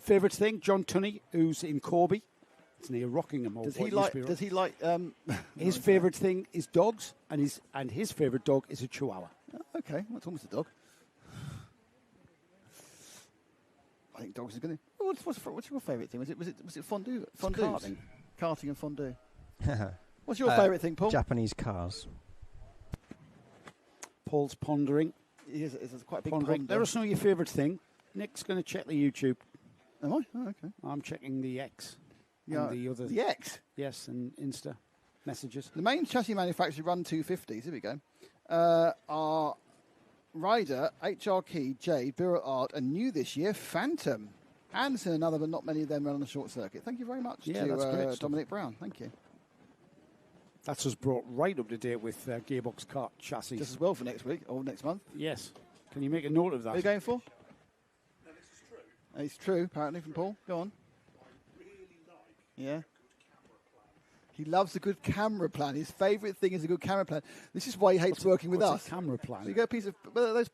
Favourite thing, John Tunney, who's in Corby. It's near Rockingham. Does he like? His favourite thing is dogs, and his favourite dog is a Chihuahua. Oh, okay, well, it's almost a dog. I think dogs are going to. What's your favourite thing? Was it fondue? Fondue. Karting and fondue. What's your favourite thing, Paul? Japanese cars. Paul's pondering. It's quite a big pondering. ponder. Let us know your favourite thing. Nick's going to check the YouTube. Am I? Oh, okay. I'm checking the X. Yeah, and the other. The X? Yes, and Insta messages. The main chassis manufacturers run 250s. Here we go. Are Ryder, HR Key, Jade, Bureau Art, and new this year, Phantom. Anderson, another, but not many of them run on the short circuit. Thank you very much to that's great Dominic Brown. Thank you. That's us brought right up to date with Gearbox Kart chassis. Just as well for next week or next month. Yes. Can you make a note of that? What are you going for? No, this is true. It's true, apparently, from Paul. Go on. I really like yeah. a good camera plan. He loves a good camera plan. His favourite thing is a good camera plan. This is why he hates working with us. A camera plan? So you get a piece of those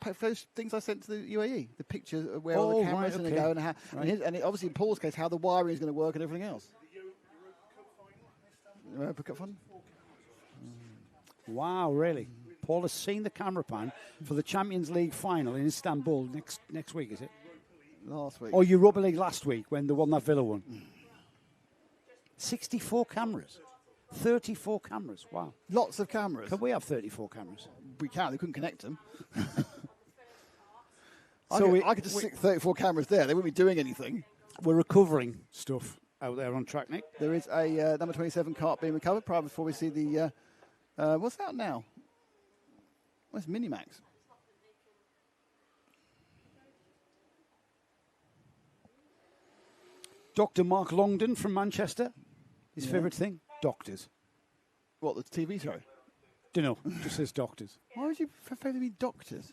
things I sent to the UAE, the pictures of where all the cameras are going to go and how, and obviously in Paul's case, how the wiring is going to work and everything else. Europa Cup final? Wow, really? Paul has seen the camera plan for the Champions League final in Istanbul next week, is it? Last week. Or Europa League last week when they won that Villa one. 64 cameras. 34 cameras. Wow. Lots of cameras. Can we have 34 cameras? We can. They couldn't connect them. So I could just stick 34 cameras there. They wouldn't be doing anything. We're recovering stuff out there on track, Nick. There is a number 27 Kart being recovered prior before we see the... what's out now? Where's Minimax? Dr. Mark Longdon from Manchester. His favourite thing? Doctors. What, the TV show? Don't know. Just says doctors. Why would you prefer to be doctors?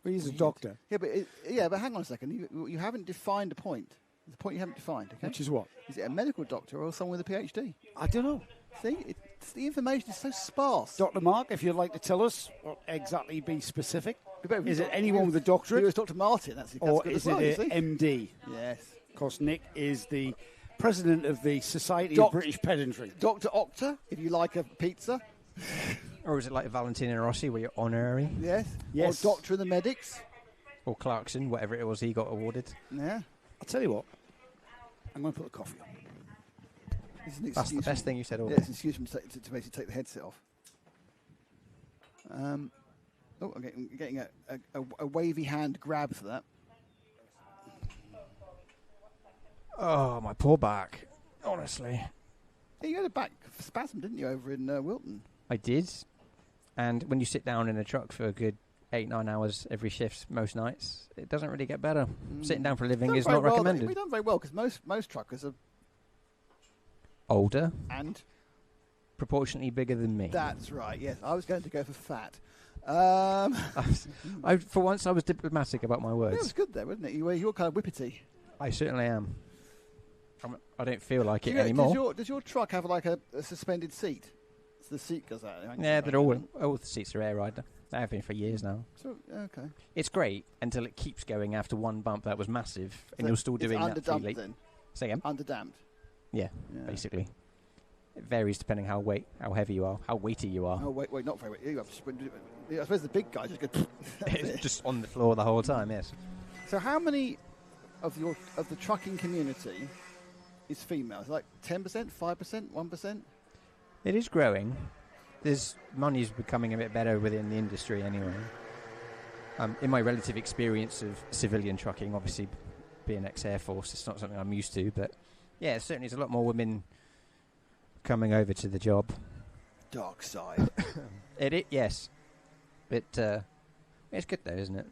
Well, he's a doctor. Yeah, but hang on a second. You haven't defined a point. There's a point you haven't defined. Okay? Which is what? Is it a medical doctor or someone with a PhD? I don't know. See, the information is so sparse. Dr. Mark, if you'd like to tell us, or exactly be specific. Is it anyone He with a doctorate? was Dr. Martin. That's or good is as well, it an MD? Yes. Of course, Nick is the president of the Society of British Pedantry. Dr. Octa, if you like a pizza. Or is it like Valentino Rossi, where you're honorary? Yes. Yes. Or Doctor of the Medics. Or Clarkson, whatever it was he got awarded. Yeah. I'll tell you what. I'm going to put the coffee on. That's the best thing you said all Yeah, it's an excuse me to basically take the headset off. I'm getting a wavy hand grab for that. Oh, my poor back. Honestly. Yeah, you had a back spasm, didn't you, over in Wilton? I did. And when you sit down in a truck for a good 8-9 hours every shift most nights, it doesn't really get better. Sitting down for a living is not recommended. We've done very well because most truckers are older and proportionately bigger than me. That's right, yes. I was going to go for fat. For once I was diplomatic about my words. It was good there, wasn't it? You're kind of whippety. I certainly am. I don't feel like it anymore. Does your truck have like a suspended seat? So the seat goes out. Yeah, they're all the seats are air rider. They have been for years now. So, okay. It's great until it keeps going after one bump that was massive, and you're still doing that too late. Then? Say again? Underdamped. Yeah, basically. It varies depending how heavy you are, how weighty you are. Oh, wait, not very weighty. I suppose the big guys just go... It's just on the floor the whole time, yes. So how many of the trucking community is female? Is it like 10%, 5%, 1%? It is growing. Money's becoming a bit better within the industry anyway. In my relative experience of civilian trucking, obviously being ex-Air Force, it's not something I'm used to, but yeah, certainly there's a lot more women coming over to the job. Dark side. Yes. But it's good though, isn't it?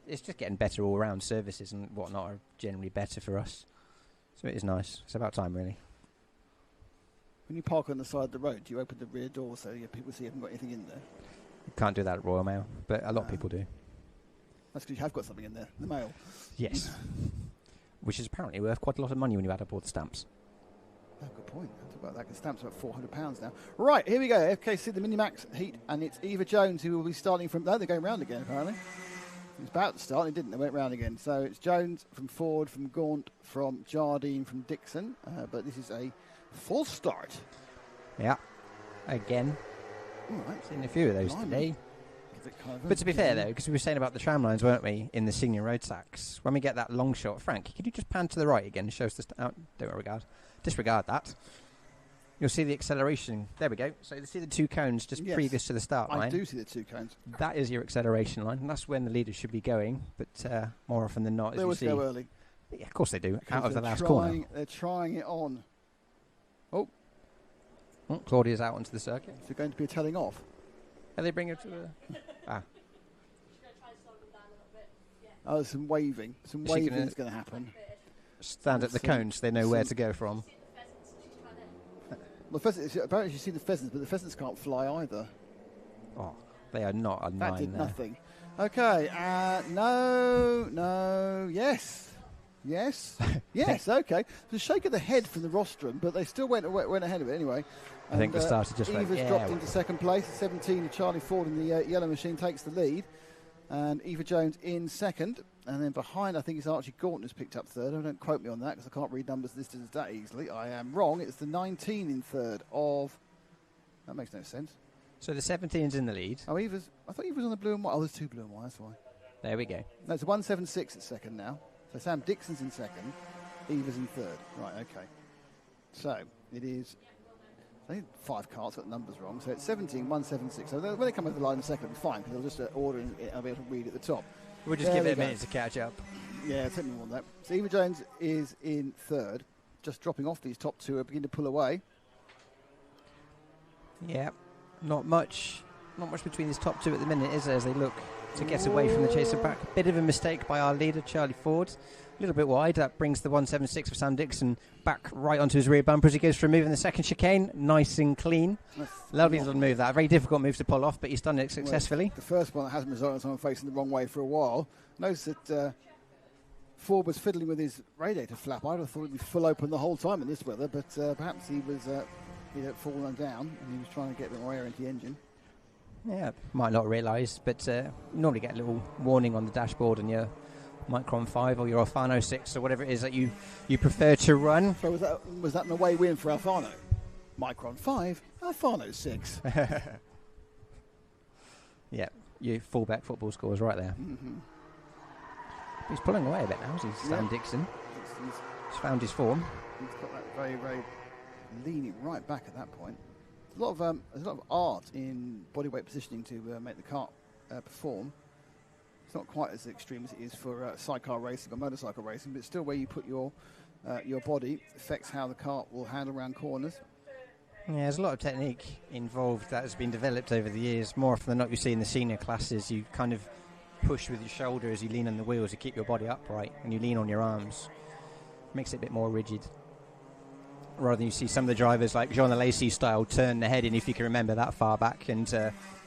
It's just getting better all around. Services and whatnot are generally better for us. So it is nice. It's about time, really. When you park on the side of the road, do you open the rear door so people see you haven't got anything in there? You can't do that at Royal Mail, but a lot of people do. That's because you have got something in there, the mail. Yes. Which is apparently worth quite a lot of money when you add up all the stamps. Oh, good point. I'll talk about that, because stamps are about £400 now. Right, here we go. FKC, the Minimax Heat, and it's Eva Jones who will be starting from... No, they're going round again, apparently. was about to start, it didn't. They went round again. So it's Jones from Ford, from Gaunt, from Jardine, from Dixon. But this is a false start. Yeah. Again. All right. Seen a few of those today. Kind of But to be fair, though, because we were saying about the tram lines, weren't we, in the senior road tax, when we get that long shot, Frank, could you just pan to the right again? It shows the... don't disregard that. You'll see the acceleration. There we go. So you see the 2 cones just previous to the start line. I do see the 2 cones. That is your acceleration line, and that's when the leaders should be going. But more often than not, they always go early. Yeah, of course they do. Because out of the last corner. They're trying it on. Oh, Claudia's out onto the circuit. Is there going to be a telling off? Are they bringing her to the... Oh, some waving. Some waving is going to happen. Stand at the cones, they know where to go from. Well, apparently you see the pheasants, but the pheasants can't fly either. Oh, they are not a That 9 did there. nothing. Okay, no, yes, okay. The shake of the head from the rostrum, but they still went ahead of it anyway. I think the starter just went, Eva's dropped into second place. 17 of Charlie Ford in the yellow machine takes the lead. And Eva Jones in second. And then behind, I think it's Archie Gaunt who's picked up third. Don't quote me on that because I can't read numbers listed as that easily. I am wrong. It's the 19 in third of... That makes no sense. So the 17's in the lead. Oh, I thought Eva was on the blue and white. Oh, there's 2 blue and white, that's why. There we go. No, it's a 176 at second now. So Sam Dixon's in second. Eva's in third. Right, okay. So it is... I think 5 carts got the numbers wrong. So it's 17, 176. So when they come over the line in a second, it'll be fine because they'll just order and I'll be able to read at the top. We'll just give it a minute to catch up. Yeah, it's more than that. So Eva Jones is in third, just dropping off. These top 2 are beginning to pull away. Yeah, not much between these top 2 at the minute, is there, as they look to get away from the chaser back. A bit of a mistake by our leader, Charlie Ford. A little bit wide. That brings the 176 of Sam Dixon back right onto his rear bumper as he goes for a move in the second chicane. Nice and clean. Lovely little move that. A very difficult move to pull off, but he's done it successfully. Well, the first one that hasn't resulted in someone facing the wrong way for a while. Notice that Ford was fiddling with his radiator flap. I'd have thought it'd be full open the whole time in this weather, but perhaps he was he'd fallen down and he was trying to get a bit more air into the engine. Yeah, might not realise, but normally get a little warning on the dashboard on your Micron 5 or your Alfano 6 or whatever it is that you prefer to run. So was that an away win for Alfano? Micron 5, Alfano 6. Yeah, your Fullbeck football scores right there. Mm-hmm. He's pulling away a bit now, isn't he, Sam Dixon? He's found his form. He's got that very, very leaning right back at that point. There's a lot of art in bodyweight positioning to make the kart perform. It's not quite as extreme as it is for sidecar racing or motorcycle racing, but still where you put your body affects how the kart will handle around corners. Yeah, there's a lot of technique involved that has been developed over the years. More often than not, you see in the senior classes, you kind of push with your shoulder as you lean on the wheels to keep your body upright, and you lean on your arms. Makes it a bit more rigid. Rather than you see some of the drivers like Jean Lacey style turn the head in, if you can remember that far back, and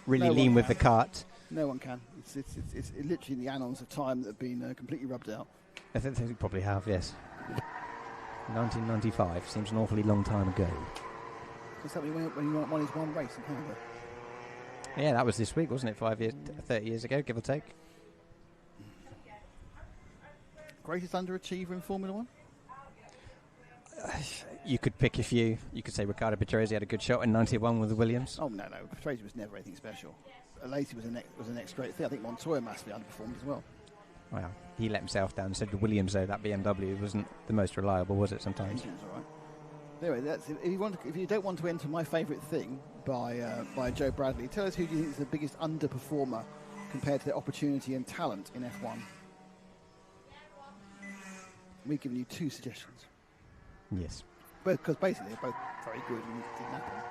really lean with the kart. No one can. It's literally the annals of time that have been completely rubbed out. I think they probably have, yes. 1995 seems an awfully long time ago. Is that when you won his one race in Canada? Yeah, that was this week, wasn't it? 30 years ago, give or take. Greatest underachiever in Formula One? You could pick a few. You could say Riccardo Patrese had a good shot in 91 with the Williams. Oh, no. Patrese was never anything special. Lacey was the next great thing. I think Montoya massively underperformed as well. Well, he let himself down. Said the Williams, though, that BMW wasn't the most reliable, was it, sometimes? It was all right. Anyway, if you don't want to enter My Favourite Thing by Joe Bradley, tell us who do you think is the biggest underperformer compared to their opportunity and talent in F1. We've given you 2 suggestions. Yes. Because basically they're both very good and it didn't happen.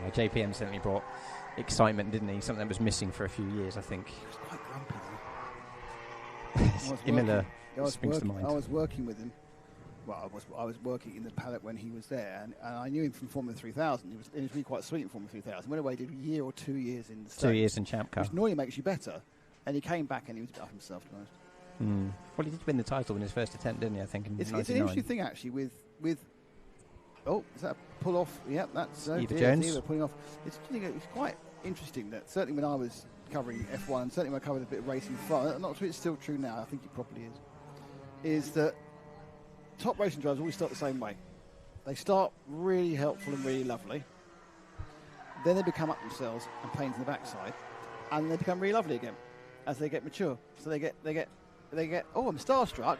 Yeah, JPM certainly brought excitement, didn't he? Something that was missing for a few years, I think. He was quite grumpy, though. Imola springs to mind. I was working with him. Well, I was working in the paddock when he was there, and I knew him from Formula 3000. He was really quite sweet in Formula 3000. Went away, did a year or 2 years in the States. 2 years in Champ Car. Which normally makes you better. And he came back and he was a bit up himself, to be honest. Well, he did win the title in his first attempt, didn't he? I think in 99. It's an interesting thing, actually, with oh, is that a pull off? Yep, that's Eva Jones. Eva pulling off. It's quite interesting that certainly when I was covering F1, and certainly when I covered a bit of racing before, I'm not sure it's still true now, I think it probably is that top racing drivers always start the same way. They start really helpful and really lovely, then they become up themselves and pains in the backside, and they become really lovely again as they get mature. So they get, oh, I'm starstruck,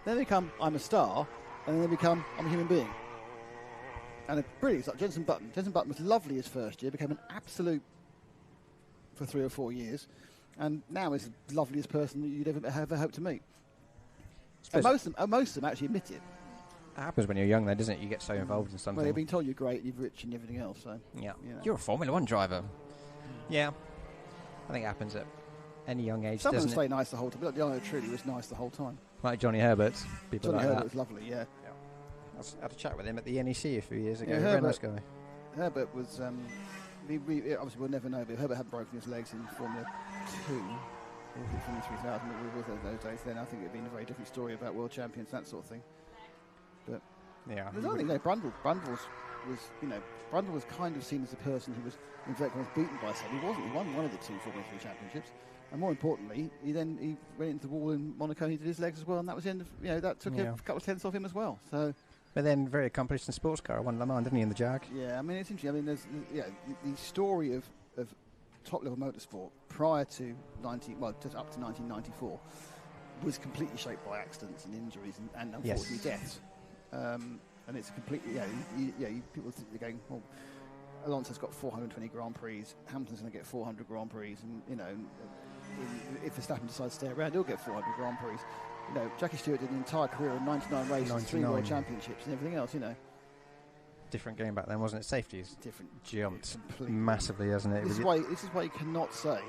then they become, I'm a star, and then they become, I'm a human being. And it's brilliant. It's like Jenson Button. Jenson Button was lovely his first year, became an absolute for 3 or 4 years, and now is the loveliest person that you'd ever hope to meet. And most of them actually admit it. It happens when you're young, though, doesn't it? You get so involved in something. Well, you've been told you're great, you're rich, and everything else. So yeah, you know. You're a Formula One driver. Yeah, I think it happens at any young age. Some of them stay nice the whole time. Like Diana Truly was nice the whole time. Like Johnny Herbert. People Johnny like Herbert that. was lovely. Yeah. I had a chat with him at the NEC a few years ago. Yeah, Very nice guy. Herbert was. Obviously, we'll never know, but Herbert had broken his legs in Formula 2. Or Formula 3000, we were with those days. Then I think it would have been a very different story about world champions, that sort of thing. But yeah, there's other thing. Brundle was kind of seen as a person who was in fact was beaten by someone. He wasn't. He won one of the 2 Formula 3 championships, and more importantly, he went into the wall in Monaco. And he did his legs as well, and that was the end of. That took a couple of tenths off him as well. So. But then very accomplished in sports car. Won Le Mans, didn't he, in the Jag? Yeah, I mean it's interesting. I mean there's the story of top level motorsport prior to just up to 1994 was completely shaped by accidents and injuries and unfortunately deaths. And it's a completely people think they're going, well, Alonso's got 420 Grand Prix, Hamilton's going to get 400 Grand Prix, and if Verstappen decides to stay around, he'll get 400 Grand Prix. Jackie Stewart did an entire career of 99 races, 3 world championships, and everything else. Different game back then, wasn't it? Safety's different, jumped completely. Massively, hasn't it? This is why you cannot say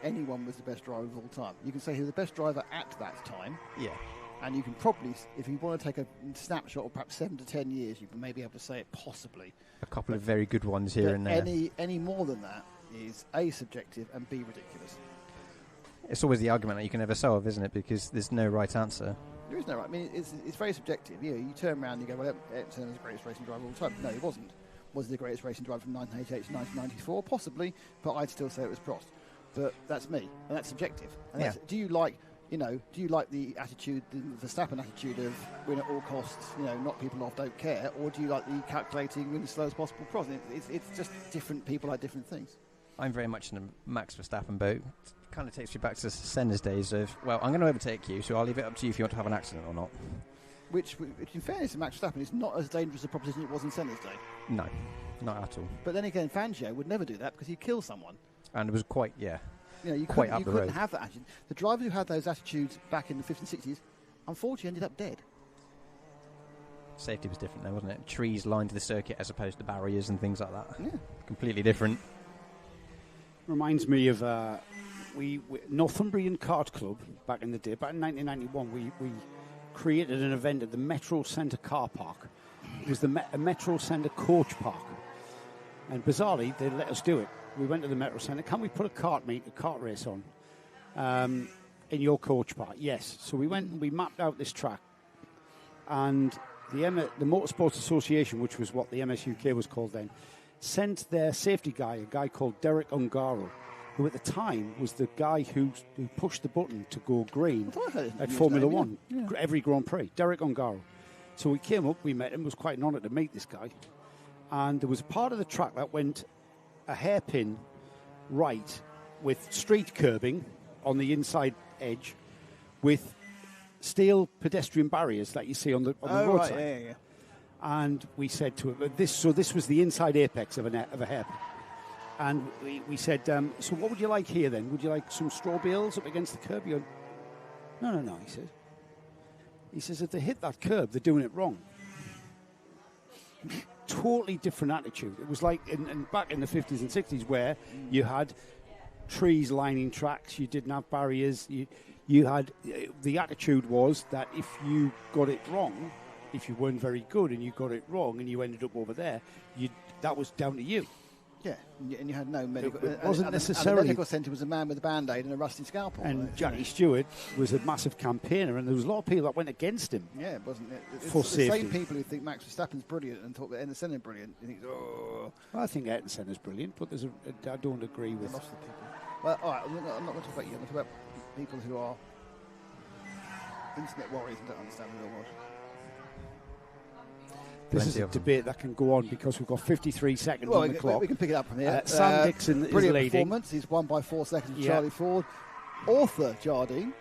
anyone was the best driver of all time. You can say he was the best driver at that time. Yeah. And you can probably, if you want to take a snapshot of perhaps 7 to 10 years, you can maybe be able to say it possibly. A couple of very good ones here and there. Any more than that is A, subjective, and B, ridiculous. It's always the argument that you can never solve, isn't it? Because there's no right answer. There is no right. I mean, it's very subjective. You turn around and you go, well, Ayrton Senna was the greatest racing driver of all time. No, he wasn't. Was he the greatest racing driver from 1988 to 1994? Possibly, but I'd still say it was Prost. But that's me, and that's subjective. And do you like the attitude, the Verstappen attitude of win at all costs, knock people off, don't care, or do you like the calculating, win as slow as possible Prost? It's just different people like different things. I'm very much in the Max Verstappen boat. It kind of takes me back to Senna's days of, well, I'm going to overtake you, so I'll leave it up to you if you want to have an accident or not. Which in fairness to Max Verstappen, is not as dangerous a proposition it was in Senna's day. No, not at all. But then again, Fangio would never do that because he'd kill someone. And it was quite, you couldn't have that attitude. The drivers who had those attitudes back in the 50s and 60s, unfortunately, ended up dead. Safety was different though, wasn't it? Trees lined the circuit as opposed to barriers and things like that. Yeah. Completely different. Reminds me of Northumbrian Kart Club back in the day. Back in 1991, we created an event at the Metro Centre car park. It was a Metro Centre coach park. And bizarrely, they let us do it. We went to the Metro Centre. Can we put a kart race on in your coach park? Yes. So we went and we mapped out this track. And the Motorsports Association, which was what the MSUK was called then, sent their safety guy, a guy called Derek Ungaro, who at the time was the guy who pushed the button to go green at Formula One, every Grand Prix, Derek Ungaro. So we came up, we met him, it was quite an honour to meet this guy. And there was a part of the track that went a hairpin right with street curbing on the inside edge with steel pedestrian barriers that you see on the roadside. Right, yeah. And we said to him, this was the inside apex of a hairpin. And we said, so what would you like here then? Would you like some straw bales up against the curb? You go, no, he said. He says, if they hit that curb, they're doing it wrong. Totally different attitude. It was like back in the 50s and 60s where you had trees lining tracks, you didn't have barriers, you had, the attitude was that if you got it wrong, if you weren't very good and you got it wrong and you ended up over there, that was down to you. Yeah, and you had no medical. It wasn't necessarily. And the medical centre was a man with a band-aid and a rusty scalpel. And Jackie Stewart was a massive campaigner, and there was a lot of people that went against him. Yeah, wasn't it? For safety. The same people who think Max Verstappen's brilliant and thought that Ayrton Senna's brilliant. You think, oh. Well, I think Ayrton Senna's brilliant, but I don't agree with. Lots of people. Well, all right, I'm not going to talk about you. I'm going to talk about people who are internet warriors and don't understand the real world. This is a debate that can go on because we've got 53 seconds on the clock. We can pick it up from here. Sam Dixon is leading. Performance. He's won by 4 seconds from Charlie Ford. Arthur Jardine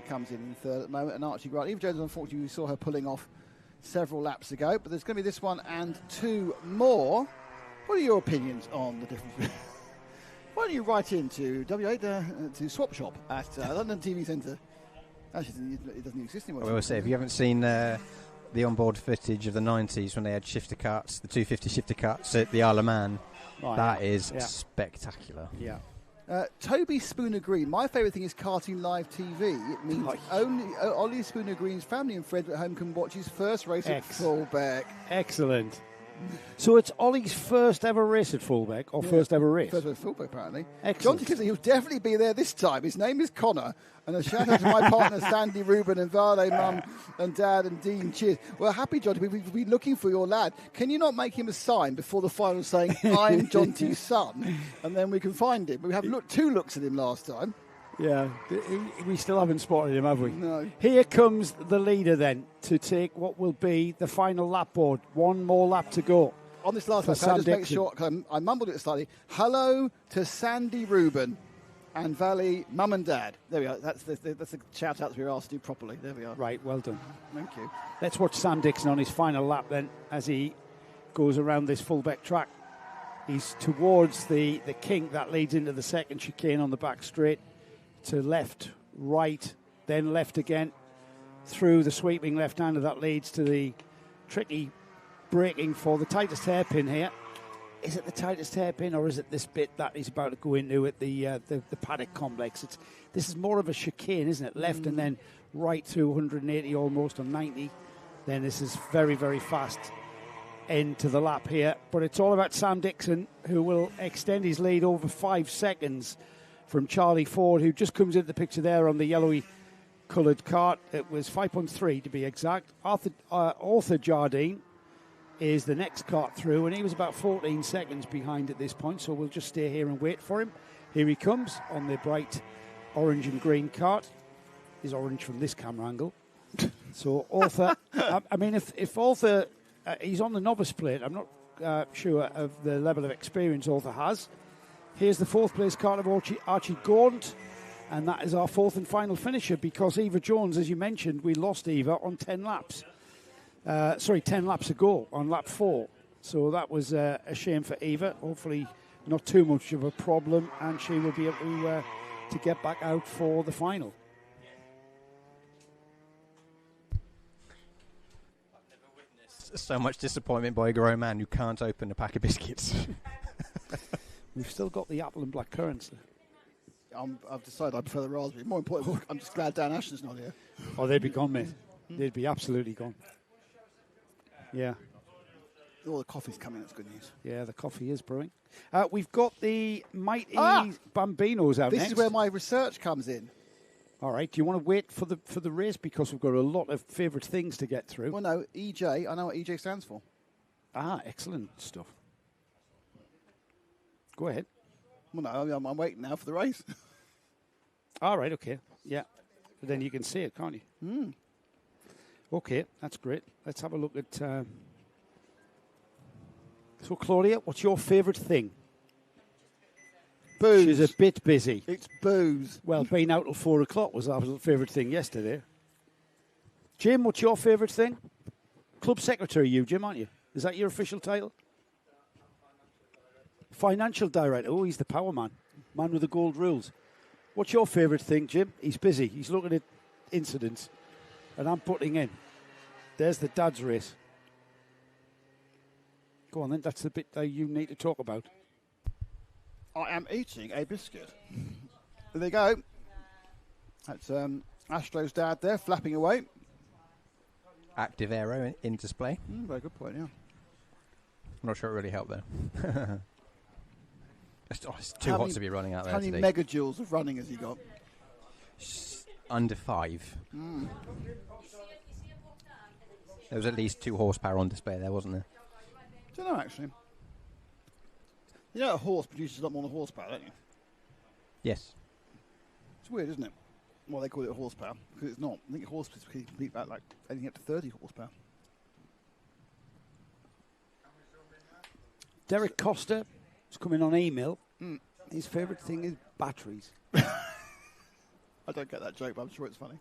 comes in third at the moment, and Archie Grant. Eva Jones, unfortunately, we saw her pulling off several laps ago, but there's going to be this one and 2 more. What are your opinions on the difference? Why don't you write into W8 to Swap Shop at London TV Centre? Actually, it doesn't exist anymore. I will say, if you haven't seen the onboard footage of the 90s when they had shifter carts, the 250 shifter carts at the Isle of Man, that is spectacular. Yeah. Toby Spooner Green. My favourite thing is karting live TV. It means only Ollie Spooner Green's family and friends at home can watch his first race at Fullbeck. Excellent. So it's Ollie's first ever race at Fullbeck, or first ever race? First ever Fullbeck, apparently. Excellent. John says he'll definitely be there this time. His name is Connor. And a shout out to my partner, Sandy Rubin, and Vale, Mum, and Dad, and Dean. Cheers. Well, happy, John. We've been looking for your lad. Can you not make him a sign before the final saying, I'm Jonty's son? And then we can find him. We have 2 looks at him last time. Yeah, we still haven't spotted him, have we? No. Here comes the leader then to take what will be the final lap board. 1 more lap to go. On this last lap, I'll just make sure, I mumbled it slightly. Hello to Sandy Rubin and Valley Mum and Dad. There we are. That's the shout out we were asked to do properly. There we are. Right, well done. Thank you. Let's watch Sam Dixon on his final lap then as he goes around this Fullbeck track. He's towards the kink that leads into the second chicane on the back straight. To left, right, then left again, through the sweeping left-hander that leads to the tricky braking for the tightest hairpin here. Is it the tightest hairpin, or is it this bit that he's about to go into at the paddock complex? This is more of a chicane, isn't it? Left and then right through 180 almost on 90. Then this is very, very fast end to the lap here. But it's all about Sam Dixon, who will extend his lead over 5 seconds from Charlie Ford, who just comes into the picture there on the yellowy coloured cart. It was 5.3 to be exact. Arthur Jardine is the next cart through, and he was about 14 seconds behind at this point, so we'll just stay here and wait for him. Here he comes on the bright orange and green cart. He's orange from this camera angle. So Arthur, I mean, if Arthur, he's on the novice plate, I'm not sure of the level of experience Arthur has. Here's the 4th place cart of Archie Gaunt, and that is our 4th and final finisher, because Eva Jones, as you mentioned, we lost Eva on 10 laps. 10 laps ago on lap 4. So that was a shame for Eva. Hopefully not too much of a problem, and she will be able to get back out for the final. I've never witnessed so much disappointment by a grown man who can't open a pack of biscuits. We've still got the apple and black currants. I've decided I prefer the raspberry. More important, I'm just glad Dan Ashton's not here. Oh, they'd be gone, mate. They'd be absolutely gone. Yeah. Oh, the coffee's coming. That's good news. Yeah, the coffee is brewing. We've got the mighty Bambinos out next. This is where my research comes in. All right. Do you want to wait for the race, because we've got a lot of favourite things to get through? Well, no, EJ. I know what EJ stands for. Excellent stuff. Go ahead. Well, no, I'm waiting now for the race. All right, okay. Yeah. But then you can see it, can't you? Okay, that's great. Let's have a look at... So, Claudia, what's your favourite thing? Booze. She's a bit busy. It's booze. Well, being out till 4 o'clock was our favourite thing yesterday. Jim, what's your favourite thing? Club secretary, you, Jim, aren't you? Is that your official title? Financial director. Oh, he's the power man. Man with the gold rules. What's your favourite thing, Jim? He's busy. He's looking at incidents. And I'm putting in. There's the dad's race. Go on then. That's the bit that you need to talk about. I am eating a biscuit. There they go. That's Astro's dad there, flapping away. Active aero in display. Very good point, yeah. I'm not sure it really helped though. It's too hot to be running out there today. How many megajoules of running has he got? Under 5. There was at least 2 horsepower on display there, wasn't there? I don't know, actually. You know a horse produces a lot more than horsepower, don't you? Yes. It's weird, isn't it? Well, they call it horsepower because it's not. I think horsepower can be about like anything up to 30 horsepower. Derek Costa is coming on email. His favourite thing is batteries. I don't get that joke, but I'm sure it's funny.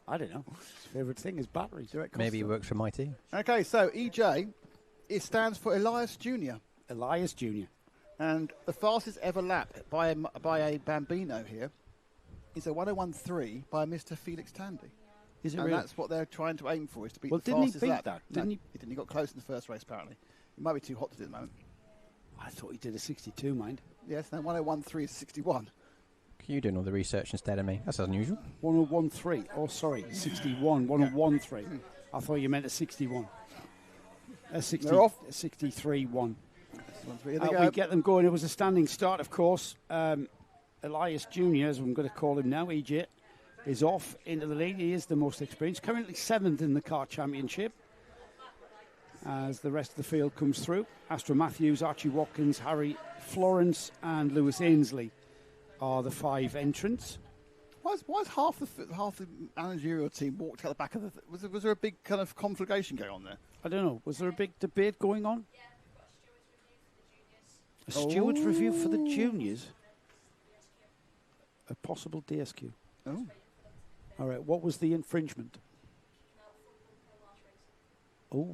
I don't know. His favourite thing is batteries. Maybe he works for my team. Okay, so EJ, it stands for Elias Jr. Elias Jr. And the fastest ever lap by a Bambino here is a 101.3 by Mr. Felix Tandy. Is it and really? that's what they're trying to aim for, is to beat Well, the didn't he fastest beat lap. that? No, Didn't he? He didn't. He got close in the first race, apparently. It might be too hot to do at the moment. I thought he did a 62, mind. Yes, no, 101.3 is 61. You doing all the research instead of me. That's unusual. 101.3. Oh, sorry, 61. 101.3. I thought you meant a 61. A 60, They're off. 63.1. We get them going. It was a standing start, of course. Elias Jr., as I'm going to call him now, EJ, is off into the lead. He is the most experienced. Currently 7th in the car championship. As the rest of the field comes through. Astro Matthews, Archie Watkins, Harry Florence and Lewis Ainsley are the 5 entrants. Why is half the managerial team walked out the back of the... Was there a big kind of conflagration going on there? I don't know. Was there a big debate going on? A steward's review for the juniors? A possible DSQ. Oh. All right. What was the infringement? Oh.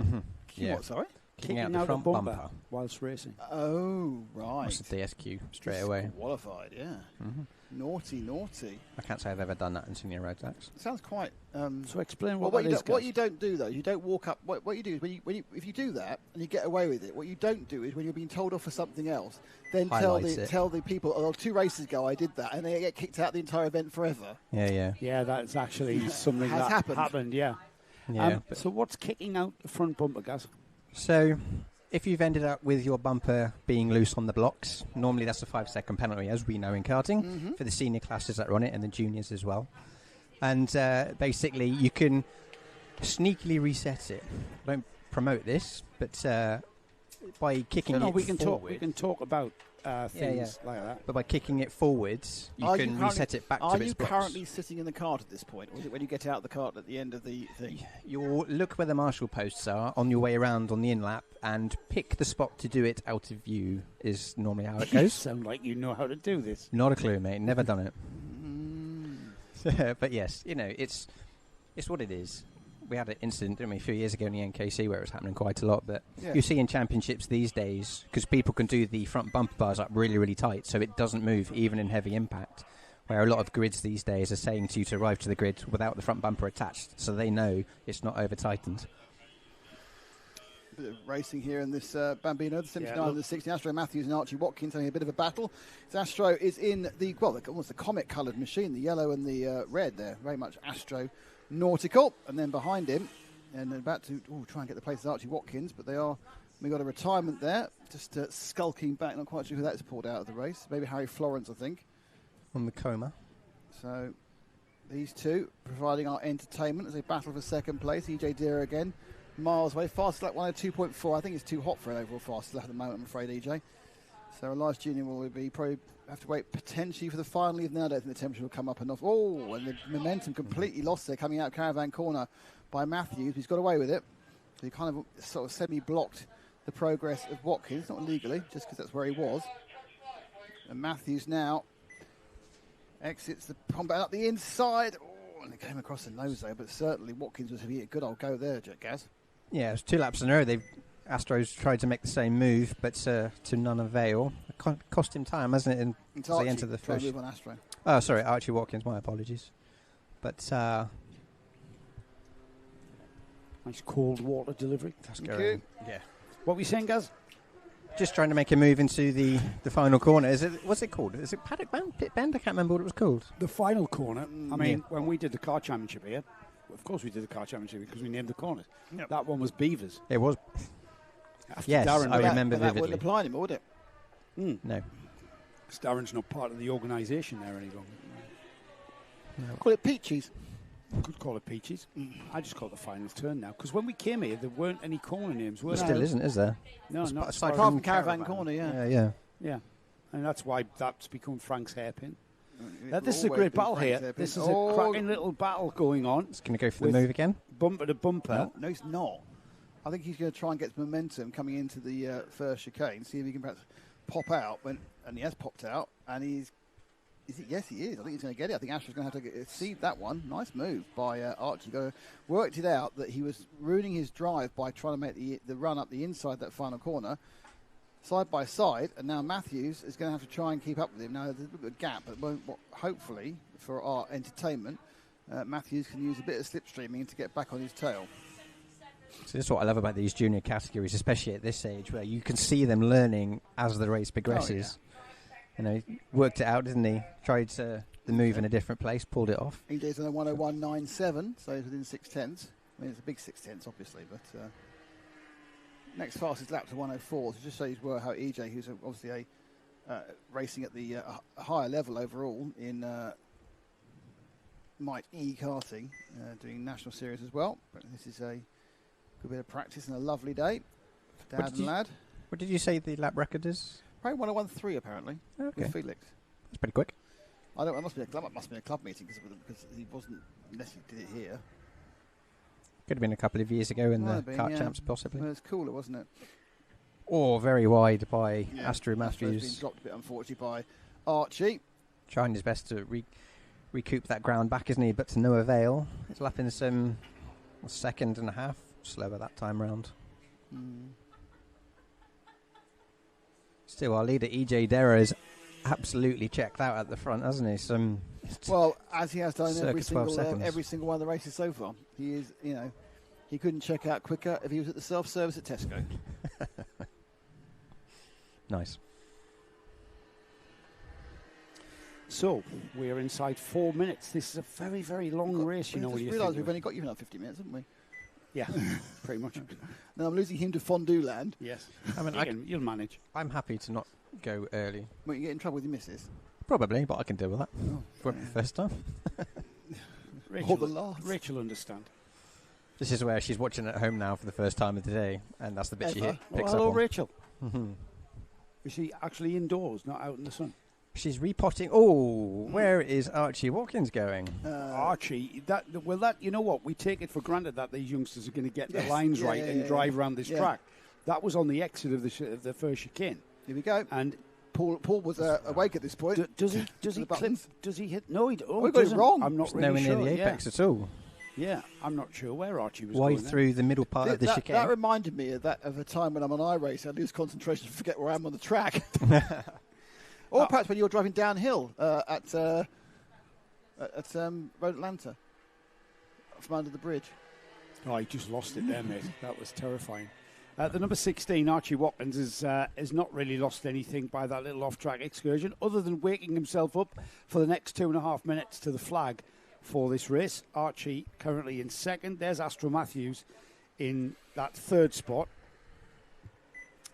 Yeah. What, sorry? Kicking out Kicking the out a front bumper bumper. whilst racing. Oh, right. That's the DSQ straight away. Qualified, yeah. Naughty, naughty. I can't say I've ever done that in senior road tax. Sounds quite... So explain well, what that is, what guys. you don't do, though, you don't walk up... What you do is, if you do that and you get away with it, what you don't do is when you're being told off for something else, then tell the people, oh, 2 races ago I did that, and they get kicked out the entire event forever. Yeah. Yeah, that's actually something Has that happened. yeah. So what's kicking out the front bumper, guys? So, if you've ended up with your bumper being loose on the blocks, normally that's a 5-second penalty, as we know in karting, for the senior classes that run it and the juniors as well. And basically, you can sneakily reset it. I don't promote this, but by kicking it we can forward, we can talk about things like that. but by kicking it forwards, you can reset it back to its blocks. Are you currently sitting in the cart at this point, or is it when you get out of the cart at the end of the thing? You'll look where the marshal posts are on your way around on the in-lap and pick the spot to do it out of view is normally how it You goes. sound like you know how to do this. Not a clue, mate. Never done it. But yes, it's what it is. We had an incident, didn't we, a few years ago in the NKC where it was happening quite a lot. But you see in championships these days, because people can do the front bumper bars up really, really tight, so it doesn't move even in heavy impact. Where a lot of grids these days are saying to you to arrive to the grid without the front bumper attached, so they know it's not over tightened. Bit of racing here in this Bambino, the 79 and the 60. Astro Matthews and Archie Watkins having a bit of a battle. So Astro is in almost the comet-coloured machine, the yellow and the red there, very much Astro nautical. And then behind him, and they're about to try and get the place is Archie Watkins, but we got a retirement there, just skulking back. Not quite sure who that's pulled out of the race. Maybe Harry Florence, I think. On the coma. So these two providing our entertainment as they battle for second place. EJ Deere again. Miles away. Fastest lap 102.4. I think it's too hot for an overall fastest lap at the moment, I'm afraid, EJ. So Elias Jr. will probably have to wait potentially for the final, even though I don't think the temperature will come up enough. Oh, and the momentum completely lost there coming out of Caravan Corner by Matthews. He's got away with it. So he kind of sort of semi-blocked the progress of Watkins, not illegally, just because that's where he was. And Matthews now exits the combat up the inside. Oh, and it came across the nose there, but certainly Watkins was having a good old go there, Gaz. Yeah, it was 2 laps in a row. Astros tried to make the same move, but to none avail. It cost him time, hasn't it? As they enter the first. Move on Astro. Oh, sorry, Archie Watkins. My apologies. But Nice cold water delivery. that's Thank going. you. Yeah. What were you saying, Gaz? Just trying to make a move into the final corner. What's it called? Is it paddock bend? Pit bend? I can't remember what it was called. The final corner. I mean, when we did the car championship here, of course we did the car championship because we named the corners. Yep. That one was Beavers. It was. After Yes, Darren I left. remember But that vividly. wouldn't apply anymore, would it? No. Because Darren's not part of the organisation there any longer. Call it Peaches. Could call it Peaches. I just call it the final turn now. Because when we came here, there weren't any corner names, were There there? still isn't, is there? No, not aside as far Apart as from Caravan Corner, yeah. Yeah. Yeah. and that's why that's become Frank's hairpin. This is a great battle here. This is a cracking little battle going on. It's going to go for the move again. Bumper to bumper. No, he's not. I think he's going to try and get some momentum coming into the first chicane, see if he can perhaps pop out. And he has popped out, and he's... Yes, he is. I think he's going to get it. I think Asher's going to have to exceed that one. Nice move by Archie. Worked it out that he was ruining his drive by trying to make the run up the inside that final corner. Side by side, and now Matthews is going to have to try and keep up with him. Now, there's a little bit of a gap, but hopefully, for our entertainment, Matthews can use a bit of slipstreaming to get back on his tail. So this is what I love about these junior categories, especially at this age, where you can see them learning as the race progresses. You know, he worked it out, didn't he? Tried the move in a different place, pulled it off. He did on a 101.97, so he's within 6/10. I mean, it's a big 6/10, obviously, but... next fastest lap to 104, so just shows how EJ, who's obviously racing at the higher level overall in Might E karting, doing national series as well. But this is a good bit of practice and a lovely day for Dad and Lad. What did you say the lap record is? Probably 101.3 apparently. Okay. With Felix. That's pretty quick. It must be a club meeting because he wasn't unless he did it here. Could have been a couple of years ago in the kart champs, possibly. Well, it was cooler, wasn't it? Or very wide by Astro Matthews. Been dropped a bit, unfortunately, by Archie. Trying his best to recoup that ground back, isn't he? But to no avail. He's lapping some second and a half slower that time round. Still, our leader, EJ Derra, is absolutely checked out at the front, hasn't he? Well, as he has done every single one of the races so far. He is, he couldn't check out quicker if he was at the self-service at Tesco. Nice. So, we're inside 4 minutes. This is a very, very long race, We realise we've only got you another 50 minutes, haven't we? Yeah, pretty much. Now I'm losing him to Fondue Land. Yes. I mean, you'll manage. I'm happy to not go early. Well, you get in trouble with your missus? Probably, but I can deal with that. For the first time. Or the last. Rachel understand. This is where she's watching at home now for the first time of the day, and that's the bit she picks up hello, on. Rachel. Is she actually indoors, not out in the sun? She's repotting. Oh, where is Archie Watkins going? Archie, you know what? We take it for granted that these youngsters are going to get their lines right and drive around this track. That was on the exit of the first chicane. Here we go. And Paul was awake at this point. Does he clip? Does he hit? No, he got it wrong. I'm not really nowhere sure. near the apex at all. Yeah, I'm not sure where Archie was Wide going through the middle part of the chicane. That reminded me of a time when I'm on iRace. I lose concentration, forget where I am on the track. Or perhaps when you're driving downhill at Road Atlanta from under the bridge. Oh, he just lost it there, mate. That was terrifying. The number 16, Archie Watkins, has not really lost anything by that little off-track excursion, other than waking himself up for the next 2.5 minutes to the flag for this race. Archie currently in second. There's Astro Matthews in that third spot.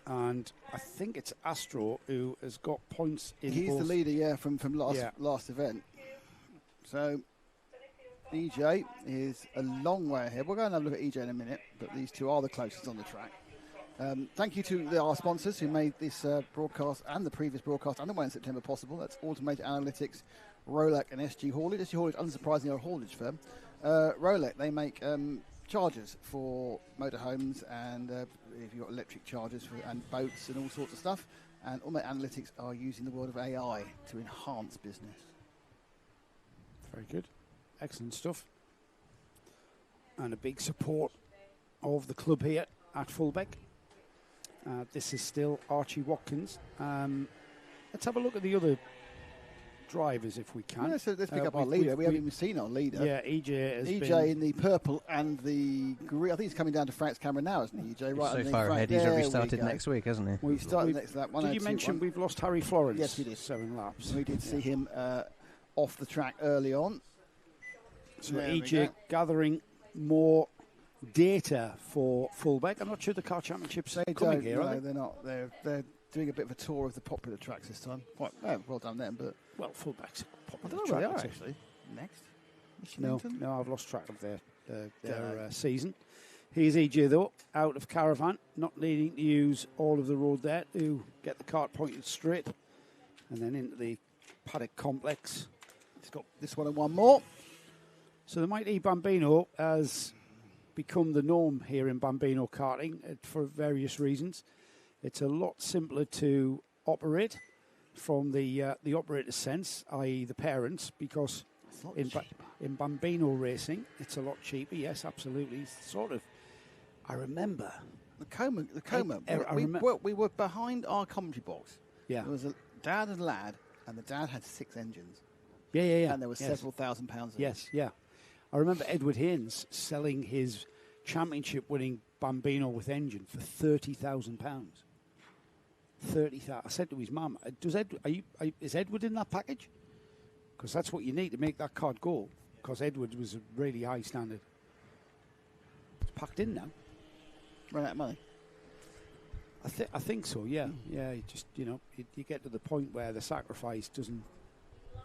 And I think it's Astro who has got points in He's the leader, from last event. So EJ is a long way ahead. We'll go and have a look at EJ in a minute, but these two are the closest on the track. Thank you to our sponsors who made this broadcast and the previous broadcast and the one in September possible. That's Automated Analytics, Rolex and SG Haulage. SG Haulage, unsurprisingly, are a haulage firm. Rolex, they make chargers for motorhomes and if you've got electric chargers and boats and all sorts of stuff. And Automated Analytics are using the world of AI to enhance business. Very good. Excellent stuff. And a big support of the club here at Fulbeck. This is still Archie Watkins. Let's have a look at the other drivers if we can. Yeah, so let's pick up our leader. We haven't even seen our leader. Yeah, EJ in the purple and the green. I think he's coming down to Frank's camera now, isn't he, EJ? Right, so far ahead. He's already started next week, hasn't he? We've started next lap. Did you mention we've lost Harry Florence? Yes, we did. 7 laps. We did see him off the track early on. So EJ gathering more data for Fullbeck. I'm not sure the car championships are coming here, are they? They're not. They're doing a bit of a tour of the popular tracks this time. Well done them, but... Well, Fullbeck's a I popular don't know track. where they are, actually. Next? No, I've lost track of their season. Here's EJ, though, out of caravan, not needing to use all of the road there to get the kart pointed straight and then into the paddock complex. He's got this one and one more. So the mighty Bambino has become the norm here in Bambino karting for various reasons. It's a lot simpler to operate from the operator's sense, i.e. the parents, because in Bambino racing, it's a lot cheaper. Yes, absolutely. Sort of. I remember. The coma. We were behind our commentary box. Yeah. There was a dad and lad, and the dad had 6 engines. Yeah. And there was several £1,000s. Yes, yeah. I remember Edward Haynes selling his championship-winning Bambino with engine for £30,000. 30,000. I said to his mum, is Edward in that package? Because that's what you need to make that card go. Because Edward was a really high standard. It's packed in now. Run out of money. I think so. Yeah, yeah. You just you get to the point where the sacrifice doesn't.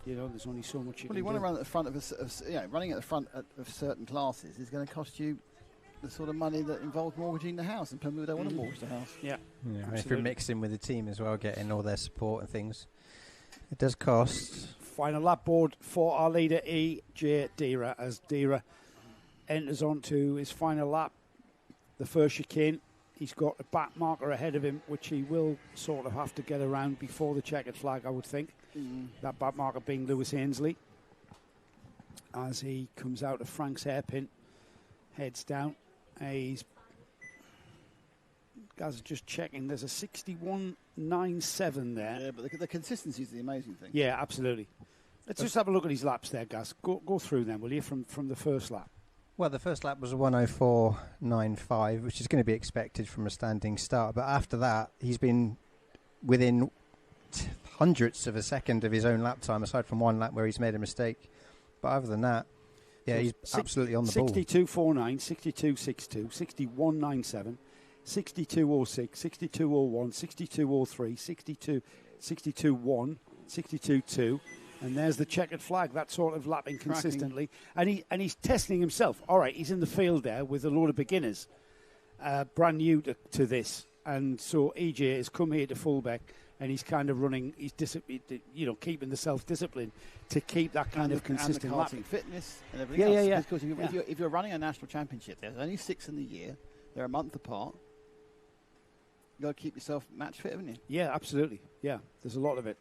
There's only so much you can you want do. to run at the front running at the front of certain classes is going to cost you the sort of money that involves mortgaging the house, and people don't want to mortgage the house. Yeah. If you're mixing with the team as well, getting all their support and things, it does cost. Final lap board for our leader E.J. Dira as Dira enters onto his final lap. The first chicane, he's got a back marker ahead of him, which he will sort of have to get around before the checkered flag, I would think. That back marker being Lewis Ainsley. As he comes out of Frank's hairpin, heads down. Guys are just checking. There's a 61.97 there. Yeah, but the consistency is the amazing thing. Yeah, absolutely. Let's just have a look at his laps there, guys. Go through them, will you, from the first lap? Well, the first lap was a 1:04.95, which is going to be expected from a standing start. But after that, he's been within hundredths of a second of his own lap time, aside from one lap where he's made a mistake. But other than that, yeah, he's absolutely on the ball. 62.49, 62.62, 61.97, 62.06, 62.01, 62.03, 62.1, 62.2. And there's the checkered flag, that sort of lapping consistently. And he's testing himself. All right, he's in the field there with a load of beginners, brand new to this. And so EJ has come here to Fullbeck, and he's kind of running, keeping the self-discipline to keep that kind of consistent and the lapping. fitness and everything else. Yeah. Because if you're running a national championship, there's only 6 in the year. They're a month apart. You've got to keep yourself match fit, haven't you? Yeah, absolutely. Yeah, there's a lot of it.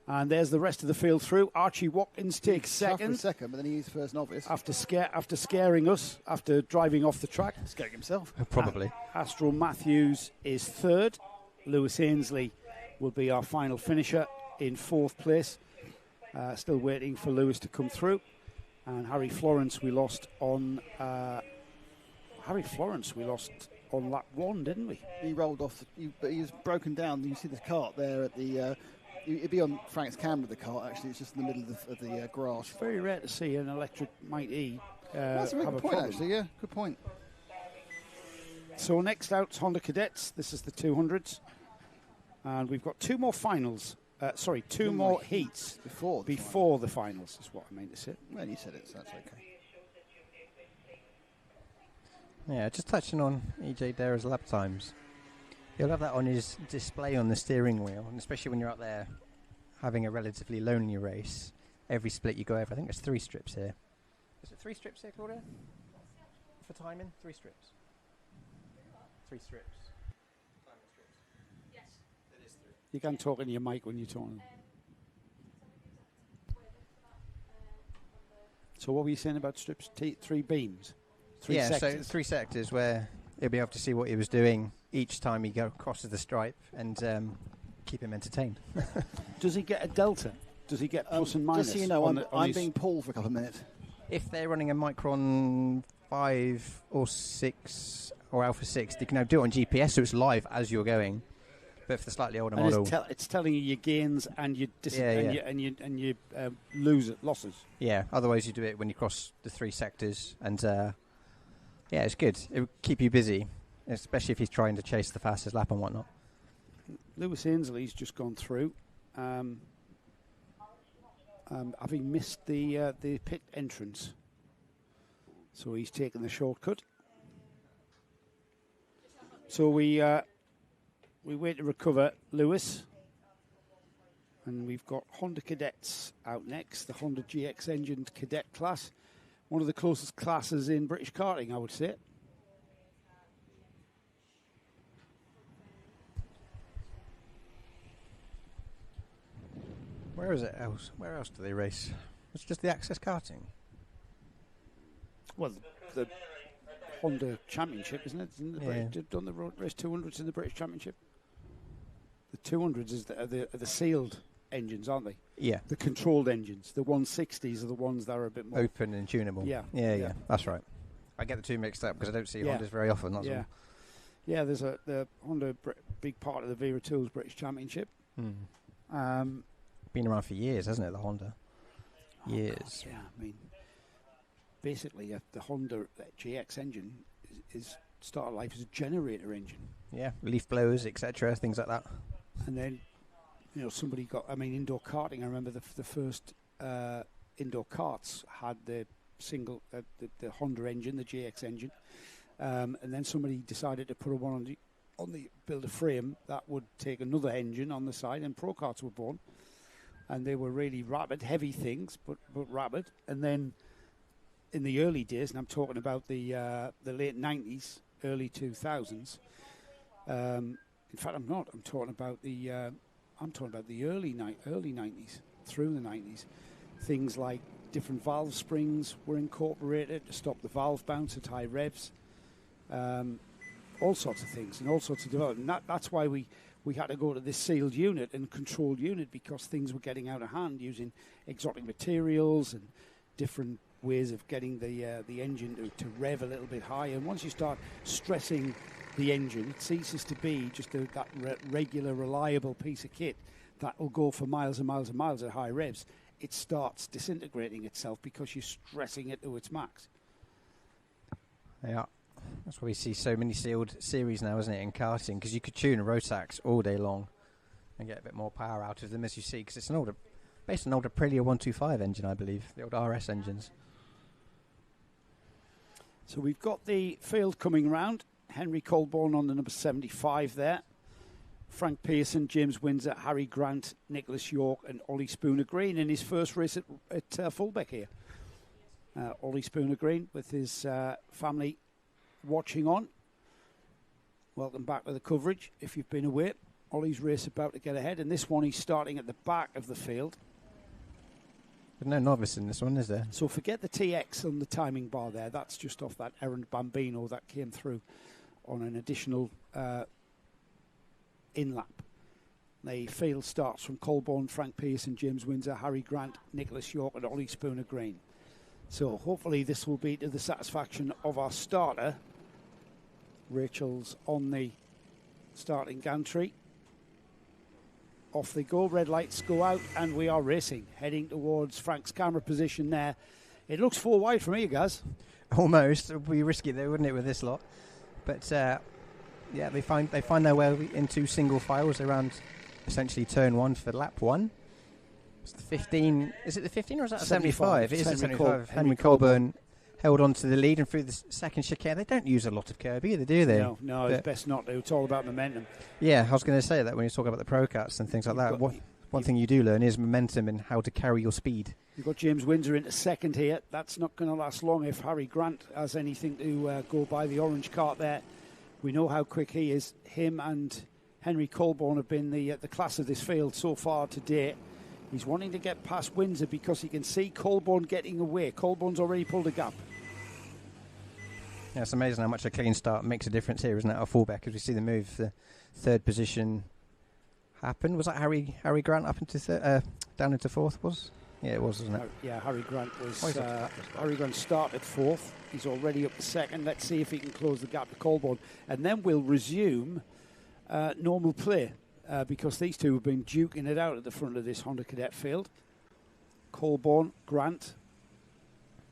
And there's the rest of the field through. Archie Watkins takes second. Second, but then he's first novice. After scaring us, after driving off the track. Scaring himself. Probably. Astral Matthews is third. Lewis Ainsley will be our final finisher in fourth place. Still waiting for Lewis to come through. And Harry Florence we lost on lap 1, didn't we? He rolled off, but he was broken down. You see the cart there at the... it'd be on Frank's camera, the cart, actually. It's just in the middle of the grass. It's very rare to see an electric Mighty that's a really good point, actually, yeah. Good point. So next out's Honda Cadets. This is the 200s. And we've got 2 more finals. Two more heats before the finals is what I meant to say. Well, you said it, so that's okay. Yeah, just touching on EJ Dera's lap times. You'll have that on his display on the steering wheel, and especially when you're out there having a relatively lonely race. Every split you go over, I think there's 3 strips here. Is it 3 strips here, Claudia? For timing? 3 strips. 3 strips. Yes. It is 3. You can't talk in your mic when you're talking. So what were you saying about strips? 3 beams? 3 sectors? So 3 sectors where you'll be able to see what he was doing each time he crosses the stripe and keep him entertained. Does he get a delta? Does he get plus and minus? Just so you know, I'm being pulled for a couple of minutes. If they're running a Micron 5 or 6 or Alpha 6, they can now do it on GPS, so it's live as you're going. But for the slightly older model, it's telling you your gains and your losses. Yeah. Otherwise, you do it when you cross the 3 sectors, and it's good. It will keep you busy, especially if he's trying to chase the fastest lap and whatnot. Lewis Ainsley's just gone through, having missed the pit entrance, so he's taken the shortcut. So we wait to recover Lewis, And we've got Honda Cadets out next, the Honda GX engined cadet class. One of the closest classes in British karting, I would say. Where is it else? Where else do they race? It's just the Access Karting. Well, the Honda Championship, isn't it? They've done the race 200s in the British Championship. The 200s are the sealed engines, aren't they? Yeah. The controlled engines. The 160s are the ones that are a bit more open and tunable. Yeah. That's right. I get the two mixed up because I don't see Hondas very often. That's all. Yeah, there's the Honda big part of the Vera Tools British Championship. Been around for years, hasn't it? The Honda. Years. God, yeah, I mean, basically, the Honda GX engine is started life as a generator engine. Yeah, leaf blowers, etc., things like that. And then, somebody got. I mean, indoor karting. I remember the first indoor karts had the single, the Honda engine, the GX engine, and then somebody decided to put one on the build a frame that would take another engine on the side, and pro karts were born. And they were really rapid, heavy things, but rapid. And then in the early days, and I'm talking about the late 90s, early 2000s. In fact, I'm not. I'm talking about the early 90s through the 90s. Things like different valve springs were incorporated to stop the valve bounce at high revs. All sorts of things and all sorts of development. That's why we had to go to this sealed unit and controlled unit, because things were getting out of hand using exotic materials and different ways of getting the engine to rev a little bit higher. And once you start stressing the engine, it ceases to be just that regular, reliable piece of kit that will go for miles and miles and miles at high revs. It starts disintegrating itself because you're stressing it to its max. Yeah. That's why we see so many sealed series now, isn't it, in karting? Because you could tune a rotax all day long and get a bit more power out of them, as you see, because it's based on an older Aprilia 125 engine, I believe, the old RS engines. So we've got the field coming round. Henry Colborne on the number 75 there. Frank Pearson, James Windsor, Harry Grant, Nicholas York and Ollie Spooner Green in his first race at Fullbeck here. Ollie Spooner Green with his family watching on. Welcome back to the coverage if you've been away. Ollie's race about to get ahead, and this one he's starting at the back of the field. There's no novice in this one, is there? So forget the TX on the timing bar there. That's just off that errand Bambino that came through on an additional in-lap. The field starts from Colborne, Frank Pearson, James Windsor, Harry Grant, Nicholas York and Ollie Spooner Green. So hopefully this will be to the satisfaction of our starter. Rachel's on the starting gantry. Off they go, red lights go out, and we are racing, heading towards Frank's camera position there. It looks 4 wide for me, guys. Almost. It would be risky though, wouldn't it, with this lot? But yeah, they find their way into single files around essentially turn 1 for lap 1. It's the 15. Is it the 15 or is that a 75? It is the 75. Henry Colburn held on to the lead, and through the second chicane, they don't use a lot of curb either, do they? No, it's best not to. It's all about momentum. Yeah, I was going to say that when you talk about the pro karts and things like that. One thing you do learn is momentum and how to carry your speed. You've got James Windsor into second here. That's not going to last long if Harry Grant has anything to go by the orange cart there. We know how quick he is. Him and Henry Colborne have been the class of this field so far today. He's wanting to get past Windsor because he can see Colborne getting away. Colborne's already pulled a gap. Yeah, it's amazing how much a clean start makes a difference here, isn't it? Our Fullbeck, as we see the move, the third position happen. Was that Harry Grant up into down into fourth? Yeah, it was, wasn't it? Yeah, Harry Grant was. Harry Grant started fourth. He's already up to second. Let's see if he can close the gap to Colborne, and then we'll resume normal play because these two have been duking it out at the front of this Honda Cadet field. Colborne, Grant.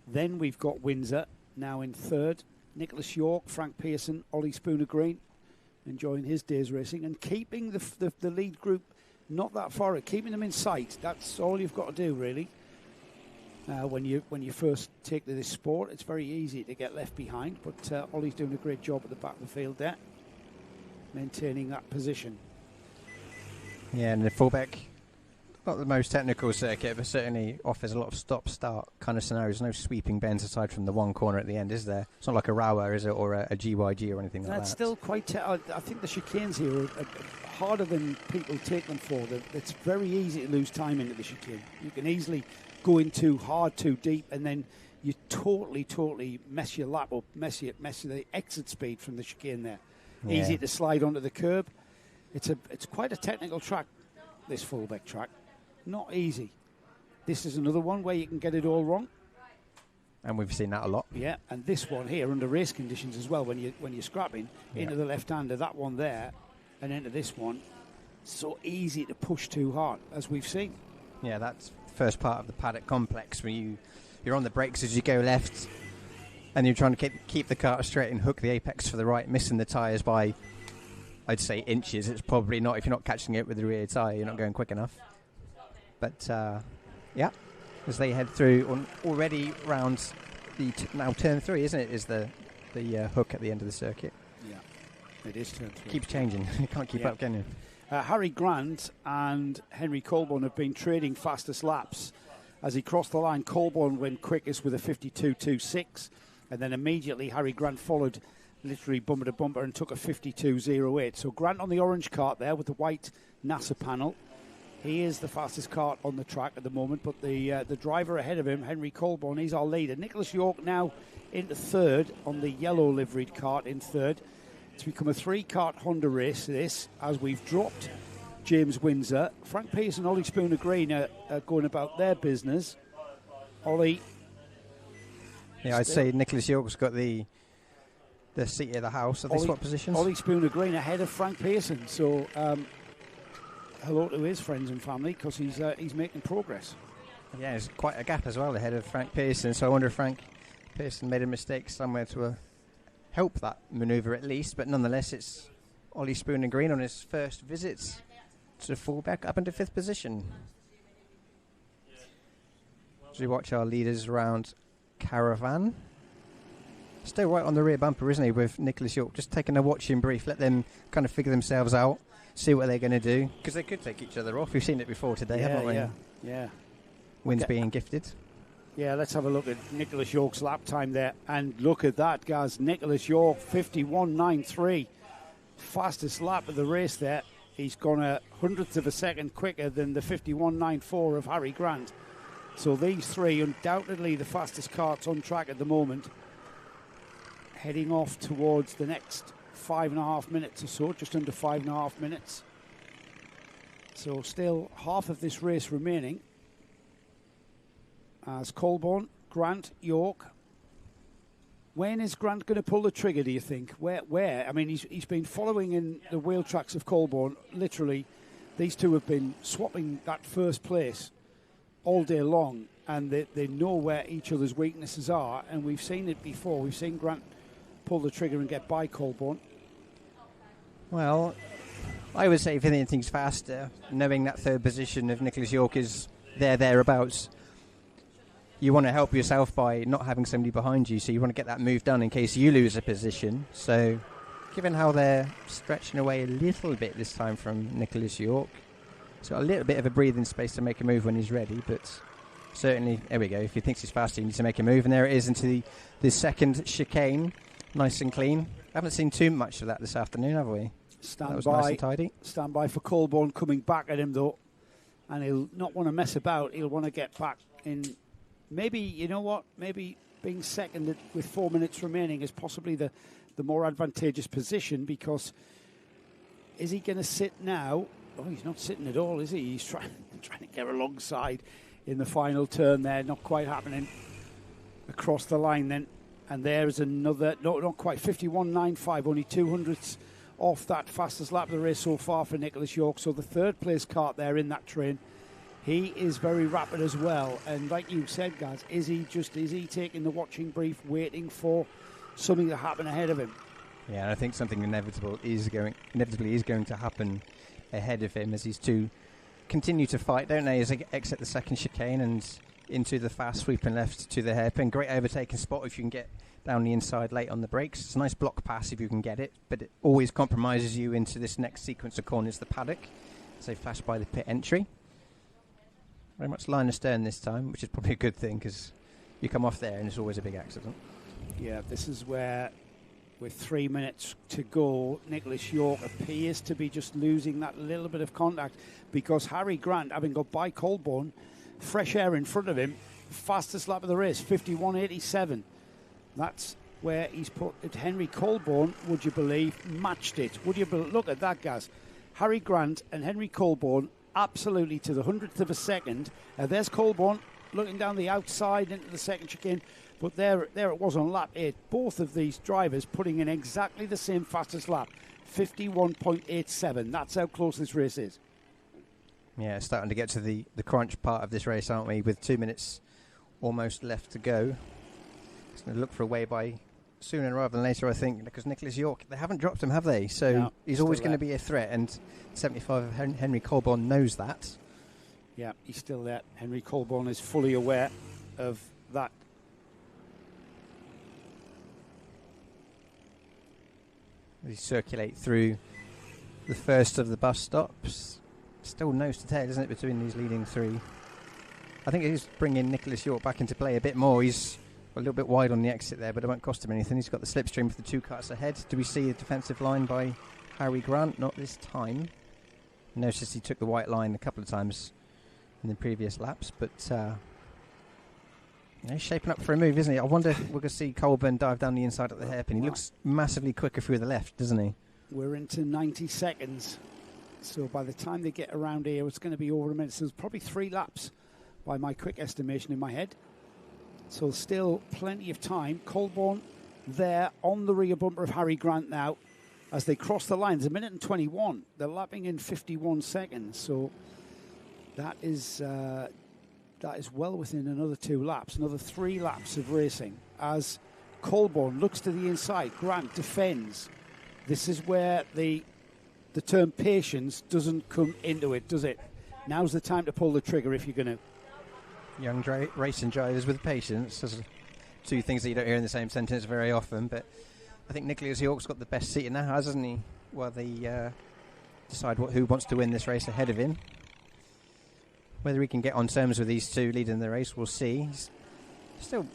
Then we've got Windsor now in third. Nicholas York, Frank Pearson, Ollie Spooner Green, enjoying his day's racing and keeping the lead group not that far, keeping them in sight. That's all you've got to do, really. When you first take to this sport, it's very easy to get left behind, but Ollie's doing a great job at the back of the field there, maintaining that position. Yeah, and the Fulbeck Not the most technical circuit, but certainly offers a lot of stop-start kind of scenarios. No sweeping bends aside from the one corner at the end, is there? It's not like a Rawa, is it, or a GYG or anything like that? That's still quite... I think the chicanes here are harder than people take them for. It's very easy to lose time into the chicane. You can easily go in too hard, too deep, and then you totally mess your lap up, mess the exit speed from the chicane there. Yeah. Easy to slide onto the curb. It's quite a technical track, this Fullbeck track. Not easy. This is another one where you can get it all wrong. And we've seen that a lot. Yeah, and this one here under race conditions as well, when you're scrapping into the left-hander, that one there, and into this one, so easy to push too hard, as we've seen. Yeah, that's the first part of the paddock complex, where you're on the brakes as you go left, and you're trying to keep the car straight and hook the apex for the right, missing the tyres by, I'd say, inches. It's probably not, if you're not catching it with the rear tyre, you're not going quick enough. But, as they head through already round the now turn 3, isn't it, is the hook at the end of the circuit. Yeah, it is turn 3. Keeps changing. You can't keep up, can you? Harry Grant and Henry Colborne have been trading fastest laps. As he crossed the line, Colborne went quickest with a 52.26, and then immediately Harry Grant followed literally bumper to bumper and took a 52.08. So Grant on the orange kart there with the white NASA panel. He is the fastest kart on the track at the moment, but the driver ahead of him, Henry Colborne, he's our leader. Nicholas York now into third on the yellow liveried kart in third. It's become a 3-kart Honda race, this, as we've dropped James Windsor. Frank Pearce and Ollie Spooner Green are going about their business. Ollie. Yeah, I'd say Nicholas York's got the seat of the house. Are they swap positions? Ollie Spooner Green ahead of Frank Pearson. So, hello to his friends and family, because he's making progress. Yeah, there's quite a gap as well ahead of Frank Pearson. So I wonder if Frank Pearson made a mistake somewhere to help that manoeuvre at least. But nonetheless, it's Ollie Spooner Green on his first visits to Fullbeck up into 5th position. As we watch our leaders around Caravan. Still right on the rear bumper, isn't he, with Nicholas York? Just taking a watching brief, let them kind of figure themselves out, see what they're going to do. Because they could take each other off. We've seen it before today, haven't we? Yeah. Wins being gifted. Yeah, let's have a look at Nicholas York's lap time there. And look at that, guys. Nicholas York, 51.93. Fastest lap of the race there. He's gone a 100th of a second quicker than the 51.94 of Harry Grant. So these three, undoubtedly the fastest karts on track at the moment, heading off towards the next 5.5 minutes or so, just under 5.5 minutes. So still half of this race remaining. As Colborne, Grant, York. When is Grant going to pull the trigger, do you think? Where? I mean, he's been following in the wheel tracks of Colborne. Literally, these two have been swapping that first place all day long, and they know where each other's weaknesses are, and we've seen it before. We've seen Grant pull the trigger and get by Colborne. Well, I would say if anything's faster, knowing that third position of Nicholas York is thereabouts, you want to help yourself by not having somebody behind you, so you want to get that move done in case you lose a position. So given how they're stretching away a little bit this time from Nicholas York, he's got a little bit of a breathing space to make a move when he's ready, but certainly, there we go, if he thinks he's faster, he needs to make a move, and there it is into the second chicane, nice and clean. Haven't seen too much of that this afternoon, have we? That was nice and tidy. Stand by for Colborne coming back at him, though, and he'll not want to mess about. He'll want to get back in. Maybe, you know what, maybe being second with 4 minutes remaining is possibly the more advantageous position, because is he going to sit now? Oh, he's not sitting at all, is he? He's trying to get alongside in the final turn there. Not quite happening. Across the line then. And there's another, no, not quite, 51.95, only 200ths off that fastest lap of the race so far for Nicholas York. So the third place kart there in that train. He is very rapid as well. And like you said, guys, is he taking the watching brief, waiting for something to happen ahead of him? Yeah, and I think something inevitably is going to happen ahead of him as these two continue to fight, don't they, as they exit the second chicane and into the fast sweeping left to the hairpin. Great overtaking spot if you can get down the inside late on the brakes. It's a nice block pass if you can get it, but it always compromises you into this next sequence of corners, the paddock, as they flash by the pit entry. Very much line astern this time, which is probably a good thing because you come off there and it's always a big accident. Yeah, this is where, with 3 minutes to go, Nicholas York appears to be just losing that little bit of contact because Harry Grant, having got by Colborne, fresh air in front of him, fastest lap of the race, 51.87. That's where he's put it. Henry Colborne, would you believe, matched it. Would you look at that, guys? Harry Grant and Henry Colborne absolutely to the 100th of a second. There's Colborne looking down the outside into the second chicane, but there it was on lap 8. Both of these drivers putting in exactly the same fastest lap, 51.87. That's how close this race is. Yeah, starting to get to the crunch part of this race, aren't we? With 2 minutes almost left to go. It's going to look for a way by sooner rather than later, I think, because Nicholas York, they haven't dropped him, have they? So no, he's always going to be a threat, and 75 of Henry Colborne knows that. Yeah, he's still there. Henry Colborne is fully aware of that. We circulate through the first of the bus stops. Still nose to tail, isn't it, between these leading three? I think he's bringing Nicholas York back into play a bit more. He's a little bit wide on the exit there, but it won't cost him anything. He's got the slipstream with the 2 karts ahead. Do we see a defensive line by Harry Grant? Not this time. Noticed he took the white line a couple of times in the previous laps, but he's shaping up for a move, isn't he? I wonder if we're going to see Colburn dive down the inside at the hairpin. He looks massively quicker through the left, doesn't he? We're into 90 seconds. So by the time they get around here, it's going to be over a minute. So there's probably 3 laps by my quick estimation in my head. So still plenty of time. Colborne there on the rear bumper of Harry Grant now. As they cross the line, it's 1 minute and 21. They're lapping in 51 seconds. So that is well within another 2 laps, another 3 laps of racing. As Colborne looks to the inside, Grant defends. This is where the term patience doesn't come into it, does it? Now's the time to pull the trigger if you're going to. Young racing drivers with patience. Those are 2 things that you don't hear in the same sentence very often, but I think Nicholas York's got the best seat in the house, hasn't he? While they decide who wants to win this race ahead of him. Whether he can get on terms with these 2 leading the race, we'll see. He's still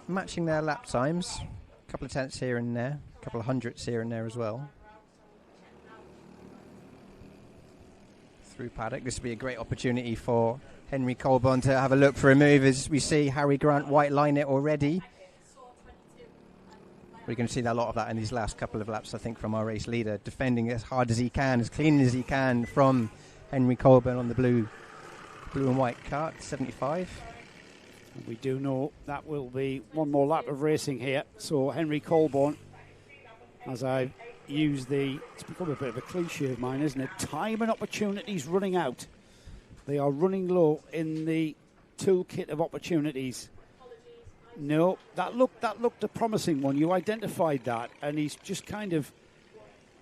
matching their lap times. A couple of tenths here and there, a couple of hundredths here and there as well. Through paddock, this will be a great opportunity for Henry Colborne to have a look for a move, as we see Harry Grant white line it already. We're going to see a lot of that in these last couple of laps, I think, from our race leader, defending as hard as he can, as clean as he can from Henry Colborne on the blue and white kart, 75. We do know that will be one more lap of racing here. So Henry Colborne, as I use it's become a bit of a cliche of mine, isn't it? Time and opportunities running out. They are running low in the toolkit of opportunities. No, that looked a promising one. You identified that, and he's just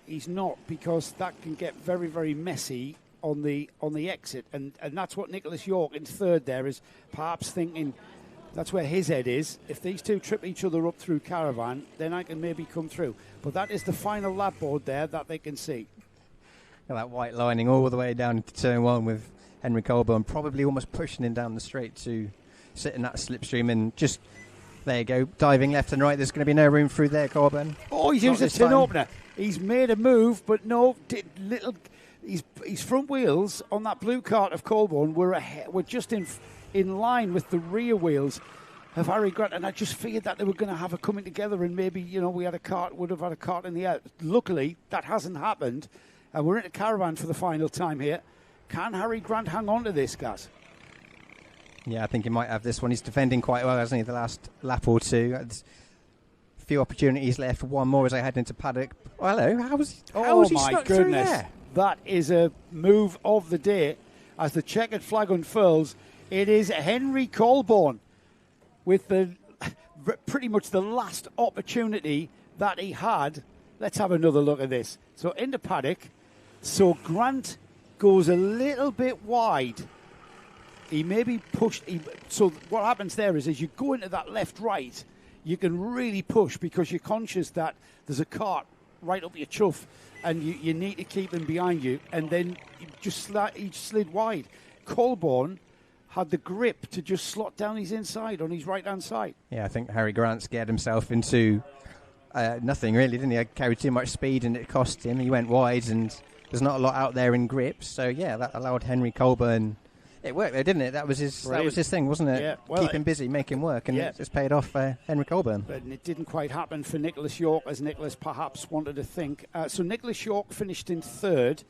he's not, because that can get very, very messy on the exit, and that's what Nicholas York in third there is perhaps thinking. That's where his head is. If these 2 trip each other up through Caravan, then I can maybe come through. But that is the final lap board there that they can see. That white lining all the way down into turn 1 with Henry Colborne probably almost pushing him down the straight to sit in that slipstream, and just there you go, diving left and right. There's going to be no room through there, Colborne. Oh, he's used a tin opener. He's made a move, but no, his front wheels on that blue kart of Colborne were just in line with the rear wheels of Harry Grant, and I just figured that they were going to have a coming together, and maybe would have had a kart in the air. Luckily, that hasn't happened, and we're into Caravan for the final time here. Can Harry Grant hang on to this, guys? Yeah, I think he might have this one. He's defending quite well, hasn't he, the last lap or 2. There's a few opportunities left. One more as I head into paddock. Oh, hello. How was he stuck through there? That is a move of the day. As the checkered flag unfurls, it is Henry Colborne with pretty much the last opportunity that he had. Let's have another look at this. So into paddock. So Grant goes a little bit wide. He may be pushed. So what happens there is, as you go into that left-right, you can really push because you're conscious that there's a kart right up your chuff, and you need to keep them behind you. And then he slid wide. Colborne had the grip to just slot down his inside on his right-hand side. Yeah, I think Harry Grant scared himself into nothing, really, didn't he? He carried too much speed and it cost him. He went wide and there's not a lot out there in grips. So, yeah, that allowed Henry Colburn... It worked there, didn't it? That was his thing, wasn't it? Yeah, well, keep him busy, make him work, and it's paid off Henry Colburn. But it didn't quite happen for Nicholas York, as Nicholas perhaps wanted to think. So Nicholas York finished in third,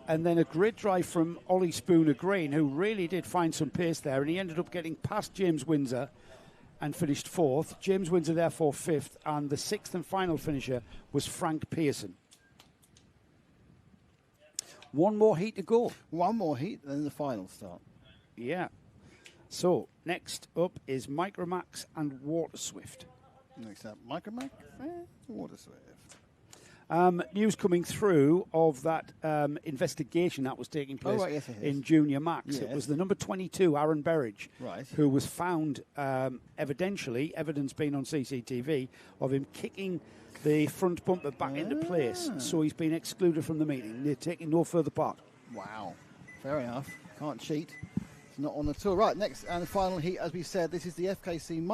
and then a grid drive from Ollie Spooner Green, who really did find some pace there, and he ended up getting past James Windsor and finished fourth. James Windsor, therefore, fifth, and the sixth and final finisher was Frank Pearson. One more heat to go. One more heat, then the final start. Yeah. So, next up is Micromax and Water Swift. Next up, Micromax and Water Swift. News coming through of that investigation that was taking place in Junior Max. Yes. It was the number 22, Aaron Berridge, who was found, evidence being on CCTV, of him kicking the front bumper back into place. So he's been excluded from the meeting. They're taking no further part. Wow. Fair enough. Can't cheat. Not on the tour. Right, next and the final heat, as we said, this is the FKC,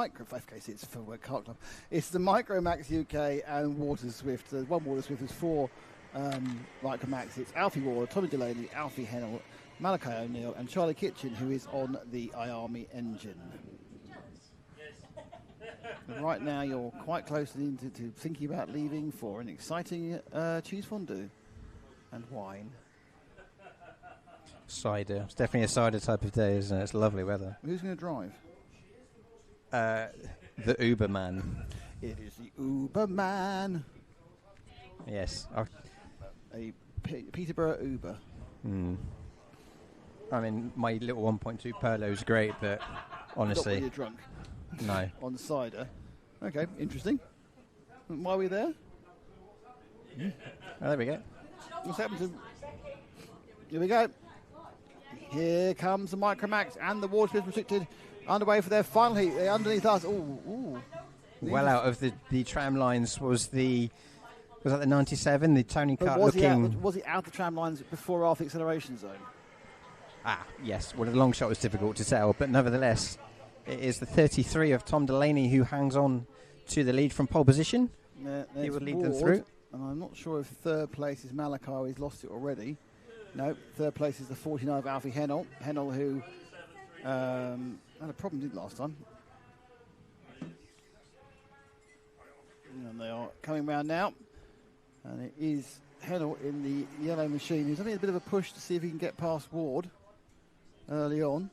it's Fulbeck Kart Club. It's the Micromax UK and Water Swift. One Water Swift is four Micromax. It's Alfie Waller, Tommy Delaney, Alfie Hennell, Malachi O'Neill, and Charlie Kitchen, who is on the iArmy engine. And right now, you're quite close to thinking about leaving for an exciting cheese fondue and wine. Cider. It's definitely a cider type of day, isn't it? It's lovely weather. Who's going to drive? The Uber man. It is the Uber man. Yes. A Peterborough Uber. I mean, my little 1.2 Perlo is great, but honestly... Not when you're drunk. No. On cider. Okay, interesting. Why are we there? Oh, there we go. What's happened to... Here we go. Here comes the Micromax and the Water Swift Restricted underway for their final heat. They're underneath us. Ooh. Well out of the tram lines was that the 97, the Tony Kart looking... Was he out the tram lines before or after the acceleration zone? Yes. Well, the long shot was difficult to tell, but nevertheless, it is the 33 of Tom Delaney who hangs on to the lead from pole position. He would lead them through. And I'm not sure if third place is Malachi. He's lost it already. No, third place is the 49 of Alfie Hennell. Hennell, who had a problem did last time. And they are coming round now. And it is Hennell in the yellow machine. He's having a bit of a push to see if he can get past Ward early on.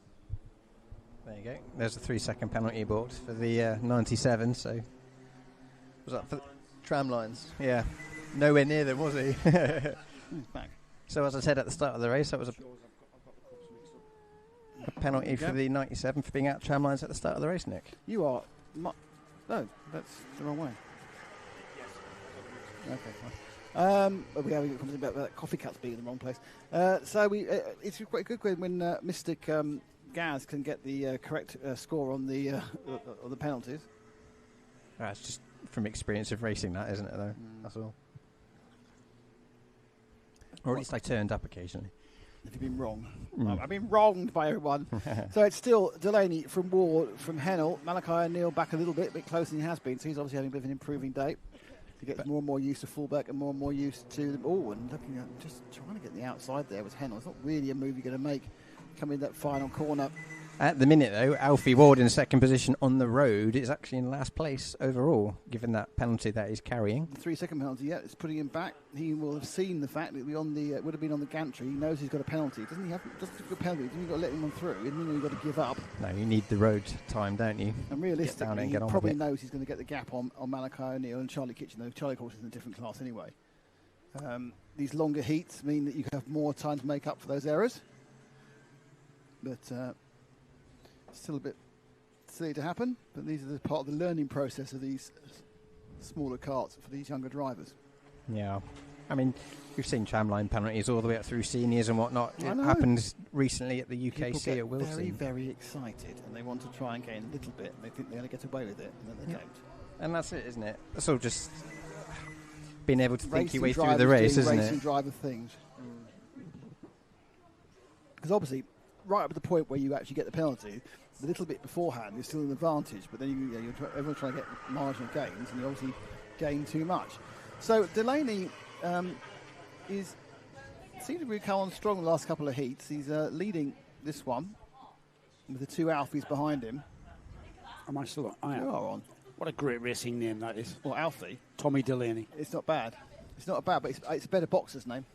There you go. There's a 3-second penalty board for the 97. So was that for the tram lines? Yeah. Nowhere near them, was he? Back. So as I said at the start of the race, that was a penalty for the 97 for being out tram lines at the start of the race, Nick. You are... no, that's the wrong way. Okay, fine. We haven't got something about coffee cups being in the wrong place. It's quite good when Mystic Gaz can get the correct score on the penalties. It's just from experience of racing, that isn't it? Though that's all. Or at least I turned up occasionally. Have you been wrong? I've been wronged by everyone. So it's still Delaney from Ward, from Hennell. Malachi O'Neill back a little bit closer than he has been. So he's obviously having a bit of an improving day. He gets more and more used to Fullbeck and more and more used to them. Oh, and looking at just trying to get the outside there with Hennell. It's not really a move you're going to make coming in that final corner. At the minute, though, Alfie Ward in second position on the road is actually in last place overall, given that penalty that he's carrying. The 3-second penalty, it's putting him back. He will have seen the fact that would have been on the gantry. He knows he's got a penalty. Doesn't he have a penalty? Doesn't he got to let him on through? Isn't he got to give up? No, you need the road time, don't you? And realistically, he probably knows he's going to get the gap on Malachi O'Neill and Charlie Kitchen, though Charlie, of course, is in a different class anyway. These longer heats mean that you have more time to make up for those errors. But... still a bit silly to happen, but these are the part of the learning process of these smaller karts for these younger drivers. Yeah. I mean, we've seen tramline penalties all the way up through seniors and whatnot. It happened recently at the UKC at Wilson. Very, very excited, and they want to try and gain a little bit, and they think they're going to get away with it, and then they don't. And that's it, isn't it? That's all just being able to think your way through the race, isn't it? Racing driver things. Because obviously, right up to the point where you actually get the penalty. A little bit beforehand, you're still in advantage, but then everyone's trying to get marginal gains, and you obviously gain too much. So Delaney seems to be come on strong the last couple of heats. He's leading this one with the 2 Alfies behind him. Am I still on? You are on. What a great racing name that is. Well, Alfie. Tommy Delaney. It's not bad. It's not bad, but it's a better boxer's name.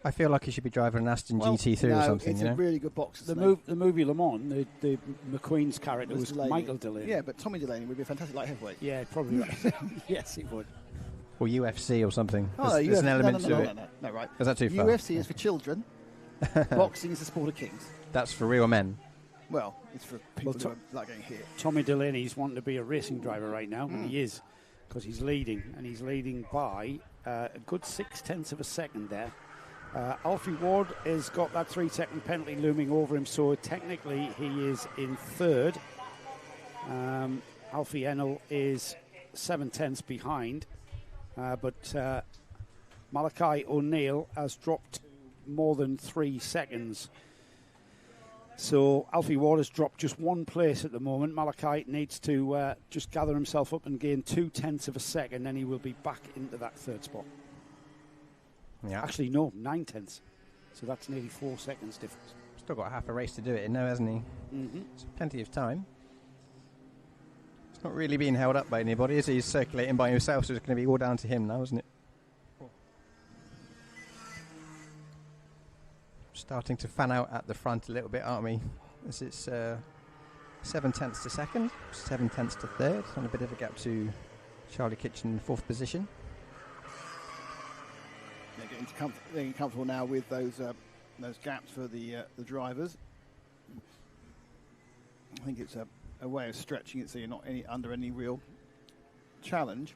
I feel like he should be driving an Aston GT3 or something. It's a really good boxer's the name. The movie Le Mans, the McQueen's character was Delaney. Michael Delaney. Yeah, but Tommy Delaney would be a fantastic light heavyweight. Yeah, probably right. Yes, it would. Or UFC or something. Oh, there's an element to it. No, right. Is that too far? UFC is for children. Boxing is the sport of kings. That's for real men. Well, it's for people who are like getting hit. Tommy Delaney's wanting to be a racing driver right now, and he is, because he's leading, and he's leading by a good 0.6 of a second there. Alfie Ward has got that 3-second penalty looming over him, so technically he is in third. Alfie Ennell is 0.7 behind, but Malachi O'Neill has dropped more than 3 seconds. So Alfie Ward has dropped just 1 place at the moment. Malachi needs to just gather himself up and gain 0.2 of a second, then he will be back into that third spot. Yeah. Actually, no, 0.9. So that's nearly 4 seconds difference. Still got half a race to do it now, hasn't he? Mm-hmm. It's plenty of time. It's not really being held up by anybody, is he? He's circulating by himself, so it's going to be all down to him now, isn't it? Starting to fan out at the front a little bit, aren't we? As it's 0.7 to second, 0.7 to third, and a bit of a gap to Charlie Kitchen in 4th position. They're getting comfortable now with those gaps for the drivers. I think it's a way of stretching it so you're not under any real challenge.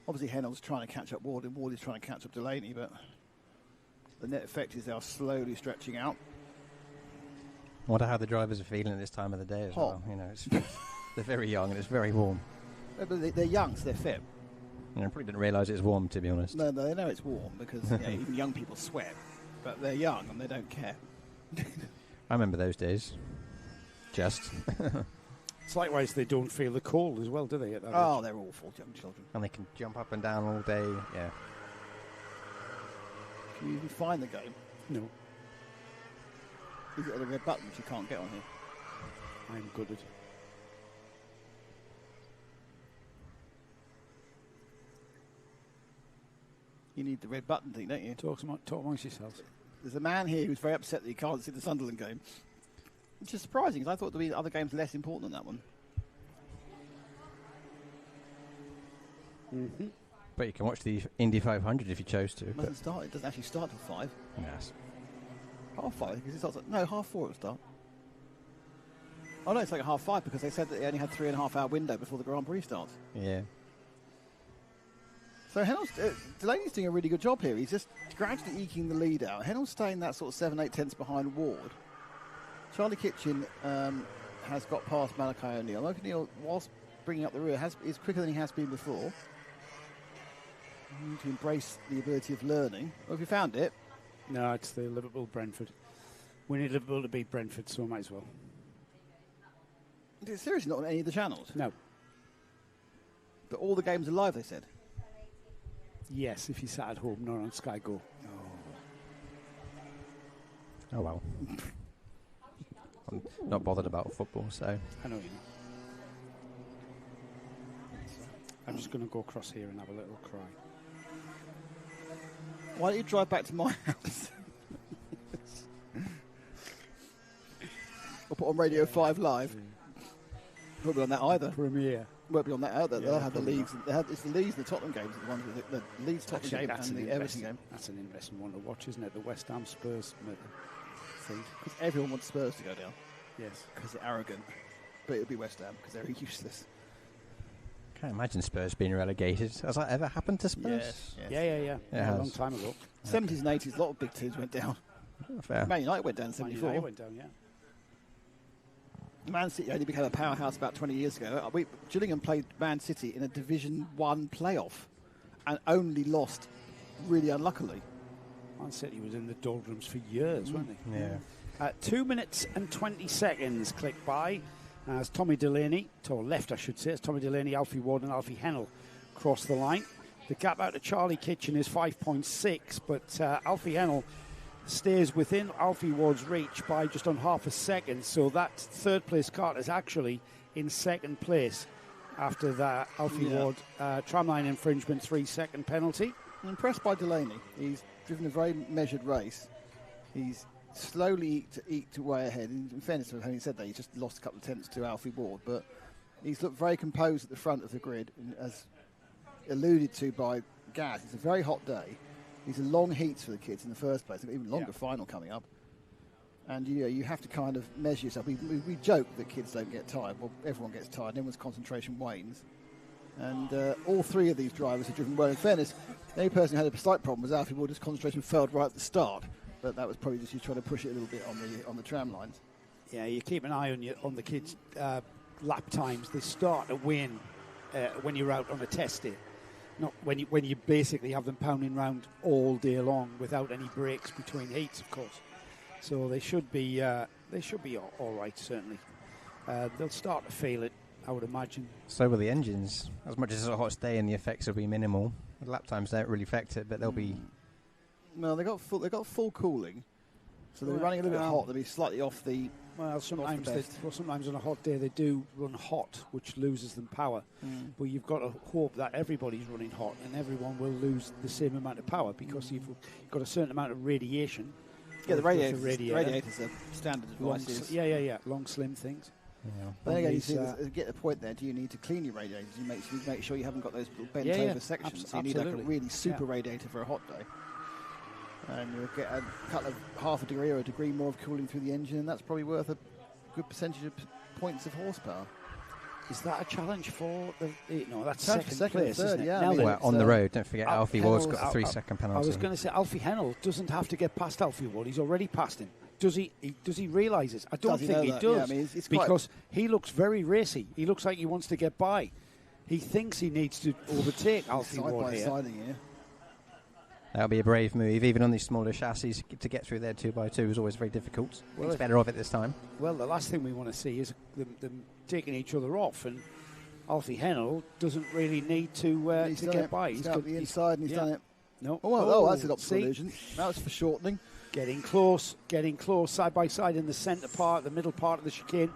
Obviously, Hennell's trying to catch up Ward, and Ward is trying to catch up Delaney, but the net effect is they are slowly stretching out. I wonder how the drivers are feeling at this time of the day as well. You know, they're very young and it's very warm. But they're young, so they're fit. I probably didn't realise it was warm, to be honest. No, they know it's warm because even young people sweat, but they're young and they don't care. I remember those days. Just. It's likewise they don't feel the cold as well, do they? At that age? They're awful, young children. And they can jump up and down all day, yeah. Can you even find the game? No. Is it the red button which you can't get on here? I'm good at it. You need the red button thing, don't you? Talk amongst yourselves. There's a man here who's very upset that he can't see the Sunderland game. Which is surprising, because I thought there'd be other games less important than that one. Mm-hmm. But you can watch the Indy 500 if you chose to. It doesn't start. It doesn't actually start till 5. Yes. 5:30, because it starts at... No, 4:30 it'll start. Oh, no, it's like 5:30 because they said that they only had 3.5 hour window before the Grand Prix starts. Yeah. So Delaney's doing a really good job here. He's just gradually eking the lead out. Hennell's staying that sort of 7/8 behind Ward. Charlie Kitchen has got past Malachi O'Neill. O'Neill, whilst bringing up the rear, is quicker than he has been before. You need to embrace the ability of learning. Well, have you found it? No, it's the Liverpool-Brentford. We need Liverpool to beat Brentford, so might as well. It's seriously not on any of the channels? No. But all the games are live, they said? Yes, if you sat at home, not on Sky Go. Oh, well. I'm not bothered about football, so... I know you know. I'm just going to go across here and have a little cry. Why don't you drive back to my house? Or put on Radio 5 Live. Won't be on that either. Premiere. Won't be on that either. They'll have the probably Leeds. It's the Leeds and the Tottenham games. The ones with the Leeds Tottenham game and the Everton game. That's an interesting one to watch, isn't it? The West Ham Spurs thing. Because everyone wants Spurs to go down. Yes. Because they're arrogant. But it'll be West Ham because they're useless. Can't imagine Spurs being relegated. Has that ever happened to Spurs? Yes. Yeah. A long time ago. 70s and 80s, a lot of big teams went down. Fair. Man United went down in 74. Man United went down, yeah. Man City only became a powerhouse about 20 years ago. Gillingham played Man City in a Division 1 playoff and only lost really unluckily. Man City was in the doldrums for years, weren't they? Yeah. 2 minutes and 20 seconds click by as Tommy Delaney, or left I should say, as Tommy Delaney, Alfie Ward and Alfie Hennell cross the line. The gap out to Charlie Kitchen is 5.6, but Alfie Hennell stays within Alfie Ward's reach by just on half a second, so that third place Kart is actually in second place after that Alfie Ward tramline infringement 3-second penalty. I'm impressed by Delaney. He's driven a very measured race. He's slowly eked away ahead. In fairness to having said that, he's just lost a couple of tenths to Alfie Ward, but he's looked very composed at the front of the grid, and as alluded to by Gaz, it's a very hot day. These are long heats for the kids in the first place. They've got even longer final coming up. And you have to kind of measure yourself. We joke that kids don't get tired. Well, everyone gets tired. Everyone's concentration wanes. And all three of these drivers have driven well. In fairness, the only person who had a slight problem was Alfie Ward. His concentration failed right at the start. But that was probably just you trying to push it a little bit on the tram lines. Yeah, you keep an eye on the kids' lap times. They start to win when you're out on a test day. Not when you basically have them pounding round all day long without any breaks between heats, of course. So they should be all right, certainly. They'll start to feel it, I would imagine. So will the engines. As much as it's a hot day and the effects will be minimal, the lap times don't really affect it, but they'll be... Well, they got full cooling, so they're running a little bit hot. They'll be slightly off the... Well, sometimes on a hot day they do run hot, which loses them power. But you've got to hope that everybody's running hot and everyone will lose the same amount of power because you've got a certain amount of radiation. Yeah, the radiators are standard devices. Long, slim things. Yeah. But again, you see, get the point there. Do you need to clean your radiators? You make sure you haven't got those bent over sections. So you need like a really super radiator for a hot day. And you'll get a couple of half a degree or a degree more of cooling through the engine, and that's probably worth a good percentage of points of horsepower. Is that a challenge for the... No, that's second place, third, isn't it? yeah. Well, on the road, don't forget, Alfie Ward's got a 3-second penalty. I was going to say, Alfie Hennell doesn't have to get past Alfie Ward. He's already passed him. Does he realise this? I don't think he does, yeah, it's because he looks very racy. He looks like he wants to get by. He thinks he needs to overtake Alfie Ward here. That'll be a brave move, even on these smaller chassis. To get through their 2x2 is always very difficult. Well, it's better of it this time. Well, the last thing we want to see is them taking each other off, and Alfie Hennell doesn't really need to get by. He's got the inside and he's done it. No. That's an optical illusion. That was for shortening. Getting close, side by side in the centre part, the middle part of the chicane.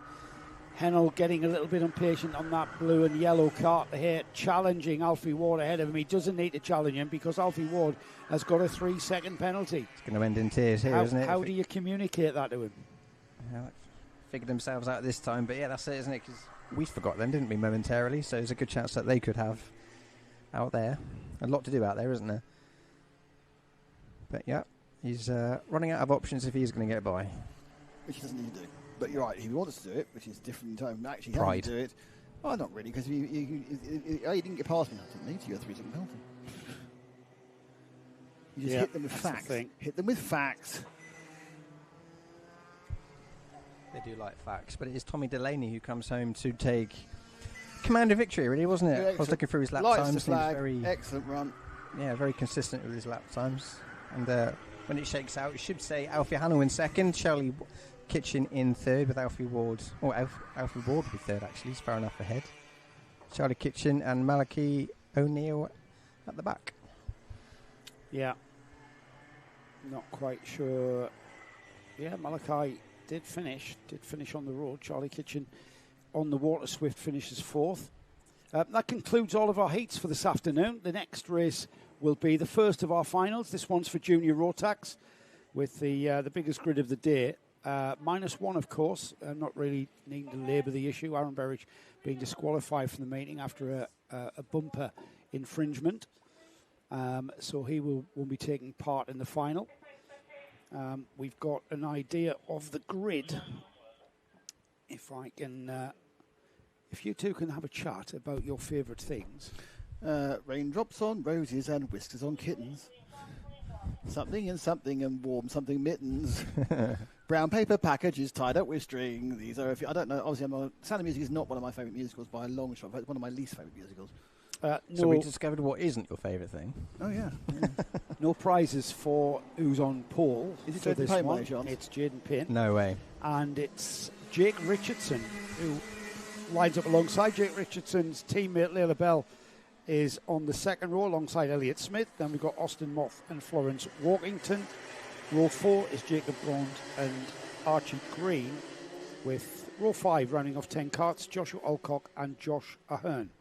Hennell getting a little bit impatient on that blue and yellow cart here, challenging Alfie Ward ahead of him. He doesn't need to challenge him because Alfie Ward has got a 3-second penalty. It's going to end in tears here, isn't it? How do you communicate that to him? Figured themselves out this time, but yeah, that's it, isn't it? Because we forgot them, didn't we, momentarily? So there's a good chance that they could have out there. A lot to do out there, isn't there? But yeah, he's running out of options if he's going to get by. Which he doesn't need to do. But you're right, if he wants to do it, which is different in time, actually Pride. Having to do it. Well, not really, because you didn't get past me. I didn't need to. You got 3-second penalty. You just hit them with facts. Hit them with facts. They do like facts, but it is Tommy Delaney who comes home to take command of victory, really, wasn't it? I was looking through his lap times. Excellent run. Yeah, very consistent with his lap times. And when it shakes out, it should say Alfie Hannell in second, Charlie Kitchen in third with Alfie Ward. Alfie Ward will be third, actually. He's far enough ahead. Charlie Kitchen and Malachi O'Neill at the back. Yeah. Not quite sure. Yeah, Malachi did finish on the road. Charlie Kitchen on the Water Swift finishes fourth. That concludes all of our heats for this afternoon. The next race will be the first of our finals. This one's for Junior Rotax with the biggest grid of the day. -1, of course. Not really needing to labour the issue. Aaron Berridge being disqualified from the meeting after a bumper infringement. So he will be taking part in the final. We've got an idea of the grid. If I can, if you two can have a chat about your favourite things. Raindrops on roses and whiskers on kittens. Something and warm something mittens. Brown paper packages tied up with string. These are, I don't know, obviously Sound of Music is not one of my favourite musicals by a long shot. It's one of my least favourite musicals. So we discovered what isn't your favourite thing. Oh, yeah. No prizes for who's on pole. Is it for Jaden this Payne, one. by any chance? It's Jaden Payne. No way. And it's Jake Richardson who lines up alongside. Jake Richardson's teammate Layla Bell is on the second row alongside Elliott Smith. Then we've got Austin Moth and Florence Walkington. Row 4 is Jacob Blond and Archie Green, with row 5 rounding off 10 carts, Joshua Alcock and Josh Ahern.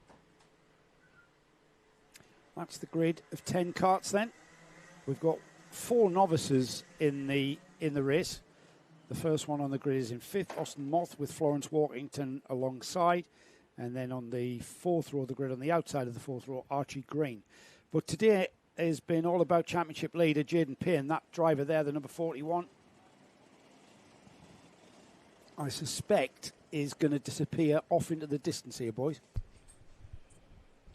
That's the grid of 10 carts then. We've got 4 novices in the race. The first one on the grid is in 5th, Austin Moth, with Florence Walkington alongside. And then on the 4th row of the grid, on the outside of the 4th row, Archie Green. But today has been all about championship leader Jaden Payne. That driver there, the number 41, I suspect is going to disappear off into the distance here, boys.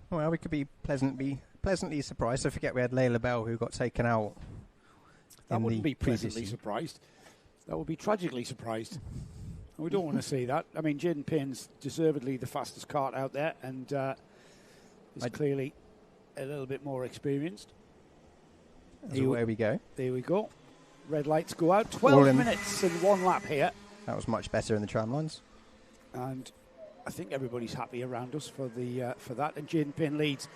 Well, we could be pleasantly surprised. I forget we had Layla Bell who got taken out. That wouldn't be pleasantly surprised. That would be tragically surprised. And we don't want to see that. I mean, Jaden Payne's deservedly the fastest kart out there, and is clearly a little bit more experienced. Where we go. There we go. Red lights go out. 12 minutes and 1 lap here. That was much better in the tram lines. And I think everybody's happy around us for that. And Jaden Payne leads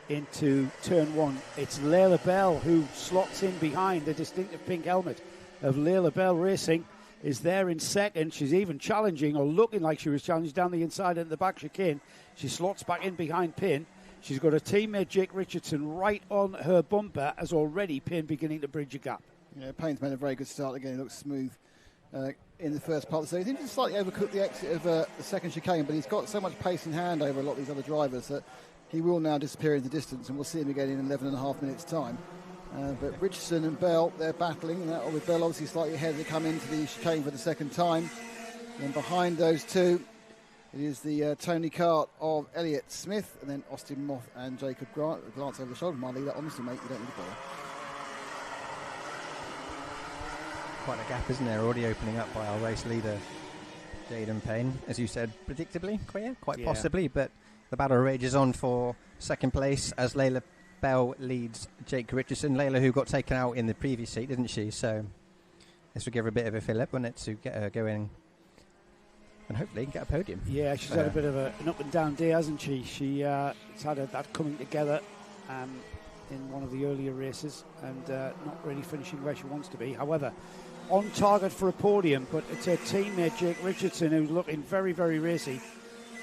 into turn 1. It's Layla Bell who slots in behind. The distinctive pink helmet of Layla Bell Racing is there in second. She's even challenging, or looking like she was challenged, down the inside and the back chicane. She slots back in behind Payne. She's got a teammate, Jake Richardson, right on her bumper, as already Payne beginning to bridge a gap. Yeah, Payne's made a very good start again. He looks smooth in the first part of the season. He slightly overcooked the exit of the second chicane, but he's got so much pace in hand over a lot of these other drivers that he will now disappear into the distance, and we'll see him again in 11 and a half minutes' time. But Richardson and Bell, they're battling, and with Bell obviously slightly ahead. They come into the chicane for the second time. And behind those two, it is the Tony Kart of Elliott Smith, and then Austin Moth and Jacob Grant. A glance over the shoulder, my leader. Honestly, mate, you don't need to bother. Quite a gap, isn't there? Already opening up by our race leader, Jaden Payne. As you said, predictably, quite possibly, but the battle rages on for second place as Layla Bell leads Jake Richardson. Layla, who got taken out in the previous seat, didn't she? So this will give her a bit of a fill-up, wouldn't it, to get her going and hopefully get a podium. Yeah, she's had a bit of an up-and-down day, hasn't she? She's had that coming together in one of the earlier races and not really finishing where she wants to be. However, on target for a podium, but it's her teammate Jake Richardson who's looking very, very racy.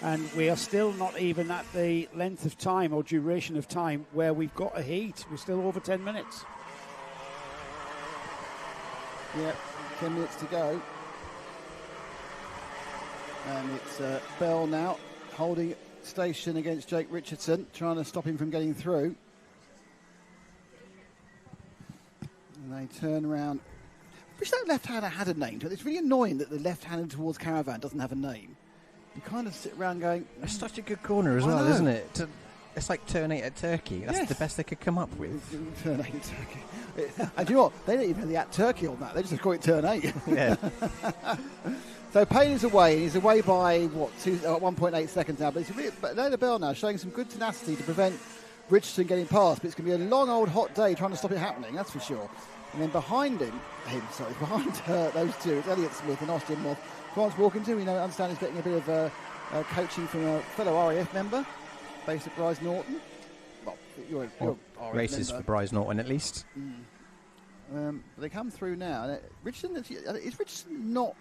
And we are still not even at the length of time or duration of time where we've got a heat. We're still over 10 minutes. Yeah, 10 minutes to go. And it's Bell now holding station against Jake Richardson, trying to stop him from getting through. And they turn around. I wish that left-hander had a name to it. It's really annoying that the left-hander towards Caravan doesn have a name. You kind of sit around going... It's such a good corner as well, isn't it? It's like turn 8 at Turkey. That's the best they could come up with. Turn 8 at Turkey. And do you know what? They don't even have the at Turkey on that. They just call it turn 8. Yeah. So Payne is away. He's away by, 1.8 seconds now. But Layla Bell now showing some good tenacity to prevent Richardson getting past. But it's going to be a long, old, hot day trying to stop it happening, that's for sure. And then behind behind those two, it's Elliott Smith and Austin Moth. Florence Walkington, we understand he's getting a bit of coaching from a fellow RAF member based at Bryce Norton. Well, you're RAF races member. for Bryce Norton at least. But they come through now. Richardson, is Richardson not...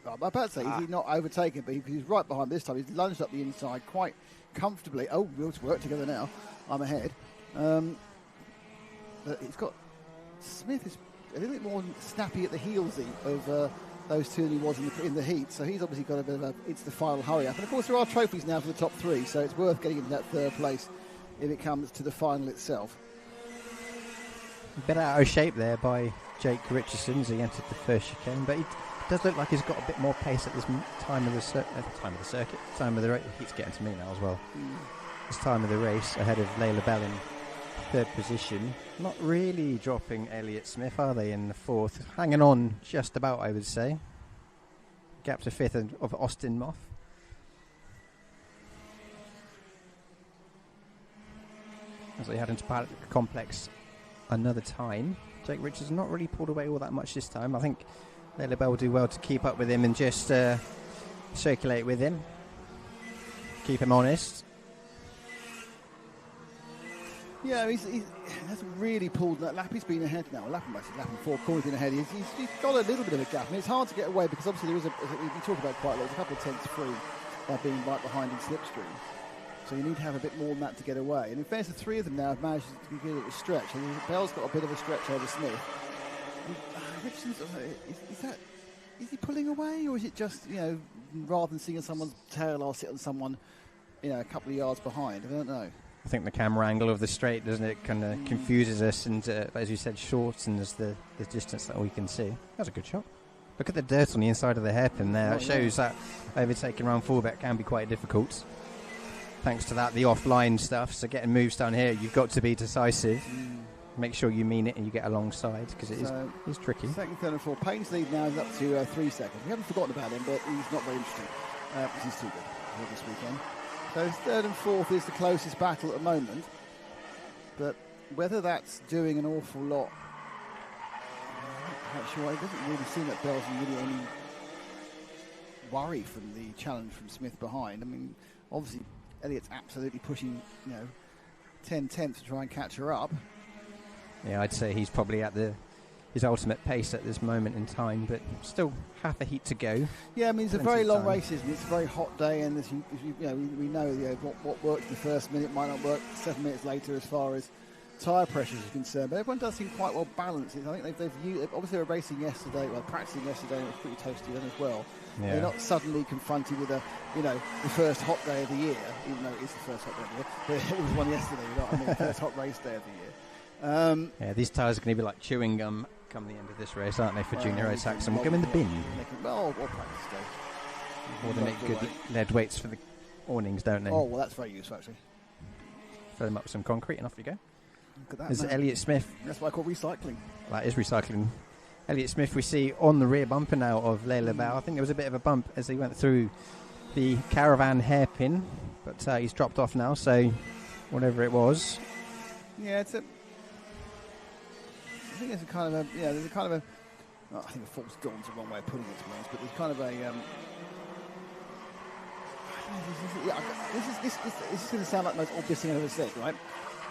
I'm about to say, is he not overtaken? But he's right behind this time. He's lunged up the inside quite comfortably. Oh, we'll work together now. I'm ahead. But he's got... Smith is a little bit more snappy at the heelsy of those two than he was in the heat. So he's obviously got a bit of it's the final hurry up. And of course there are trophies now for the top 3, so it's worth getting into that third place if it comes to the final itself. A bit out of shape there by Jake Richardson as he entered the first chicane, but he does look like he's got a bit more pace at this time of the circuit. Time of the race. He's getting to me now as well. This time of the race ahead of Layla Bell in third position. Not really dropping Elliott Smith, are they, in the fourth? Hanging on just about, I would say. Gap to fifth of Austin Moth. As they head into Paddock Complex another time. Jake Richards not really pulled away all that much this time. I think Layla Bell will do well to keep up with him and just circulate with him. Keep him honest. Yeah, he hasn't really pulled that lap. He's been ahead now. Lap and 4 corners in ahead. He's got a little bit of a gap. I mean, it's hard to get away because obviously there is we talk about quite a lot. There's a couple of tenths free by being right behind in slipstream. So you need to have a bit more than that to get away. And in fairness, the 3 of them now have managed to get a little stretch. I mean, Bell's got a bit of a stretch over Smith. Richardson's, is he pulling away, or is it just, rather than seeing someone's tail, I'll sit on someone, a couple of yards behind? I don't know. I think the camera angle of the straight, doesn't it, kind of confuses us and, as you said, shortens the distance that we can see. That's a good shot. Look at the dirt on the inside of the hairpin there. It shows that overtaking around Fullbeck can be quite difficult. Thanks to that, the offline stuff. So getting moves down here, you've got to be decisive. Make sure you mean it and you get alongside because it is tricky. Second, third and fourth. Payne's lead now is up to 3 seconds. We haven't forgotten about him, but he's not very interesting because he's too good this weekend. So third and fourth is the closest battle at the moment. But whether that's doing an awful lot, I'm not sure. It doesn't really seem that Bell's really any worry from the challenge from Smith behind. I mean, obviously, Elliott's absolutely pushing, 10 tenths to try and catch her up. Yeah, I'd say he's probably at his ultimate pace at this moment in time, but still half a heat to go. Yeah, I mean, it's a very long race, isn't it? It's a very hot day, and we know what worked in the first minute might not work 7 minutes later as far as tyre pressures are concerned. But everyone does seem quite well balanced. I think they've obviously they were racing yesterday, practicing yesterday, and it was pretty toasty then as well. Yeah. They're not suddenly confronted with the first hot day of the year, even though it is the first hot day of the year. But it was one yesterday, the first hot race day of the year. These tyres are going to be like chewing gum come the end of this race, aren't they, for junior rotax? And we'll go in the bin. Or practice day. Or they make good lead weights for the awnings, don't they? Oh, well, that's very useful, actually. Fill them up with some concrete and off you go. Look at that. There's Elliott Smith. That's what I call recycling. That is recycling. Elliott Smith we see on the rear bumper now of Layla Bell. I think there was a bit of a bump as he went through the caravan hairpin, but he's dropped off now, so whatever it was. Yeah, I think there's a kind of a, I think a false dawn's the wrong way of putting it, to be honest, but there's kind of a, this is going to sound like the most obvious thing I've ever said, right?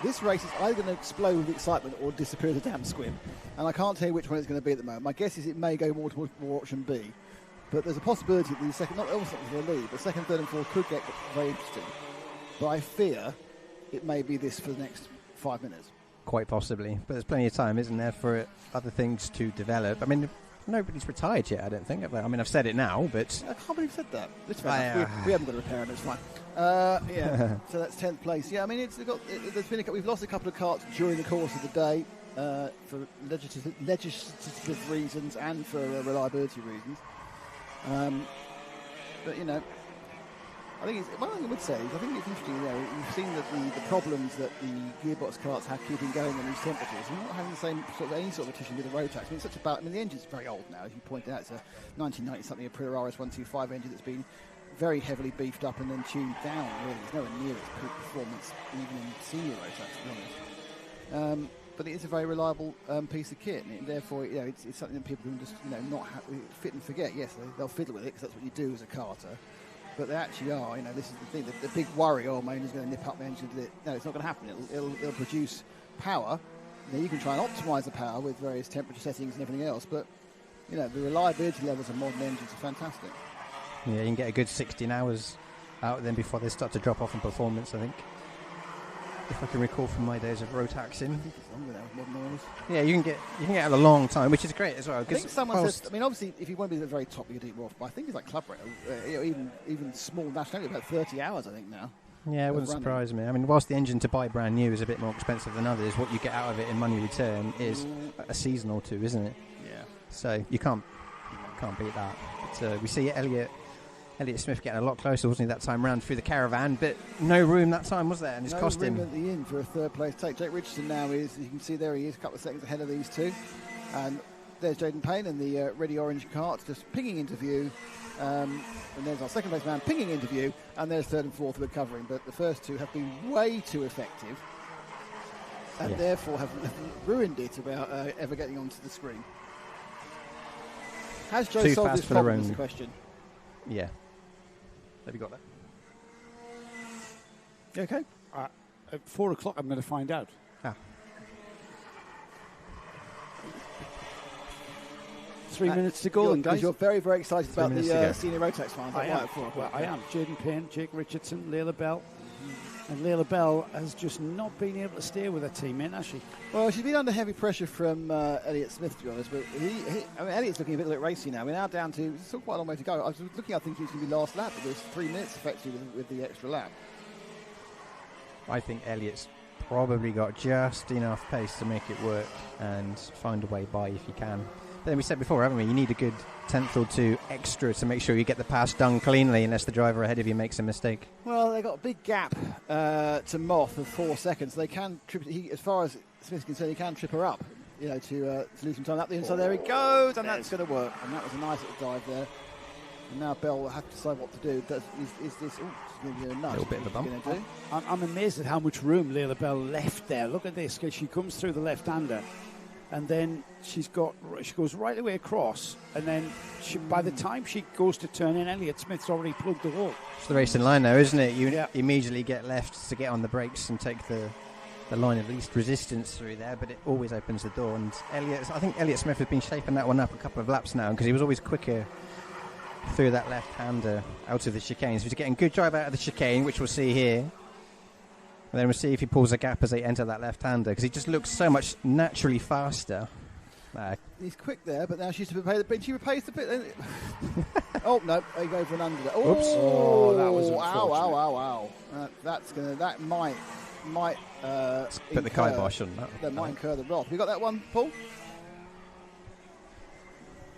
This race is either going to explode with excitement or disappear as a damn squib. And I can't tell you which one it's going to be at the moment. My guess is it may go more towards option B. But there's a possibility that the second, not almost for the lead, but second, third and fourth could get very interesting. But I fear it may be this for the next 5 minutes. Quite possibly. But there's plenty of time, isn't there, for other things to develop. I mean, nobody's retired yet, I don't think. I mean, I've said it now, but... I can't believe you said that. It's fine. We haven't got to repair it, it's fine. So that's 10th place. Yeah, I mean, we've lost a couple of karts during the course of the day for legislative reasons and for reliability reasons. But, I think one thing I would say is I think it's interesting, you've seen that the problems that the Gearbox karts have keeping going in these temperatures. You're not having the same any sort of attrition with the rotax. I mean, the engine's very old now, as you pointed out. It's a 1990-something Aprilia RS125 engine that's been very heavily beefed up and then tuned down, really. It's nowhere near its peak performance, even in senior rotax, to be honest. But it is a very reliable piece of kit, and therefore, it's something that people can just, not fit and forget. Yes, they'll fiddle with it because that's what you do as a karter. But they actually are, this is the thing, the big worry, my engine's going to nip up the engine. No, it's not going to happen. It'll produce power. You can try and optimise the power with various temperature settings and everything else, but, the reliability levels of modern engines are fantastic. Yeah, you can get a good 16 hours out of them before they start to drop off in performance, I think. If I can recall from my days of rotaxing. Yeah, you can get a long time, which is great as well. I think someone says, obviously, if you want to be at the very top, you can do it more. But I think it's like club rail, even small nationality, about 30 hours, I think now. Yeah, it wouldn't surprise me. I mean, whilst the engine to buy brand new is a bit more expensive than others, what you get out of it in money return is a season or two, isn't it? Yeah. So you can't beat that. But we see Elliott Smith getting a lot closer, wasn't he, that time round through the caravan, but no room that time, was there? And it's cost him. No room at the end for a third place take. Jake Richardson now is, you can see there he is, a couple of seconds ahead of these two. And there's Jaden Payne in the ready-orange kart, just pinging into view. And there's our second place man pinging into view. And there's third and fourth recovering. But the first two have been way too effective. and therefore have ruined it about ever getting onto the screen. Has Joe solved this problem is the question. Yeah. Have you got that? You okay? At 4 o'clock, I'm going to find out. 3 minutes to go. Guys, you're very, very excited about the senior rotax finals. I am. Well, I am. Jaden Payne, Jake Richardson, Layla Bell. And Layla Bell has just not been able to stay with her teammate, has she? Well, she's been under heavy pressure from Elliot Smith, to be honest. But Elliot's looking a bit racy now. We're now down to still quite a long way to go. I was looking, I think he's going to be last lap, but there's 3 minutes effectively with the extra lap. I think Elliot's probably got just enough pace to make it work and find a way by if you can. But then we said before, haven't we? You need a good tenth or two extra to make sure you get the pass done cleanly, unless the driver ahead of you makes a mistake. Well, they've got a big gap to Moth of 4 seconds. They can trip. As far as Smith's concerned, he can trip her up, to lose some time up the inside. There he goes, and that's going to work. And that was a nice little dive there. And now Bell will have to decide what to do. Is this? Oh, she's going to give a nudge. A little bit of a bump. I'm amazed at how much room Layla Bell left there. Look at this, because she comes through the left-hander, and then she goes right away across, and then by the time she goes to turn in, Elliot Smith's already plugged the hole. It's the racing line now, isn't it? You immediately get left to get on the brakes and take the line of least resistance through there, but it always opens the door. And I think Elliot Smith has been shaping that one up a couple of laps now, because he was always quicker through that left-hander out of the chicane. So he's getting good drive out of the chicane, which we'll see here. And then we'll see if he pulls a gap as they enter that left-hander, because he just looks so much naturally faster. He's quick there, but now she's to repay the bit. She repays the bit. Oh, no, he goes for an under there. Oops. Oh, that was unfortunate. Ow. That might put the kibosh on that. That might incur the wrath. You got that one, Paul?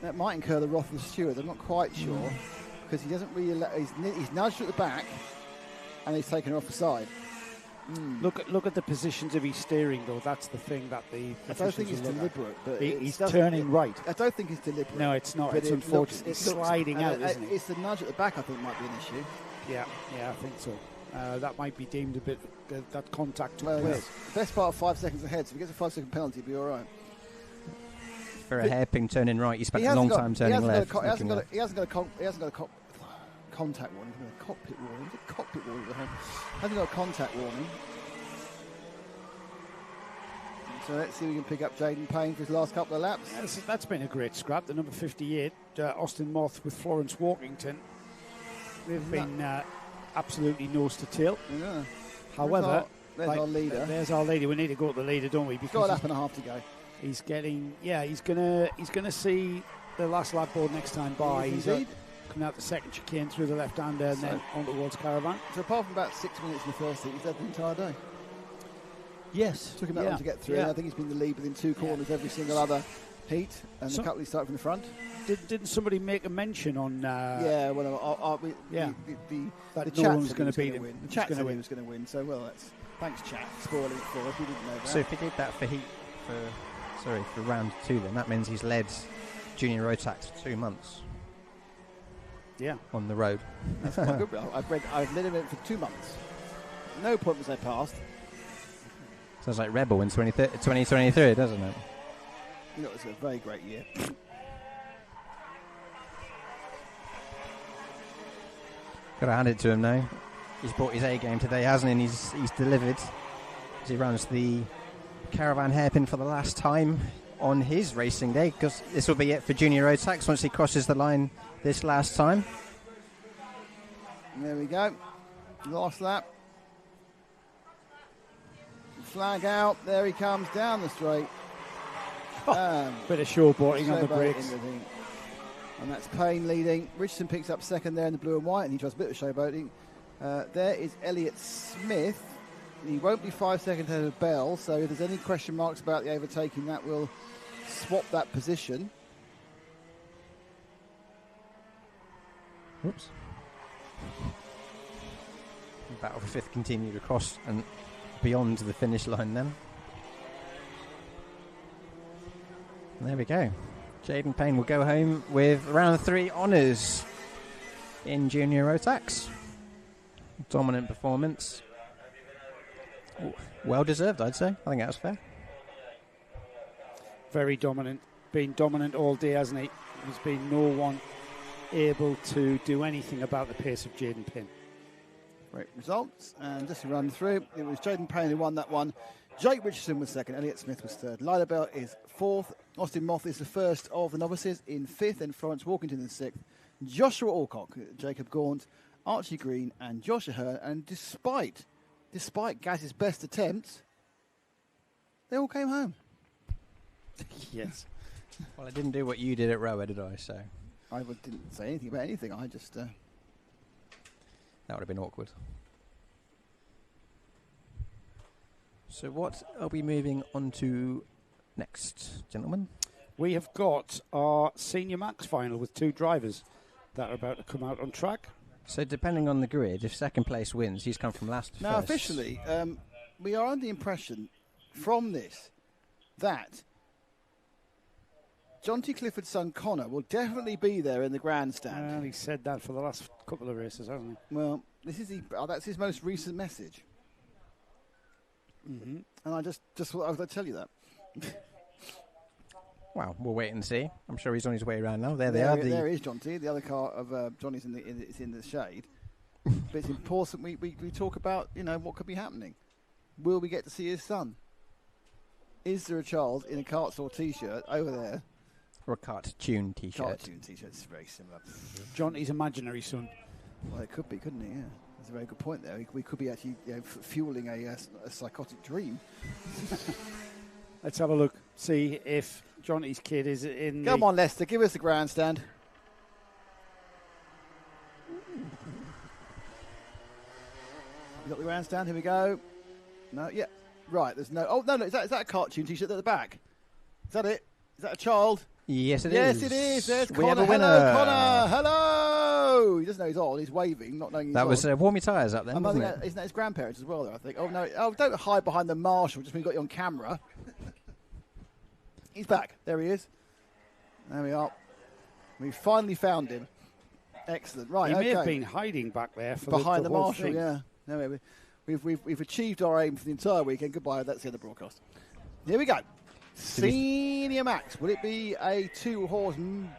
That might incur the wrath of the steward. I'm not quite sure, because he doesn't really. He's nudged at the back, and he's taken her off the side. Look at the positions of his steering, though. That's the thing that the. I don't think it's deliberate, but he's turning right. I don't think it's deliberate. No, it's not. It's unfortunate. It's sliding out, isn't it? It's the nudge at the back. I think might be an issue. Yeah, I think so. That might be deemed a bit that contact took place. Yes. Best part of 5 seconds ahead. So if he gets a 5-second penalty, he'll be all right. For a hairpin turning right, he spent a long time turning left. He hasn't got a contact warning. A cockpit warning. A cockpit warning. Hasn't got a contact warning. So let's see if we can pick up Jaden Payne for his last couple of laps. Yeah, that's been a great scrap. The number 58, Austin Moth with Florence Walkington. They've been absolutely nose to tail. Yeah. However, there's our leader. There's our leader. We need to go to the leader, don't we? Because got a lap and a half to go. He's getting, he's gonna see the last lap board next time by. He's coming out the second chicane through the left-hander and then on towards Caravan. So apart from about 6 minutes in the first heat, he's had the entire day. Yes. Took him that long to get through. Yeah. And I think he's been the lead within 2 corners every single other heat, and a couple he started from the front. Didn't somebody make a mention on? The chat was going to win. The chat said he was going to win. So thanks chat spoiling it for us. We didn't know that. So if he did that for for round 2, then that means he's led Junior Rotax for 2 months. Yeah, on the road. That's quite good. I've led him for 2 months. No point was they passed. Sounds like Rebel in 2023, doesn't it? It's a very great year. Got to hand it to him now. He's brought his A game today, hasn't he? And he's delivered as he runs the Caravan hairpin for the last time on his racing day, because this will be it for Junior Rotax once he crosses the line this last time. And there we go. Last lap. Flag out. There he comes down the straight. Bit of showboating on the brakes. And that's Payne leading. Richardson picks up second there in the blue and white, and he tries a bit of showboating. There is Elliot Smith. He won't be 5 seconds ahead of Bell, so if there's any question marks about the overtaking, that will swap that position. Oops. The battle for 5th continued across and beyond the finish line then. And there we go. Jaden Payne will go home with round 3 honours in Junior Rotax. Dominant performance. Well deserved, I'd say. I think that's fair. Very dominant. Been dominant all day, hasn't he? There's been no one able to do anything about the pace of Jaden Pinn. Great results. And just to run through, it was Jaden Payne who won that one. Jake Richardson was second. Elliot Smith was third. Lila Bell is fourth. Austin Moth is the first of the novices in fifth. And Florence Walkington in sixth. Joshua Alcock, Jacob Gaunt, Archie Green, and Josh Ahern. And despite Gaz's best attempts, they all came home. Yes. Well, I didn't do what you did at Rower, did I? So I didn't say anything about anything. I just... that would have been awkward. So what are we moving on to next, gentlemen? We have got our Senior Max final with 2 drivers that are about to come out on track. So depending on the grid, if second place wins, he's come from last to now, first. officially, we are under the impression from this that John T. Clifford's son Connor will definitely be there in the grandstand. Well, he said that for the last couple of races, hasn't he? Well, this is that's his most recent message. Mm-hmm. And I just thought I would tell you that. Well, we'll wait and see. I'm sure he's on his way around now. There they there, are. There is John T. The other car of Johnny's is in the shade. But it's important we talk about, what could be happening. Will we get to see his son? Is there a child in a Kart store T-shirt over there? Or a Kart Tune T-shirt. Kart Tune T-shirt is very similar. Johnny's imaginary son. Well, it could be, couldn't it? Yeah. That's a very good point there. We could be actually fueling a psychotic dream. Let's have a look. See if Johnny's kid is in. Come on, Lester, give us the grandstand. You got the grandstand? Here we go. No, yeah, right. There's no. Oh no, is that a cartoon T-shirt at the back? Is that it? Is that a child? Yes, it is. Yes, it is. There's we Connor. have a winner. Hello, Connor. Hello. He doesn't know he's on. He's waving, not knowing he's on. That was warm your tyres up then, wasn't it? Isn't that his grandparents as well, though, I think? Oh, no. Oh, don't hide behind the marshal just when we've got you on camera. He's back. There he is. There we are. We finally found him. Excellent. Right, he okay. may have been hiding back there for behind the the whole marshal, thing. yeah. No, we've achieved our aim for the entire weekend. Goodbye. That's the end of the broadcast. Here we go. Senior Max. Will it be a 2-horse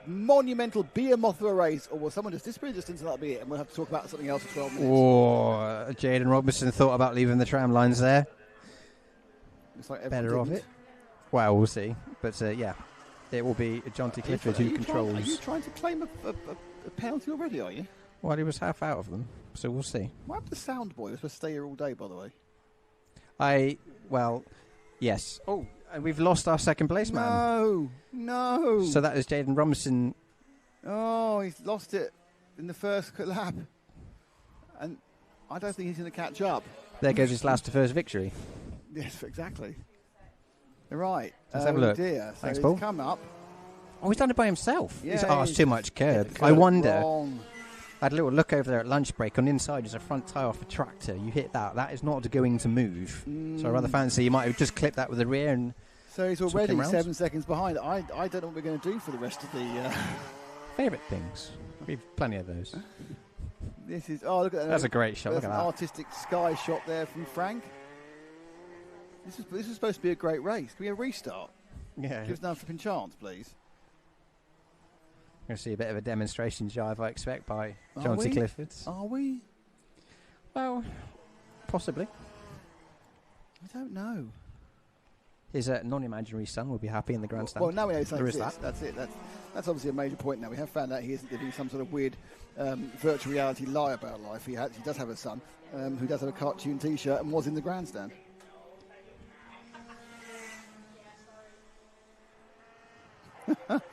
monumental behemoth of a race, or will someone just disappear distance and that'll be it? And we'll have to talk about something else for 12 minutes. Oh, Jaden Robinson thought about leaving the tram lines there. Looks like better off it. Well, we'll see. But yeah, it will be John T. Clifford who controls. Are you trying to claim a penalty already, are you? Well, he was half out of them, so we'll see. What happened to Sound Boy? He was supposed to stay here all day, by the way. Yes. Oh, and we've lost our second place man. No. So that is Jaden Robinson. Oh, he's lost it in the first lap. And I don't think he's going to catch up. There goes his last to first victory. Yes, exactly. Right. Let's have a look. Dear. So Thanks, he's Paul. come up. Oh, he's done it by himself. Yeah, It's too much curb. curb I wonder. wrong. I had a little look over there at lunch break. On the inside is a front tyre off a tractor. You hit that. That is not going to move. So I rather fancy you might have just clipped that with the rear. And so he's already 7 seconds behind. I don't know what we're going to do for the rest of the... Favourite things. We've plenty of those. This is... Oh, look at that. That's a great shot. Look at an that. artistic sky shot there from Frank. This is supposed to be a great race. Can we have a restart? Yeah. Give us another flipping chance, please. Going to see a bit of a demonstration jive, I expect, by John T. Clifford. Are we? Well, possibly. I don't know. His non-imaginary son will be happy in the grandstand. Well, now we know there is that. That's it. That's obviously a major point now. We have found out he isn't living some sort of weird virtual reality lie about life. He actually does have a son who does have a cartoon T-shirt and was in the grandstand. Ash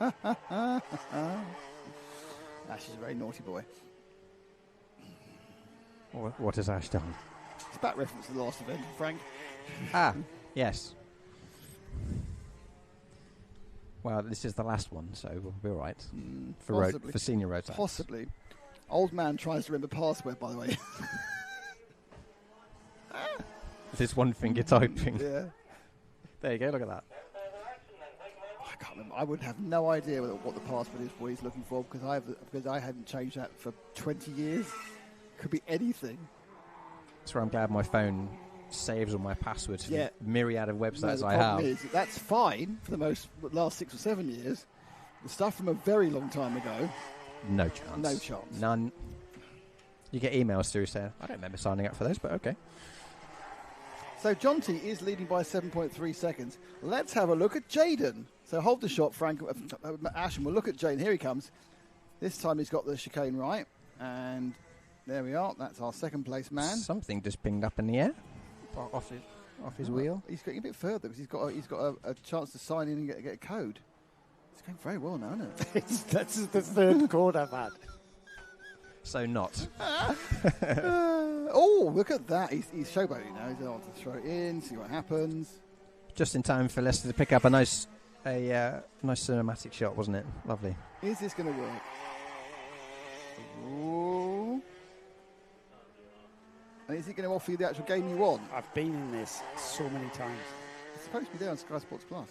is a very naughty boy. What has Ash done? It's back reference to the last event, Frank. Yes. Well, this is the last one, so we'll be all right for senior road tax. Possibly. Old man tries to remember password, by the way. This one finger typing. Yeah. There you go. Look at that. I can't remember. I would have no idea what the password is what he's looking for because I hadn't changed that for 20 years. Could be anything. That's where I'm glad my phone saves all my passwords for Yeah. the myriad of websites the I problem have. is that's fine for the last 6 or 7 years. The stuff from a very long time ago, No chance. no chance. None. You get emails through saying, I don't remember signing up for those, but okay. So John T is leading by 7.3 seconds. Let's have a look at Jaden. So hold the shot, Frank. Ash, and we'll look at Jaden. Here he comes. This time he's got the chicane right. And there we are. That's our second place man. Something just pinged up in the air off his wheel. He's getting a bit further because he's got a chance to sign in and get a code. It's going very well now, isn't it? That's the third chord I've had. So not. Oh, look at that. He's showboating now. He's on to throw it in, see what happens. Just in time for Leicester to pick up a nice cinematic shot, wasn't it? Lovely. Is this going to work? Ooh. And is it going to offer you the actual game you want? I've been in this so many times. It's supposed to be there on Sky Sports Plus.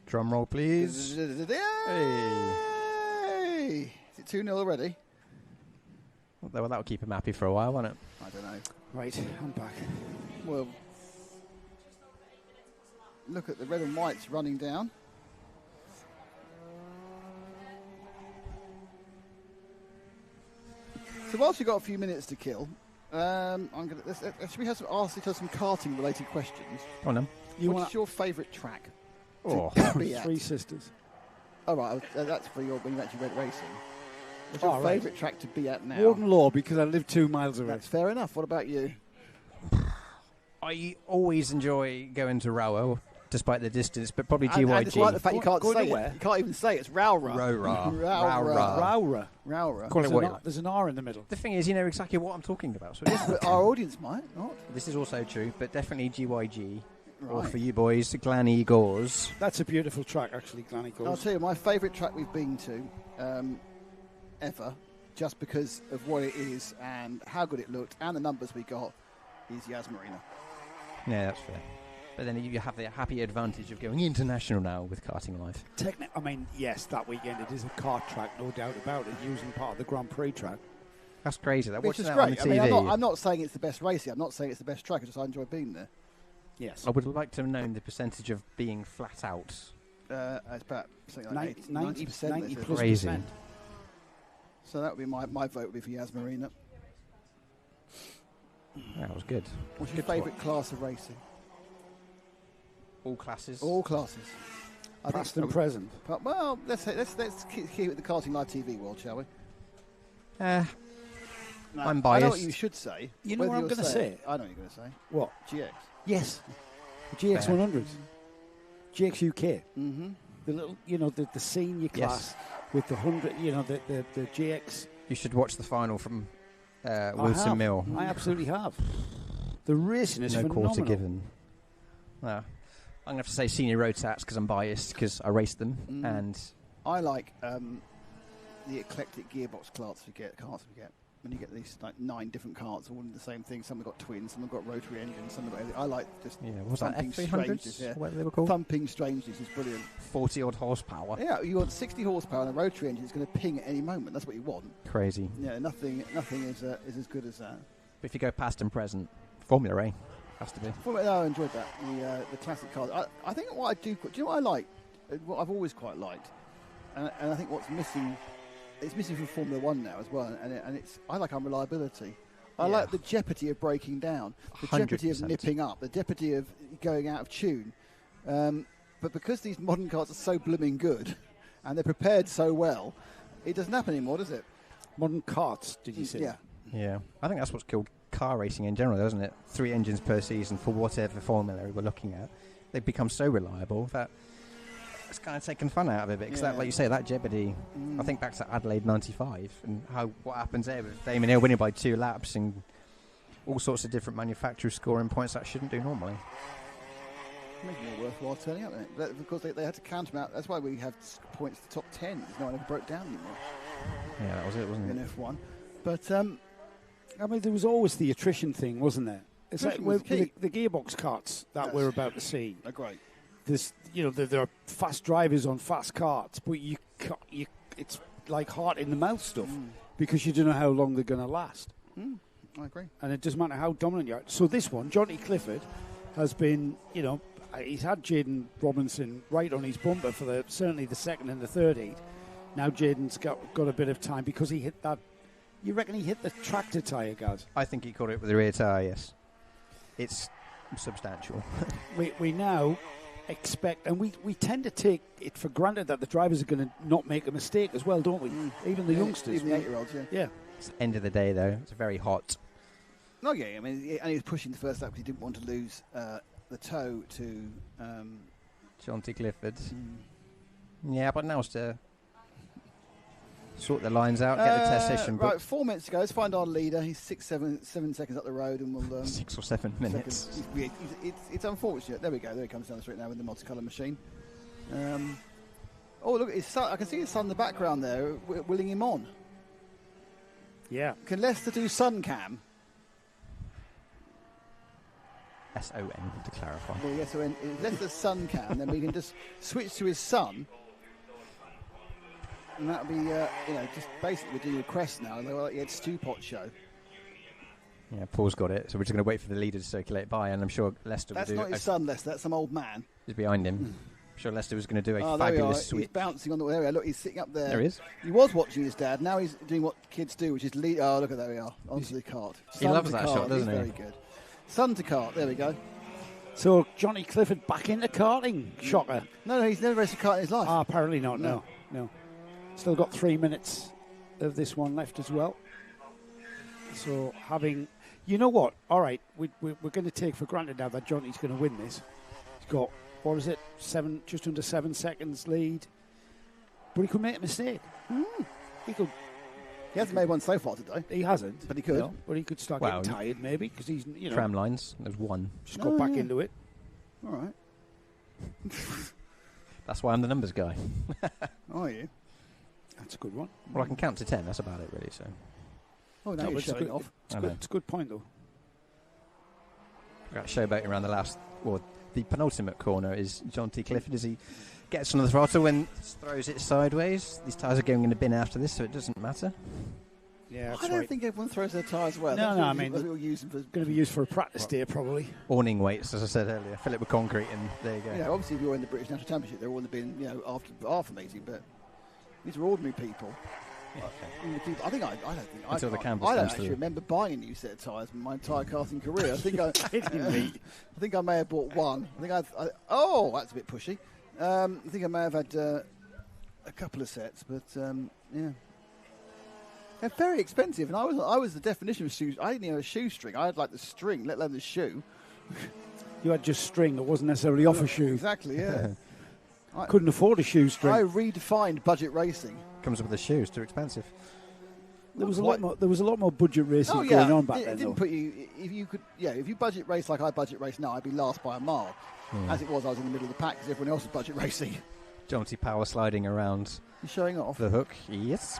Drum roll, please. Hey! Is it 2-0 already? Well, that'll keep him happy for a while, won't it? I don't know. Right, I'm back. Well, look at the red and whites running down. So whilst we've got a few minutes to kill, should we have some karting related questions? Oh no. What's your favourite track? Oh, Three Sisters. Oh, right, that's for when you actually went racing. What's your favourite track to be at now? Warden Law, because I live 2 miles away. That's fair enough. What about you? I always enjoy going to Rower, despite the distance, but probably GYG. And it's like the fact you can't Go say where? it. You can't even say it. It's Rowra. Rowra. Rowra. Call it what? There's an R in the middle. The thing is, you know exactly what I'm talking about. So But our audience might not. this is also true, but definitely GYG. Or Right. for you boys, Glanny Gores. That's a beautiful track, actually, Glanny I'll Gores. tell you, my favourite track we've been to ever, just because of what it is and how good it looked and the numbers we got, is Yas Marina. Yeah, that's fair. But then you have the happy advantage of going international now with Karting Life. I mean, yes, that weekend it is a kart track, no doubt about it, using part of the Grand Prix track. That's crazy. Which is that great. on the TV. I'm not saying it's the best racing. I'm not saying it's the best track. I enjoy being there. Yes. I would like to know the percentage of being flat out. It's about something like 90%. 90%. plus Crazy. percent. So that would be my vote would be for Yas Marina. That was good. What's your favourite class of racing? All classes. All classes. Past and present. Well, let's keep it the Karting Live TV world, shall we? I'm I know what biased. you should say. You know what I'm Whether going to you'll say? I know what you're going to say. What? GX. Yes. GX 100s. GX UK. Mm-hmm. The little, the senior class with the 100, the GX. You should watch the final from I Wilson have. Mill. I absolutely have. The racing is No phenomenal. quarter given. No. I'm going to have to say senior rotax because I'm biased because I raced them. And I like the eclectic gearbox carts we get. When you get these like 9 different carts all in the same thing. Some have got twins, some have got rotary engines, some have got... I like just what's that, thumping F300s? strangeness. Yeah. What they were called? Thumping strangeness is brilliant. 40 odd horsepower. Yeah, you want 60 horsepower and a rotary engine is going to ping at any moment. That's what you want. Crazy. Yeah, nothing is as good as that. But if you go past and present, Formula A has to be. I enjoyed that. The classic cars. I think what I do you know what I like? What I've always quite liked, and I think what's missing. It's missing from Formula One now as well, and I like unreliability. I like the jeopardy of breaking down, the 100%. jeopardy of nipping up, the jeopardy of going out of tune. But because these modern cars are so blooming good, and they're prepared so well, it doesn't happen anymore, does it? Modern karts, did you say? Yeah. Yeah. I think that's what's killed car racing in general, doesn't it? 3 engines per season for whatever formula we're looking at. They've become so reliable that it's kind of taken fun out of it. Because like you say, that jeopardy, I think back to Adelaide 95 and what happens there with Damon Hill winning by 2 laps and all sorts of different manufacturers scoring points that shouldn't do normally. Making it worthwhile turning up, isn't it? Because they had to count them out. That's why we have points to top 10. Because no one ever broke down anymore. Yeah, that was it, wasn't In it? F1. But I mean, there was always the attrition thing, wasn't there? It's like Attrition was with key. the gearbox karts that Yes. we're about to see. they're great. there's, there are fast drivers on fast karts, but it's like heart in the mouth stuff because you don't know how long they're going to last. I agree. And it doesn't matter how dominant you are. So this one, Johnny Clifford, has been, he's had Jaden Robinson right on his bumper for certainly the second and the third heat. Now Jaden's got a bit of time because he hit that. You reckon he hit the tractor tyre, Gaz? I think he caught it with the rear tyre, yes. It's substantial. we now expect, and we tend to take it for granted that the drivers are going to not make a mistake as well, don't we? Even the youngsters. Even the 8-year-olds, Yeah. It's the end of the day, though. It's very hot. No, yeah, I mean, and he was pushing the first lap because he didn't want to lose the toe to... John T. Clifford. Yeah, but now it's to sort the lines out, get the test session. Right, 4 minutes to go. Let's find our leader. He's 7 seconds up the road, and we'll... 6 or 7 minutes. It's unfortunate. There we go. There he comes down the street now with the multicolour machine. Oh, look, his son, I can see his son in the background there, willing him on. Yeah. Can Leicester do sun cam? S-O-N, to clarify. Well, yes, so if Leicester's sun cam, then we can just switch to his son. And that'll be, just basically we're doing a quest now. Like the Ed Stewpot show. Yeah, Paul's got it, so we're just going to wait for the leader to circulate by, and I'm sure Leicester That's will do... That's not his son, Leicester. That's some old man. He's behind him. I'm sure Leicester was going to do a There fabulous switch. He's bouncing on the area. Look, he's sitting up there. There he is. He was watching his dad. Now he's doing what kids do, which is lead. Oh, look at there we are. Onto the cart. He loves that shot, doesn't he? Very good. Sun to cart. There we go. So Johnny Clifford back into karting. Shocker. No, he's never raced a kart in his life. Apparently not. No. Still got 3 minutes of this one left as well. So having, you know what? All right, we're going to take for granted now that Johnny's going to win this. He's got, what is it, just under 7 seconds lead. But he could make a mistake. He could. He hasn't made one so far today. He hasn't, but he could. No, but he could start getting tired maybe because he's tram lines. There's one. Just got back into it. All right. That's why I'm the numbers guy. Are you? That's a good one. Well, I can count to 10. That's about it, really. So. Oh, now you're showing off. It's a good point, though. Got showboating around the penultimate corner is John T. Clifford as he gets on the throttle and throws it sideways. These tyres are going in a bin after this, so it doesn't matter. Yeah, I don't think everyone throws their tyres well. No, I mean, we'll use them for going to be used for a practice day, probably. Awning weights, as I said earlier. Fill it with concrete, and there you go. Yeah, obviously, if you're in the British National Championship, they're all in the bin, after half a meeting, but these are ordinary people. Yeah, okay. I don't actually remember buying a new set of tyres in my entire karting career. I think I may have bought one. that's a bit pushy. I think I may have had a couple of sets, but yeah. They're very expensive, and I was the definition of shoes. I didn't even have a shoestring. I had like the string, let alone the shoe. You had just string. It wasn't necessarily off a shoe. Exactly, yeah. I couldn't afford a shoestring. I redefined budget racing. Comes with the shoes, too expensive. There was a lot more budget racing going on back then. It didn't put you if you budget race like I budget race now, I'd be last by a mile. As it was, I was in the middle of the pack because everyone else was budget racing. Johnty power sliding around. You're showing off the hook. Yes.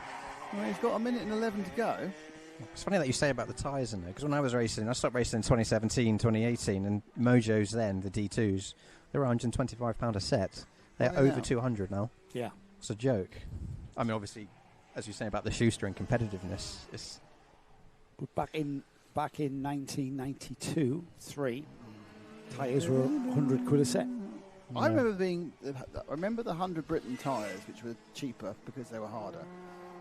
Well, he's got 1 minute and 11 to go. It's funny that you say about the tyres in there, because when I was racing, I stopped racing in 2017, 2018, and Mojo's then, the D2s, they were £125 a set. They're over 200 now. Yeah. It's a joke. I mean, obviously, as you say about the shoestring competitiveness, it's... But back in 1992, tyres were 100 quid a set. Yeah. I remember the 100 Britain tyres, which were cheaper because they were harder.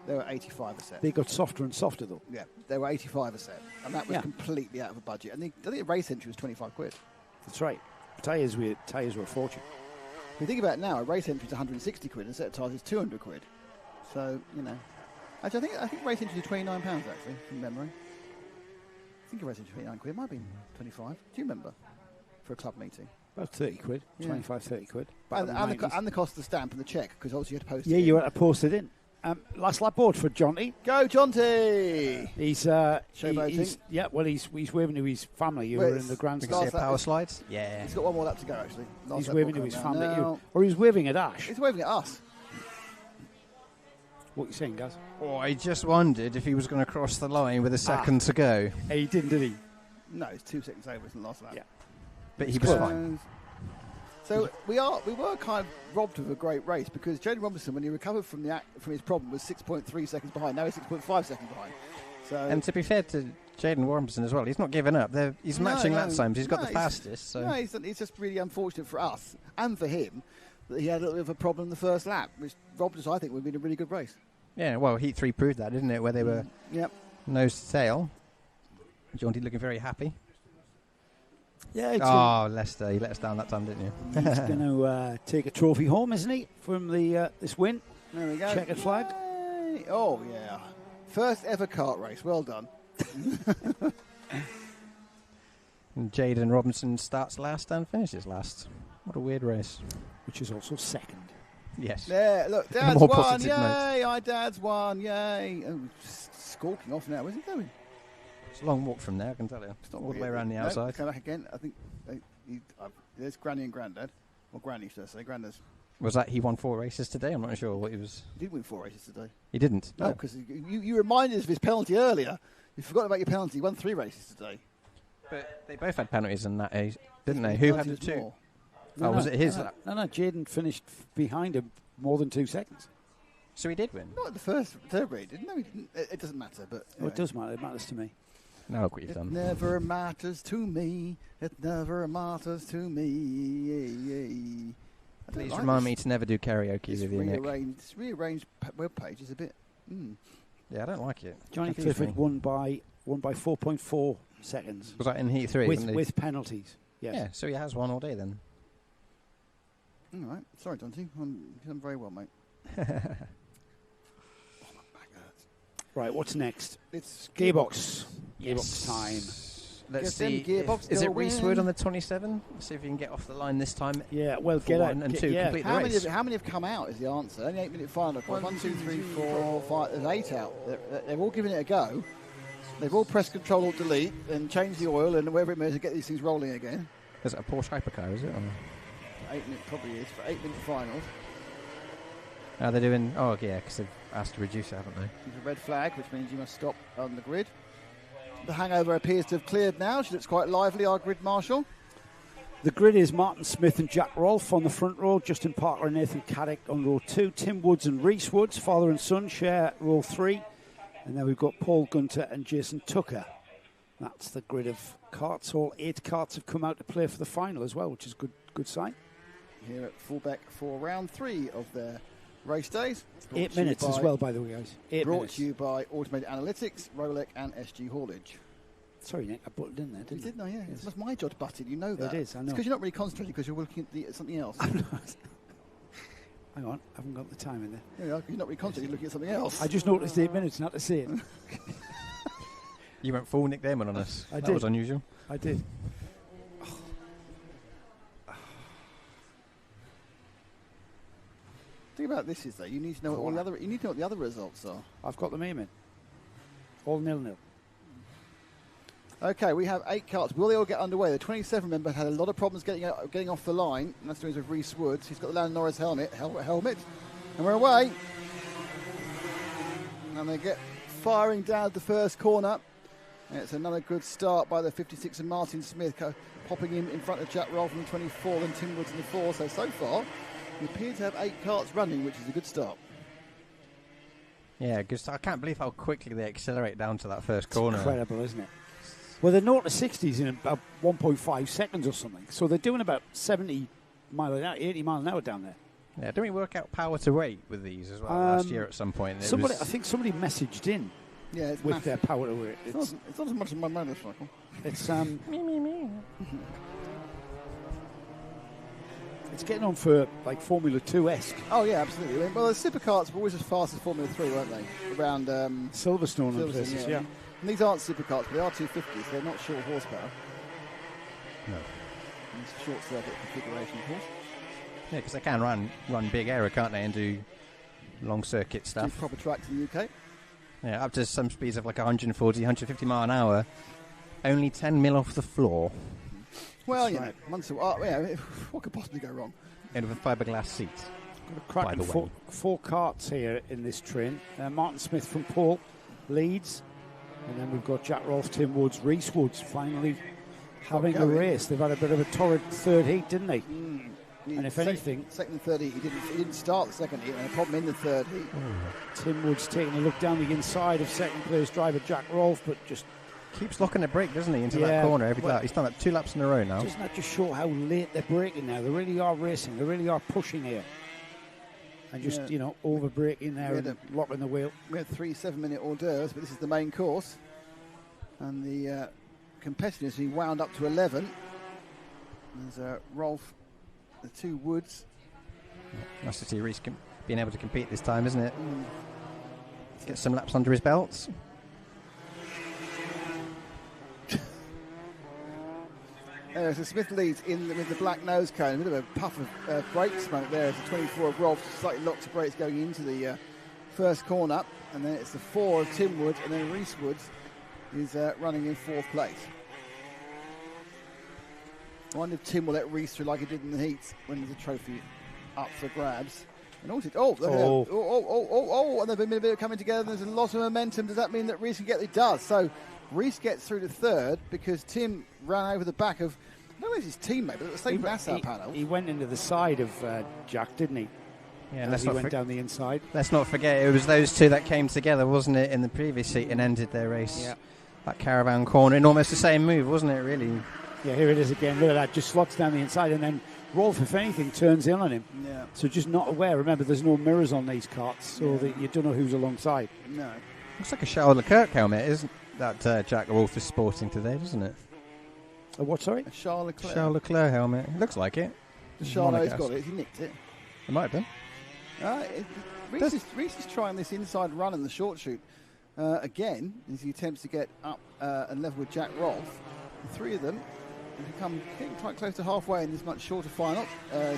They were 85 a set. They got softer and softer, though. Yeah, they were 85 a set. And that was completely out of a budget. And I think the race entry was 25 quid. That's right. Tyres were a fortune. If you think about it now, a race entry is 160 quid and a set of tyres is 200 quid. So, Actually, I think race entry is £29, actually, from memory. I think a race entry is 29 quid. It might have been 25. Do you remember? For a club meeting. About 30 quid. 25, 30 quid. And the cost of the stamp and the cheque, because obviously you had to post it in. Yeah, you had to post it in. Last lap board for Johnty. Go, Johnty! He's he's waving to his family who are in the grandstand. You can see a power slide? Yeah. He's got one more lap to go, actually. He's waving to his family. Or he's waving at Ash. He's waving at us. What are you saying, guys? Oh, I just wondered if he was going to cross the line with a second to go. He didn't, did he? No, it's 2 seconds over. It's the last lap. Yeah. But he was fine. So we were kind of robbed of a great race because Jaden Robinson, when he recovered from his problem, was 6.3 seconds behind. Now he's 6.5 seconds behind. So and to be fair to Jaden Robinson as well, he's not giving up. He's matching lap times. He's got the fastest. So. No, it's just really unfortunate for us and for him that he had a little bit of a problem in the first lap, which robbed us, I think, would have been a really good race. Yeah, well, Heat 3 proved that, didn't it? Where they were nose to tail. Jaunty looking very happy. Yeah. Lester, you let us down that time, didn't you? He's going to take a trophy home, isn't he, from the this win? There we go. Checkered flag. Yay. Oh, yeah. First ever kart race. Well done. And Jaden Robinson starts last and finishes last. What a weird race. Which is also second. Yes. Yeah, look, Dad's won. Yay. Our Dad's won. Yay. Oh, skulking off now. Where's he going? It's a long walk from there, I can tell you. It's not all the way around the outside. Come back again. I think there's Granny and Grandad. Or Granny, should I say. Grandad's. Was that he won 4 races today? I'm not sure what he was. He did win 4 races today. He didn't? No, because you reminded us of his penalty earlier. You forgot about your penalty. He won 3 races today. But they both had penalties in that age, didn't they? Who had the 2? Was it his? No, Jaden finished behind him more than 2 seconds. So he did win? Not the third race, didn't he? No, he didn't. It doesn't matter. But anyway. Well, it does matter. It matters to me. Now look what you've done. It never matters to me. It never matters to me. Please remind me to never do karaoke with you, Nick. This rearranged web page is a bit... Yeah, I don't like it. Johnny Clifford won by 4.4 seconds. Was that in Heat 3? With penalties, yes. Yeah, so he has won all day then. All right. Sorry, Dante. You've done very well, mate. My back hurts. Right, what's next? It's Gearbox. Yes. Gearbox time. Let's see. Is it Reese Wood on the 27? Let's see if you can get off the line this time. Yeah, well, get out. 1 and 2, complete the race. How many have come out is the answer. Only 8-minute final. 1, 2, 3, 4, 5. There's 8 out. They've all given it a go. They've all pressed Control Alt Delete and changed the oil and whatever it means to get these things rolling again. Is it a Porsche hypercar, is it? 8-minute probably is for 8-minute finals. They're doing... Oh, yeah, because they've asked to reduce it, haven't they? There's a red flag, which means you must stop on the grid. The hangover appears to have cleared now. She looks quite lively, our grid marshal. The grid is Martin Smith and Jack Rolfe on the front row, Justin Parker and Nathan Caddick on row 2, Tim Woods and Reese Woods, father and son, share row 3, and then we've got Paul Gunter and Jason Tucker. That's the grid of karts. All 8 karts have come out to play for the final as well, which is a good sign. Here at Fullbeck for round 3 of their race days. 8 minutes as well, by the way, guys. 8 brought minutes. to you by Automated Analytics, Rolec and SG Haulage. Sorry, Nick, I butted in there, didn't I? You did, no, yeah. Yes. It's my job to butt in, you know that. It is, I know. It's because you're not really concentrating because you're looking at something else. I'm not. Hang on, I haven't got the time in there. Yeah, you're not really concentrating, you're looking at something else. I just noticed 8 minutes, not to see it. You went full Nick Damon on us. I did. That was unusual. I did. The thing about this is, though, you need to know what the other results are. I've got them aiming. All 0-0. Okay, we have 8 karts. Will they all get underway? The 27 member had a lot of problems getting off the line, and that's doing with Reese Woods. He's got the Landon Norris helmet, and we're away. And they get firing down the first corner. And it's another good start by the 56 and Martin Smith, popping in front of Jack Rolfe in the 24 and Tim Woods in the 4. So far, we appear to have 8 karts running, which is a good start. Yeah, because I can't believe how quickly they accelerate down to that first corner. Incredible, isn't it? Well, they're 0 to 60s in about 1.5 seconds or something. So they're doing about 70 mile an hour, 80 mile an hour down there. Yeah, didn't we work out power to weight with these as well last year at some point? I think somebody messaged in with massive. Their power to weight. It's not as much as my motorcycle. It's me. It's getting on for like Formula 2-esque. Oh yeah, absolutely. Well, the supercarts were always as fast as Formula 3, weren't they? Around Silverstone and places, yeah. And these aren't supercarts, but they are 250s. They're not short horsepower. No. And it's a short circuit configuration, of course. Yeah, because they can run big area, can't they, and do long circuit stuff. Do proper tracks in the UK. Yeah, up to some speeds of like 140, 150 mile an hour. Only 10 mil off the floor. Well, you know, what could possibly go wrong? And with a fiberglass seat. Got a cracking 4 karts here in this train. Martin Smith from Paul leads. And then we've got Jack Rolfe, Tim Woods, Reese Woods finally having a race. They've had a bit of a torrid third heat, didn't they? And if anything, second and third heat, he didn't start the second heat. And a problem in the third heat. Tim Wood's taking a look down the inside of second place driver Jack Rolfe, but just keeps locking the brake, doesn't he, into that corner every lap. He's done that 2 laps in a row now. Doesn't that just show how late they're braking now? They really are racing. They really are pushing here. And just, over braking there and locking the wheel. We had 3 7-minute hors d'oeuvres, but this is the main course. And the competitiveness, he wound up to 11. There's Rolfe, the 2 Woods. Nice to see Reese being able to compete this time, isn't it? Get some laps under his belts. So Smith leads with the black nose cone. A bit of a puff of brake smoke there as the 24 of Rolfe slightly locks the brakes going into the first corner. And then it's the 4 of Tim Wood, and then Reese Woods is running in 4th place. I wonder if Tim will let Reese through like he did in the heats when there's a trophy up for grabs. And also, and they've been a bit of coming together. There's a lot of momentum. Does that mean that Reese can get it? It does. So Reese gets through to 3rd because Tim ran over the back of, I don't know if it's his teammate, but at the same Nassau panel. He went into the side of Jack, didn't he? Yeah, as he went down the inside. Let's not forget, it was those 2 that came together, wasn't it, in the previous heat and ended their race. Yeah. That caravan corner in almost the same move, wasn't it, really? Yeah, here it is again. Look at that. Just slots down the inside, and then Rolfe, if anything, turns in on him. Yeah. So just not aware. Remember, there's no mirrors on these carts, so that you don't know who's alongside. No. Looks like a Charles Leclerc helmet, isn't that Jack Rolfe is sporting today, doesn't it? A what, sorry? A Charles Leclerc. Charles Leclerc helmet. It looks like it. Charlot's got it. He nicked it. It might have been. Reese is trying this inside run in the short shoot again as he attempts to get up and level with Jack Rolfe. The 3 of them have come getting quite close to halfway in this much shorter final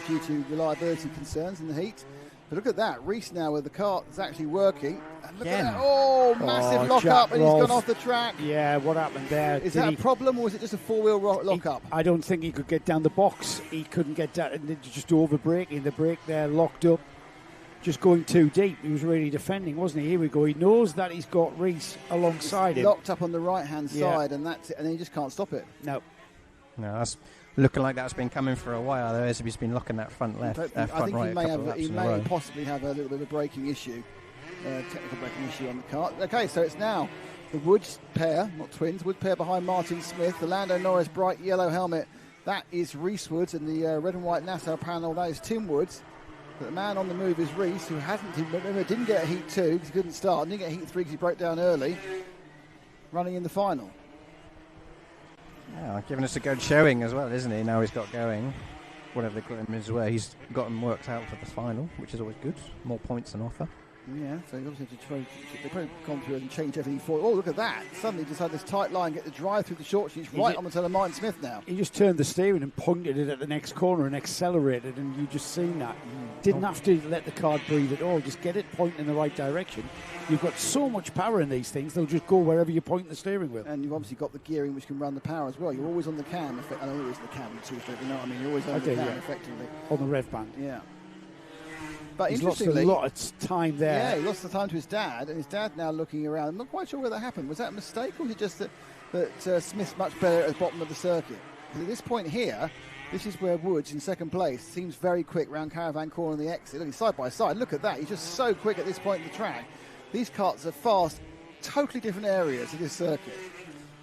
due to reliability concerns in the heat. But look at that. Reese now with the car is actually working. And look at that. Oh, massive lock-up, and he's gone off the track. Yeah, what happened there? Is that a problem, or is it just a 4-wheel lock-up? I don't think he could get down the box. He couldn't get down, and just over-braking. The brake there locked up, just going too deep. He was really defending, wasn't he? Here we go. He knows that he's got Reese alongside him. Locked up on the right-hand side, and that's it, and he just can't stop it. No, that's looking like that's been coming for a while, though, as he's been locking that front left, front I think right. he may possibly have a little bit of a braking issue, technical braking issue on the kart. Okay, so it's now the Woods pair, not twins, Woods pair behind Martin Smith, the Lando Norris bright yellow helmet. That is Reese Woods, and the red and white Nassau panel, that is Tim Woods. But the man on the move is Reese, who didn't get a heat 2 because he couldn't start, didn't get a heat 3 because he broke down early, running in the final. Yeah, giving us a good showing as well, isn't he? Now he's got going. Whatever the glimmers were, he's got them worked out for the final, which is always good. More points on offer. Yeah, so you obviously they've probably gone through and changed everything for it. Oh, look at that. Suddenly just had this tight line, get the drive through the short sheets right on the tail of Martin Smith now. He just turned the steering and pointed it at the next corner and accelerated, and you just seen that. Didn't have to let the car breathe at all. Just get it pointing in the right direction. You've got so much power in these things, they'll just go wherever you point the steering wheel. And you've obviously got the gearing which can run the power as well. You're always on the cam. I know always the cam, you know what I mean? You're always on the cam, effectively. On the rev band. Yeah. But he's lost a lot of time there. Yeah, he lost the time to his dad, and his dad now looking around. I'm not quite sure where that happened. Was that a mistake, or was it just that Smith's much better at the bottom of the circuit? Because at this point here, this is where Woods in second place seems very quick round Caravan Corner and the exit. Look, he's side by side. Look at that. He's just so quick at this point in the track. These karts are fast, totally different areas of this circuit.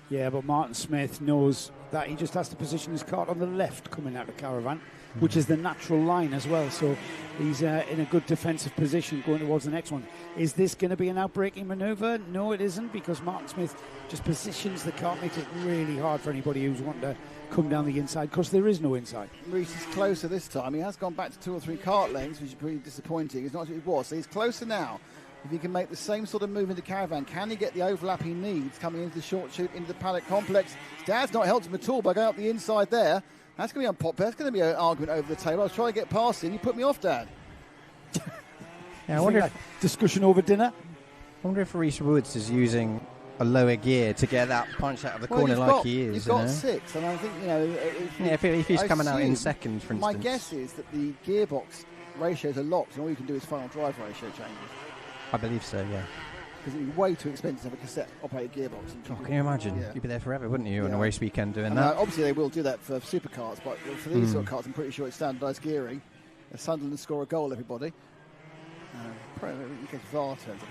Yeah, but Martin Smith knows that he just has to position his kart on the left coming out of Caravan, which is the natural line as well. So he's in a good defensive position going towards the next one. Is this going to be an outbraking manoeuvre? No, it isn't, because Martin Smith just positions the kart, makes it really hard for anybody who's wanting to come down the inside, because there is no inside. Reese is closer this time. He has gone back to 2 or 3 kart lengths, which is pretty disappointing. It's not what it was. So he's closer now. If he can make the same sort of move into Caravan, can he get the overlap he needs coming into the short shoot, into the paddock complex? His dad's not helped him at all by going up the inside there. That's going to be unpopular. That's going to be an argument over the table. I was trying to get past him. You put me off, Dad. Yeah, I wonder if discussion over dinner. I wonder if Reese Woods is using a lower gear to get that punch out of the corner like he is. He's got 6, and I think, if he's coming out in second, for instance. My guess is that the gearbox ratios are locked, and all you can do is final drive ratio changes. I believe so, yeah. because it'd be way too expensive to have a cassette-operated gearbox. Can you imagine? Yeah. You'd be there forever, wouldn't you, on a race weekend doing that? Obviously, they will do that for supercars, but for these sort of cars, I'm pretty sure it's standardised gearing. Sunderland score a goal, everybody. VAR turns up.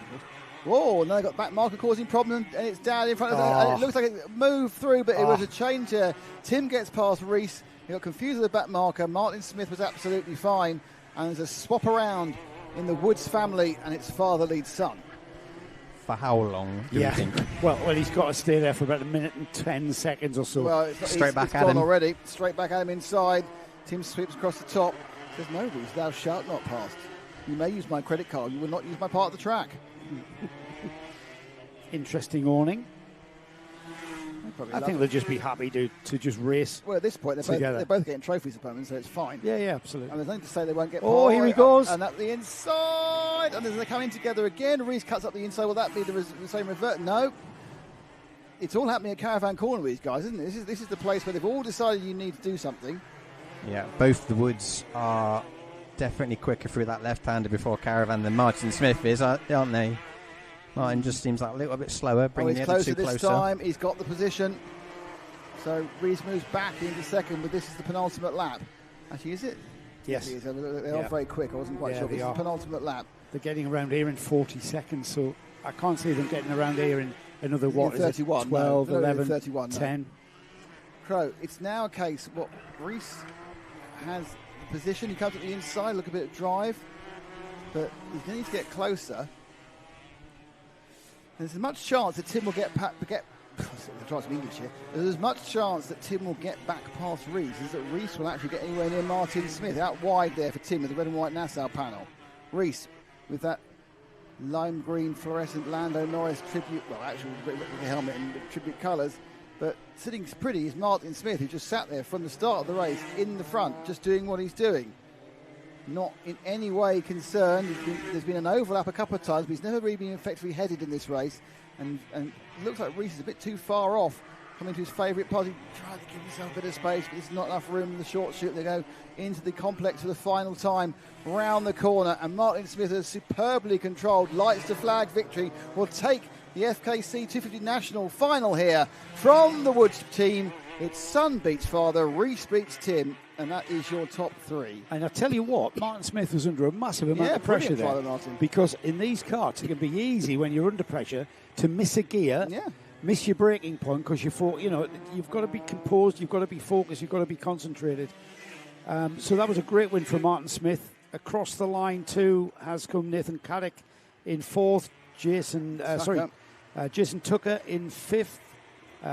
Whoa, and then they got back marker causing problem, and it's down in front of them. And it looks like it moved through, but it was a change there. Tim gets past Reese. He got confused with the back marker. Martin Smith was absolutely fine. And there's a swap around in the Woods family, and it's father leads son. For how long do you think? Well, he's got to stay there for about a minute and 10 seconds or so. Well, Straight back at gone him already. Straight back at him inside. Tim sweeps across the top. Says, no, Reese, thou shalt not pass. You may use my credit card. You will not use my part of the track. Interesting awning. I think they'll just be happy to just race. Well, at this point, they're both getting trophies at the moment, so it's fine. Yeah, absolutely. And there's nothing to say they won't get. Oh, here he goes. And at the inside, and as they're coming together again, Reese cuts up the inside. Will that be the same revert? No. It's all happening at Caravan Corner with these guys, isn't it? This is the place where they've all decided you need to do something. Yeah, both the Woods are definitely quicker through that left-hander before Caravan than Martin Smith is, aren't they? Martin just seems like a little bit slower, bringing the other two closer. This time, he's got the position. So Reese moves back into second, but this is the penultimate lap. Actually, is it? Yes. They are very quick. I wasn't quite sure. This is the penultimate lap. They're getting around here in 40 seconds, so I can't see them getting around here in another, what, 31, 12, 11, 31, 10. Crow, it's now a case, Reese has the position. He comes at the inside, look a bit of drive, but he's going to need to get closer. There's as much chance that Tim will get English here. There's as much chance that Tim will get back past Reese as that Reese will actually get anywhere near Martin Smith. Out wide there for Tim with the red and white Nassau panel. Reese with that lime green fluorescent Lando Norris tribute, actually with the helmet and the tribute colours. But sitting pretty is Martin Smith, who just sat there from the start of the race in the front, just doing what he's doing. Not in any way concerned. There's been an overlap a couple of times, but he's never really been effectively headed in this race. And it looks like Reese is a bit too far off, coming to his favourite part. He tried to give himself a bit of space, but there's not enough room in the short shoot. They go into the complex for the final time, round the corner, and Martin Smith has superbly controlled, lights to flag victory, will take the FKC 250 National final here from the Woods team. It's son beats father, Reese beats Tim, and that is your top three. And I tell you what, Martin Smith was under a massive amount of pressure there. Because in these karts, it can be easy when you're under pressure to miss a gear, miss your braking point, because you've got to be composed, you've got to be focused, you've got to be concentrated. So that was a great win for Martin Smith. Across the line too has come Nathan Caddick in fourth, Jason Tucker in fifth.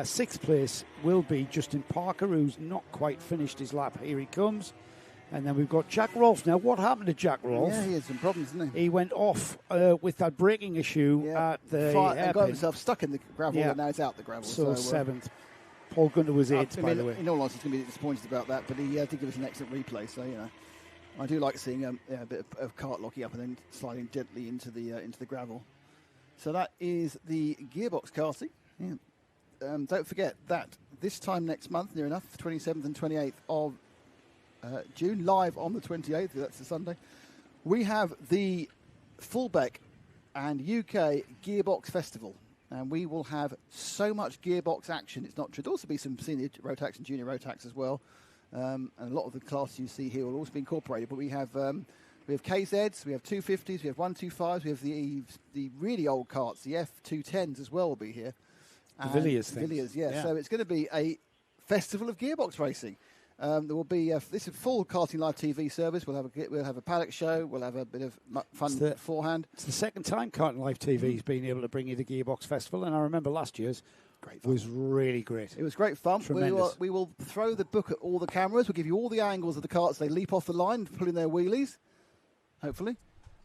Sixth place will be Justin Parker, who's not quite finished his lap. Here he comes. And then we've got Jack Rolfe. Now, what happened to Jack Rolfe? Yeah, he had some problems, didn't he? He went off with that braking issue at the hairpin. And got himself stuck in the gravel, and now it's out the gravel. So seventh. Paul Gunter was eighth, by the way. In all honesty, he's going to be disappointed about that, but he did give us an excellent replay. So, I do like seeing a bit of kart locking up and then sliding gently into the gravel. So that is the Gearbox karting. Yeah. Don't forget that this time next month, near enough, 27th and 28th of June, live on the 28th, that's the Sunday, we have the Fullbeck and UK Gearbox Festival. And we will have so much Gearbox action. It's not true. There'll also be some senior Rotax and junior Rotax as well. And a lot of the classes you see here will also be incorporated. But we have KZs, we have 250s, we have 125s, we have the really old karts, the F210s as well will be here. The Villiers thing. Villiers, yeah. So it's going to be a festival of gearbox racing. There will be this is full Karting Live TV service. We'll have a paddock show. We'll have a bit of fun beforehand. It's the second time Karting Live TV's been able to bring you the Gearbox Festival, and I remember last year's was really great. It was great fun. Tremendous. We will throw the book at all the cameras. We'll give you all the angles of the karts. They leap off the line, pulling their wheelies, hopefully.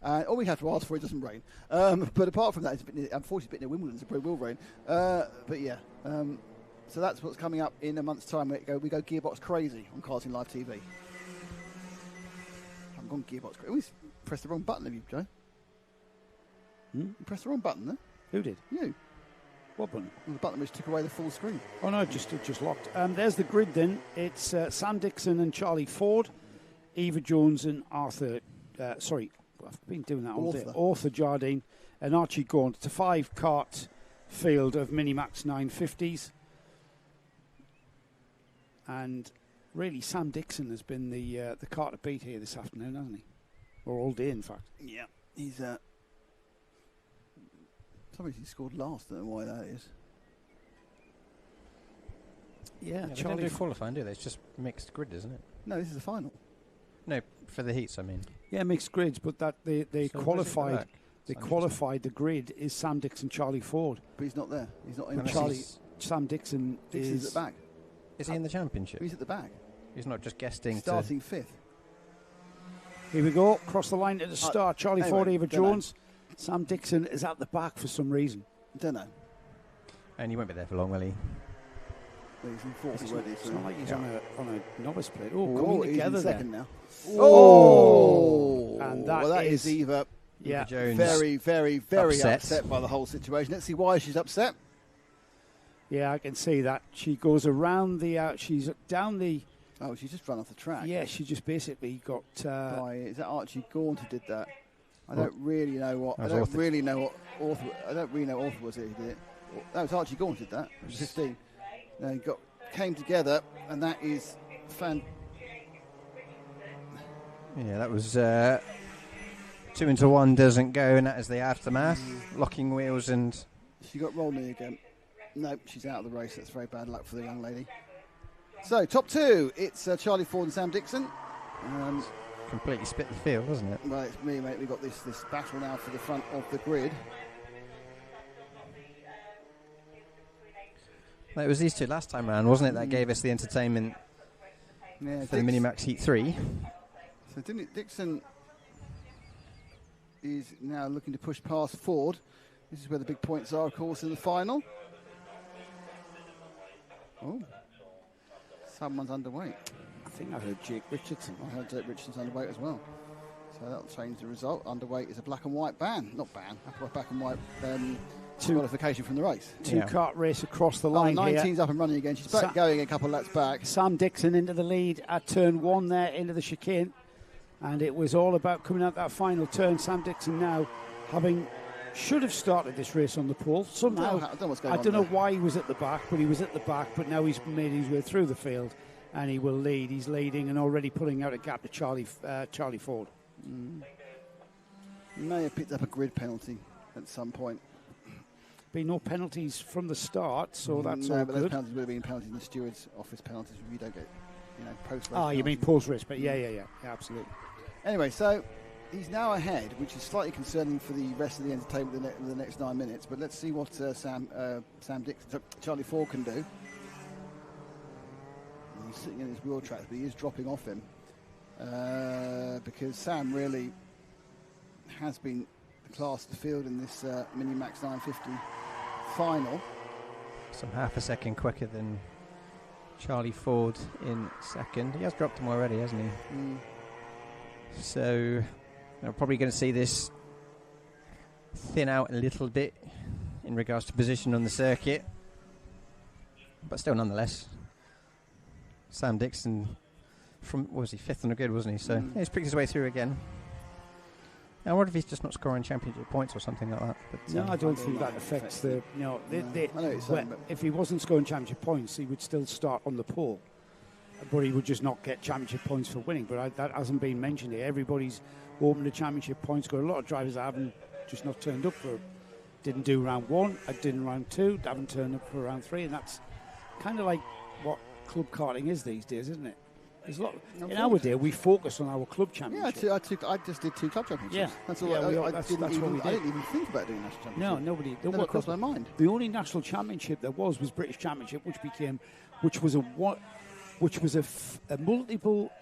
All we have to ask for, it doesn't rain. But apart from that, unfortunately, it's a bit near Wimbledon, so it probably will rain. But yeah, so that's what's coming up in a month's time. We go Gearbox crazy on Karting Live TV. I've gone Gearbox crazy. We pressed the wrong button, have you, Joe? You pressed the wrong button there. Who did? You. What button? The button which took away the full screen. Oh no, it just locked. There's the grid then. It's Sam Dixon and Charlie Ford, Eva Jones and Arthur. I've been doing that all day. Arthur Jardine, and Archie Gaunt. It's a 5-kart field of Minimax 950s. And really, Sam Dixon has been the kart to beat here this afternoon, hasn't he? Or all day, in fact. Yeah, he's... Somebody scored last, I don't know why that is. Yeah, they don't do qualifying, do they? It's just mixed grid, isn't it? No, this is the final. No, for the heats, I mean. Yeah, mixed grids, but that they So qualified. They qualified the grid is Sam Dixon, Charlie Ford. But he's not there. He's not in Unless Charlie. Sam Dixon Dixon's at the back. Is he in the championship? He's at the back. He's not just guesting. Starting 5th. Here we go. Cross the line at the start. Charlie Ford, Eva dunno. Jones. Sam Dixon is at the back for some reason. Don't know. And he won't be there for long, will he? Well, he's in 4th already. It's not like he's on a novice plate. Oh, Oh, coming he's together in there. second now. Oh! And that is Eva Yeah. Jones very, very, very upset by the whole situation. Let's see why she's upset. Yeah, I can see that. She goes around the... she's down the... Oh, she's just run off the track. Yeah, she just basically got... Is that Archie Gaunt who did that? I don't really know what... I don't really know what Author was it who did it. That was Archie Gaunt who did that. 15. He came together, and that is fan... Yeah, that was 2 into 1 doesn't go, and that is the aftermath. Locking wheels and... She got rolling again. No, she's out of the race. That's very bad luck for the young lady. So, top 2. It's Charlie Ford and Sam Dixon. Completely split the field, doesn't it? Well, it's me, mate. We've got this battle now for the front of the grid. Well, it was these two last time round, wasn't it? That gave us the entertainment for the Minimax Heat 3. So Dixon is now looking to push past Ford. This is where the big points are, of course, in the final. Oh, someone's underweight. I think I heard Jake Richardson. I heard Jake Richardson's underweight as well. So that'll change the result. Underweight is a black and white ban. Not ban, a black and white qualification from the race. Two-kart race across the line 19's here. up and running again. She's back going a couple of laps back. Sam Dixon into the lead at turn 1 there, into the chicane. And it was all about coming out that final turn. Sam Dixon now should have started this race on the pole. Somehow, I don't know why he was at the back, but he was at the back. But now he's made his way through the field, and he will lead. He's leading and already pulling out a gap to Charlie Ford. He may have picked up a grid penalty at some point. Be no penalties from the start, so that's all but good. those penalties would have been penalties in the steward's office penalties. If you don't get, post-race. Ah, you mean post-race? But yeah, absolutely. Anyway, so he's now ahead, which is slightly concerning for the rest of the entertainment in the next 9 minutes. But let's see what Sam Dixon, Charlie Ford can do. He's sitting in his wheel tracks, but he is dropping off him because Sam really has been the class of the field in this Minimax 950 final. Some half a second quicker than Charlie Ford in second. He has dropped him already, hasn't he? So we're probably going to see this thin out a little bit in regards to position on the circuit. But still, nonetheless, Sam Dixon, was he 5th on the grid, wasn't he? So he's picked his way through again. I wonder if he's just not scoring championship points or something like that. But, no, I don't think that affects the... if he wasn't scoring championship points, he would still start on the pole. But he would just not get championship points for winning. But that hasn't been mentioned here. Everybody's opened the championship points. Got a lot of drivers that haven't just not turned up for... Didn't do round 1, didn't round 2, haven't turned up for round 3. And that's kind of like what club karting is these days, isn't it? There's a lot. In our day, we focus on our club championship. Yeah, I just did 2 club championships. Yeah, that's all. Yeah, I didn't even think about doing national championship. No, nobody. Never crossed my mind. The only national championship there was British Championship, which was a multiple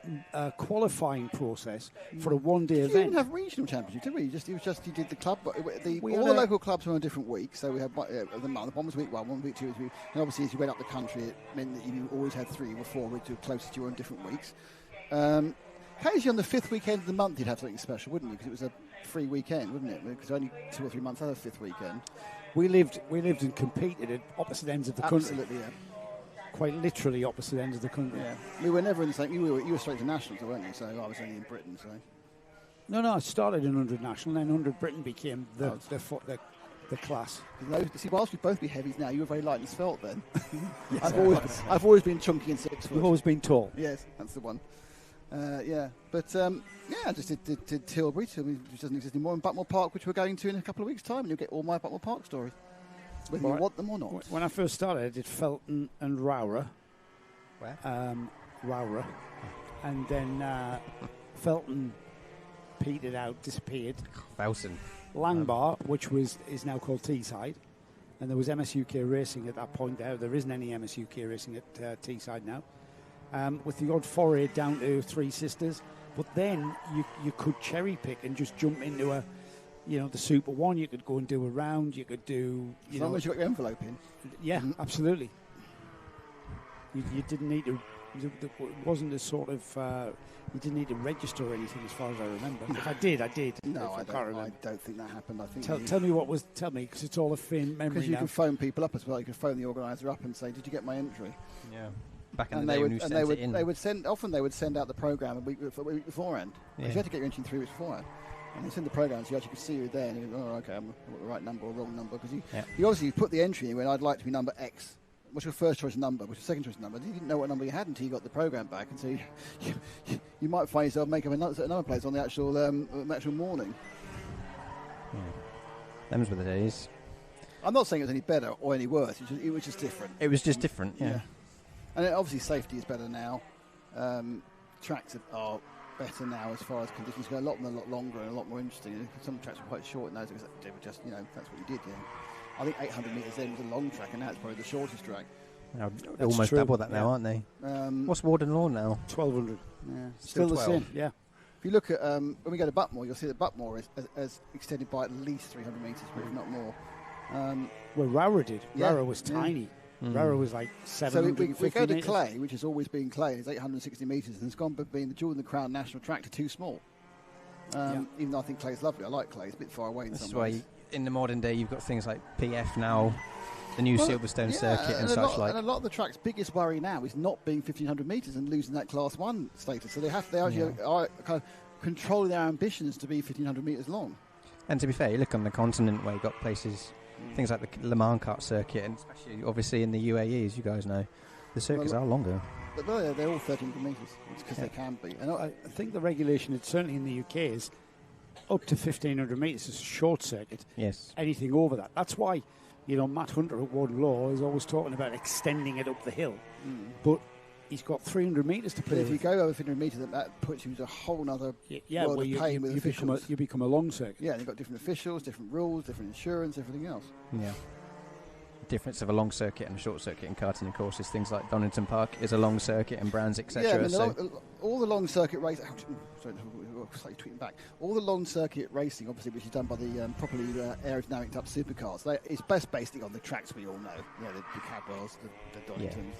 qualifying process for a one-day event. We didn't have regional championship, did we? You did the club. All the local clubs were on a different week, so we had the month. One was week 1, 1 week 2, and obviously as you went up the country, it meant that you always had 3 or 4 weeks closest you were on different weeks. Occasionally on the 5th weekend of the month, you'd have something special, wouldn't you? Because it was a free weekend, wouldn't it? Because only 2 or 3 months had a 5th weekend. We lived and competed at opposite ends of the country. Absolutely, yeah. Quite literally opposite ends of the country. Yeah, we were never in the same. You were straight to nationals, weren't you? So I was only in Britain. So No, I started in 100 national, then 100 Britain became the class. See, whilst we'd both be heavies now, you were very light and svelte then. Yes, I've always been chunky and 6 foot. You've always been tall. Yes, that's the one. But I just did Tilbury, which doesn't exist anymore, and Buckmore Park, which we're going to in a couple of weeks' time, and you'll get all my Buckmore Park stories, whether you want them or not. When I first started, I did Felton and Rowra. Where? Rowra. And then Felton petered out, disappeared. Felton. Langbar, which is now called Teesside, and there was MSUK racing at that point. There isn't any MSUK racing at Teesside now, with the odd foray down to Three Sisters. But then you could cherry pick and just jump into the Super One. You could go and do a round. You could do as long as you got your envelope in. Yeah, absolutely. You didn't need to. It wasn't a sort of. You didn't need to register or anything, as far as I remember. If I did, I did. No, I can't remember. I don't think that happened. I think. Tell me what was. Tell me, because it's all a faint memory Because you now. can phone people up as well. You can phone the organizer up and say, "Did you get my entry?" Yeah. Back in And the day when you they sent it in. would send. Often they would send out the program a week beforehand. Yeah. You had to get your entry 3 weeks beforehand. And they send the program, so you actually could see you there. And you go, "Oh, okay, I'm the right number or wrong number." Because you obviously put the entry in when I'd like to be number X. What's your first choice number? What's your second choice number? You didn't know what number you had until you got the program back, and so you might find yourself making another place on the actual morning. Yeah. Them's were the days. I'm not saying it was any better or any worse. It was just different. It was just different, yeah. And obviously safety is better now. Tracks are better now as far as conditions go. A lot of them are a lot longer and a lot more interesting. Some tracks were quite short in those because they were just, that's what you did. Yeah. I think 800 metres then was a long track, and now it's probably the shortest track. They're almost double that now, aren't they? What's Warden Lawn now? 1,200. Yeah. Still the 12. same, yeah. If you look at, when we go to Buckmore, you'll see that Buckmore is extended by at least 300 metres, if not more. Well, Rowra did. Yeah, Rowra was tiny. Rowra was like 750 So we go to metres. Clay, which has always been Clay, it's 860 metres, and it's gone from being the Jewel in the Crown National Track to too small. Even though I think Clay's lovely. I like Clay. It's a bit far away in This some is why ways. in the modern day you've got things like PF now, the new Silverstone circuit and such like. And a lot of the track's biggest worry now is not being 1,500 metres and losing that Class 1 status. So they actually are kind of controlling their ambitions to be 1,500 metres long. And to be fair, you look on the continent where you've got places, things like the Le Mans Kart circuit, and especially obviously in the UAE, as you guys know, the circuits are longer. But they're all 1,300 metres because they can be. And I think the regulation, certainly in the UK, is up to 1,500 metres is a short circuit. Yes. Anything over that. That's why, Matt Hunter at Warden Law is always talking about extending it up the hill. But he's got 300 metres to play But if with. you go over 1,500 metres, that puts you into a whole other world of pain with officials. You become a long circuit. Yeah, you've got different officials, different rules, different insurance, everything else. Yeah. The difference of a long circuit and a short circuit in karting, of course, is things like Donington Park is a long circuit and Brands, etc. Yeah, all the long circuit racing. Sorry, slightly tweeting back. All the long circuit racing, obviously, which is done by the properly aerodynamic up supercars. It's best basically on the tracks we all know. The Cadwells, the Doningtons,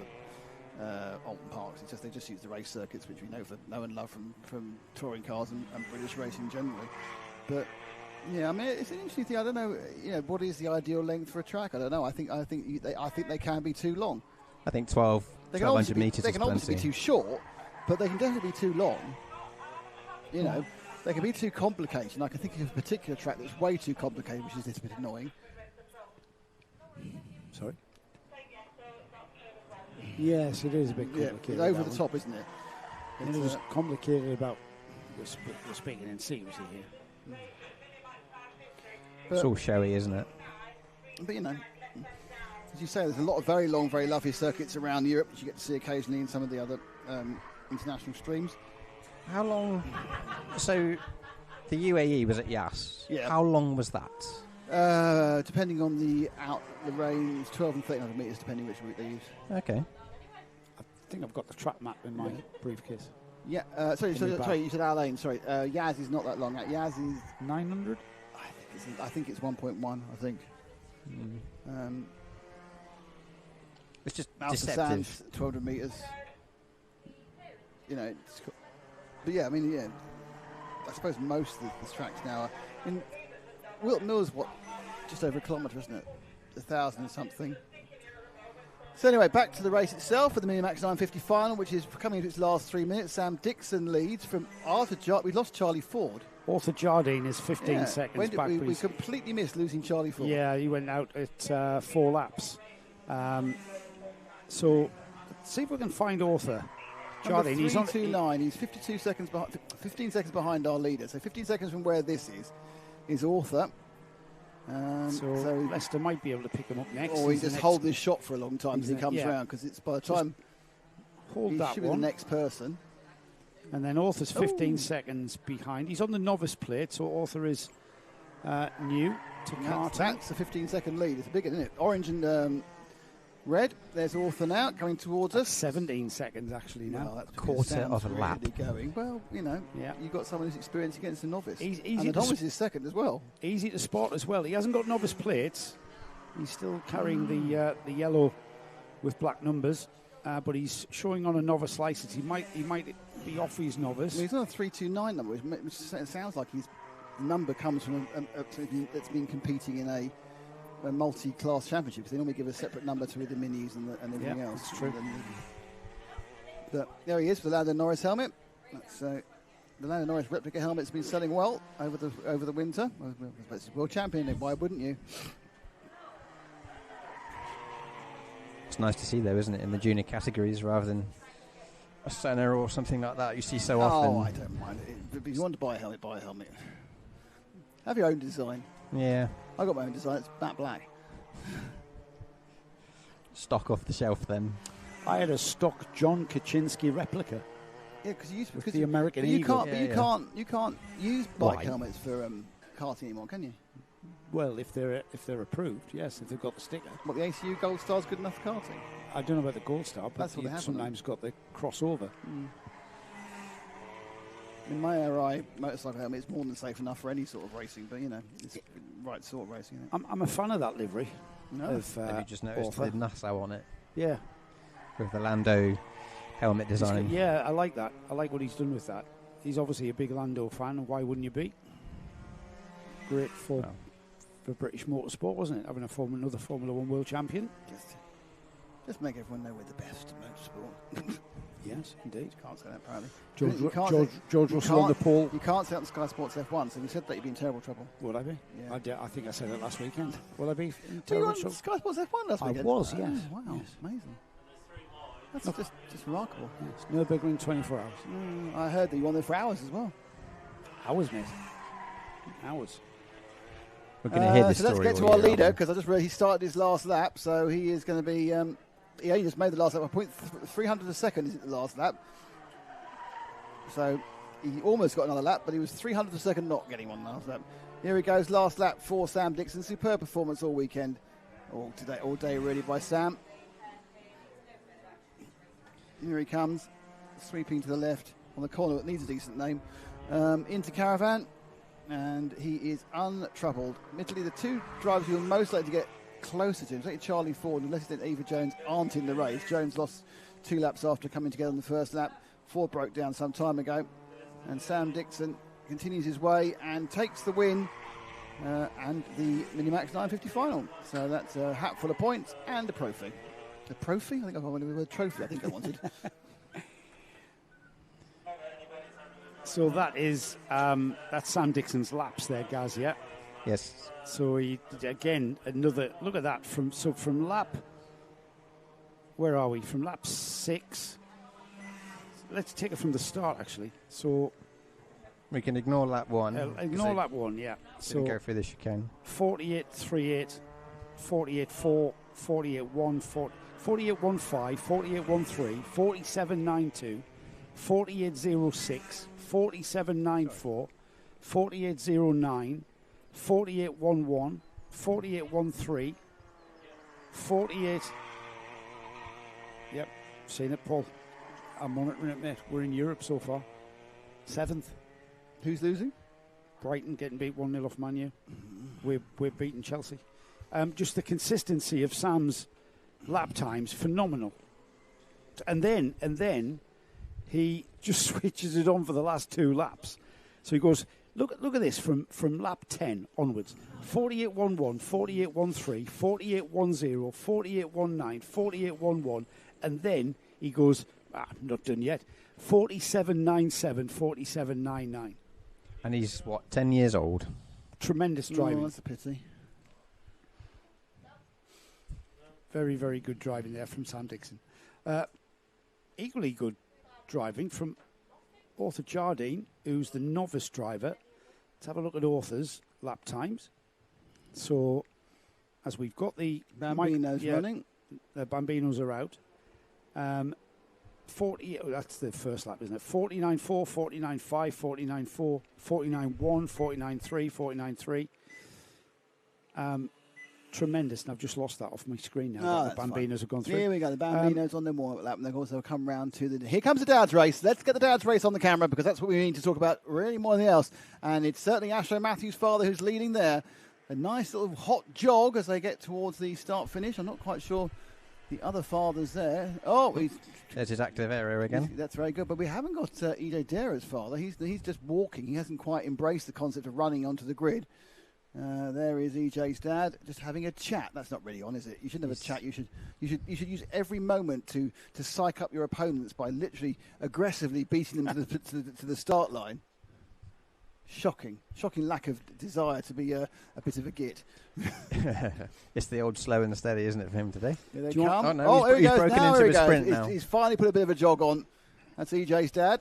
the Alton Parks. It's just they just use the race circuits, which we know and love from touring cars and British racing generally. But yeah, I mean, it's an interesting thing. I don't know. What is the ideal length for a track? I don't know. I think they can be too long. I think 1,200 metres. They can obviously be too short, but they can definitely be too long. They can be too complicated. And I can think of a particular track that's way too complicated, which is a little bit annoying. Sorry. Yes, it is a bit complicated. It's over the top, isn't it? And it was complicated about. We're speaking in seriously here. It's all showy, isn't it? But as you say, there's a lot of very long, very lovely circuits around Europe, which you get to see occasionally in some of the other international streams. How long? So, the UAE was at Yas. Yeah. How long was that? Depending on the range, 12 and 1,300 metres, depending which route they use. Okay. I think I've got the track map in my briefcase. Yeah. Sorry, you said our lane. Sorry, Yas is not that long. Yas is 900. I think it's 1.1. I think. It's just Mouth of deceptive. Sands, 1,200 metres. But yeah, I mean, I suppose most of the tracks now are. Wilton Mill's just over a kilometre, isn't it? 1,000 and something. So anyway, back to the race itself for the Minimax 950 final, which is coming into its last 3 minutes. Sam Dixon leads from Arthur. We lost Charlie Ford. Arthur Jardine is 15 seconds back. We completely missed losing Charlie Ford. Yeah, he went out at 4 laps. So let's see if we can find Arthur Jardine. He's on 329. He's 52 seconds behind, 15 seconds behind our leader. So 15 seconds from where this is Arthur. So Leicester might be able to pick him up next. Or he just hold this shot for a long time as he comes round, because it's by the time hold that should be the next person. And then Arthur's 15 seconds behind. He's on the novice plate, so Arthur is new to karting. That's a 15-second lead. It's bigger, isn't it? Orange and red. There's Arthur now coming towards us. 17 seconds actually now. Well, that's a quarter of a lap. Going. Well, you've got someone who's experienced against a novice. And the novice is second as well. Easy to spot as well. He hasn't got novice plates. He's still carrying the yellow with black numbers. But he's showing on a novice license. He might be off his novice. Well, he's on a 329 number, which sounds like his number comes from a that's been competing in a multi-class championship, because they normally give a separate number to the minis and everything else. That's true. But there he is with the Lando Norris helmet. That's the Lando Norris replica helmet's been selling well over the winter. Well, it's world champion, why wouldn't you? It's nice to see, though, isn't it, in the junior categories rather than a Senna or something like that you see so often. Oh, I don't mind it. If you want to buy a helmet, buy a helmet. Have your own design. Yeah. I got my own design. It's matte black. Stock off the shelf, then. I had a stock John Kaczynski replica. Yeah, because the American Eagle. You can't use bike helmets for karting anymore, can you? Well, if they're approved, yes, if they've got the sticker. What, the ACU Gold Star's good enough for karting? I don't know about the Gold Star, but that's what they have sometimes got the crossover. In my RI motorcycle helmet, it's more than safe enough for any sort of racing, but it's the right sort of racing. I'm a fan of that livery. No. Have you just noticed the Nassau on it? Yeah. With the Lando helmet design. Yeah, I like that. I like what he's done with that. He's obviously a big Lando fan, and why wouldn't you be? Great for British motorsport, wasn't it? Having another Formula 1 world champion. Just make everyone know we're the best in motorsport. Yes, indeed. Can't say that proudly. George Russell on the pole. You can't say that on Sky Sports F1, so if you said that, you'd be in terrible trouble. Would I be? Yeah. I think I said it last weekend. Will I be in terrible trouble? Sky Sports F1 last weekend? I was, yes. Wow, yes. Amazing. That's just remarkable. Yes. No bigger than 24 hours. I heard that you won there for hours as well. Hours, mate. Hours. We're going to hear this story. So let's get to our leader, because I just read he started his last lap, so he is going to be... he just made the last lap. 300 a second is the last lap. So he almost got another lap, but he was 300 a second not getting one last lap. Here he goes, last lap for Sam Dixon. Superb performance all weekend. All day really by Sam. Here he comes, sweeping to the left on the corner that needs a decent name. Into Caravan, and he is untroubled. Admittedly, the two drivers who are most likely to get closer to him, especially Charlie Ford and Leslie Eva Jones, aren't in the race. Jones lost 2 laps after coming together in the first lap. Ford broke down some time ago, and Sam Dixon continues his way and takes the win and the Minimax 950 final. So that's a hat full of points and a trophy. A trophy? I think I wanted the word trophy. I think I wanted. So that's Sam Dixon's laps there, Gaz. Yeah. Yes. So he again another look at that from lap. Where are we? From lap 6. Let's take it from the start actually. So we can ignore lap 1. Ignore lap 1, yeah. So go through the chicane. 48.38, 48.4, 48.1, 48.15, 48.13, 47.92, 48.06, 47.94, 48.09. 48.11, 48.13, 48. Yep, seen it, Paul. I'm monitoring it, mate. We're in Europe so far. 7th. Who's losing? Brighton getting beat 1-0 off Man U. We're beating Chelsea. Just the consistency of Sam's lap times, phenomenal. And then he just switches it on for the last 2 laps. So he goes. Look at this from lap 10 onwards. 48.11, 48.13, 48.10, 48.19, 48.11, and then he goes, not done yet, 47.97, 47.99. And he's, 10 years old? Tremendous driving. Oh, that's a pity. Very, very good driving there from Sam Dixon. Equally good driving from Arthur Jardine, who's the novice driver. Let's have a look at Arthur's lap times. So, as we've got the Bambino's running. The Bambinos are out. 40, that's the first lap, isn't it? 49.4, 49.5, 49.4, 49.1, 49.3, 49.3. Tremendous, and I've just lost that off my screen now. The Bambinos have gone through. Here we go, the Bambinos on their warm-up lap, and they've also come round to the... Here comes the dad's race. Let's get the dad's race on the camera, because that's what we need to talk about really more than anything else. And it's certainly Ashton Matthews' father who's leading there. A nice little hot jog as they get towards the start-finish. I'm not quite sure the other father's there. Oh, there's his active area again. That's very good, but we haven't got EJ Dera's father. He's just walking. He hasn't quite embraced the concept of running onto the grid. There is EJ's dad, just having a chat. That's not really on, is it? You shouldn't have a chat. You should use every moment to psych up your opponents by literally aggressively beating them to the start line. Shocking lack of desire to be a bit of a git. It's the old slow and steady, isn't it, for him today? Here they come. Oh, no, he's broken into a sprint now. He's finally put a bit of a jog on. That's EJ's dad.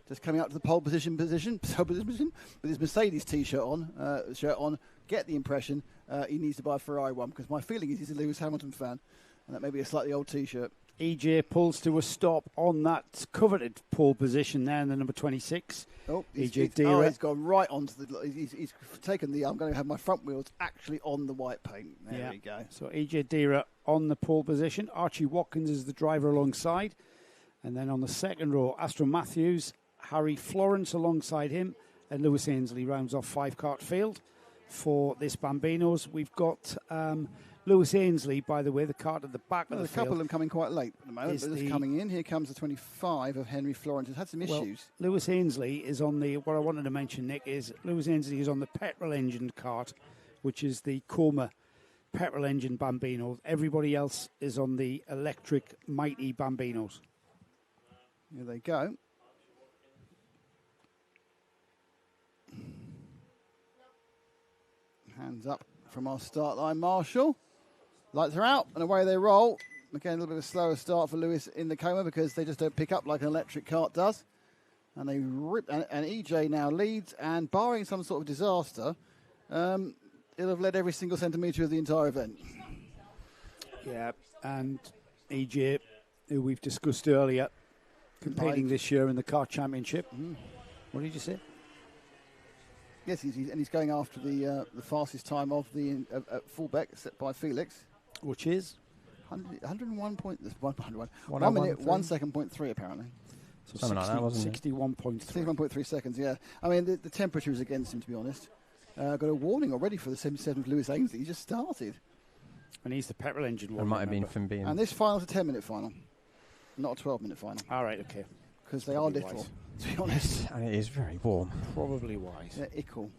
Just coming up to the pole position with his Mercedes T-shirt on. Get the impression he needs to buy a Ferrari one, because my feeling is he's a Lewis Hamilton fan, and that may be a slightly old T-shirt. EJ pulls to a stop on that coveted pole position there in the number 26. Oh, EJ Dera. He's gone right onto the... He's taken the... I'm going to have my front wheels actually on the white paint. There we go. So EJ Dera on the pole position. Archie Watkins is the driver alongside. And then on the second row, Aston Matthews, Harry Florence alongside him, and Lewis Ainsley rounds off 5-kart field for this Bambinos. We've got Lewis Ainsley, by the way, the kart at the back of the field. A couple of them coming quite late at the moment. They're just coming in. Here comes the 25 of Henry Florence. Has had some issues. Lewis Ainsley is on the... What I wanted to mention, Nick, is Lewis Ainsley is on the petrol-engined kart, which is the Coma petrol engine Bambino. Everybody else is on the electric mighty Bambinos. Here they go. Hands up from our start line, Marshall. Lights are out, and away they roll. Again, a little bit of a slower start for Lewis in the Coma, because they just don't pick up like an electric kart does. And they rip, and EJ now leads, and barring some sort of disaster, it'll have led every single centimetre of the entire event. Yeah, and EJ, who we've discussed earlier, competing this year in the Kart Championship. What did you say? Yes, he's going after the fastest time of the Fullbeck, set by Felix, which is 101 1 minute 1 second point 3 apparently. So something like that, wasn't it? 61.3. 61.3 seconds. Yeah, I mean the temperature is against him, to be honest. Got a warning already for the 77th Lewis Ainsley. He just started, and he's the petrol engine one. It might have been from being. And this final's a 10-minute final, not a 12-minute final. All right, okay. Because they are little, wise, to be honest. And it is very warm. Probably wise. They're ickle.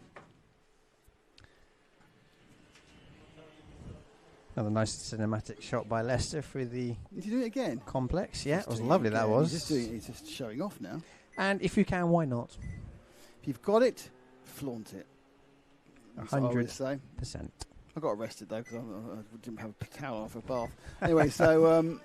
Another nice cinematic shot by Lester through the... Did you do it again? Complex, yeah. It was lovely, that was. He's just showing off now. And if you can, why not? If you've got it, flaunt it. 100%. I got arrested, though, because I didn't have a towel off a bath. Anyway, so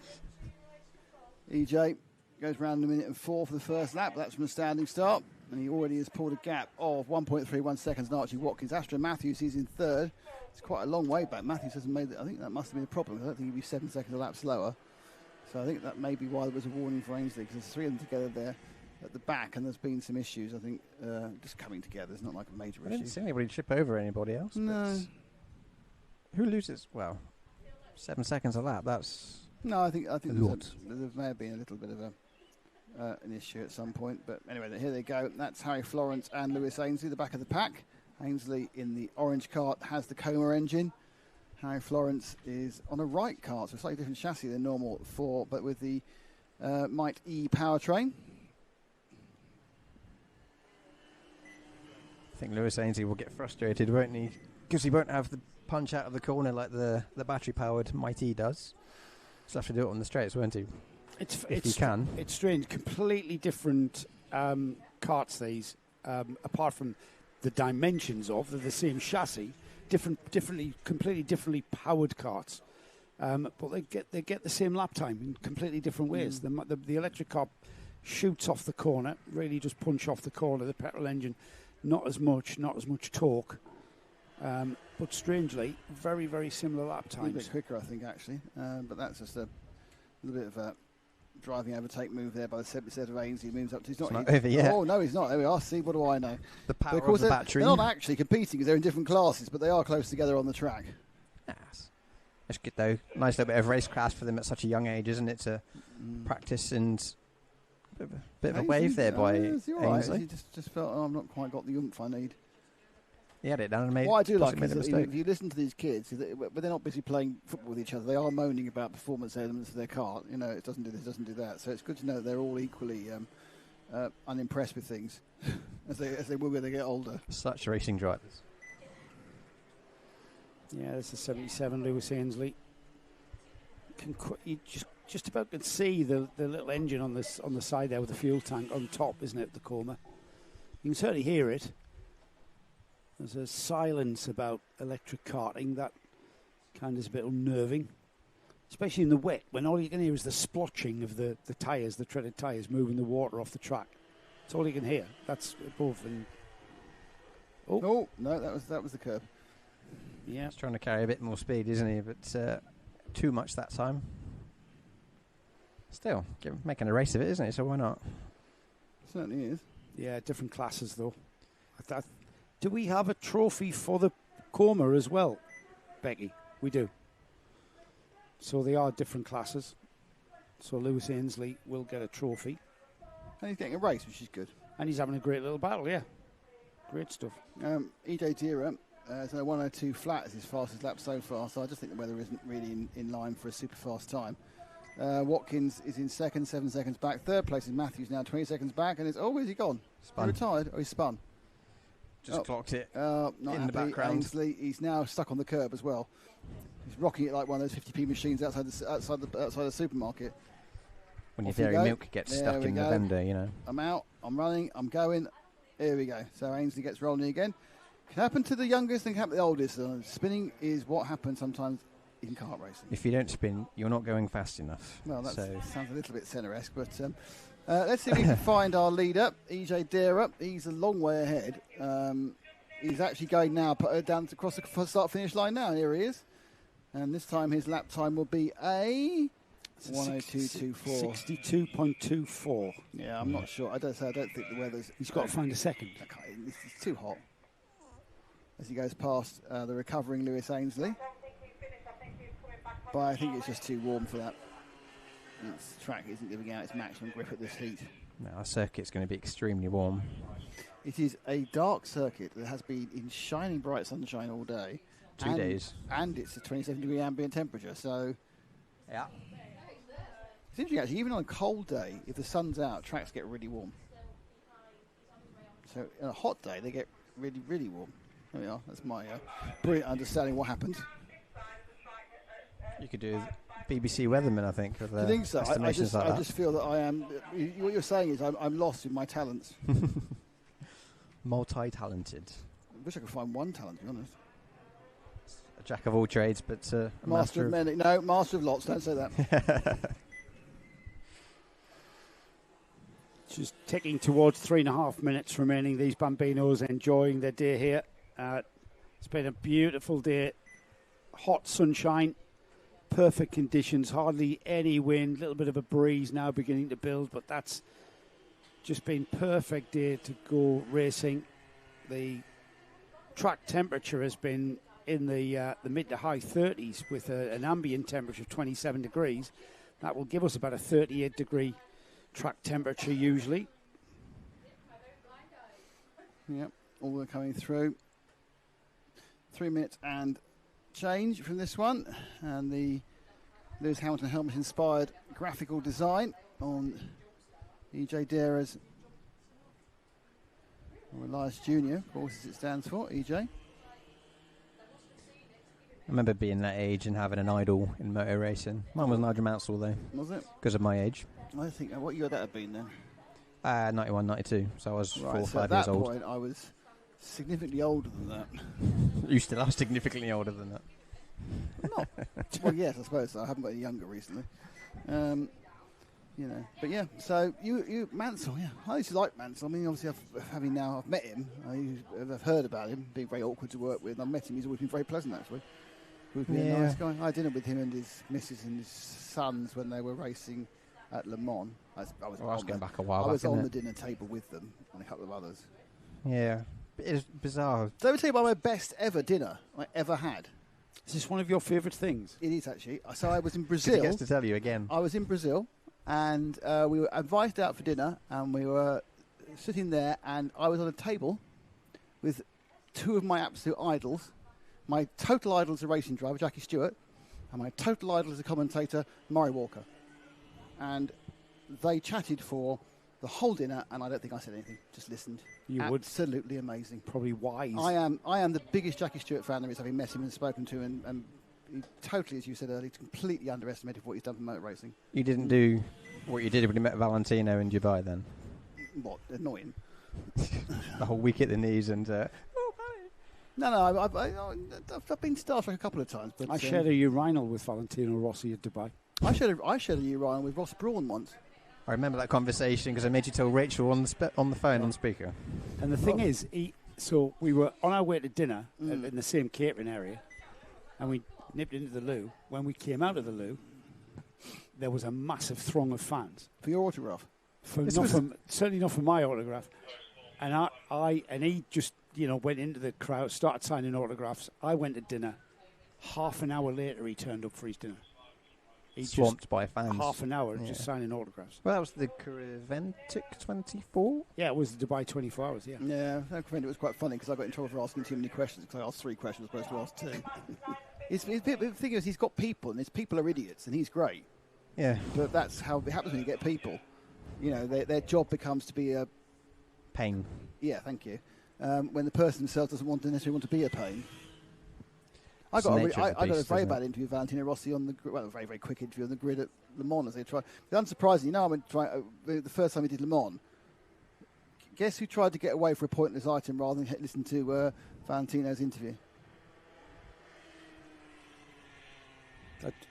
EJ goes round in 1 minute and 4 for the first lap. That's from a standing start. And he already has pulled a gap of 1.31 seconds on Archie Watkins. Ashton Matthews, he's in third. It's quite a long way back. Matthews hasn't made it. I think that must have been a problem. I don't think he'd be 7 seconds a lap slower. So I think that may be why there was a warning for Ainsley, because there's 3 of them together there at the back, and there's been some issues, I think, just coming together. It's not like a major issue. I didn't see anybody trip over anybody else. No. Who loses? Well, 7 seconds a lap, that's... No, I think there may have been a little bit of an issue at some point. But anyway, here they go. That's Harry Florence and Lewis Ainsley, the back of the pack. Ainsley in the orange kart has the Coma engine. Harry Florence is on a right kart, so a slightly different chassis than normal but with the Might E powertrain. I think Lewis Ainsley will get frustrated, won't he? Because he won't have the punch out of the corner like the battery-powered Might E does. He'll have to do it on the straights, won't he? If he can. It's strange. Completely different karts, these. apart from the dimensions of, they're the same chassis, completely differently powered karts. But they get the same lap time in completely different ways. The electric car shoots off the corner, really just punch off the corner. The petrol engine, not as much torque. But strangely, very, very similar lap times. A bit quicker, I think, actually. But that's just a little bit of a driving overtake move there by the 70% of Ainsley. He moves up to... He's not over yet. Oh, no, he's not. There we are. See, what do I know? The power of the battery. They're not actually competing because they're in different classes, but they are close together on the track. Yes. That's good, though. Nice little bit of racecraft for them at such a young age, isn't it? To practice and... Bit of a wave there by Ainsley. Right. He just felt, I've not quite got the oomph I need. He had it down and made. What I do like is that if you listen to these kids, but they're not busy playing football with each other. They are moaning about performance elements of their car. You know, it doesn't do this, doesn't do that. So it's good to know that they're all equally unimpressed with things as they will when they get older. Such racing drivers. Yeah, this is 77 Lewis Ainsley. You just about can see the little engine on the side there with the fuel tank on top, isn't it? The Corma. You can certainly hear it. There's a silence about electric karting that kind of is a bit unnerving, especially in the wet when all you can hear is the splotching of the tyres, the treaded tyres moving the water off the track. That's all you can hear. That's above and. Oh no, that was the curb. Yeah, he's trying to carry a bit more speed, isn't he? But too much that time. Still, making a race of it, isn't it? So why not? Certainly is. Yeah, different classes though. Do we have a trophy for the Corma as well, Becky? We do. So they are different classes. So Lewis Ainsley will get a trophy. And he's getting a race, which is good. And he's having a great little battle, yeah. Great stuff. EJ Dira, so 102 flat is his fastest lap so far, so I just think the weather isn't really in line for a super fast time. Watkins is in second, 7 seconds back. Third place is Matthews now, 20 seconds back. And where's he gone? Spun. He retired? Oh, he's spun. Just clocked it not in happy. the background. Ainsley, he's now stuck on the curb as well. He's rocking it like one of those 50p machines outside the supermarket. When your dairy milk gets stuck in the vendor, you know. I'm out, I'm running, I'm going. Here we go. So Ainsley gets rolling again. Can happen to the youngest and can happen to the oldest. Spinning is what happens sometimes in kart racing. If you don't spin, you're not going fast enough. Well, that sounds a little bit Senna-esque, but let's see if we can find our leader, EJ Dira. He's a long way ahead. He's actually going now down across the start-finish line now. Here he is. And this time his lap time will be a 102.24. 62.24. Yeah, I'm not sure. I don't think the weather's... He's got to find a second. It's too hot. As he goes past the recovering Lewis Ainsley. But I think it's just too warm for that. The track isn't giving out its maximum grip at this heat. No, our circuit's going to be extremely warm. It is a dark circuit that has been in shining bright sunshine all day. 2 days. And it's a 27-degree ambient temperature, so... Yeah. It's interesting, actually, even on a cold day, if the sun's out, tracks get really warm. So on a hot day, they get really, really warm. There we are. That's my brilliant understanding of what happened. You could do BBC Weatherman, I think. With, I think so. I just feel that I am... What you're saying is I'm lost in my talents. Multi-talented. I wish I could find one talent, to be honest. A jack of all trades, but a master of many. No, master of lots. Don't say that. Just ticking towards 3.5 minutes remaining. These Bambinos enjoying their day here. It's been a beautiful day. Hot sunshine. Perfect conditions. Hardly any wind. A little bit of a breeze now beginning to build, but that's just been perfect day to go racing. The track temperature has been in the mid to high 30s with an ambient temperature of 27 degrees. That will give us about a 38 degree track temperature usually. Yep, all coming through. 3 minutes and change from this one. And the Lewis Hamilton helmet inspired graphical design on EJ Dira's, or Elias Jr., of course, as it stands for, EJ. I remember being that age and having an idol in motor racing. Mine was Nigel Mansell, though. Was it? Because of my age. I think, what year would that have been then? 91, 92. So I was 4 or 5 at years that old. point, I was significantly older than that. You still are significantly older than that. Not. Well, yes, I suppose so. I haven't got any younger recently. But yeah. So you Mansell, yeah. I used to like Mansell. I mean, obviously, I've met him. I've heard about him being very awkward to work with. I've met him. He's always been very pleasant, actually. He's been a nice guy. I had dinner with him and his missus and his sons when they were racing at Le Mans. I was going back a while. I was on the dinner table with them and a couple of others. Yeah, it's bizarre. So let me tell you about my best ever dinner I ever had. Is this one of your favourite things? It is, actually. So I was in Brazil. He gets to tell you again. I was in Brazil, and we were invited out for dinner, and we were sitting there, and I was on a table with two of my absolute idols. My total idol is a racing driver, Jackie Stewart, and my total idol is a commentator, Murray Walker. And they chatted for the whole dinner, and I don't think I said anything. Just listened. You would. Absolutely amazing. Probably wise. I am the biggest Jackie Stewart fan there is, having met him and spoken to him, and he totally, as you said earlier, completely underestimated what he's done for motor racing. You didn't do what you did when you met Valentino in Dubai, then? What? Annoy him? The whole week at the knees and... No, I've been starstruck a couple of times. But I shared a urinal with Valentino Rossi at Dubai. I shared a urinal with Ross Brawn once. I remember that conversation because I made you tell Rachel on the phone on speaker. And the thing is, so we were on our way to dinner in the same catering area, and we nipped into the loo. When we came out of the loo, there was a massive throng of fans. For your autograph? Certainly not for my autograph. And he just, went into the crowd, started signing autographs. I went to dinner. Half an hour later, he turned up for his dinner. Swamped by fans. Half an hour just signing autographs. Well, that was the Creventic 24? Yeah, it was the Dubai 24 hours, yeah. Yeah, it was quite funny because I got in trouble for asking too many questions because I asked 3 questions as opposed to ask 2. The thing is, he's got people, and his people are idiots, and he's great. Yeah. But that's how it happens when you get people. Their job becomes to be a... pain. Yeah, thank you. When the person themselves doesn't necessarily want to be a pain. I got a very bad interview with Valentino Rossi a very, very quick interview on the grid at Le Mans as they tried. Unsurprisingly, the first time he did Le Mans, guess who tried to get away for a pointless item rather than listen to Valentino's interview?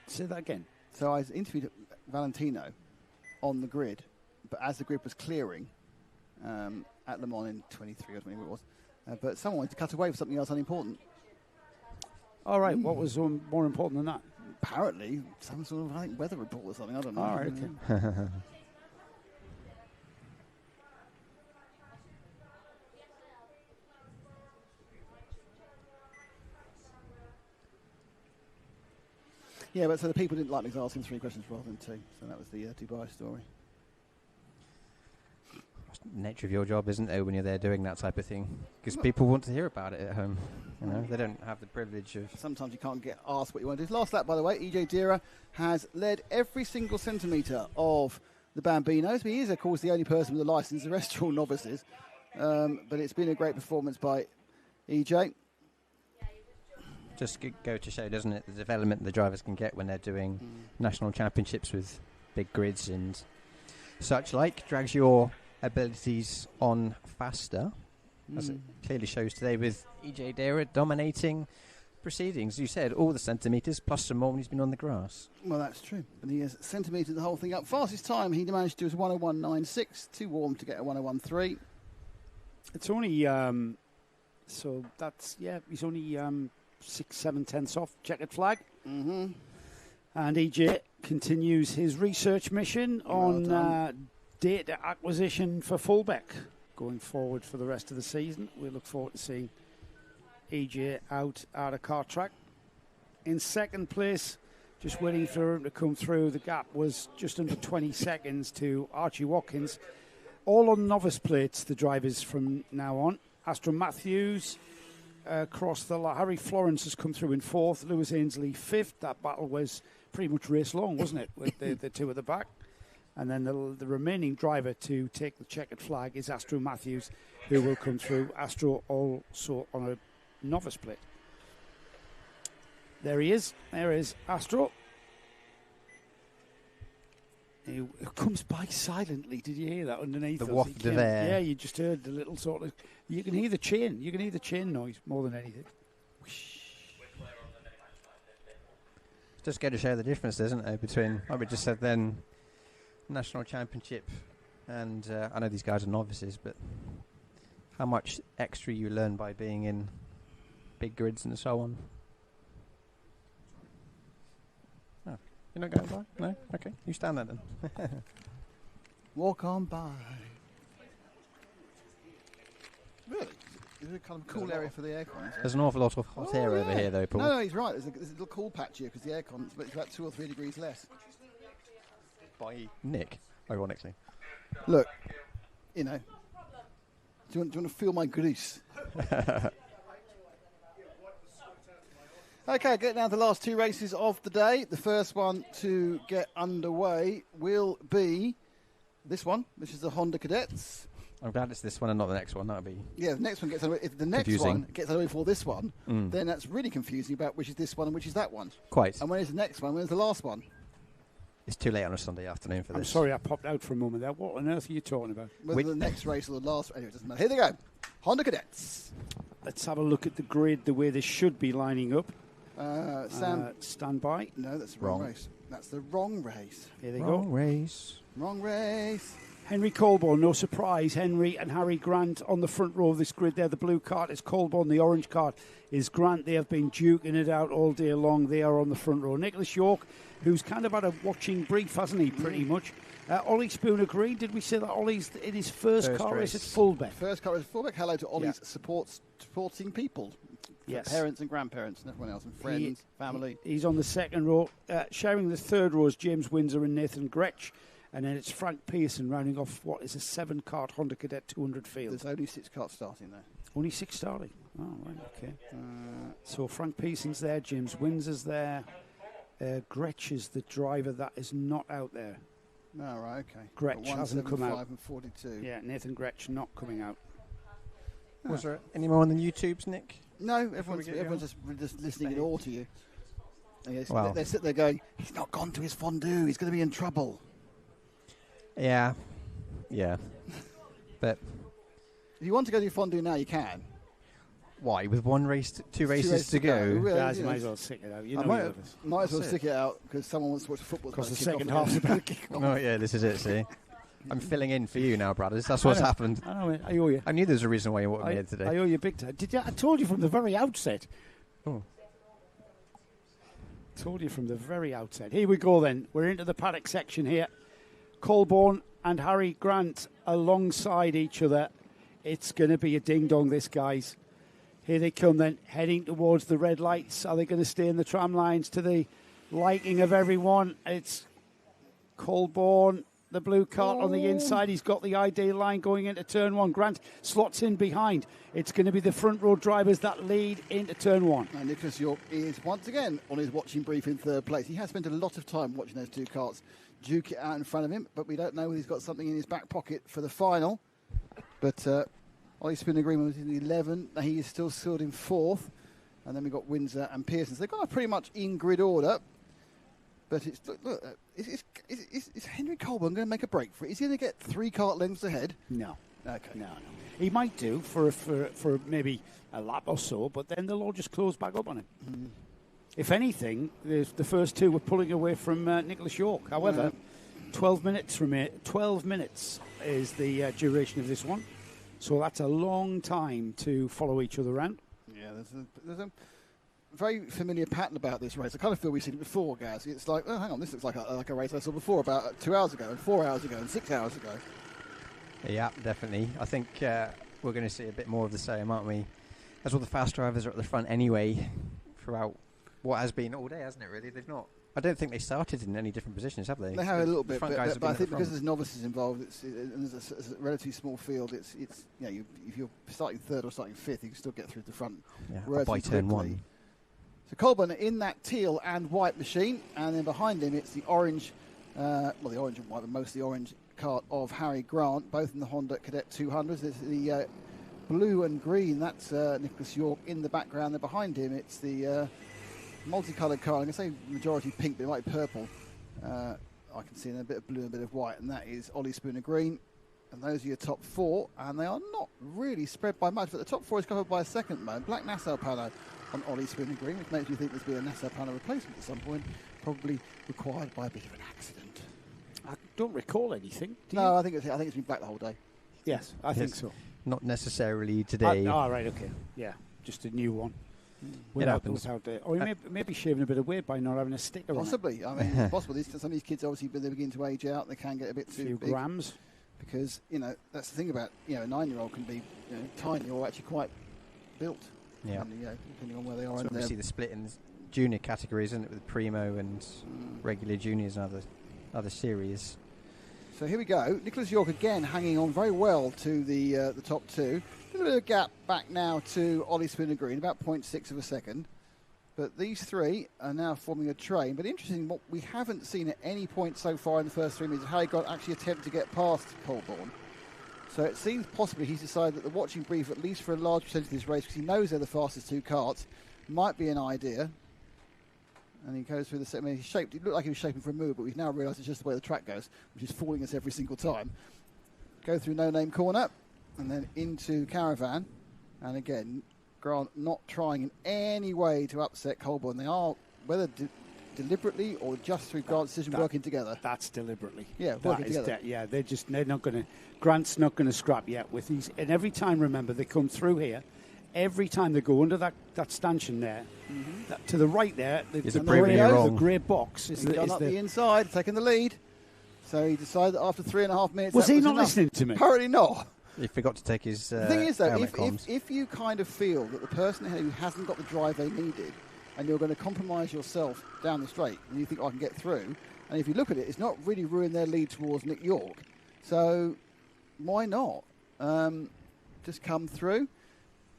Say that again. So I interviewed Valentino on the grid, but as the grid was clearing at Le Mans in 23 or whatever it was, but someone wanted to cut away for something else unimportant. All right, what was more important than that? Apparently, some sort of weather report or something. I don't know. All right, okay. Yeah, but so the people didn't like me asking 3 questions rather than 2. So that was the Dubai story. The nature of your job, isn't it, when you're there doing that type of thing? Because people want to hear about it at home. They don't have the privilege of... Sometimes you can't get asked what you want to do. Last lap, by the way, EJ Dira has led every single centimetre of the Bambinos. He is, of course, the only person with a licence. The rest are all novices. But it's been a great performance by EJ. Just go to show, doesn't it, the development the drivers can get when they're doing national championships with big grids and such like. Drags your abilities on faster, as it clearly shows today with EJ Dara dominating proceedings. You said all the centimetres plus some more when he's been on the grass. Well, that's true. But he has centimetres the whole thing up. Fastest time he managed to do is 101.96. Too warm to get a 101.3. It's only so that's he's only 6-7 tenths off checkered flag. Mm-hmm. And EJ continues his research mission on data acquisition for Fullbeck going forward for the rest of the season. We look forward to seeing EJ out at a kart track. In second place, just waiting for him to come through, the gap was just under 20 seconds to Archie Watkins. All on novice plates, the drivers from now on. Aston Matthews across the line. Harry Florence has come through in 4th, Lewis Ainsley 5th. That battle was pretty much race long, wasn't it, with the two at the back? And then the remaining driver to take the checkered flag is Astro Matthews, who will come through. Astro also on a novice plate. There he is. There is Astro. It comes by silently. Did you hear that underneath? The us? waft of air. Yeah, you just heard the little sort of. You can hear the chin. You can hear the chin noise more than anything. Just go to show the difference, isn't it, between what we just said then, national championship, and I know these guys are novices, but how much extra you learn by being in big grids and so on. Oh, you're not going by? No? Okay, you stand there then. Walk on by. Really? Is it a kind of cool area for the aircon? There's an awful lot of hot air over here, though, Paul. No, he's right. There's a little cool patch here because the aircon is about 2 or 3 degrees less. By Nick, ironically. Look, you know. Do you want to feel my grease? Okay, getting down to the last 2 races of the day. The first one to get underway will be this one, which is the Honda Cadets. I'm glad it's this one and not the next one. That'll be Yeah, the next one gets underway. If the next confusing. one gets underway before this one, then that's really confusing about which is this one and which is that one. quite. And when is the next one? When is the last one? It's too late on a Sunday afternoon for this. I'm sorry, I popped out for a moment there. What on earth are you talking about? Whether the next race or the last. Anyway, it doesn't matter. Here they go. Honda Cadets. Let's have a look at the grid, the way they should be lining up. Sam. Stand by. No, that's the wrong Wrong. race. That's the wrong race. Here they Wrong go. race. Wrong race. Henry Colborne, no surprise. Henry and Harry Grant on the front row of this grid there. The blue cart is Colborne, the orange cart is Grant. They have been duking it out all day long. They are on the front row. Nicholas York, who's kind of had a watching brief, hasn't he, pretty much. Ollie Spooner Green, did we say that Ollie's in his first car race at Fullbeck? First car race at Fullbeck. Hello to Ollie's supporting people. Yes. Parents and grandparents and everyone else and friends, family. He's on the second row. Sharing the third row is James Windsor and Nathan Gretsch. And then it's Frank Pearson rounding off what is a 7-cart Honda Cadet 200 field. There's only 6 carts starting there. Only 6 starting. Oh, right, okay. So Frank Pearson's there, James Windsor's there. Gretsch is the driver that is not out there. Oh, right, okay. Gretsch hasn't come out. and 42. Yeah, Nathan Gretsch not coming out. Was there any more on the YouTubes, Nick? No, everyone's just listening in awe to you. And Wow. They sit there going, he's not gone to his fondue, he's going to be in trouble. Yeah. But If you want to go to your fondue now, you can. why? With two races to go? Really, Guys, you you know, might as well stick it out. You I know might, you love us. might as well That's stick it out because someone wants to watch football. Because the kick off second again. half's about to kick off. Oh, yeah, this is it, see. I'm filling in for you now, brothers. That's what's happened. I know, I owe you. I knew there was a reason why you wanted me here I today. owe you big time. I told you from the very outset. Oh. Told you from the very outset. Here we go then. We're into the paddock section here. Colborne and Harry Grant alongside each other. It's going to be a ding-dong, this, guys. Here they come then, heading towards the red lights. Are they going to stay in the tram lines to the liking of everyone? It's Colborne, the blue cart on the inside. He's got the ID line going into turn 1. Grant slots in behind. It's going to be the front row drivers that lead into turn 1. And Nicholas York is once again on his watching brief in 3rd place. He has spent a lot of time watching those 2 carts duke it out in front of him, but we don't know whether he's got something in his back pocket for the final. But Ollie Spooner Green was in 11. He is still sealed in 4th. And then we've got Windsor and Pearson. So they've got pretty much in grid order. But it's is Henry Colburn going to make a break for it? Is he going to get 3 cart lengths ahead? No. Okay. No. He might do for maybe a lap or so, but then they'll all just close back up on him. If anything, the first 2 were pulling away from Nicholas York. However, 12 minutes is the duration of this one. So that's a long time to follow each other around. Yeah, there's a very familiar pattern about this race. I kind of feel we've seen it before, guys. It's like, oh, hang on, this looks like a race I saw before about 2 hours ago and 4 hours ago and 6 hours ago. Yeah, definitely. I think we're going to see a bit more of the same, aren't we? As all the fast drivers are at the front anyway throughout what has been all day, hasn't it, really? They've not... I don't think they started in any different positions, have they? They have a little bit, but but I think because there's novices involved, and there's a relatively small field, it's if you're starting 3rd or starting 5th, you can still get through the front. Yeah, by turn 1. So Colburn in that teal and white machine, and then behind him it's the orange, the orange and white, but mostly orange cart of Harry Grant, both in the Honda Cadet 200s. There's the blue and green, that's Nicholas York in the background. Then behind him it's the multicoloured car, I'm going to say majority pink, but it might be purple, I can see in a bit of blue and a bit of white, and that is Ollie Spooner Green. And those are your top 4, and they are not really spread by much, but the top 4 is covered by a second man, Black Nassau Pano on Ollie Spooner Green, which makes me think there's been a Nassau Pano replacement at some point, probably required by a bit of an accident. I don't recall anything. No, I think it's been black the whole day. Yes, I think so. Not necessarily today. Right, okay. Yeah, just a new one. Without or maybe shaving a bit of weight by not having a sticker Possibly. on I mean, it's possible. Some of these kids, obviously, when they begin to age out, they can get a bit too big. Grams. Because, that's the thing about, a 9-year-old can be tiny or actually quite built. Yeah. Depending on where they are. So obviously the split in junior categories, isn't it, with Primo and regular juniors and other series. So here we go. Nicholas York again hanging on very well to the top 2. A little bit of a gap back now to Ollie Spooner Green, about 0.6 of a second. But these 3 are now forming a train. But interesting, what we haven't seen at any point so far in the first 3 minutes is how he got actually attempt to get past Colborne. So it seems possibly he's decided that the watching brief, at least for a large percentage of this race, because he knows they're the fastest 2 karts, might be an idea. And he goes through the set. It looked like he was shaping for a move, but we've now realised it's just the way the track goes, which is fooling us every single time. Go through No Name Corner, and then into Caravan. And again, Grant not trying in any way to upset Colborne. They are, whether deliberately or just through Grant's decision, working together. That's deliberately. Yeah, working together. They're not going to. Grant's not going to scrap yet with these. And every time, remember, they come through here. Every time they go under that stanchion there, to the right there, the grey box is the inside, taking the lead. So he decided that after 3.5 minutes. Was he not listening to me? Apparently not. He forgot to take his. The thing is, though, if you kind of feel that the person who hasn't got the drive they needed, and you're going to compromise yourself down the straight, and you think, I can get through, and if you look at it, it's not really ruined their lead towards Nick York. So why not just come through?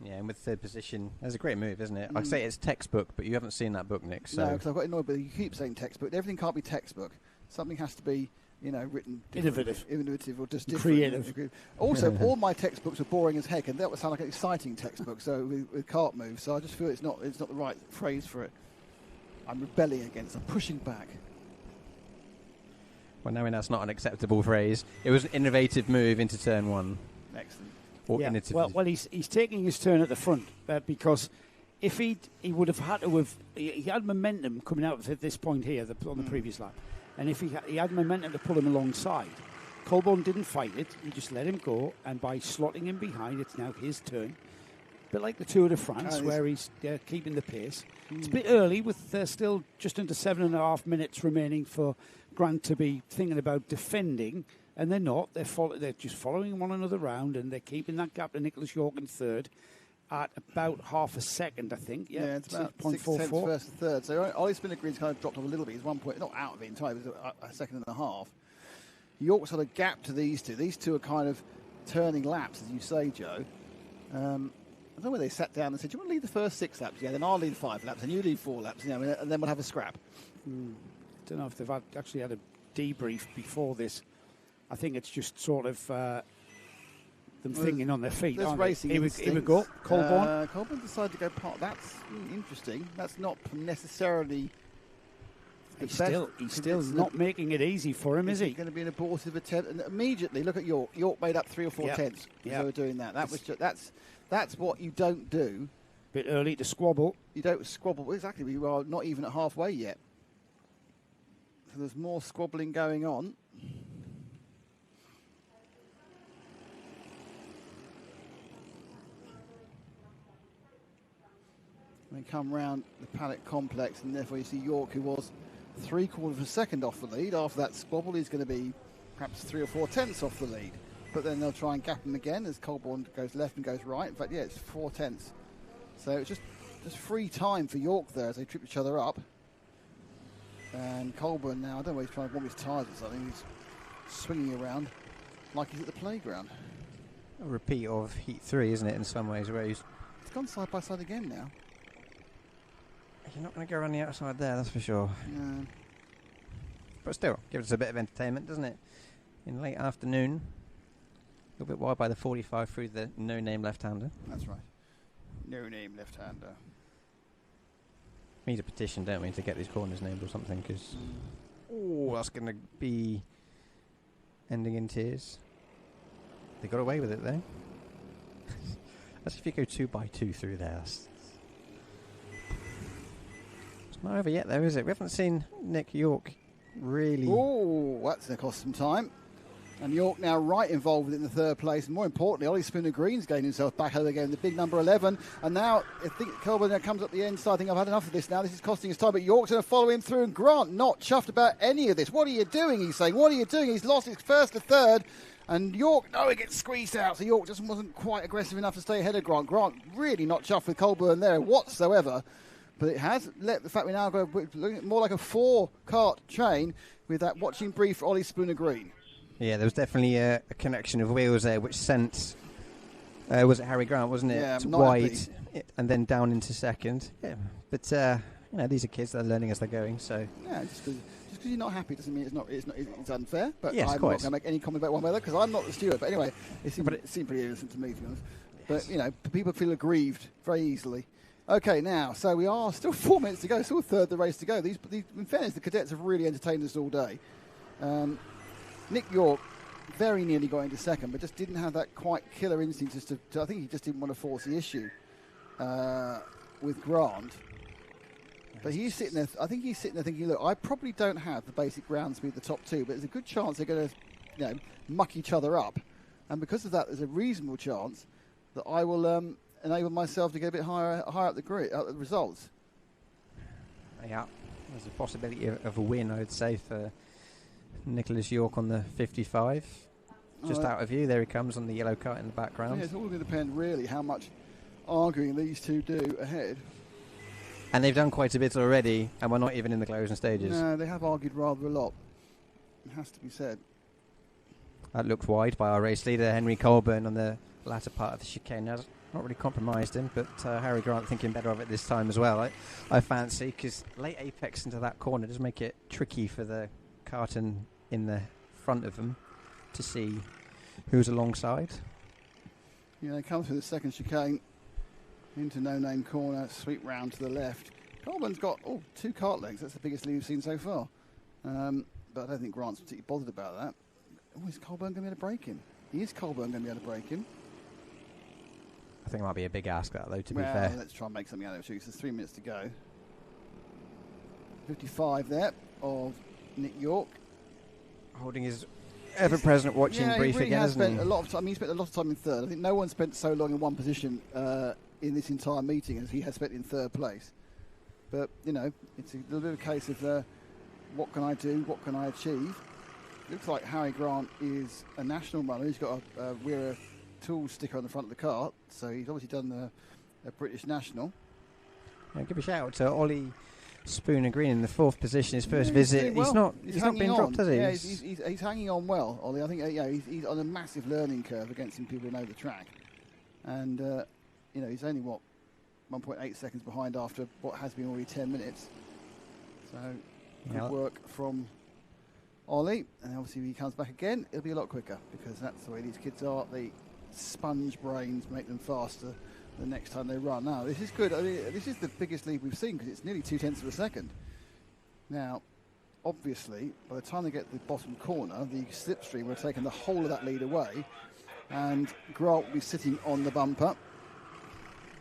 Yeah, and with third position, that's a great move, isn't it? I say it's textbook, but you haven't seen that book, Nick. So. No, because I've got annoyed, but you keep saying textbook. Everything can't be textbook. Something has to be, written innovative or just different. Creative. Also, all my textbooks are boring as heck, and that would sound like an exciting textbook. So with kart moves, so I just feel it's not the right phrase for it. I'm rebelling against. I'm pushing back. Well, knowing that's not an acceptable phrase, it was an innovative move into turn 1. Excellent. Well, he's taking his turn at the front because if he would have had to have, he had momentum coming out at this point here on the previous lap, and if he had momentum to pull him alongside, Colborne didn't fight it. He just let him go, and by slotting him behind, it's now his turn. A bit like the Tour de France, where he's keeping the pace. It's a bit early with still just under 7.5 minutes remaining for Grant to be thinking about defending. And they're not. They're just following one another round, and they're keeping that gap to Nicholas York in third at about half a second, I think. Yeah, it's about 6 tenths first and third. So Ollie Spooner Green's kind of dropped off a little bit. He's 1 point, not out of it entirely, it was a second and a half. York's had a gap to these two. These two are kind of turning laps, as you say, Joe. I don't know where they sat down and said, do you want to lead the first 6 laps? Yeah, then I'll lead 5 laps, and you lead 4 laps, and then we'll have a scrap. Don't know if they've actually had a debrief before this. I think it's just sort of them thinking on their feet. Racing here we go. Colborne. Colborne decided to go part. That's interesting. That's not necessarily. He's still not making it easy for him, is he? It's going to be an abortive attempt. And immediately, look at York. York made up 3 or 4 tenths as they were doing that. That was that's what you don't do. Bit early to squabble. You don't squabble. Exactly. We are not even at halfway yet. So there's more squabbling going on. They come round the paddock complex, and therefore you see York, who was 3/4 of a second off the lead. After that squabble, he's going to be perhaps 3 or 4 tenths off the lead. But then they'll try and gap him again as Colborne goes left and goes right. But yeah, it's 4 tenths. So it's just free time for York there as they trip each other up. And Colborne now, I don't know whether he's trying to warm his tyres or something. He's swinging around like he's at the playground. A repeat of Heat 3, isn't it, in some ways, where he's... It's gone side by side again now. You're not going to go around the outside there, that's for sure. No. But still, gives us a bit of entertainment, doesn't it? In late afternoon, a little bit wide by the 45 through the no-name left-hander. That's right. No-name left-hander. We need a petition, don't we, to get these corners named or something, because Oh, that's going to be ending in tears. They got away with it, though. That's if you go 2x2 through there. It's not over yet, though, is it? We haven't seen Nick York really... Oh, that's going to cost some time. And York now right involved with it in the third place. And more importantly, Ollie Spooner-Green's getting himself back over again, the big number 11. And now I think Colburn now comes up the end side. I think I've had enough of this now. This is costing us time. But York's going to follow him through. And Grant not chuffed about any of this. What are you doing, he's saying. What are you doing? He's lost his first to third. And York, no, he gets squeezed out. So York just wasn't quite aggressive enough to stay ahead of Grant. Grant really not chuffed with Colburn there whatsoever. But it has let the fact we now go more like a 4-cart chain with that watching brief for Ollie Spooner-Green. Yeah, there was definitely a connection of wheels there, which sent, was it Harry Grant, wasn't it? Yeah, wide, and then down into second. Yeah, but these are kids that are learning as they're going. So yeah, just because you're not happy doesn't mean it's unfair. But yes, I'm not going to make any comment about one way or the other because I'm not the steward. But anyway, it seemed pretty innocent to me, to be honest. But people feel aggrieved very easily. Okay, now, so we are still 4 minutes to go, still a third of the race to go. These, in fairness, the cadets have really entertained us all day. Nick York very nearly got into second, but just didn't have that quite killer instinct. I think he just didn't want to force the issue with Grant. But he's sitting there. I think he's sitting there thinking, look, I probably don't have the basic ground speed the top two, but there's a good chance they're going to, muck each other up. And because of that, there's a reasonable chance that I will enable myself to get a bit higher up the grid, the results. Yeah, there's a possibility of a win, I would say, for Nicholas York on the 55. Just out of view, there he comes on the yellow kart in the background. Yeah, it's all going to depend really how much arguing these two do ahead. And they've done quite a bit already, and we're not even in the closing stages. No, they have argued rather a lot. It has to be said. That looked wide by our race leader, Henry Colburn, on the latter part of the chicane. Has not really compromised him, but Harry Grant thinking better of it this time as well. I fancy, because late apex into that corner does make it tricky for the kart in the front of them to see who's alongside. Yeah, they come through the second chicane into no-name corner, sweep round to the left. Colburn's got 2 kart lengths. That's the biggest lead we've seen so far. But I don't think Grant's particularly bothered about that. Is Colburn going to be able to break him? Is Colburn going to be able to break him? I think it might be a big ask, that, though, to be well, fair. Let's try and make something out of it, too. So there's 3 minutes to go. 55 there of Nick York. Holding his ever-present watching brief really again, has hasn't spent a lot of time. He spent a lot of time in third. I think no one spent so long in one position in this entire meeting as he has spent in third place. But, it's a little bit of a case of what can I do, what can I achieve. Looks like Harry Grant is a national runner. He's got a Weir Tools sticker on the front of the kart, so he's obviously done a British national. Yeah, give a shout out to Ollie Spooner-Green in the 4th position, his first visit. Well. He's not been dropped, has he? Yeah, he's hanging on well, Ollie. I think he's on a massive learning curve against some people who know the track. And, he's only, 1.8 seconds behind after what has been already 10 minutes. So, good work from Ollie. And obviously, if he comes back again, it'll be a lot quicker because that's the way these kids are. The sponge brains make them faster the next time they run. Now, this is good. I mean, this is the biggest lead we've seen because it's nearly 0.2 of a second. Now, obviously, by the time they get to the bottom corner, the slipstream will have taken the whole of that lead away, and Grant will be sitting on the bumper.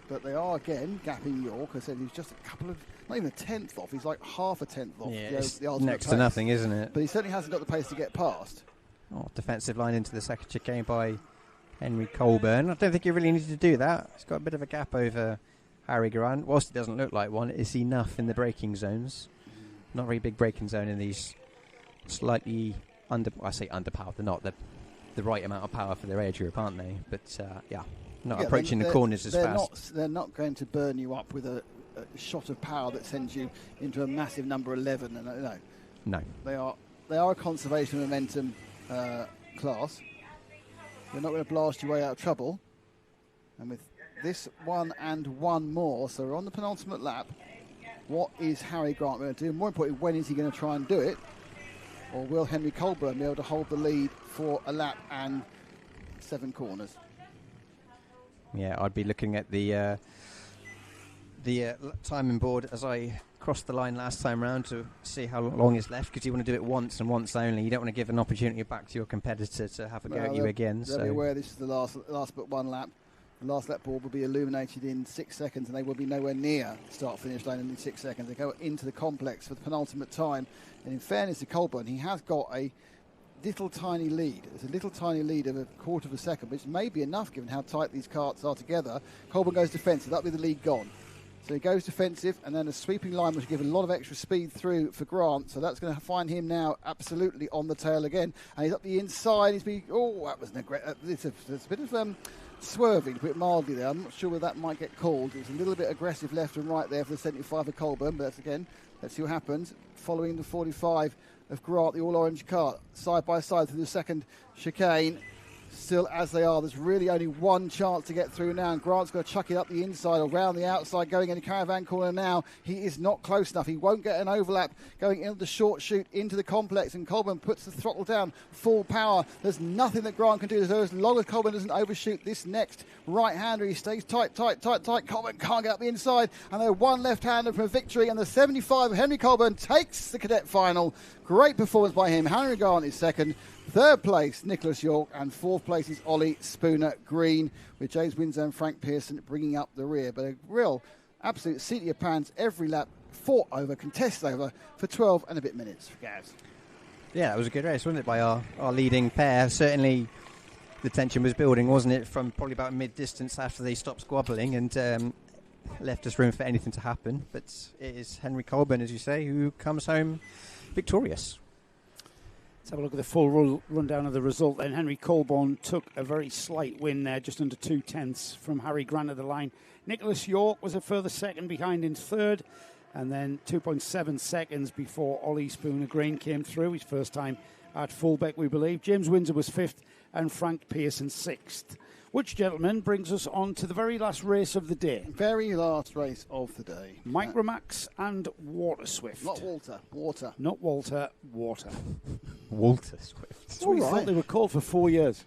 But they are, again, gapping York. I said he's just a couple of, not even a tenth off. He's like half a tenth off. Yeah, it's next pace. to nothing, isn't it? But he certainly hasn't got the pace to get past. Defensive line into the second chicane by Henry Colburn. I don't think he really needed to do that. He's got a bit of a gap over Harry Grant. Whilst it doesn't look like one, it's enough in the braking zones. Not very big braking zone in these slightly underpowered. They're not the right amount of power for their age group, aren't they? But, not approaching the corners as fast. They're not going to burn you up with a shot of power that sends you into a massive number 11. No. They are a conservation of momentum class. They're not going to blast your way out of trouble. And with this one and one more, so we're on the penultimate lap. What is Harry Grant going to do? More importantly, when is he going to try and do it? Or will Henry Colburn be able to hold the lead for a lap and 7 corners? Yeah, I'd be looking at the timing board as I crossed the line last time round to see how long is left, because you want to do it once and once only. You don't want to give an opportunity back to your competitor to have a go at you again. They'll be aware this is the last but one lap. The last lap board will be illuminated in 6 seconds, and they will be nowhere near start-finish line in 6 seconds. They go into the complex for the penultimate time. And in fairness to Colburn, he has got a little tiny lead. It's a little tiny lead of a quarter of a second, which may be enough given how tight these karts are together. Colburn goes defensive. That'll be the lead gone. So he goes defensive, and then a sweeping line which will give a lot of extra speed through for Grant. So that's going to find him now absolutely on the tail again. And he's up the inside. He's been, that was an it's a bit of swerving, to put it mildly there. I'm not sure whether that might get called. It was a little bit aggressive left and right there for the 75 of Colburn, but that's, again, let's see what happens. Following the 45 of Grant, the all-orange car, side by side through the second chicane. Still as they are, there's really only one chance to get through now, and Grant's got to chuck it up the inside or round the outside, going in the caravan corner now. He is not close enough. He won't get an overlap going into the short chute into the complex, and Colburn puts the throttle down full power. There's nothing that Grant can do as long as Colburn doesn't overshoot this next right-hander. He stays tight. Colburn can't get up the inside, and they're one left-hander from a victory, and the 75 of Henry Colburn takes the cadet final. Great performance by him. Henry Grant is second. Third place, Nicholas York, and fourth place is Ollie Spooner-Green, with James Windsor and Frank Pearson bringing up the rear. But a real absolute seat of your pants every lap, fought over, contested over for 12 and a bit minutes for Gaz. Yeah, it was a good race, wasn't it, by our leading pair. Certainly the tension was building, wasn't it, from probably about mid-distance after they stopped squabbling and left us room for anything to happen. But it is Henry Colburn, as you say, who comes home victorious. Let's have a look at the full rundown of the result then. Henry Colburn took a very slight win there, just under 2/10 from Harry Grant at the line. Nicholas York was a further second behind in third, and then 2.7 seconds before Ollie Spooner-Green came through, his first time at Fullbeck, we believe. James Windsor was fifth, and Frank Pearson sixth. Which, gentlemen, brings us on to the very last race of the day. Very last race of the day. Micromax and Water Swift. Not Walter, water. Not Walter, water. Walter Swift. That's what we thought they were called for 4 years.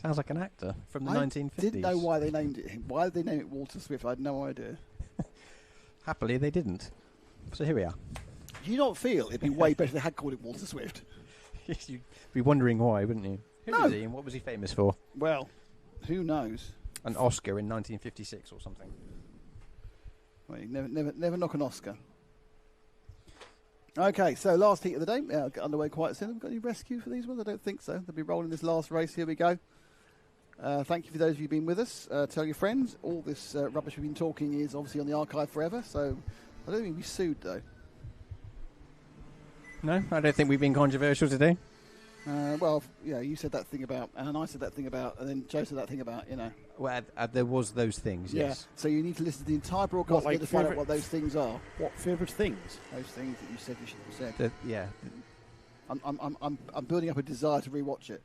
Sounds like an actor from the I 1950s. Didn't know why they named it him. Why did they name it Walter Swift? I had no idea. Happily, they didn't. So here we are. Do you not feel it'd be way better if they had called it Walter Swift? You'd be wondering why, wouldn't you? Who No. was he and what was he famous for? Well, who knows? An Oscar in 1956 or something. Well, you never knock an Oscar. Okay, so last heat of the day. Get underway quite soon. Have we got any rescue for these ones? I don't think so. They'll be rolling this last race. Here we go. Thank you for those of you who've been with us. Tell your friends. All this rubbish we've been talking is obviously on the archive forever, so I don't think we'll be sued, though. No, I don't think we've been controversial today. Well, yeah, you said that thing about, and I said that thing about, and then Joe said that thing about, you know. Well, there was those things, yes. Yeah, so you need to listen to the entire broadcast like to find out what those things are. What favourite things? Those things that you said you should have said. Yeah. I'm building up a desire to rewatch it.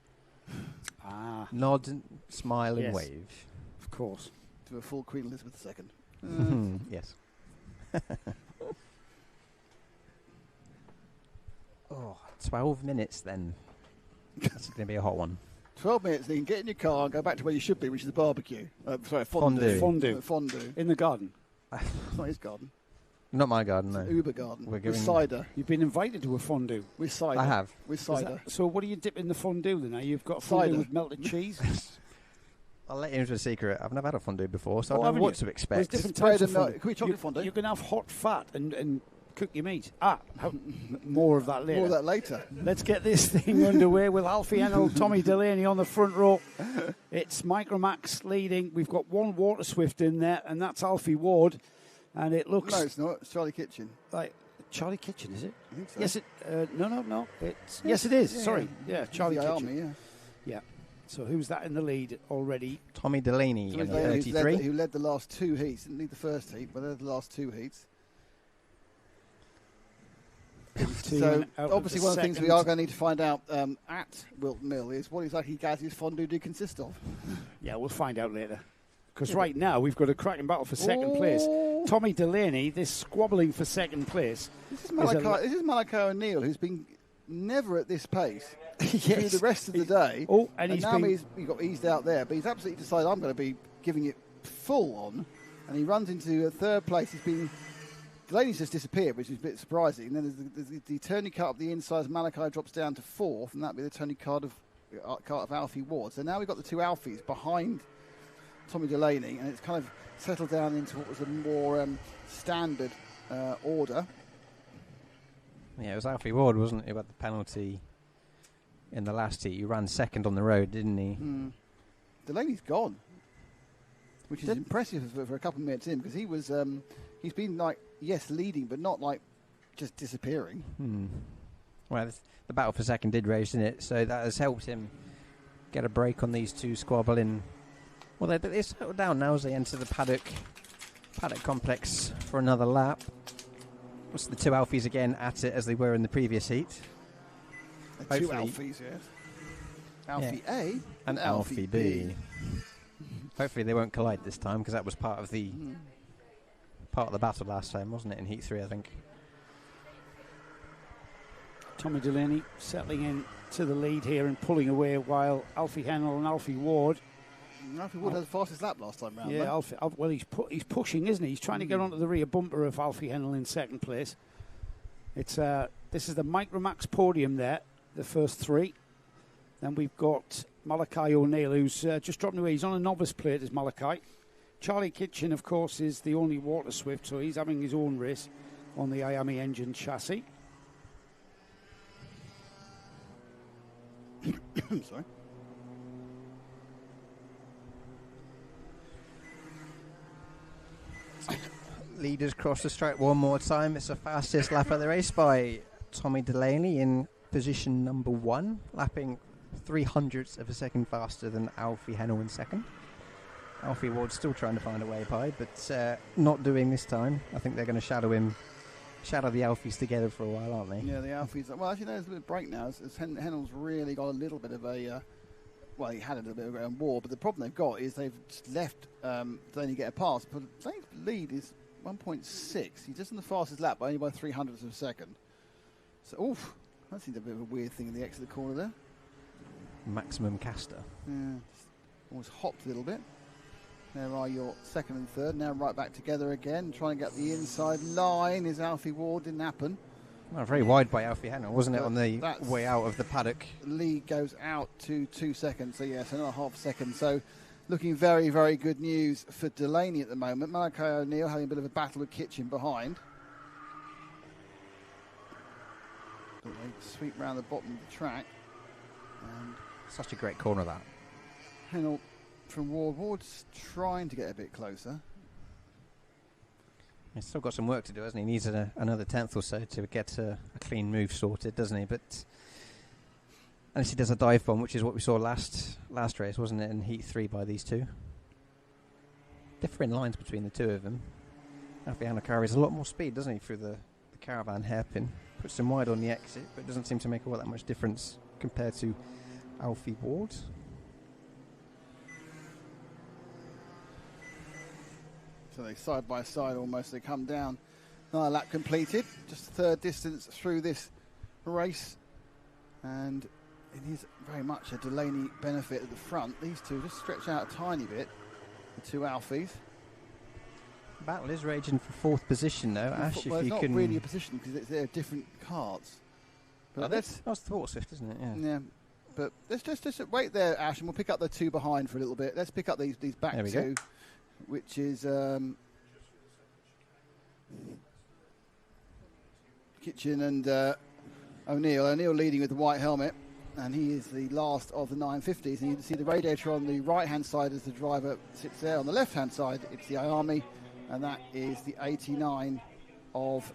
Nod, smile, Yes. and wave. Of course. To a full Queen Elizabeth II. Yes. 12 minutes then. That's going to be a hot one. 12 minutes, then you can get in your car and go back to where you should be, which is the barbecue. Fondue. Fondue. In the garden. It's not his garden. Not my garden, It's no. an Uber garden. We're With giving- cider. You've been invited to a fondue. With cider. I have. With Is cider. that- so what do you dip in the fondue then? Now you've got fondue Cider. with melted cheese. I'll let you into a secret. I've never had a fondue before, so Oh, I don't haven't know what you? to expect. There's different Bread types of and milk. fondue. Can we chocolate fondue? You can have hot fat and cook your meat. More of that later. More of that later. Let's get this thing underway with Alfie Ennell, Tommy Delaney on the front row. It's Micromax leading. We've got one Water Swift in there, and that's Alfie Ward. And it looks No, it's not. It's Charlie Kitchen. like Charlie Kitchen, is it? I think so. Yes, it. No. It's yes, it is. Yeah, Sorry, yeah. Charlie The Kitchen. Army, yeah. Yeah. So who's that in the lead already? Tommy Delaney Somebody in there 33. who led the last two heats. Didn't lead the first heat, but led the last two heats. So obviously one of the things we are going to need to find out at Wilton Mill is what exactly Gaz's fondue do consist of. Yeah, we'll find out later. Because right now we've got a cracking battle for second place. Tommy Delaney, this squabbling for second place. This is Malachi O'Neill, who's been never at this pace through the rest of the day. And he's now been... he got eased out there, but he's absolutely decided I'm going to be giving it full on. And he runs into third place. He's been Delaney's just disappeared, which is a bit surprising. And then there's the Tony Kart up the inside as Malachi drops down to 4th, and that'd be the Tony Kart of Alfie Ward. So now we've got the two Alfies behind Tommy Delaney, and it's kind of settled down into what was a more standard order. Yeah, it was Alfie Ward, wasn't it, who had the penalty in the last heat? He ran second on the road, didn't he? Delaney's gone, which is impressive for a couple of minutes in, because he was he's been leading, but not just disappearing. Well, the battle for second did race, didn't it? So that has helped him get a break on these two squabbling. Well, they settled down now as they enter the paddock complex for another lap. What's the two Alfies again at it as they were in the previous heat? Two Alfies, yes. Alfie A and Alfie B. Hopefully they won't collide this time, because that was part of the battle last time, wasn't it, in Heat 3, I think. Tommy Delaney settling in to the lead here and pulling away, while Alfie Hennell and Alfie Ward. Alfie Ward had the fastest lap last time round. Yeah, well, he's pushing, isn't he? He's trying to get onto the rear bumper of Alfie Hennell in second place. It's this is the Micromax podium there, the first three. Then we've got Malachi O'Neill, who's just dropping away. He's on a novice plate as Malachi. Charlie Kitchen, of course, is the only water Swift, so he's having his own race on the IAME engine chassis. Sorry. Leaders cross the stripe one more time. It's the fastest lap of the race by Tommy Delaney in position number 1, lapping 0.03 of a second faster than Alfie Hennell in second. Alfie Ward's still trying to find a way by, but not doing this time. I think they're going to shadow the Alfies together for a while, aren't they? Yeah, the Alfies. Well, actually, there's a bit of break now. As Hennell's really got a little bit of a... well, he had a little bit of a war, but the problem they've got is they've just left Delaney get a pass. But Delaney's lead is 1.6. He's just in the fastest lap by only by 0.03 of a second. So, that seemed a bit of a weird thing in the exit corner there. Maximum caster. Yeah, almost hopped a little bit. There are your second and third. Now right back together again. Trying to get the inside line. Is Alfie Ward. Didn't happen. Well, very wide by Alfie Hennell, wasn't it, on the way out of the paddock? The lead goes out to 2 seconds. So, yes, another half second. So, looking very, very good news for Delaney at the moment. Malachi O'Neill having a bit of a battle with Kitchen behind. But they sweep round the bottom of the track. And such a great corner, that. Hennell from Ward. Ward's trying to get a bit closer. He's still got some work to do, hasn't he? He needs another 10th or so to get a clean move sorted, doesn't he? But unless he does a dive bomb, which is what we saw last race, wasn't it, in Heat 3 by these two. Differing lines between the two of them. Alfie Hennell carries a lot more speed, doesn't he, through the caravan hairpin. Puts him wide on the exit, but doesn't seem to make all that much difference compared to Alfie Ward. So they side by side almost. They come down. Another lap completed. Just third distance through this race. And it is very much a Delaney benefit at the front. These two just stretch out a tiny bit. The two Alfies. Battle is raging for fourth position though. Ash, well, if you it's can... not really a position because they're different carts. But that's Thought Swift, isn't it? Yeah. But let's just wait there, Ash, and we'll pick up the two behind for a little bit. Let's pick up these back two, which is Kitchen and O'Neill. O'Neill leading with the white helmet, and he is the last of the 950s. And you can see the radiator on the right-hand side as the driver sits there. On the left-hand side, it's the IAME, and that is the 89 of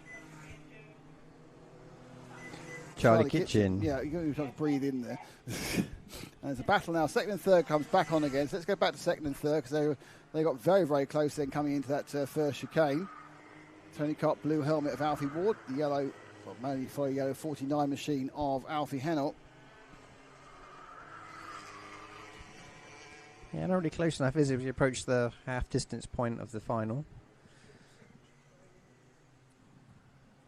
Charlie Kitchen. Yeah, you're going to have to breathe in there. And there's a battle now. Second and third comes back on again. So let's go back to second and third because they got very, very close then coming into that first chicane. Tony Kart, blue helmet of Alfie Ward. The yellow, well, mainly for yellow 49 machine of Alfie Hennell. Yeah, not really close enough, is it, as you approach the half-distance point of the final.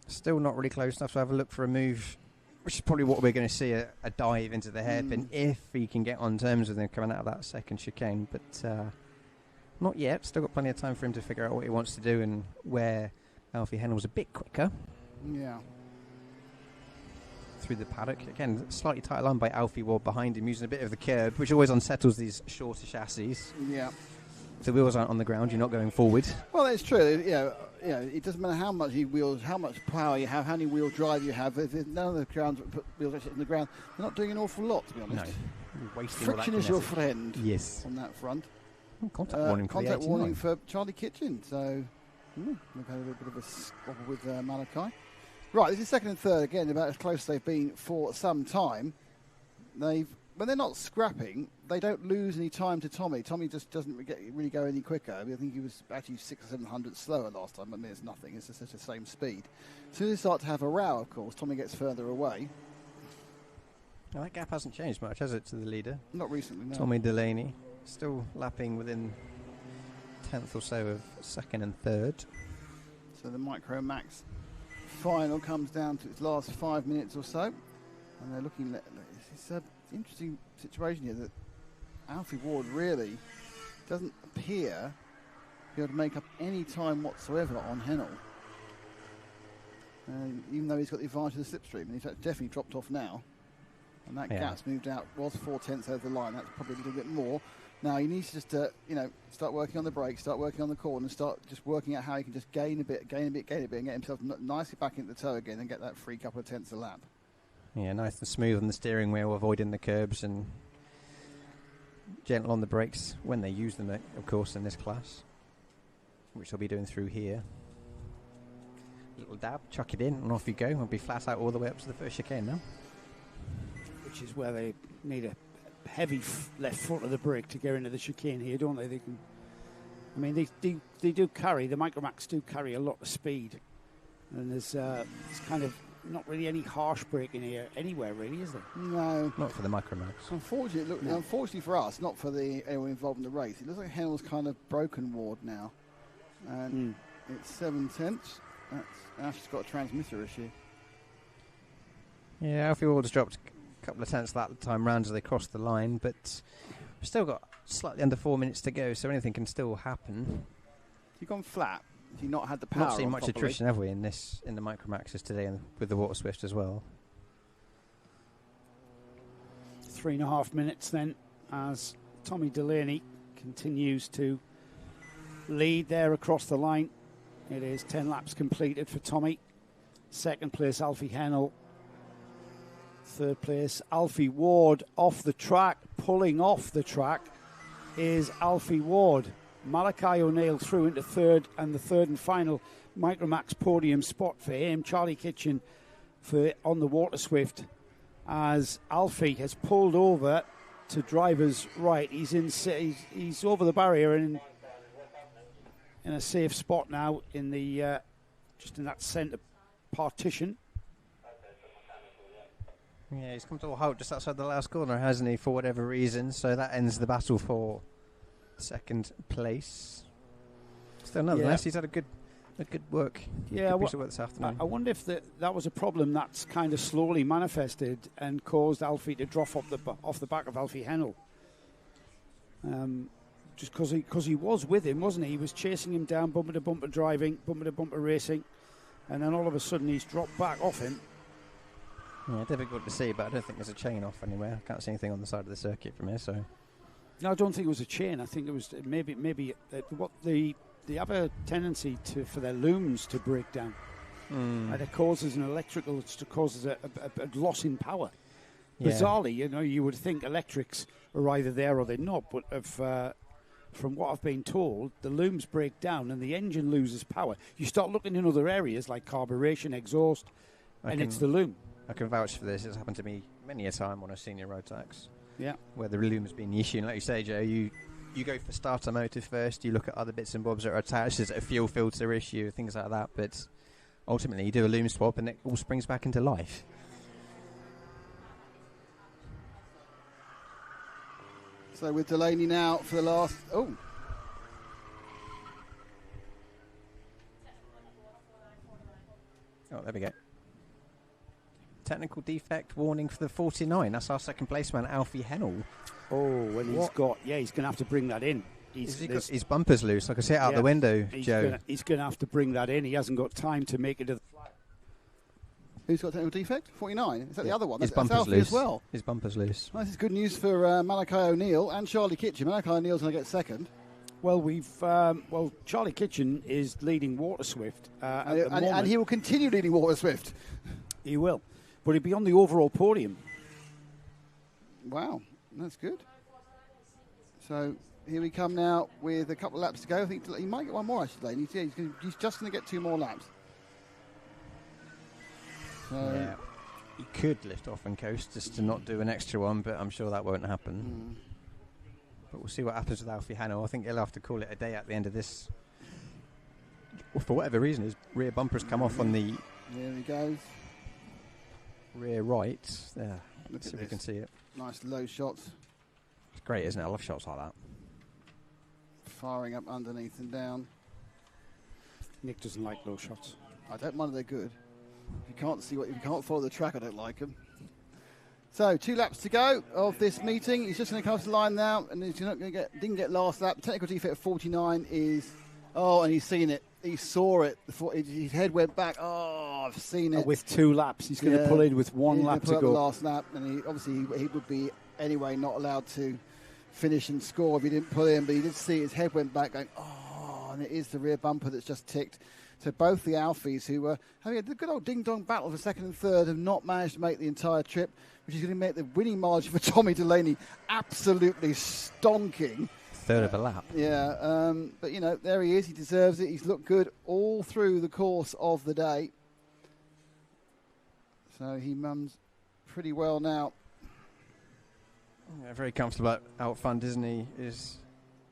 Still not really close enough to have a look for a move, which is probably what we're going to see, a dive into the hairpin, if he can get on terms with him coming out of that second chicane. But not yet. Still got plenty of time for him to figure out what he wants to do and where Alfie Hennell's a bit quicker. Yeah. Through the paddock. Again, slightly tighter line by Alfie Ward behind him, using a bit of the curb, which always unsettles these shorter chassis. Yeah. If the wheels aren't on the ground, you're not going forward. Well, it's true. It doesn't matter how much wheels, how much power you have, how many wheel drive you have. If none of the ground put wheels actually on the ground, they're not doing an awful lot, to be honest. No. You're wasting Friction all that is your kinetic. friend. Yes. On that front. Contact warning for contact the warning for Charlie Kitchen. So we've had a little bit of a squabble with Malachi. Right, this is second and third again, about as close as they've been for some time. When they're not scrapping, they don't lose any time to Tommy. Tommy just doesn't really go any quicker. I think he was actually 600 or 700 slower last time. I mean, it's nothing. It's just the same speed. As soon as they start to have a row, of course, Tommy gets further away. Now, that gap hasn't changed much, has it, to the leader? Not recently, no. Tommy Delaney still lapping within 10th or so of second and third. So the Micro Max final comes down to its last 5 minutes or so, and they're looking. It's an interesting situation here that Alfie Ward really doesn't appear to be able to make up any time whatsoever on Hennell, even though he's got the advantage of the slipstream, and he's definitely dropped off now, and that gap's moved out. Was 4/10 over the line. That's probably a little bit more. Now he needs to just, start working on the brakes, start working on the corner, and start just working out how he can just gain a bit, and get himself nicely back into the toe again and get that free couple of tenths a lap. Yeah, nice and smooth on the steering wheel, avoiding the curbs, and gentle on the brakes when they use them, of course, in this class, which they'll be doing through here. Little dab, chuck it in, and off you go. I'll be flat out all the way up to the first chicane now. Which is where they need a heavy left foot of the brake to get into the chicane here, don't they? They do carry, the Micromax do carry a lot of speed, and there's kind of not really any harsh braking here anywhere, really, is there? No, not for the Micromax. Unfortunately for us, not for anyone involved in the race. It looks like Hennell's kind of broken Ward now, and it's 7/10. Ash's got a transmitter issue. Yeah, Alfie Ward's dropped couple of tenths that time round as they cross the line, but we've still got slightly under 4 minutes to go, so anything can still happen. You've gone flat. You've not had the power. Not seen much attrition, have we, in the Micromaxes today, and with the Water Swift as well. 3.5 minutes then, as Tommy Delaney continues to lead there across the line. It is 10 laps completed for Tommy. Second place, Alfie Hennell. Third place, Alfie Ward. Off the track, pulling off the track, is Alfie Ward. Malachi O'Neill through into third, and the third and final Micromax podium spot for him. Charlie Kitchen on the Water Swift, as Alfie has pulled over to driver's right. He's over the barrier and in a safe spot now in the just in that centre partition. Yeah, he's come to a halt just outside the last corner, hasn't he, for whatever reason? So that ends the battle for second place. Still, nonetheless, he's had a good work. Yeah, good piece of work this afternoon. I wonder if that was a problem that's kind of slowly manifested and caused Alfie to drop off the back of Alfie Hennell. Just because he was with him, wasn't he? He was chasing him down, bumper to bumper driving, bumper to bumper racing, and then all of a sudden he's dropped back off him. Yeah, difficult to see, but I don't think there's a chain off anywhere. I can't see anything on the side of the circuit from here, so... No, I don't think it was a chain. I think it was maybe what they have a tendency for their looms to break down, and it causes it causes a loss in power. Yeah. Bizarrely, you would think electrics are either there or they're not, but from what I've been told, the looms break down and the engine loses power. You start looking in other areas like carburation, exhaust, it's the loom. I can vouch for this. It's happened to me many a time on a senior rotax. Yeah, where the loom has been the issue. And like you say, Joe, you go for starter motor first. You look at other bits and bobs that are attached. There's a fuel filter issue, things like that. But ultimately, you do a loom swap, and it all springs back into life. So with Delaney now for the last... Oh, there we go. Technical defect warning for the 49. That's our second placeman, Alfie Hennell. Oh, well, he's going to have to bring that in. his bumper's loose. I can see it out the window, Joe. He's going to have to bring that in. He hasn't got time to make it to the flat. Who's got technical defect? 49. Is that the other one? His That's bumper's Alfie loose as well. His bumper's loose. Well, this is good news for Malachi O'Neill and Charlie Kitchen. Malachi O'Neill's going to get second. Well, Charlie Kitchen is leading Water Swift at the moment. And he will continue leading Water Swift. He will. But he'll be on the overall podium. Wow, that's good. So here we come now with a couple of laps to go. I think he might get one more, actually. He's just going to get 2 more laps. So he could lift off and coast just to not do an extra one, but I'm sure that won't happen. But we'll see what happens with Alfie Hanno. I think he'll have to call it a day at the end of this. Well, for whatever reason, his rear bumper's come off on the... There he goes. Rear right. There. Let's see if we can see it. Nice low shots. It's great, isn't it? I love shots like that. Firing up underneath and down. Nick doesn't like low shots. I don't mind if they're good. If you can't follow the track, I don't like them. So 2 laps to go of this meeting. He's just going to come to the line now, and he's not going to didn't get last lap. Technical defect of 49 is, and he's seen it. He saw it. His head went back. Oh, I've seen it. With 2 laps, he's going to pull in with 1 lap to go. The last lap, and he would be anyway not allowed to finish and score if he didn't pull in. But he did see his head went back, going, and it is the rear bumper that's just ticked. So both the Alfies, who were having a good old ding-dong battle for second and third, have not managed to make the entire trip, which is going to make the winning margin for Tommy Delaney absolutely stonking. Third of a lap. Yeah, but, there he is. He deserves it. He's looked good all through the course of the day. So he mums pretty well now. Yeah, very comfortable out front, isn't he? Is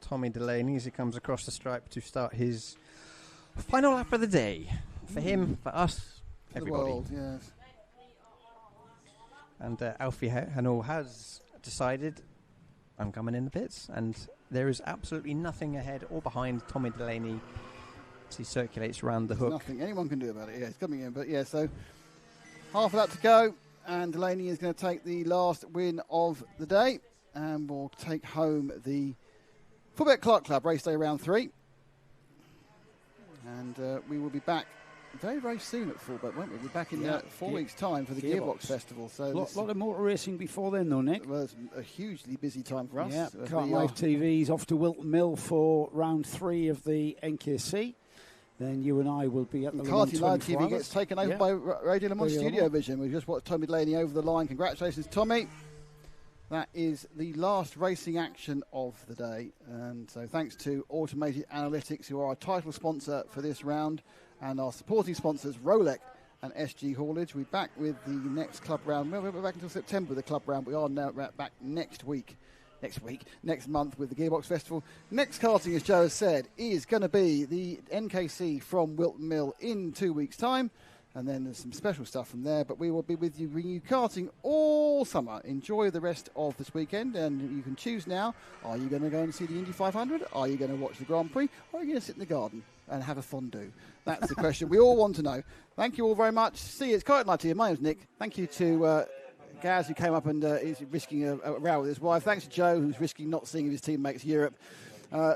Tommy Delaney as he comes across the stripe to start his final lap of the day. For him, for us, for everybody. The world, yes. And Alfie Hanno has decided, I'm coming in the pits, and there is absolutely nothing ahead or behind Tommy Delaney as he circulates around the hook. Nothing anyone can do about it. Yeah, he's coming in, but so half of that to go, and Delaney is going to take the last win of the day, and will take home the Fulbeck Clark Club race day round 3. And we will be back very, very soon at Fullbeck, won't we? We'll be back in 4 weeks' time for the Gearbox Festival. So a lot of motor racing before then, though, Nick. Well, it's a hugely busy time for us. Yeah, Kart Live TV's off to Wilton Mill for round 3 of the NKC. Then you and I will be at the Karting Live TV gets taken over by Radio Le Mans Studio Vision. We've just watched Tommy Delaney over the line. Congratulations, Tommy. That is the last racing action of the day. And so thanks to Automated Analytics, who are our title sponsor for this round, and our supporting sponsors, Rolex and SG Haulage. We're back with the next club round. We're back until September, the club round. We are now back next month with the Gearbox Festival. Next karting, as Joe has said, is going to be the NKC from Wilton Mill in 2 weeks' time. And then there's some special stuff from there. But we will be with you bringing you karting all summer. Enjoy the rest of this weekend. And you can choose now. Are you going to go and see the Indy 500? Are you going to watch the Grand Prix? Or are you going to sit in the garden and have a fondue? That's the question we all want to know. Thank you all very much. See you. It's Kart Night here. My name's Nick. Thank you to Gaz, who came up and is risking a row with his wife. Thanks to Joe, who's risking not seeing his teammates Europe.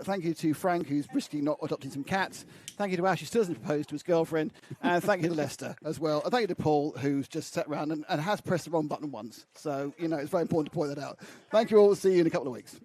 Thank you to Frank, who's risking not adopting some cats. Thank you to Ash, who still hasn't proposed to his girlfriend. And thank you to Lester as well. And thank you to Paul, who's just sat around and has pressed the wrong button once. So, it's very important to point that out. Thank you all. See you in a couple of weeks.